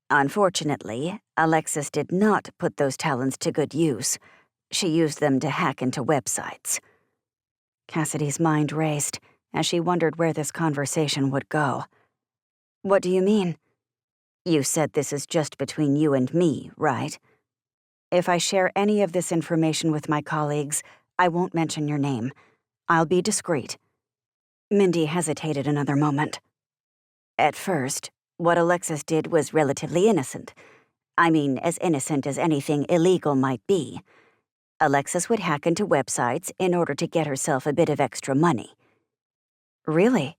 Unfortunately, Alexis did not put those talents to good use. She used them to hack into websites. Cassidy's mind raced as she wondered where this conversation would go. What do you mean? You said this is just between you and me, right? If I share any of this information with my colleagues, I won't mention your name. I'll be discreet. Mindy hesitated another moment. At first, what Alexis did was relatively innocent. I mean, as innocent as anything illegal might be. Alexis would hack into websites in order to get herself a bit of extra money. Really?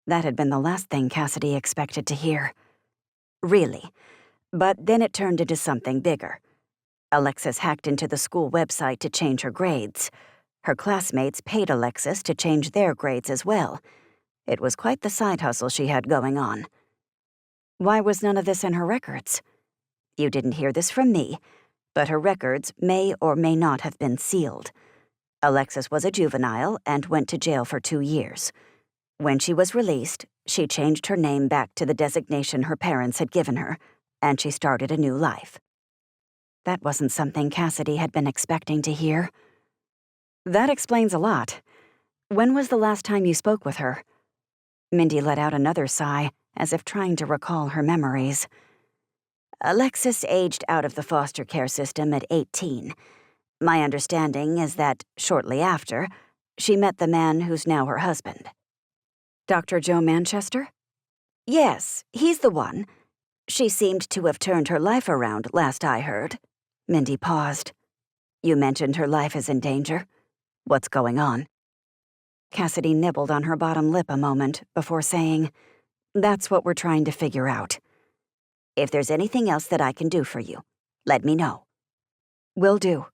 That had been the last thing Cassidy expected to hear. Really. But then it turned into something bigger. Alexis hacked into the school website to change her grades. Her classmates paid Alexis to change their grades as well. It was quite the side hustle she had going on. Why was none of this in her records? You didn't hear this from me, but her records may or may not have been sealed. Alexis was a juvenile and went to jail for 2 years. When she was released, she changed her name back to the designation her parents had given her, and she started a new life. That wasn't something Cassidy had been expecting to hear. That explains a lot. When was the last time you spoke with her? Mindy let out another sigh, as if trying to recall her memories. Alexis aged out of the foster care system at 18. My understanding is that, shortly after, she met the man who's now her husband. Dr. Joe Manchester? Yes, he's the one. She seemed to have turned her life around, last I heard. Mindy paused. You mentioned her life is in danger. What's going on? Cassidy nibbled on her bottom lip a moment before saying, That's what we're trying to figure out. If there's anything else that I can do for you, let me know. Will do.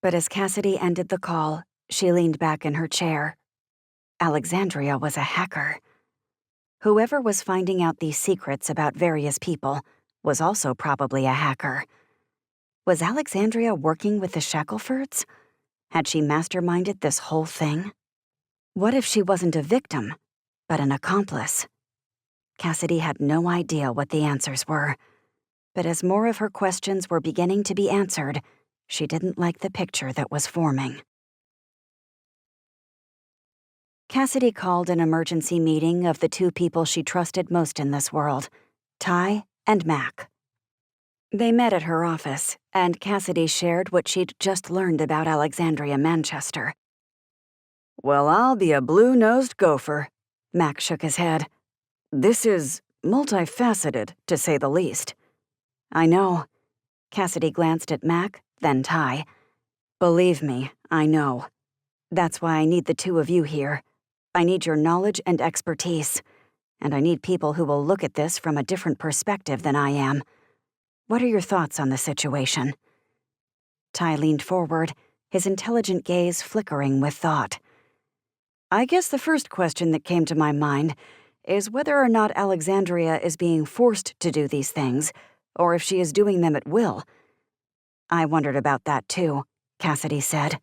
But as Cassidy ended the call, she leaned back in her chair. Alexandria was a hacker. Whoever was finding out these secrets about various people was also probably a hacker. Was Alexandria working with the Shacklefords? Had she masterminded this whole thing? What if she wasn't a victim, but an accomplice? Cassidy had no idea what the answers were. But as more of her questions were beginning to be answered, she didn't like the picture that was forming. Cassidy called an emergency meeting of the 2 people she trusted most in this world, Ty and Mac. They met at her office, and Cassidy shared what she'd just learned about Alexandria Manchester. Well, I'll be a blue-nosed gopher, Mac shook his head. This is multifaceted, to say the least. I know. Cassidy glanced at Mac, then Ty. Believe me, I know. That's why I need the 2 of you here. I need your knowledge and expertise, and I need people who will look at this from a different perspective than I am. What are your thoughts on the situation? Ty leaned forward, his intelligent gaze flickering with thought. I guess the first question that came to my mind is whether or not Alexandria is being forced to do these things, or if she is doing them at will. I wondered about that too, Cassidy said.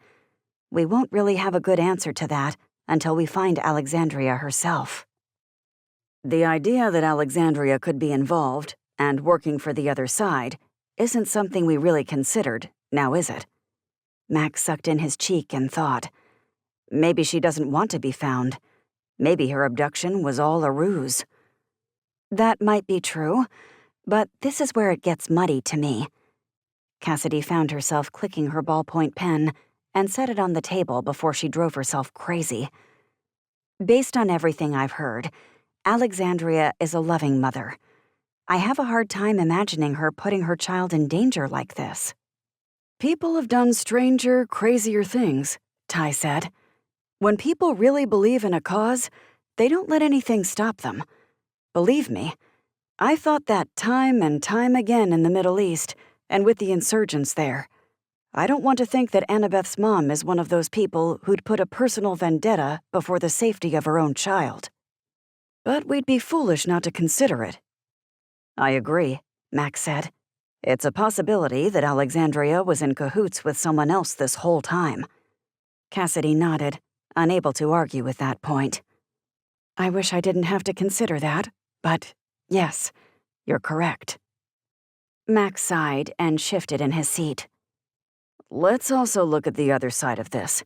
We won't really have a good answer to that until we find Alexandria herself. The idea that Alexandria could be involved, and working for the other side, isn't something we really considered, now is it? Max sucked in his cheek and thought. Maybe she doesn't want to be found. Maybe her abduction was all a ruse. That might be true, but this is where it gets muddy to me. Cassidy found herself clicking her ballpoint pen and set it on the table before she drove herself crazy. Based on everything I've heard, Alexandria is a loving mother. I have a hard time imagining her putting her child in danger like this. People have done stranger, crazier things, Ty said. When people really believe in a cause, they don't let anything stop them. Believe me, I thought that time and time again in the Middle East, and with the insurgents there. I don't want to think that Annabeth's mom is one of those people who'd put a personal vendetta before the safety of her own child. But we'd be foolish not to consider it. I agree, Max said. It's a possibility that Alexandria was in cahoots with someone else this whole time. Cassidy nodded, unable to argue with that point. I wish I didn't have to consider that, but yes, you're correct. Max sighed and shifted in his seat. Let's also look at the other side of this.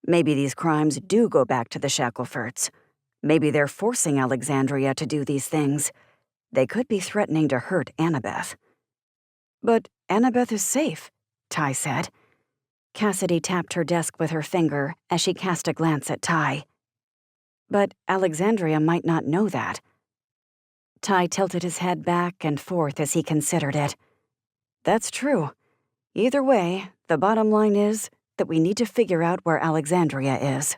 Maybe these crimes do go back to the Shacklefords. Maybe they're forcing Alexandria to do these things. They could be threatening to hurt Annabeth. But Annabeth is safe, Ty said. Cassidy tapped her desk with her finger as she cast a glance at Ty. But Alexandria might not know that. Ty tilted his head back and forth as he considered it. That's true. Either way, the bottom line is that we need to figure out where Alexandria is.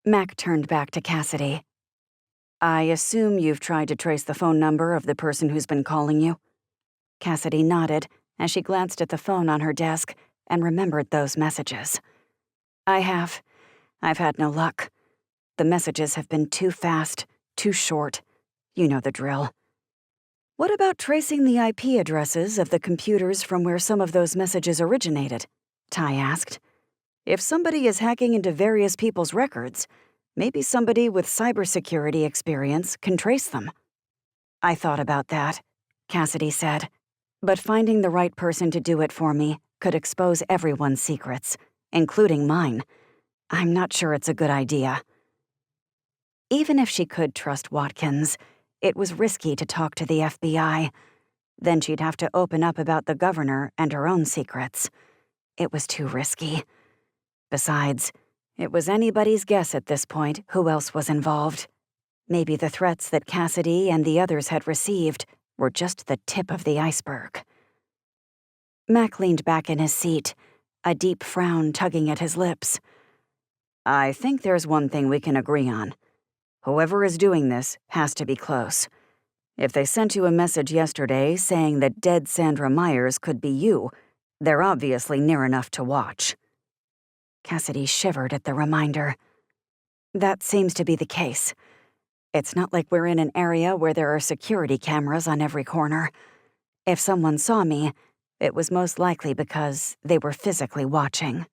Mac turned back to Cassidy. I assume you've tried to trace the phone number of the person who's been calling you? Cassidy nodded as she glanced at the phone on her desk and remembered those messages. I have. I've had no luck. The messages have been too fast, too short. You know the drill. What about tracing the IP addresses of the computers from where some of those messages originated? Ty asked. If somebody is hacking into various people's records, maybe somebody with cybersecurity experience can trace them. I thought about that, Cassidy said. But finding the right person to do it for me could expose everyone's secrets, including mine. I'm not sure it's a good idea. Even if she could trust Watkins, it was risky to talk to the FBI. Then she'd have to open up about the governor and her own secrets. It was too risky. Besides, it was anybody's guess at this point who else was involved. Maybe the threats that Cassidy and the others had received were just the tip of the iceberg. Mac leaned back in his seat, a deep frown tugging at his lips. I think there's one thing we can agree on. Whoever is doing this has to be close. If they sent you a message yesterday saying that dead Sandra Myers could be you, they're obviously near enough to watch. Cassidy shivered at the reminder. That seems to be the case. It's not like we're in an area where there are security cameras on every corner. If someone saw me, it was most likely because they were physically watching.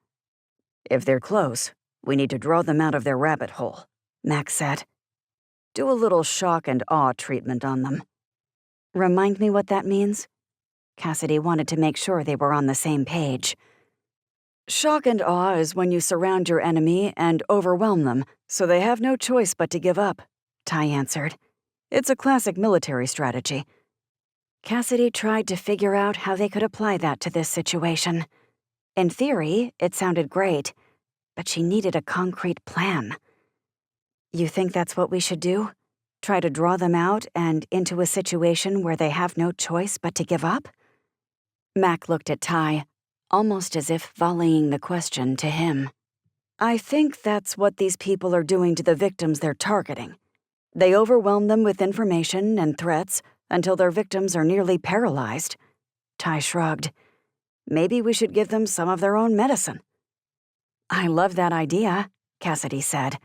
If they're close, we need to draw them out of their rabbit hole, Max said. Do a little shock and awe treatment on them. Remind me what that means? Cassidy wanted to make sure they were on the same page. Shock and awe is when you surround your enemy and overwhelm them so they have no choice but to give up, Ty answered. It's a classic military strategy. Cassidy tried to figure out how they could apply that to this situation. In theory, it sounded great, but she needed a concrete plan. You think that's what we should do? Try to draw them out and into a situation where they have no choice but to give up? Mac looked at Ty, almost as if volleying the question to him. I think that's what these people are doing to the victims they're targeting. They overwhelm them with information and threats until their victims are nearly paralyzed. Ty shrugged. Maybe we should give them some of their own medicine. I love that idea, Cassidy said.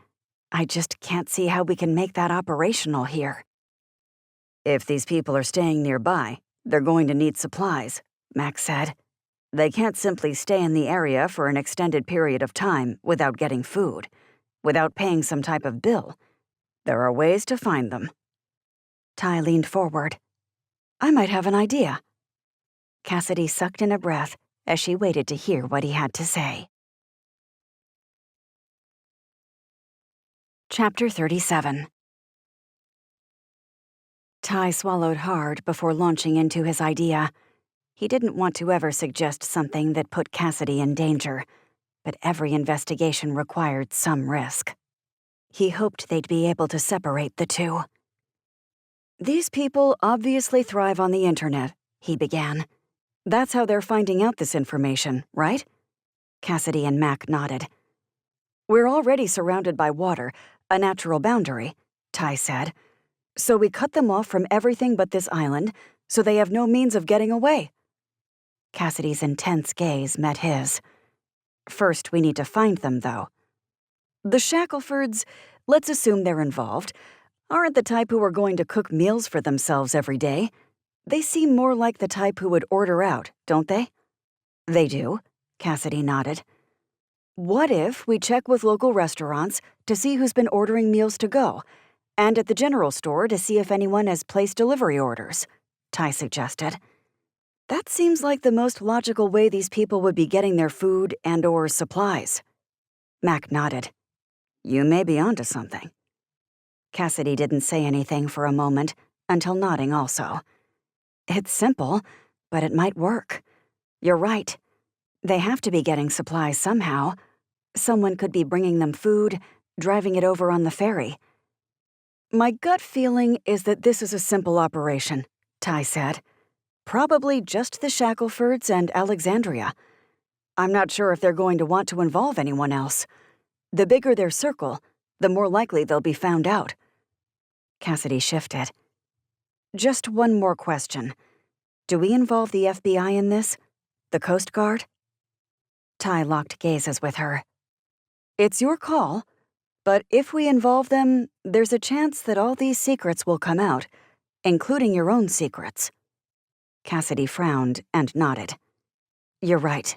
I just can't see how we can make that operational here. If these people are staying nearby, they're going to need supplies, Max said. They can't simply stay in the area for an extended period of time without getting food, without paying some type of bill. There are ways to find them. Ty leaned forward. I might have an idea. Cassidy sucked in a breath as she waited to hear what he had to say. Chapter 37. Ty swallowed hard before launching into his idea. He didn't want to ever suggest something that put Cassidy in danger, but every investigation required some risk. He hoped they'd be able to separate the two. These people obviously thrive on the internet, he began. That's how they're finding out this information, right? Cassidy and Mac nodded. We're already surrounded by water, a natural boundary, Ty said. So we cut them off from everything but this island, so they have no means of getting away. Cassidy's intense gaze met his. First, we need to find them, though. The Shacklefords, let's assume they're involved, aren't the type who are going to cook meals for themselves every day. They seem more like the type who would order out, don't they? They do, Cassidy nodded. What if we check with local restaurants to see who's been ordering meals to go, and at the general store to see if anyone has placed delivery orders, Ty suggested. That seems like the most logical way these people would be getting their food and/or supplies. Mac nodded. You may be onto something. Cassidy didn't say anything for a moment, until nodding also. It's simple, but it might work. You're right. They have to be getting supplies somehow. Someone could be bringing them food, driving it over on the ferry. My gut feeling is that this is a simple operation, Ty said. Probably just the Shacklefords and Alexandria. I'm not sure if they're going to want to involve anyone else. The bigger their circle, the more likely they'll be found out. Cassidy shifted. Just one more question. Do we involve the FBI in this? The Coast Guard? Ty locked gazes with her. It's your call, but if we involve them, there's a chance that all these secrets will come out, including your own secrets. Cassidy frowned and nodded. You're right.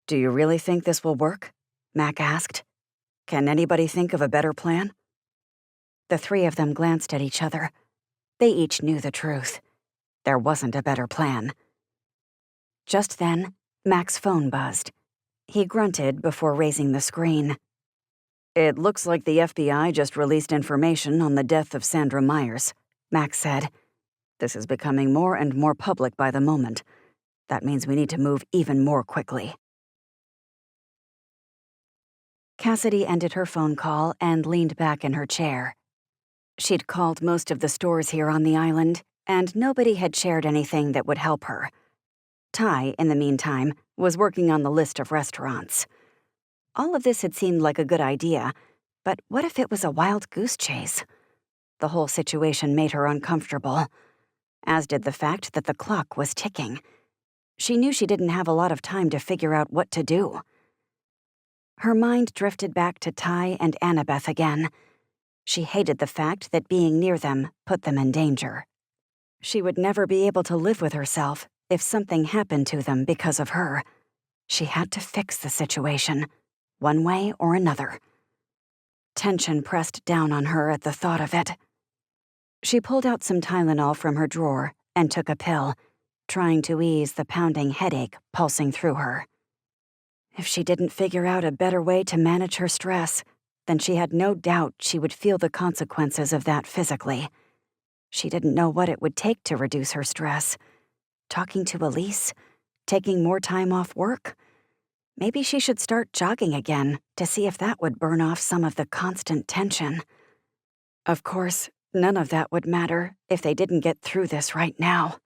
"Do you really think this will work?" Mac asked. "Can anybody think of a better plan?" The three of them glanced at each other. They each knew the truth. There wasn't a better plan. Just then, Mac's phone buzzed. He grunted before raising the screen. "It looks like the FBI just released information on the death of Sandra Myers," Mac said. "This is becoming more and more public by the moment. That means we need to move even more quickly." Cassidy ended her phone call and leaned back in her chair. She'd called most of the stores here on the island, and nobody had shared anything that would help her. Ty, in the meantime, was working on the list of restaurants. All of this had seemed like a good idea, but what if it was a wild goose chase? The whole situation made her uncomfortable, as did the fact that the clock was ticking. She knew she didn't have a lot of time to figure out what to do. Her mind drifted back to Ty and Annabeth again. She hated the fact that being near them put them in danger. She would never be able to live with herself if something happened to them because of her. She had to fix the situation, one way or another. Tension pressed down on her at the thought of it. She pulled out some Tylenol from her drawer and took a pill, trying to ease the pounding headache pulsing through her. If she didn't figure out a better way to manage her stress, then she had no doubt she would feel the consequences of that physically. She didn't know what it would take to reduce her stress. Talking to Elise? Taking more time off work? Maybe she should start jogging again to see if that would burn off some of the constant tension. Of course, none of that would matter if they didn't get through this right now.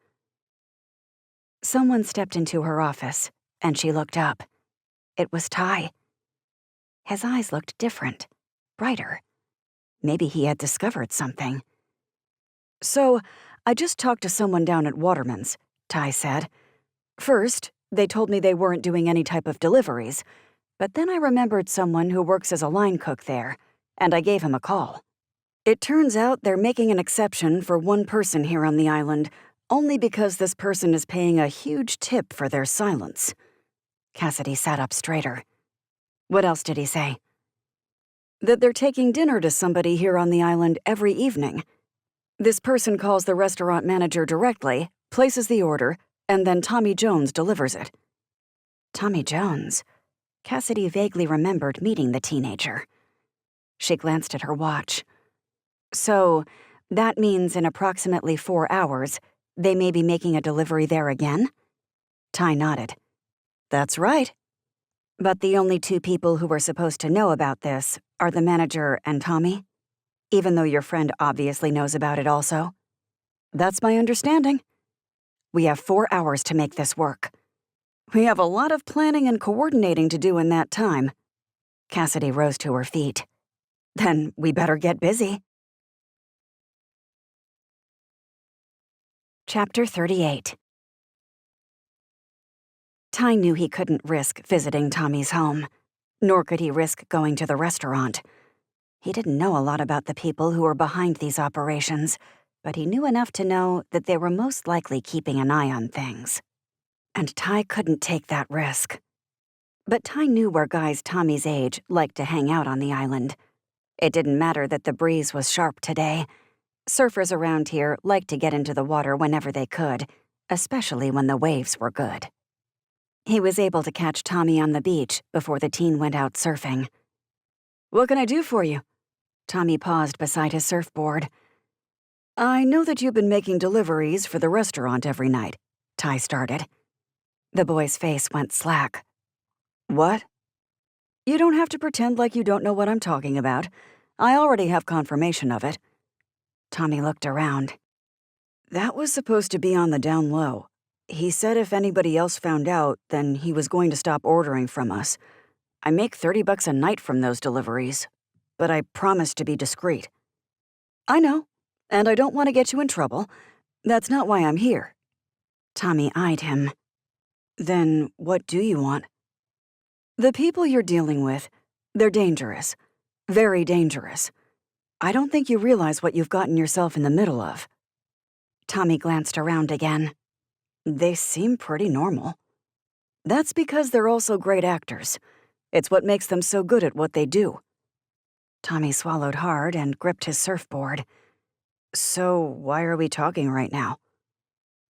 Someone stepped into her office, and she looked up. It was Ty. His eyes looked different, brighter. Maybe he had discovered something. "So, I just talked to someone down at Waterman's," Ty said. "First, they told me they weren't doing any type of deliveries, but then I remembered someone who works as a line cook there, and I gave him a call. It turns out they're making an exception for one person here on the island, only because this person is paying a huge tip for their silence." Cassidy sat up straighter. What else did he say? "That they're taking dinner to somebody here on the island every evening. This person calls the restaurant manager directly, places the order, and then Tommy Jones delivers it." Tommy Jones? Cassidy vaguely remembered meeting the teenager. She glanced at her watch. So, that means in approximately 4 hours, they may be making a delivery there again? Ty nodded. "That's right." But the only two people who were supposed to know about this are the manager and Tommy? Even though your friend obviously knows about it also? "That's my understanding." We have 4 hours to make this work. "We have a lot of planning and coordinating to do in that time." Cassidy rose to her feet. Then we better get busy. Chapter 38. Ty knew he couldn't risk visiting Tommy's home, nor could he risk going to the restaurant. He didn't know a lot about the people who were behind these operations, but he knew enough to know that they were most likely keeping an eye on things. And Ty couldn't take that risk. But Ty knew where guys Tommy's age liked to hang out on the island. It didn't matter that the breeze was sharp today. Surfers around here liked to get into the water whenever they could, especially when the waves were good. He was able to catch Tommy on the beach before the teen went out surfing. "What can I do for you?" Tommy paused beside his surfboard. "I know that you've been making deliveries for the restaurant every night," Ty started. The boy's face went slack. "What?" "You don't have to pretend like you don't know what I'm talking about. I already have confirmation of it." Tommy looked around. "That was supposed to be on the down low. He said if anybody else found out, then he was going to stop ordering from us. I make $30 a night from those deliveries, but I promised to be discreet." "I know, and I don't want to get you in trouble. That's not why I'm here." Tommy eyed him. "Then what do you want?" "The people you're dealing with, they're dangerous. Very dangerous. I don't think you realize what you've gotten yourself in the middle of." Tommy glanced around again. "They seem pretty normal." That's because they're also great actors. It's what makes them so good at what they do. Tommy swallowed hard and gripped his surfboard. So why are we talking right now?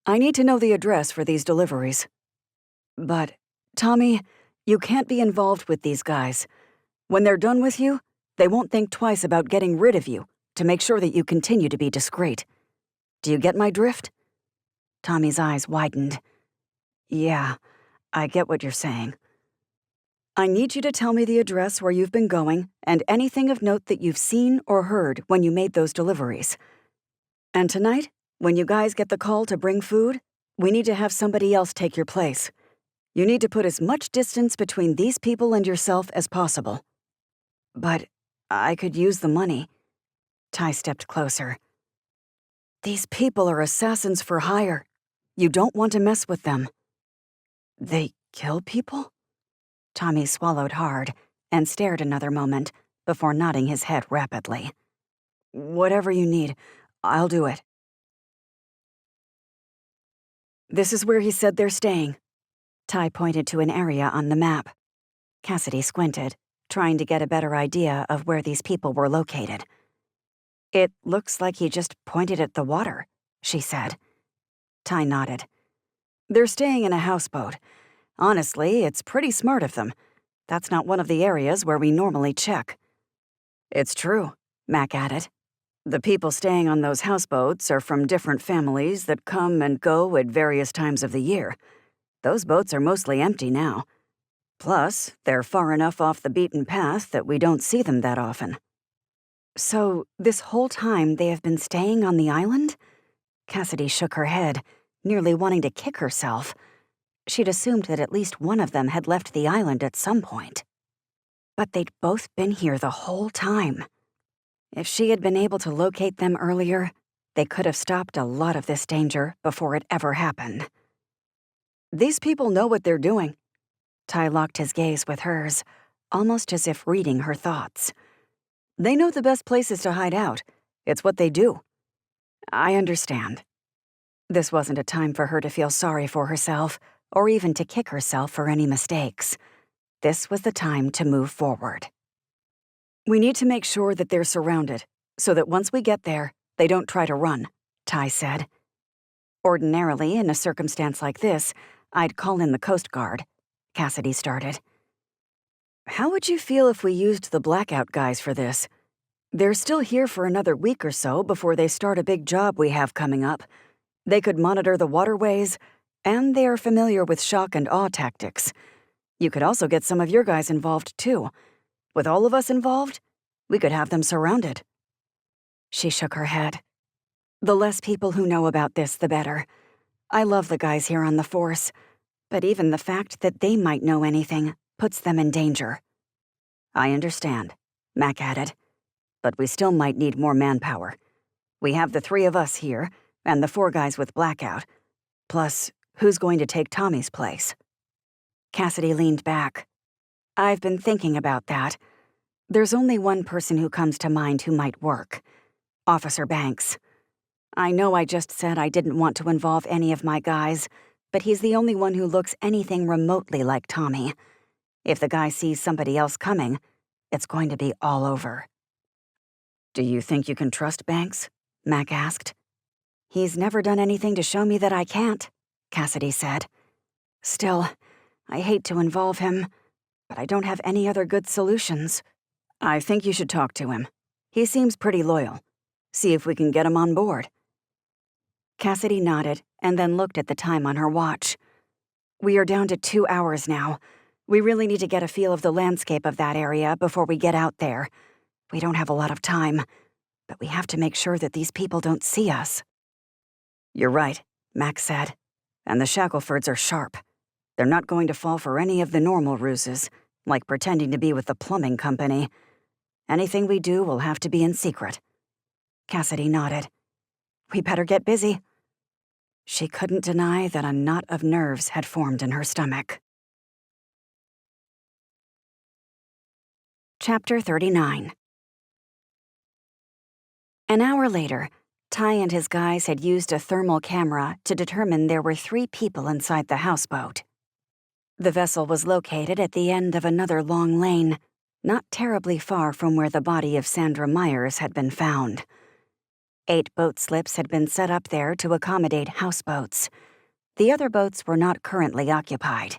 I need to know the address for these deliveries. But, Tommy, you can't be involved with these guys. When they're done with you, they won't think twice about getting rid of you to make sure that you continue to be discreet. Do you get my drift? Tommy's eyes widened. Yeah, I get what you're saying. I need you to tell me the address where you've been going and anything of note that you've seen or heard when you made those deliveries. And tonight, when you guys get the call to bring food, we need to have somebody else take your place. You need to put as much distance between these people and yourself as possible. But I could use the money. Ty stepped closer. These people are assassins for hire. You don't want to mess with them. They kill people? Tommy swallowed hard and stared another moment before nodding his head rapidly. Whatever you need, I'll do it. This is where he said they're staying. Ty pointed to an area on the map. Cassidy squinted, trying to get a better idea of where these people were located. It looks like he just pointed at the water, she said. Ty nodded. They're staying in a houseboat. Honestly, it's pretty smart of them. That's not one of the areas where we normally check. It's true, Mac added. The people staying on those houseboats are from different families that come and go at various times of the year. Those boats are mostly empty now. Plus, they're far enough off the beaten path that we don't see them that often. So, this whole time they have been staying on the island? Cassidy shook her head, nearly wanting to kick herself. She'd assumed that at least one of them had left the island at some point. But they'd both been here the whole time. If she had been able to locate them earlier, they could have stopped a lot of this danger before it ever happened. These people know what they're doing. Ty locked his gaze with hers, almost as if reading her thoughts. They know the best places to hide out. It's what they do. I understand. This wasn't a time for her to feel sorry for herself, or even to kick herself for any mistakes. This was the time to move forward. We need to make sure that they're surrounded, so that once we get there, they don't try to run, Ty said. Ordinarily, in a circumstance like this, I'd call in the Coast Guard, Cassidy started. How would you feel if we used the blackout guys for this? They're still here for another week or so before they start a big job we have coming up. They could monitor the waterways, and they are familiar with shock and awe tactics. You could also get some of your guys involved, too. With all of us involved, we could have them surrounded. She shook her head. The less people who know about this, the better. I love the guys here on the force, but even the fact that they might know anything puts them in danger. I understand, Mac added. But we still might need more manpower. We have the 3 of us here, and the 4 guys with blackout. Plus, who's going to take Tommy's place? Cassidy leaned back. I've been thinking about that. There's only one person who comes to mind who might work. Officer Banks. I know I just said I didn't want to involve any of my guys, but he's the only one who looks anything remotely like Tommy. If the guy sees somebody else coming, it's going to be all over. Do you think you can trust Banks? Mac asked. He's never done anything to show me that I can't, Cassidy said. Still, I hate to involve him, but I don't have any other good solutions. I think you should talk to him. He seems pretty loyal. See if we can get him on board. Cassidy nodded and then looked at the time on her watch. We are down to 2 hours now. We really need to get a feel of the landscape of that area before we get out there. We don't have a lot of time, but we have to make sure that these people don't see us. You're right, Max said. And the Shacklefords are sharp. They're not going to fall for any of the normal ruses, like pretending to be with the plumbing company. Anything we do will have to be in secret. Cassidy nodded. We better get busy. She couldn't deny that a knot of nerves had formed in her stomach. Chapter 39. An hour later, Ty and his guys had used a thermal camera to determine there were 3 people inside the houseboat. The vessel was located at the end of another long lane, not terribly far from where the body of Sandra Myers had been found. 8 boat slips had been set up there to accommodate houseboats. The other boats were not currently occupied.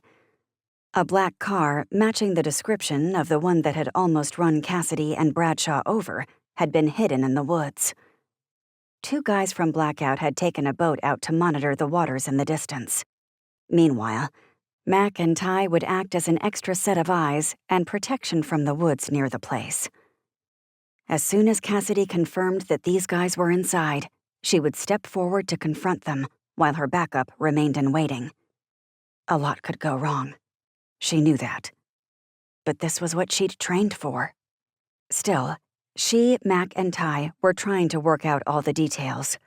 A black car, matching the description of the one that had almost run Cassidy and Bradshaw over, had been hidden in the woods. 2 guys from Blackout had taken a boat out to monitor the waters in the distance. Meanwhile, Mac and Ty would act as an extra set of eyes and protection from the woods near the place. As soon as Cassidy confirmed that these guys were inside, she would step forward to confront them while her backup remained in waiting. A lot could go wrong. She knew that. But this was what she'd trained for. Still, she, Mac, and Ty were trying to work out all the details.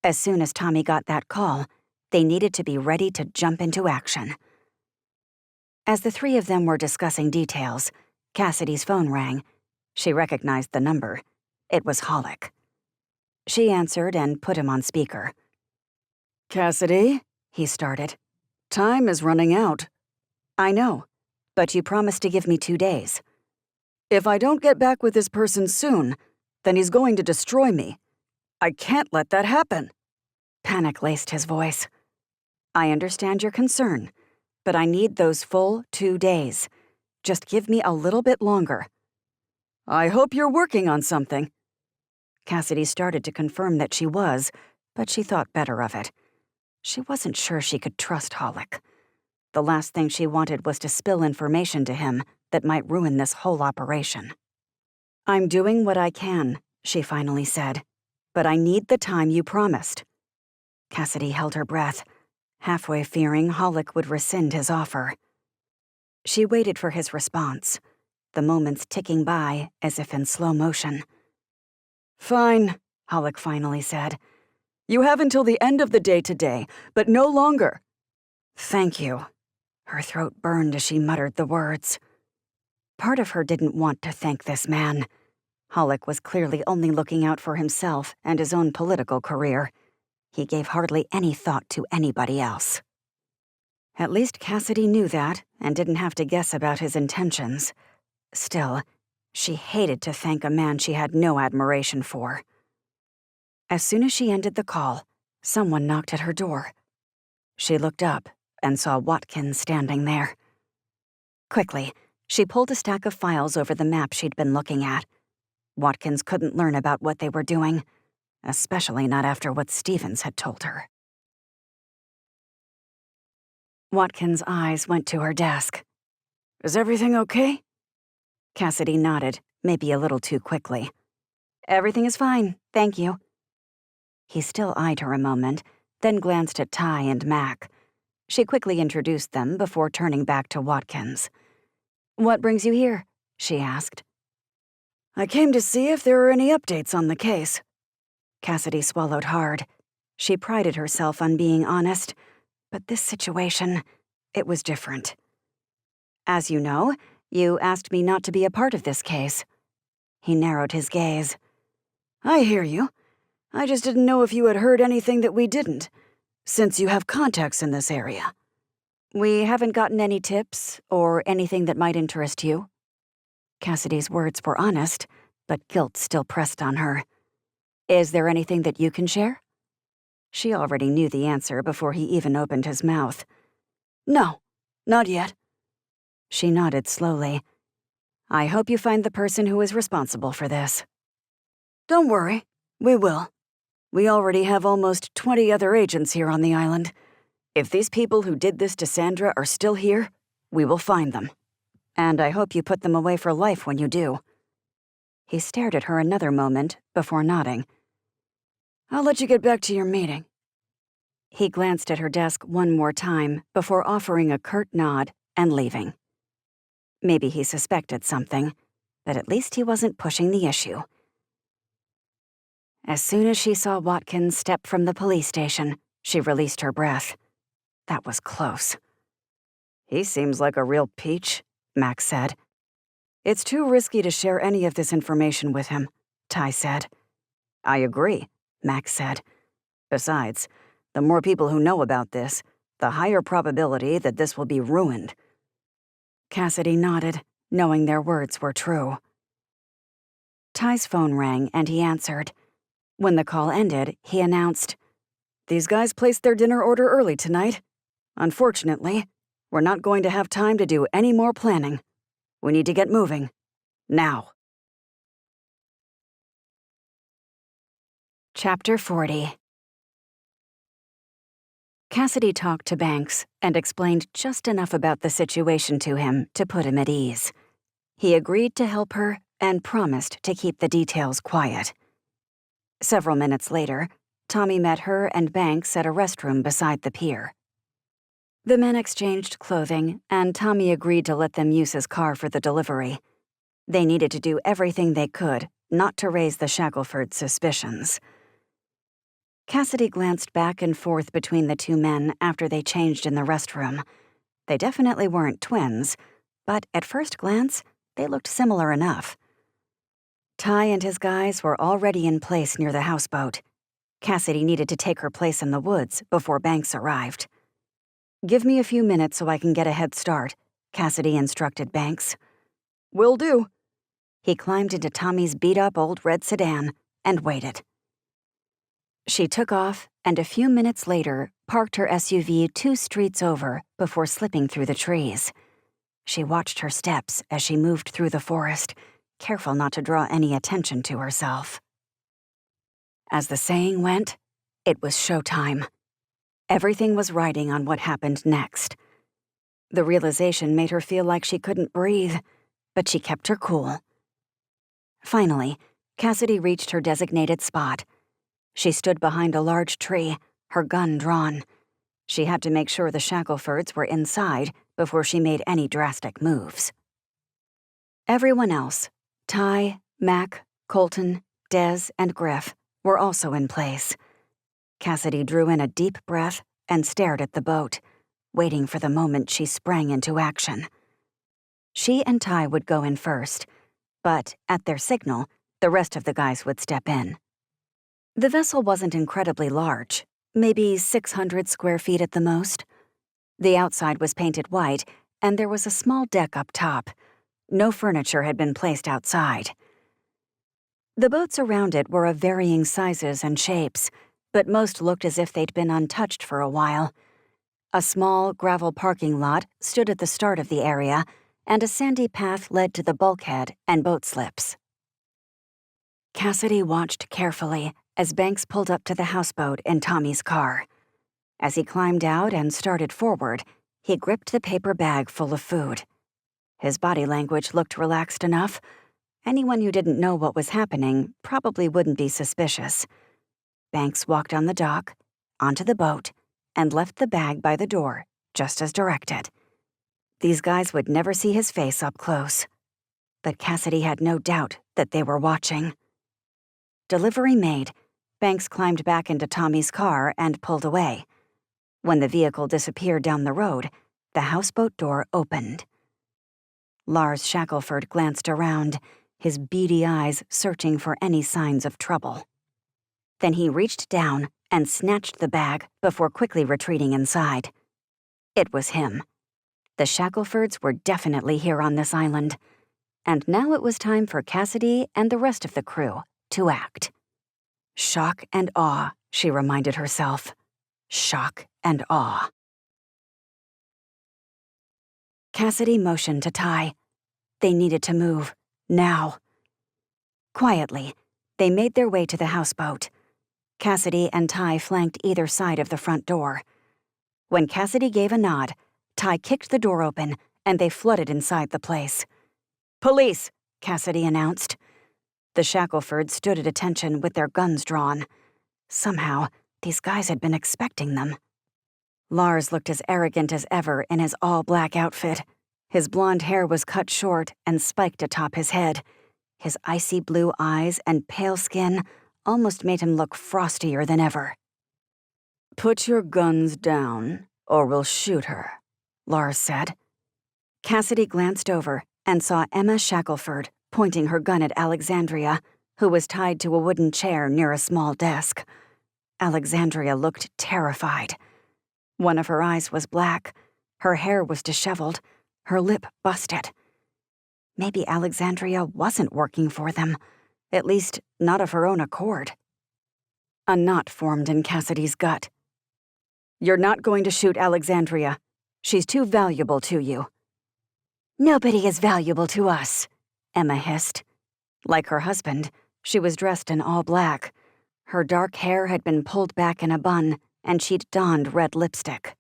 As soon as Tommy got that call, they needed to be ready to jump into action. As the 3 of them were discussing details, Cassidy's phone rang. She recognized the number. It was Hollick. She answered and put him on speaker. Cassidy, he started. Time is running out. I know, but you promised to give me 2 days. If I don't get back with this person soon, then he's going to destroy me. I can't let that happen. Panic laced his voice. I understand your concern, but I need those full 2 days. Just give me a little bit longer. I hope you're working on something. Cassidy started to confirm that she was, but she thought better of it. She wasn't sure she could trust Hollick. The last thing she wanted was to spill information to him that might ruin this whole operation. I'm doing what I can, she finally said, but I need the time you promised. Cassidy held her breath, halfway fearing Hollick would rescind his offer. She waited for his response, the moments ticking by as if in slow motion. Fine, Hollick finally said. You have until the end of the day today, but no longer. Thank you. Her throat burned as she muttered the words. Part of her didn't want to thank this man. Hollick was clearly only looking out for himself and his own political career. He gave hardly any thought to anybody else. At least Cassidy knew that and didn't have to guess about his intentions. Still, she hated to thank a man she had no admiration for. As soon as she ended the call, someone knocked at her door. She looked up and saw Watkins standing there. Quickly, she pulled a stack of files over the map she'd been looking at. Watkins couldn't learn about what they were doing, especially not after what Stevens had told her. Watkins' eyes went to her desk. Is everything okay? Cassidy nodded, maybe a little too quickly. Everything is fine, thank you. He still eyed her a moment, then glanced at Ty and Mac. She quickly introduced them before turning back to Watkins. What brings you here? She asked. I came to see if there are any updates on the case. Cassidy swallowed hard. She prided herself on being honest, but this situation, it was different. As you know, you asked me not to be a part of this case. He narrowed his gaze. I hear you. I just didn't know if you had heard anything that we didn't, since you have contacts in this area. We haven't gotten any tips or anything that might interest you. Cassidy's words were honest, but guilt still pressed on her. Is there anything that you can share? She already knew the answer before he even opened his mouth. No, not yet. She nodded slowly. I hope you find the person who is responsible for this. Don't worry, we will. We already have almost 20 other agents here on the island. If these people who did this to Sandra are still here, we will find them. And I hope you put them away for life when you do. He stared at her another moment before nodding. I'll let you get back to your meeting. He glanced at her desk one more time before offering a curt nod and leaving. Maybe he suspected something, but at least he wasn't pushing the issue. As soon as she saw Watkins step from the police station, she released her breath. That was close. He seems like a real peach, Max said. It's too risky to share any of this information with him, Ty said. I agree, Max said. Besides, the more people who know about this, the higher probability that this will be ruined, Cassidy nodded, knowing their words were true. Ty's phone rang and he answered. When the call ended, he announced, "These guys placed their dinner order early tonight. Unfortunately, we're not going to have time to do any more planning. We need to get moving. Now." Chapter 40. Cassidy talked to Banks and explained just enough about the situation to him to put him at ease. He agreed to help her and promised to keep the details quiet. Several minutes later, Tommy met her and Banks at a restroom beside the pier. The men exchanged clothing, and Tommy agreed to let them use his car for the delivery. They needed to do everything they could not to raise the Shackelfords' suspicions. Cassidy glanced back and forth between the two men after they changed in the restroom. They definitely weren't twins, but at first glance, they looked similar enough. Ty and his guys were already in place near the houseboat. Cassidy needed to take her place in the woods before Banks arrived. "Give me a few minutes so I can get a head start," Cassidy instructed Banks. "Will do." He climbed into Tommy's beat-up old red sedan and waited. She took off, and a few minutes later parked her SUV 2 streets over before slipping through the trees. She watched her steps as she moved through the forest, careful not to draw any attention to herself. As the saying went, it was showtime. Everything was riding on what happened next. The realization made her feel like she couldn't breathe, but she kept her cool. Finally, Cassidy reached her designated spot. She stood behind a large tree, her gun drawn. She had to make sure the Shackelfords were inside before she made any drastic moves. Everyone else, Ty, Mac, Colton, Dez, and Griff, were also in place. Cassidy drew in a deep breath and stared at the boat, waiting for the moment she sprang into action. She and Ty would go in first, but at their signal, the rest of the guys would step in. The vessel wasn't incredibly large, maybe 600 square feet at the most. The outside was painted white, and there was a small deck up top. No furniture had been placed outside. The boats around it were of varying sizes and shapes, but most looked as if they'd been untouched for a while. A small gravel parking lot stood at the start of the area, and a sandy path led to the bulkhead and boat slips. Cassidy watched carefully as Banks pulled up to the houseboat in Tommy's car. As he climbed out and started forward, he gripped the paper bag full of food. His body language looked relaxed enough. Anyone who didn't know what was happening probably wouldn't be suspicious. Banks walked on the dock, onto the boat, and left the bag by the door, just as directed. These guys would never see his face up close. But Cassidy had no doubt that they were watching. Delivery made, Banks climbed back into Tommy's car and pulled away. When the vehicle disappeared down the road, the houseboat door opened. Lars Shackelford glanced around, his beady eyes searching for any signs of trouble. Then he reached down and snatched the bag before quickly retreating inside. It was him. The Shackelfords were definitely here on this island, and now it was time for Cassidy and the rest of the crew to act. Shock and awe, she reminded herself. Shock and awe. Cassidy motioned to Ty. They needed to move, now. Quietly, they made their way to the houseboat. Cassidy and Ty flanked either side of the front door. When Cassidy gave a nod, Ty kicked the door open, and they flooded inside the place. "Police," Cassidy announced. The Shackelfords stood at attention with their guns drawn. Somehow, these guys had been expecting them. Lars looked as arrogant as ever in his all-black outfit. His blonde hair was cut short and spiked atop his head. His icy blue eyes and pale skin almost made him look frostier than ever. "Put your guns down, or we'll shoot her," Lars said. Cassidy glanced over and saw Emma Shackelford pointing her gun at Alexandria, who was tied to a wooden chair near a small desk. Alexandria looked terrified. One of her eyes was black, her hair was disheveled, Her lip busted. Maybe Alexandria wasn't working for them, at least not of her own accord. A knot formed in Cassidy's gut. "You're not going to shoot Alexandria. She's too valuable to you." "Nobody is valuable to us," Emma hissed. Like her husband, she was dressed in all black. Her dark hair had been pulled back in a bun, and she'd donned red lipstick.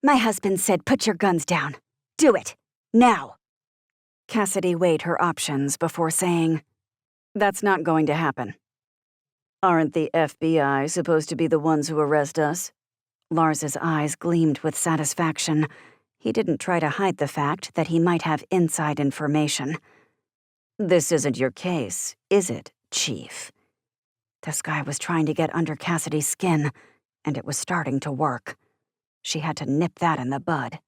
"My husband said put your guns down. Do it. Now." Cassidy weighed her options before saying, "That's not going to happen." "Aren't the FBI supposed to be the ones who arrest us?" Lars's eyes gleamed with satisfaction. He didn't try to hide the fact that he might have inside information. "This isn't your case, is it, Chief?" This guy was trying to get under Cassidy's skin, and it was starting to work. She had to nip that in the bud.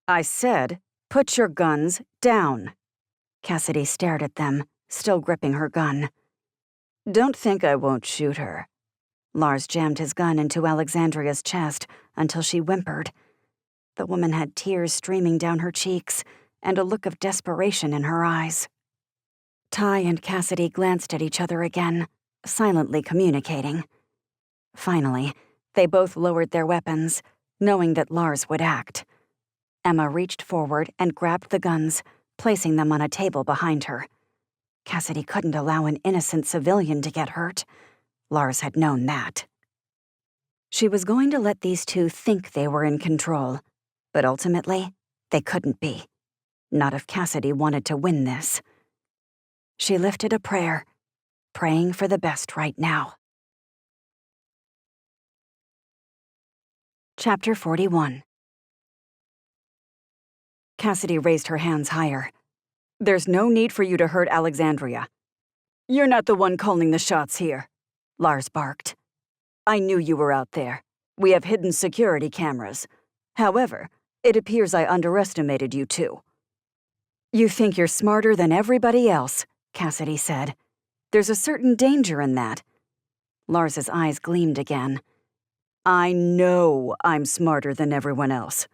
"I said, put your guns down." Cassidy stared at them, still gripping her gun. "Don't think I won't shoot her." Lars jammed his gun into Alexandria's chest until she whimpered. The woman had tears streaming down her cheeks and a look of desperation in her eyes. Ty and Cassidy glanced at each other again, silently communicating. Finally, they both lowered their weapons, knowing that Lars would act. Emma reached forward and grabbed the guns, placing them on a table behind her. Cassidy couldn't allow an innocent civilian to get hurt. Lars had known that. She was going to let these two think they were in control, but ultimately, they couldn't be. Not if Cassidy wanted to win this. She lifted a prayer, praying for the best right now. Chapter 41. Cassidy raised her hands higher. "There's no need for you to hurt Alexandria." "You're not the one calling the shots here," Lars barked. "I knew you were out there. We have hidden security cameras. However, it appears I underestimated you too." "You think you're smarter than everybody else," Cassidy said. "There's a certain danger in that." Lars's eyes gleamed again. "I know I'm smarter than everyone else.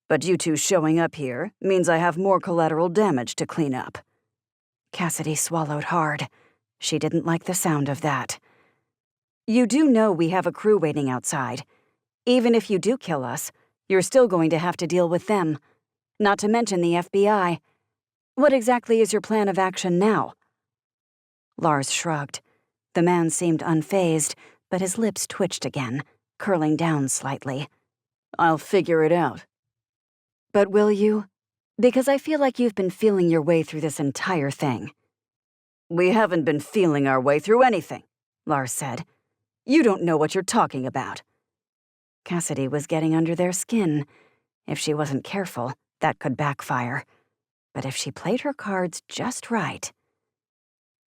But you two showing up here means I have more collateral damage to clean up." Cassidy swallowed hard. She didn't like the sound of that. "You do know we have a crew waiting outside. Even if you do kill us, you're still going to have to deal with them. Not to mention the FBI. What exactly is your plan of action now?" Lars shrugged. The man seemed unfazed, but his lips twitched again, curling down slightly. "I'll figure it out." "But will you? Because I feel like you've been feeling your way through this entire thing." "We haven't been feeling our way through anything," Lars said. "You don't know what you're talking about." Cassidy was getting under their skin. If she wasn't careful, that could backfire. But if she played her cards just right...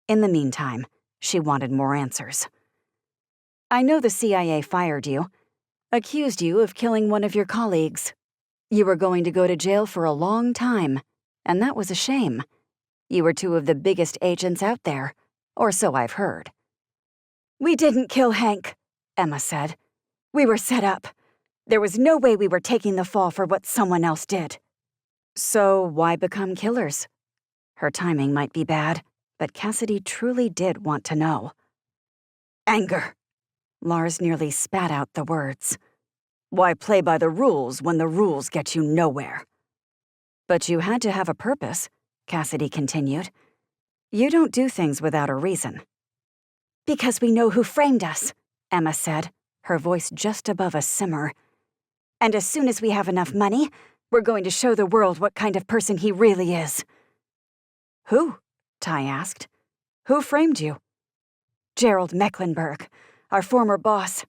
In the meantime, she wanted more answers. "I know the CIA fired you, accused you of killing one of your colleagues. You were going to go to jail for a long time, and that was a shame. You were two of the biggest agents out there, or so I've heard." "We didn't kill Hank," Emma said. "We were set up. There was no way we were taking the fall for what someone else did." "So why become killers?" Her timing might be bad, but Cassidy truly did want to know. "Anger." Lars nearly spat out the words. "Why play by the rules when the rules get you nowhere?" "But you had to have a purpose," Cassidy continued. "You don't do things without a reason." "Because we know who framed us," Emma said, her voice just above a simmer. "And as soon as we have enough money, we're going to show the world what kind of person he really is." "Who?" Ty asked. "Who framed you?" "Gerald Mecklenburg, our former boss.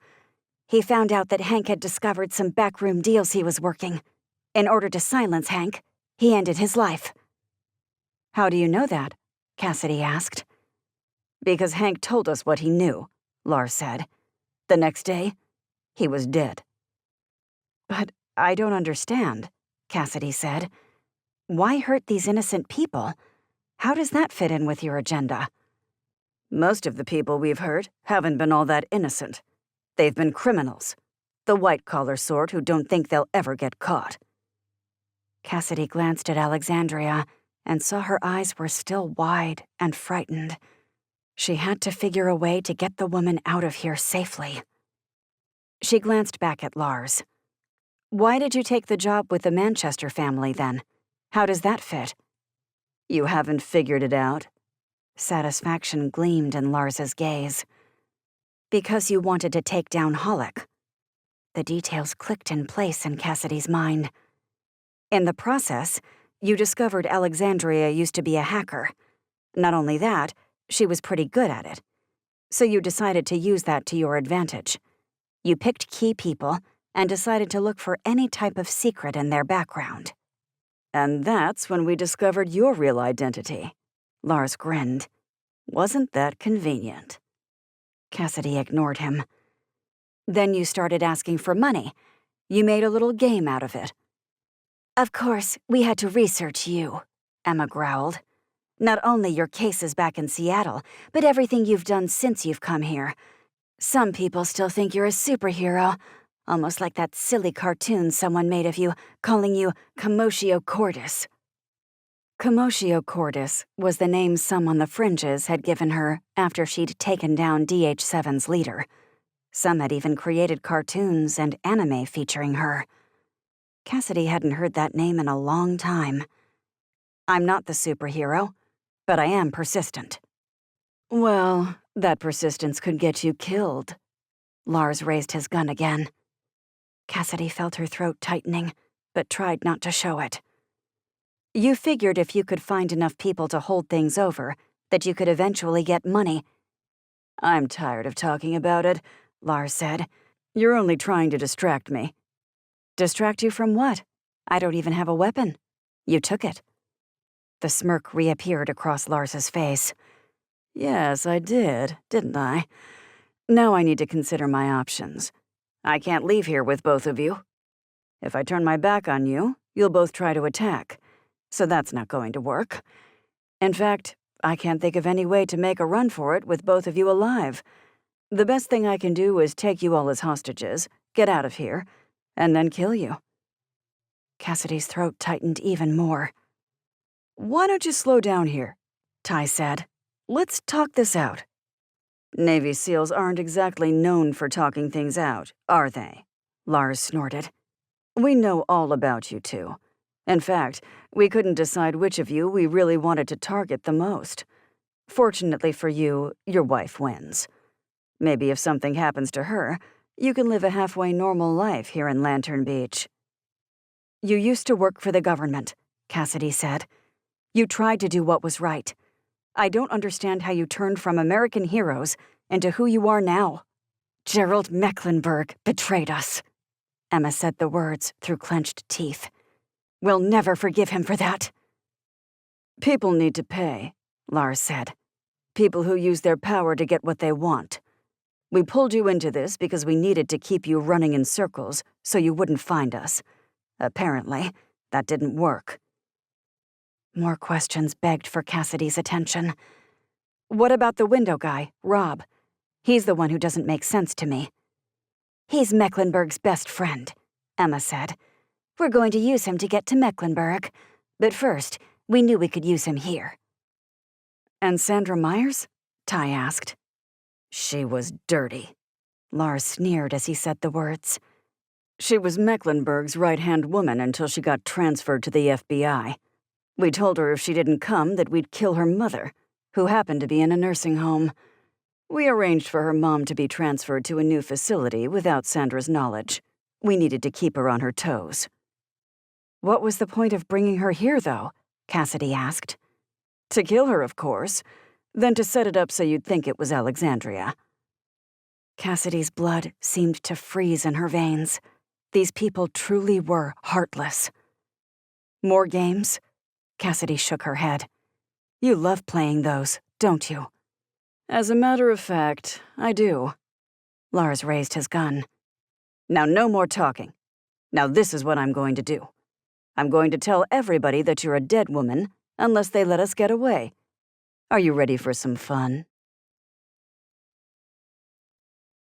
He found out that Hank had discovered some backroom deals he was working. In order to silence Hank, he ended his life." "How do you know that?" Cassidy asked. "Because Hank told us what he knew," Lars said. "The next day, he was dead." "But I don't understand," Cassidy said. "Why hurt these innocent people? How does that fit in with your agenda?" "Most of the people we've hurt haven't been all that innocent. They've been criminals. The white-collar sort who don't think they'll ever get caught." Cassidy glanced at Alexandria and saw her eyes were still wide and frightened. She had to figure a way to get the woman out of here safely. She glanced back at Lars. "Why did you take the job with the Manchester family, then? How does that fit?" "You haven't figured it out?" Satisfaction gleamed in Lars's gaze. "Because you wanted to take down Hollick." The details clicked in place in Cassidy's mind. "In the process, you discovered Alexandria used to be a hacker. Not only that, she was pretty good at it. So you decided to use that to your advantage. You picked key people and decided to look for any type of secret in their background." "And that's when we discovered your real identity." Lars grinned. "Wasn't that convenient?" Cassidy ignored him. "Then you started asking for money. You made a little game out of it." "Of course, we had to research you," Emma growled. "Not only your cases back in Seattle, but everything you've done since you've come here. Some people still think you're a superhero, almost like that silly cartoon someone made of you, calling you Commotio Cordis." Commotio Cordis was the name some on the fringes had given her after she'd taken down DH7's leader. Some had even created cartoons and anime featuring her. Cassidy hadn't heard that name in a long time. "I'm not the superhero, but I am persistent." "Well, that persistence could get you killed." Lars raised his gun again. Cassidy felt her throat tightening, but tried not to show it. "You figured if you could find enough people to hold things over, that you could eventually get money." "I'm tired of talking about it," Lars said. "You're only trying to distract me." "Distract you from what? I don't even have a weapon. You took it." The smirk reappeared across Lars's face. "Yes, I did, didn't I? Now I need to consider my options. I can't leave here with both of you. If I turn my back on you, you'll both try to attack. So that's not going to work. In fact, I can't think of any way to make a run for it with both of you alive. The best thing I can do is take you all as hostages, get out of here, and then kill you." Cassidy's throat tightened even more. "Why don't you slow down here?" Ty said. "Let's talk this out." "Navy SEALs aren't exactly known for talking things out, are they?" Lars snorted. "We know all about you two. In fact, we couldn't decide which of you we really wanted to target the most. Fortunately for you, your wife wins. Maybe if something happens to her, you can live a halfway normal life here in Lantern Beach." "You used to work for the government," Cassidy said. "You tried to do what was right. I don't understand how you turned from American heroes into who you are now." "Gerald Mecklenburg betrayed us." Emma said the words through clenched teeth. "We'll never forgive him for that." "People need to pay," Lars said. "People who use their power to get what they want. We pulled you into this because we needed to keep you running in circles so you wouldn't find us. Apparently, that didn't work." More questions begged for Cassidy's attention. "What about the window guy, Rob? He's the one who doesn't make sense to me." "He's Mecklenburg's best friend," Emma said. "We're going to use him to get to Mecklenburg. But first, we knew we could use him here." "And Sandra Myers?" Ty asked. "She was dirty." Lars sneered as he said the words. "She was Mecklenburg's right-hand woman until she got transferred to the FBI. We told her if she didn't come that we'd kill her mother, who happened to be in a nursing home. We arranged for her mom to be transferred to a new facility without Sandra's knowledge. We needed to keep her on her toes." "What was the point of bringing her here, though?" Cassidy asked. "To kill her, of course. Then to set it up so you'd think it was Alexandria." Cassidy's blood seemed to freeze in her veins. These people truly were heartless. "More games?" Cassidy shook her head. "You love playing those, don't you?" "As a matter of fact, I do." Lars raised his gun. "Now no more talking. Now this is what I'm going to do. I'm going to tell everybody that you're a dead woman unless they let us get away. Are you ready for some fun?"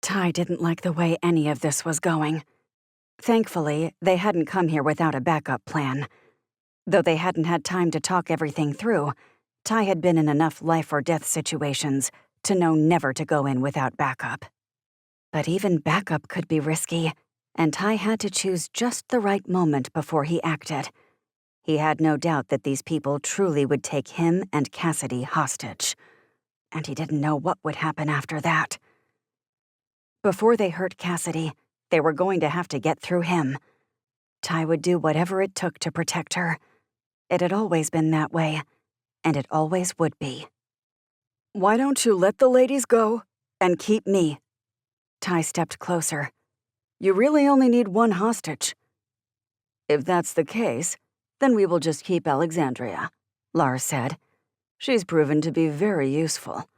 Ty didn't like the way any of this was going. Thankfully, they hadn't come here without a backup plan. Though they hadn't had time to talk everything through, Ty had been in enough life-or-death situations to know never to go in without backup. But even backup could be risky, and Ty had to choose just the right moment before he acted. He had no doubt that these people truly would take him and Cassidy hostage, and he didn't know what would happen after that. Before they hurt Cassidy, they were going to have to get through him. Ty would do whatever it took to protect her. It had always been that way, and it always would be. Why don't you let the ladies go and keep me? Ty stepped closer. You really only need one hostage. If that's the case, then we will just keep Alexandria, Lars said. She's proven to be very useful.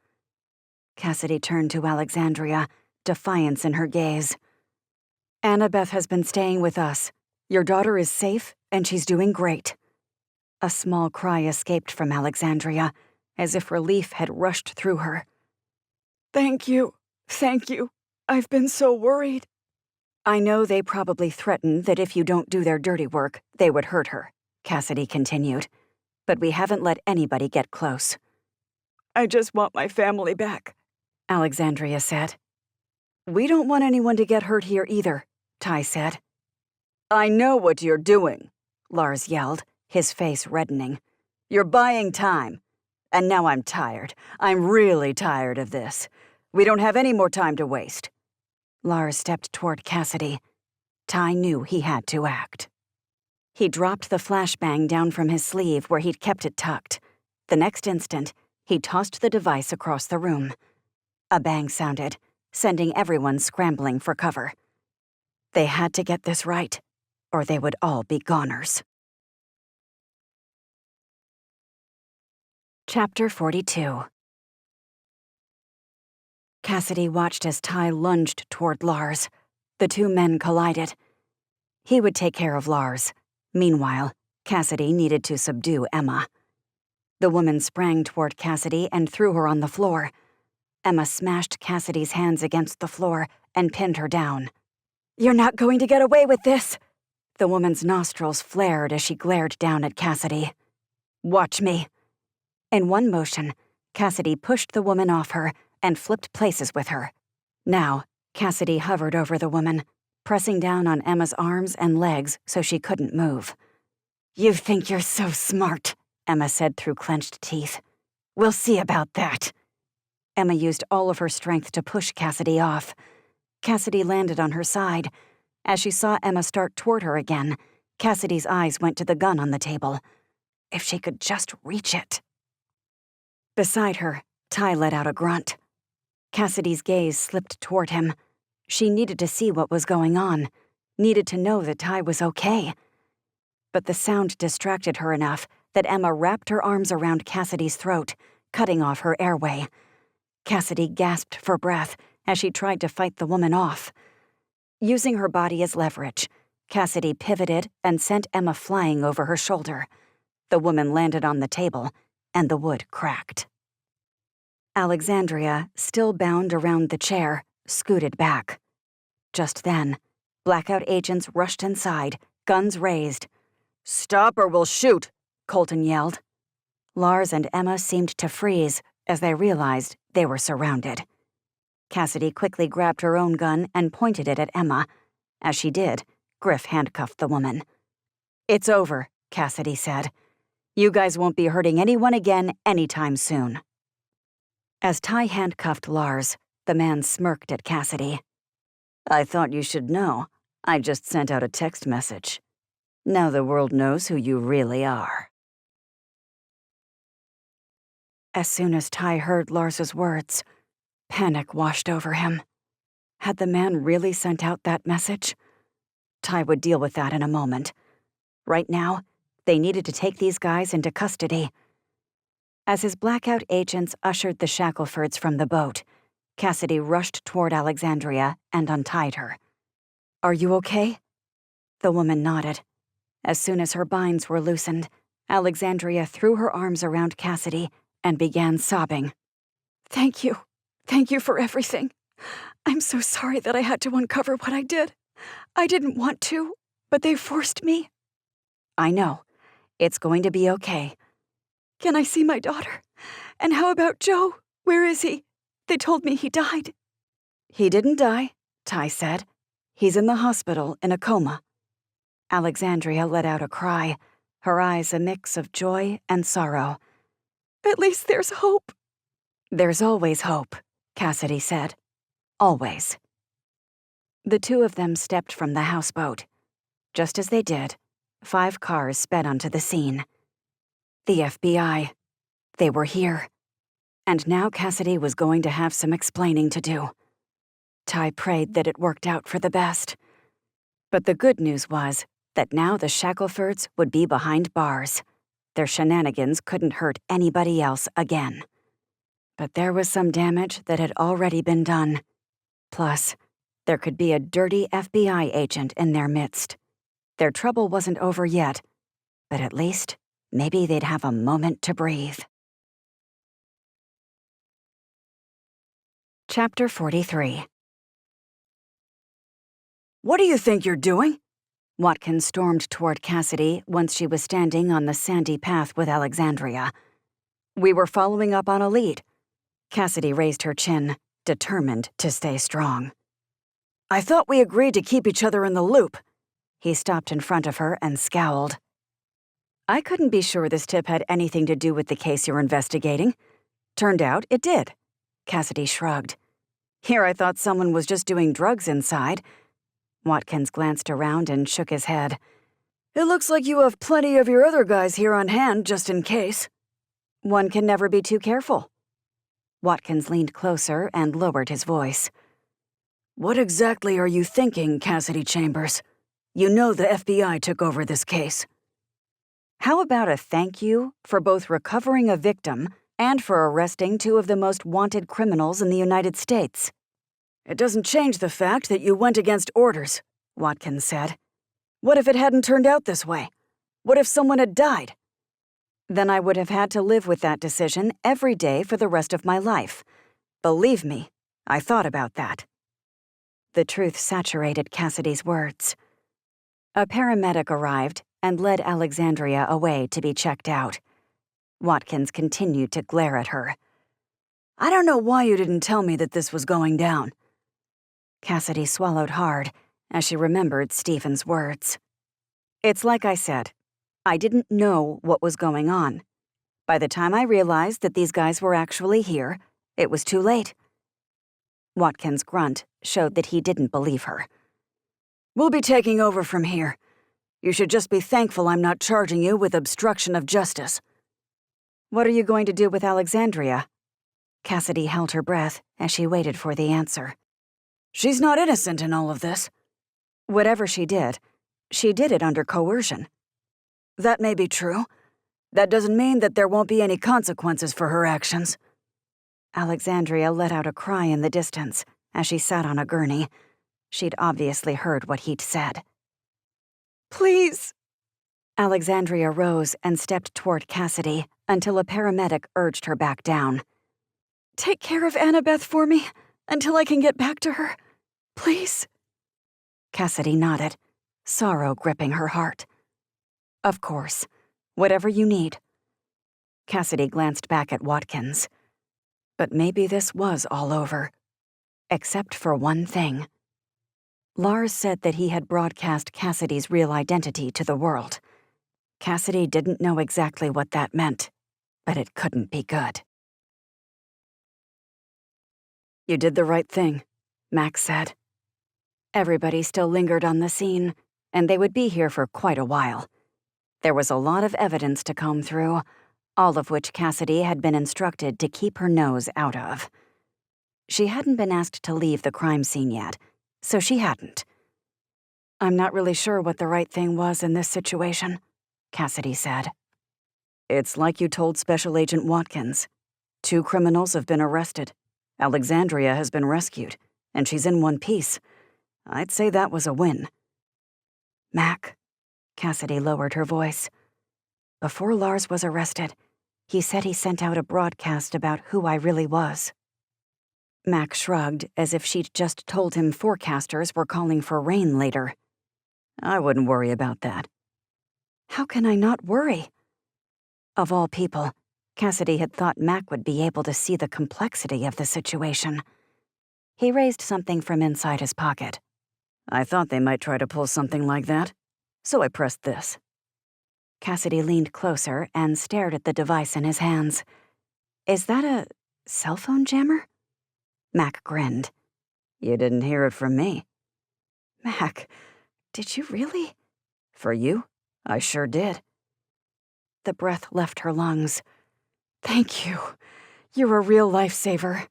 Cassidy turned to Alexandria, defiance in her gaze. Annabeth has been staying with us. Your daughter is safe, and she's doing great. A small cry escaped from Alexandria, as if relief had rushed through her. Thank you. Thank you. I've been so worried. I know they probably threatened that if you don't do their dirty work, they would hurt her, Cassidy continued. But we haven't let anybody get close. I just want my family back, Alexandria said. We don't want anyone to get hurt here either, Ty said. I know what you're doing, Lars yelled, his face reddening. You're buying time. And now I'm tired. I'm really tired of this. We don't have any more time to waste. Lars stepped toward Cassidy. Ty knew he had to act. He dropped the flashbang down from his sleeve where he'd kept it tucked. The next instant, he tossed the device across the room. A bang sounded, sending everyone scrambling for cover. They had to get this right, or they would all be goners. Chapter 42. Cassidy watched as Ty lunged toward Lars. The two men collided. He would take care of Lars. Meanwhile, Cassidy needed to subdue Emma. The woman sprang toward Cassidy and threw her on the floor. Emma smashed Cassidy's hands against the floor and pinned her down. You're not going to get away with this! The woman's nostrils flared as she glared down at Cassidy. Watch me. In one motion, Cassidy pushed the woman off her and flipped places with her. Now, Cassidy hovered over the woman, pressing down on Emma's arms and legs so she couldn't move. You think you're so smart, Emma said through clenched teeth. We'll see about that. Emma used all of her strength to push Cassidy off. Cassidy landed on her side. As she saw Emma start toward her again, Cassidy's eyes went to the gun on the table. If she could just reach it. Beside her, Ty let out a grunt. Cassidy's gaze slipped toward him. She needed to see what was going on, needed to know that Ty was okay. But the sound distracted her enough that Emma wrapped her arms around Cassidy's throat, cutting off her airway. Cassidy gasped for breath as she tried to fight the woman off. Using her body as leverage, Cassidy pivoted and sent Emma flying over her shoulder. The woman landed on the table, and the wood cracked. Alexandria, still bound around the chair, scooted back. Just then, blackout agents rushed inside, guns raised. Stop or we'll shoot, Colton yelled. Lars and Emma seemed to freeze as they realized they were surrounded. Cassidy quickly grabbed her own gun and pointed it at Emma. As she did, Griff handcuffed the woman. "It's over," Cassidy said. "You guys won't be hurting anyone again anytime soon." As Ty handcuffed Lars, the man smirked at Cassidy. "I thought you should know. I just sent out a text message. Now the world knows who you really are." As soon as Ty heard Lars's words, panic washed over him. Had the man really sent out that message? Ty would deal with that in a moment. Right now, they needed to take these guys into custody. As his blackout agents ushered the Shacklefords from the boat, Cassidy rushed toward Alexandria and untied her. "Are you okay?" The woman nodded. As soon as her binds were loosened, Alexandria threw her arms around Cassidy and began sobbing. "Thank you. Thank you for everything. I'm so sorry that I had to uncover what I did. I didn't want to, but they forced me." "I know. It's going to be okay. Can I see my daughter? And how about Joe? Where is he? They told me he died. He didn't die, Ty said. He's in the hospital in a coma. Alexandria let out a cry, her eyes a mix of joy and sorrow. At least there's hope. There's always hope, Cassidy said. Always. The two of them stepped from the houseboat. Just as they did, 5 cars sped onto the scene. The FBI. They were here. And now Cassidy was going to have some explaining to do. Ty prayed that it worked out for the best. But the good news was that now the Shacklefords would be behind bars. Their shenanigans couldn't hurt anybody else again. But there was some damage that had already been done. Plus, there could be a dirty FBI agent in their midst. Their trouble wasn't over yet, but at least maybe they'd have a moment to breathe. Chapter 43. What do you think you're doing? Watkins stormed toward Cassidy once she was standing on the sandy path with Alexandria. We were following up on a lead. Cassidy raised her chin, determined to stay strong. I thought we agreed to keep each other in the loop. He stopped in front of her and scowled. I couldn't be sure this tip had anything to do with the case you're investigating. Turned out it did. Cassidy shrugged. Here I thought someone was just doing drugs inside. Watkins glanced around and shook his head. It looks like you have plenty of your other guys here on hand, just in case. One can never be too careful. Watkins leaned closer and lowered his voice. What exactly are you thinking, Cassidy Chambers? You know the FBI took over this case. How about a thank you for both recovering a victim and for arresting 2 of the most wanted criminals in the United States? It doesn't change the fact that you went against orders, Watkins said. What if it hadn't turned out this way? What if someone had died? Then I would have had to live with that decision every day for the rest of my life. Believe me, I thought about that. The truth saturated Cassidy's words. A paramedic arrived and led Alexandria away to be checked out. Watkins continued to glare at her. I don't know why you didn't tell me that this was going down. Cassidy swallowed hard as she remembered Stephen's words. It's like I said, I didn't know what was going on. By the time I realized that these guys were actually here, it was too late. Watkins' grunt showed that he didn't believe her. We'll be taking over from here. You should just be thankful I'm not charging you with obstruction of justice. What are you going to do with Alexandria? Cassidy held her breath as she waited for the answer. She's not innocent in all of this. Whatever she did it under coercion. That may be true. That doesn't mean that there won't be any consequences for her actions. Alexandria let out a cry in the distance as she sat on a gurney. She'd obviously heard what he'd said. Please. Alexandria rose and stepped toward Cassidy until a paramedic urged her back down. Take care of Annabeth for me until I can get back to her. Please. Cassidy nodded, sorrow gripping her heart. Of course. Whatever you need. Cassidy glanced back at Watkins. But maybe this was all over. Except for one thing. Lars said that he had broadcast Cassidy's real identity to the world. Cassidy didn't know exactly what that meant, but it couldn't be good. You did the right thing, Max said. Everybody still lingered on the scene, and they would be here for quite a while. There was a lot of evidence to comb through, all of which Cassidy had been instructed to keep her nose out of. She hadn't been asked to leave the crime scene yet, so she hadn't. I'm not really sure what the right thing was in this situation, Cassidy said. It's like you told Special Agent Watkins. 2 criminals have been arrested. Alexandria has been rescued, and she's in one piece. I'd say that was a win. Mac, Cassidy lowered her voice. Before Lars was arrested, he said he sent out a broadcast about who I really was. Mac shrugged as if she'd just told him forecasters were calling for rain later. I wouldn't worry about that. How can I not worry? Of all people, Cassidy had thought Mac would be able to see the complexity of the situation. He raised something from inside his pocket. I thought they might try to pull something like that, so I pressed this. Cassidy leaned closer and stared at the device in his hands. Is that a cell phone jammer? Mac grinned. You didn't hear it from me. Mac, did you really? For you, I sure did. The breath left her lungs. Thank you. You're a real lifesaver.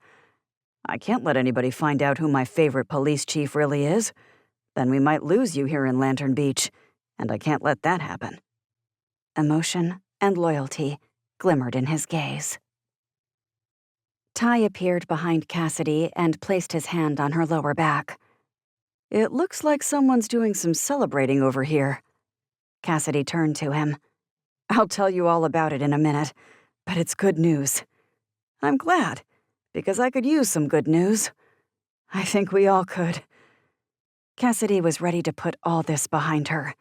I can't let anybody find out who my favorite police chief really is. Then we might lose you here in Lantern Beach, and I can't let that happen. Emotion and loyalty glimmered in his gaze. Ty appeared behind Cassidy and placed his hand on her lower back. It looks like someone's doing some celebrating over here. Cassidy turned to him. I'll tell you all about it in a minute, but it's good news. I'm glad, because I could use some good news. I think we all could. Cassidy was ready to put all this behind her.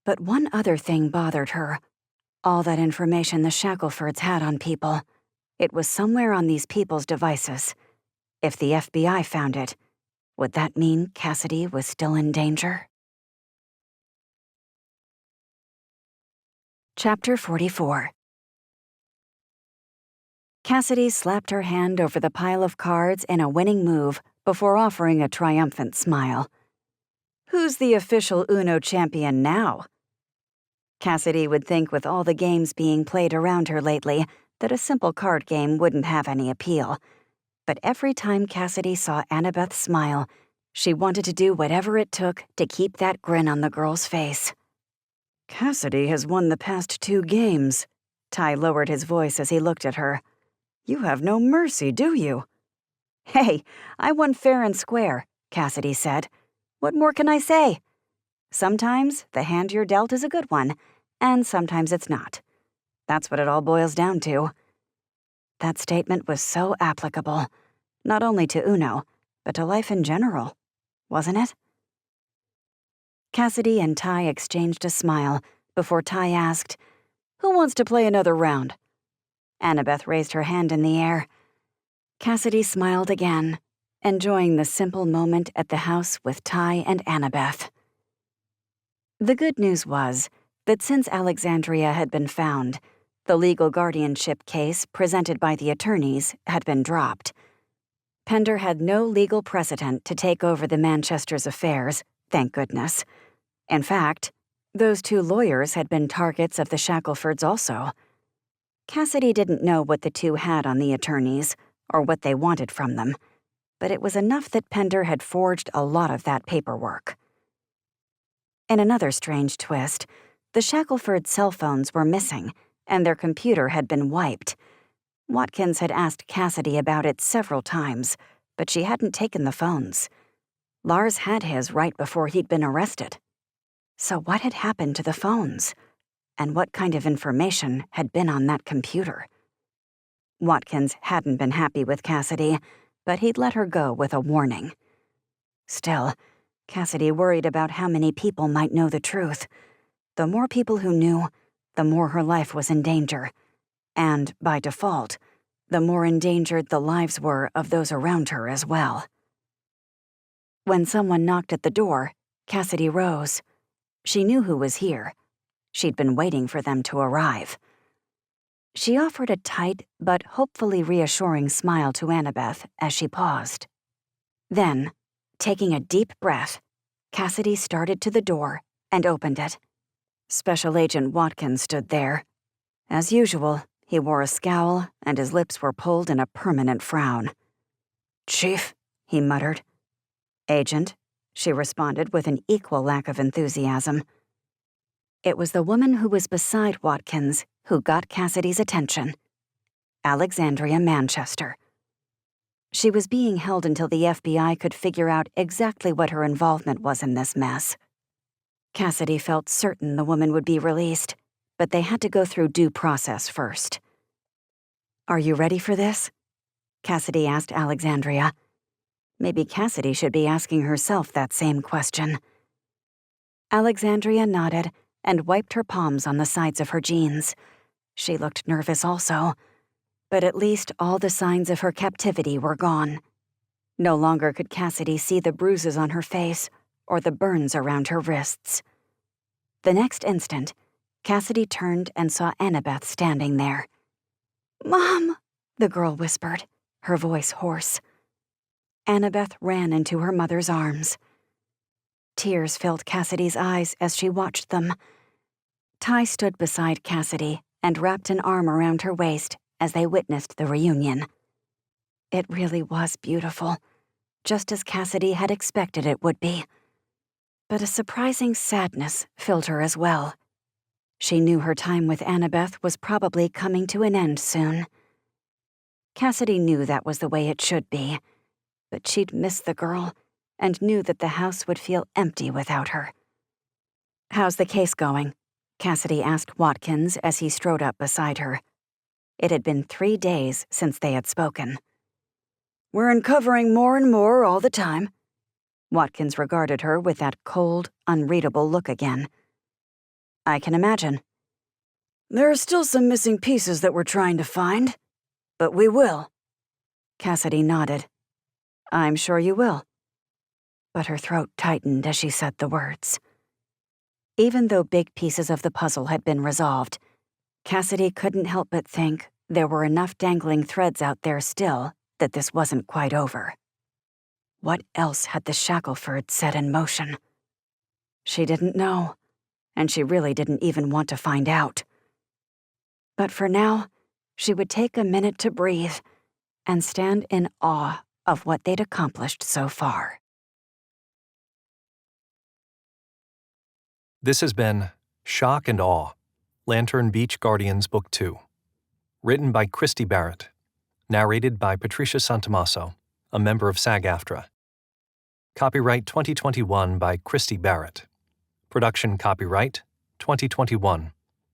But one other thing bothered her. All that information the Shacklefords had on people. It was somewhere on these people's devices. If the FBI found it, would that mean Cassidy was still in danger? Chapter 44. Cassidy slapped her hand over the pile of cards in a winning move before offering a triumphant smile. Who's the official Uno champion now? Cassidy would think with all the games being played around her lately that a simple card game wouldn't have any appeal. But every time Cassidy saw Annabeth smile, she wanted to do whatever it took to keep that grin on the girl's face. Cassidy has won the past 2 games. Ty lowered his voice as he looked at her. You have no mercy, do you? Hey, I won fair and square, Cassidy said. What more can I say? Sometimes the hand you're dealt is a good one, and sometimes it's not. That's what it all boils down to. That statement was so applicable, not only to Uno, but to life in general, wasn't it? Cassidy and Ty exchanged a smile before Ty asked, Who wants to play another round? Annabeth raised her hand in the air. Cassidy smiled again, enjoying the simple moment at the house with Ty and Annabeth. The good news was that since Alexandria had been found, the legal guardianship case presented by the attorneys had been dropped. Pender had no legal precedent to take over the Manchester's affairs, thank goodness. In fact, those 2 lawyers had been targets of the Shacklefords also. Cassidy didn't know what the 2 had on the attorneys, or what they wanted from them, but it was enough that Pender had forged a lot of that paperwork. In another strange twist, the Shackleford cell phones were missing, and their computer had been wiped. Watkins had asked Cassidy about it several times, but she hadn't taken the phones. Lars had his right before he'd been arrested. So what had happened to the phones? And what kind of information had been on that computer? Watkins hadn't been happy with Cassidy, but he'd let her go with a warning. Still, Cassidy worried about how many people might know the truth. The more people who knew, the more her life was in danger. And, by default, the more endangered the lives were of those around her as well. When someone knocked at the door, Cassidy rose. She knew who was here. She'd been waiting for them to arrive. She offered a tight but hopefully reassuring smile to Annabeth as she paused. Then, taking a deep breath, Cassidy started to the door and opened it. Special Agent Watkins stood there. As usual, he wore a scowl and his lips were pulled in a permanent frown. "Chief," he muttered. "Agent," she responded with an equal lack of enthusiasm. It was the woman who was beside Watkins who got Cassidy's attention. Alexandria Manchester. She was being held until the FBI could figure out exactly what her involvement was in this mess. Cassidy felt certain the woman would be released, but they had to go through due process first. "Are you ready for this?" Cassidy asked Alexandria. Maybe Cassidy should be asking herself that same question. Alexandria nodded and wiped her palms on the sides of her jeans. She looked nervous also, but at least all the signs of her captivity were gone. No longer could Cassidy see the bruises on her face or the burns around her wrists. The next instant, Cassidy turned and saw Annabeth standing there. "Mom," the girl whispered, her voice hoarse. Annabeth ran into her mother's arms. Tears filled Cassidy's eyes as she watched them. Ty stood beside Cassidy and wrapped an arm around her waist as they witnessed the reunion. It really was beautiful, just as Cassidy had expected it would be. But a surprising sadness filled her as well. She knew her time with Annabeth was probably coming to an end soon. Cassidy knew that was the way it should be, but she'd miss the girl and knew that the house would feel empty without her. "How's the case going?" Cassidy asked Watkins as he strode up beside her. It had been 3 days since they had spoken. "We're uncovering more and more all the time." Watkins regarded her with that cold, unreadable look again. "I can imagine." "There are still some missing pieces that we're trying to find, but we will." Cassidy nodded. "I'm sure you will." But her throat tightened as she said the words. Even though big pieces of the puzzle had been resolved, Cassidy couldn't help but think there were enough dangling threads out there still that this wasn't quite over. What else had the Shacklefords set in motion? She didn't know, and she really didn't even want to find out. But for now, she would take a minute to breathe and stand in awe of what they'd accomplished so far. This has been Shock and Awe, Lantern Beach Guardians Book 2. Written by Christy Barritt. Narrated by Patricia Santamasso, a member of SAG-AFTRA. Copyright 2021 by Christy Barritt. Production copyright 2021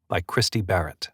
by Christy Barritt.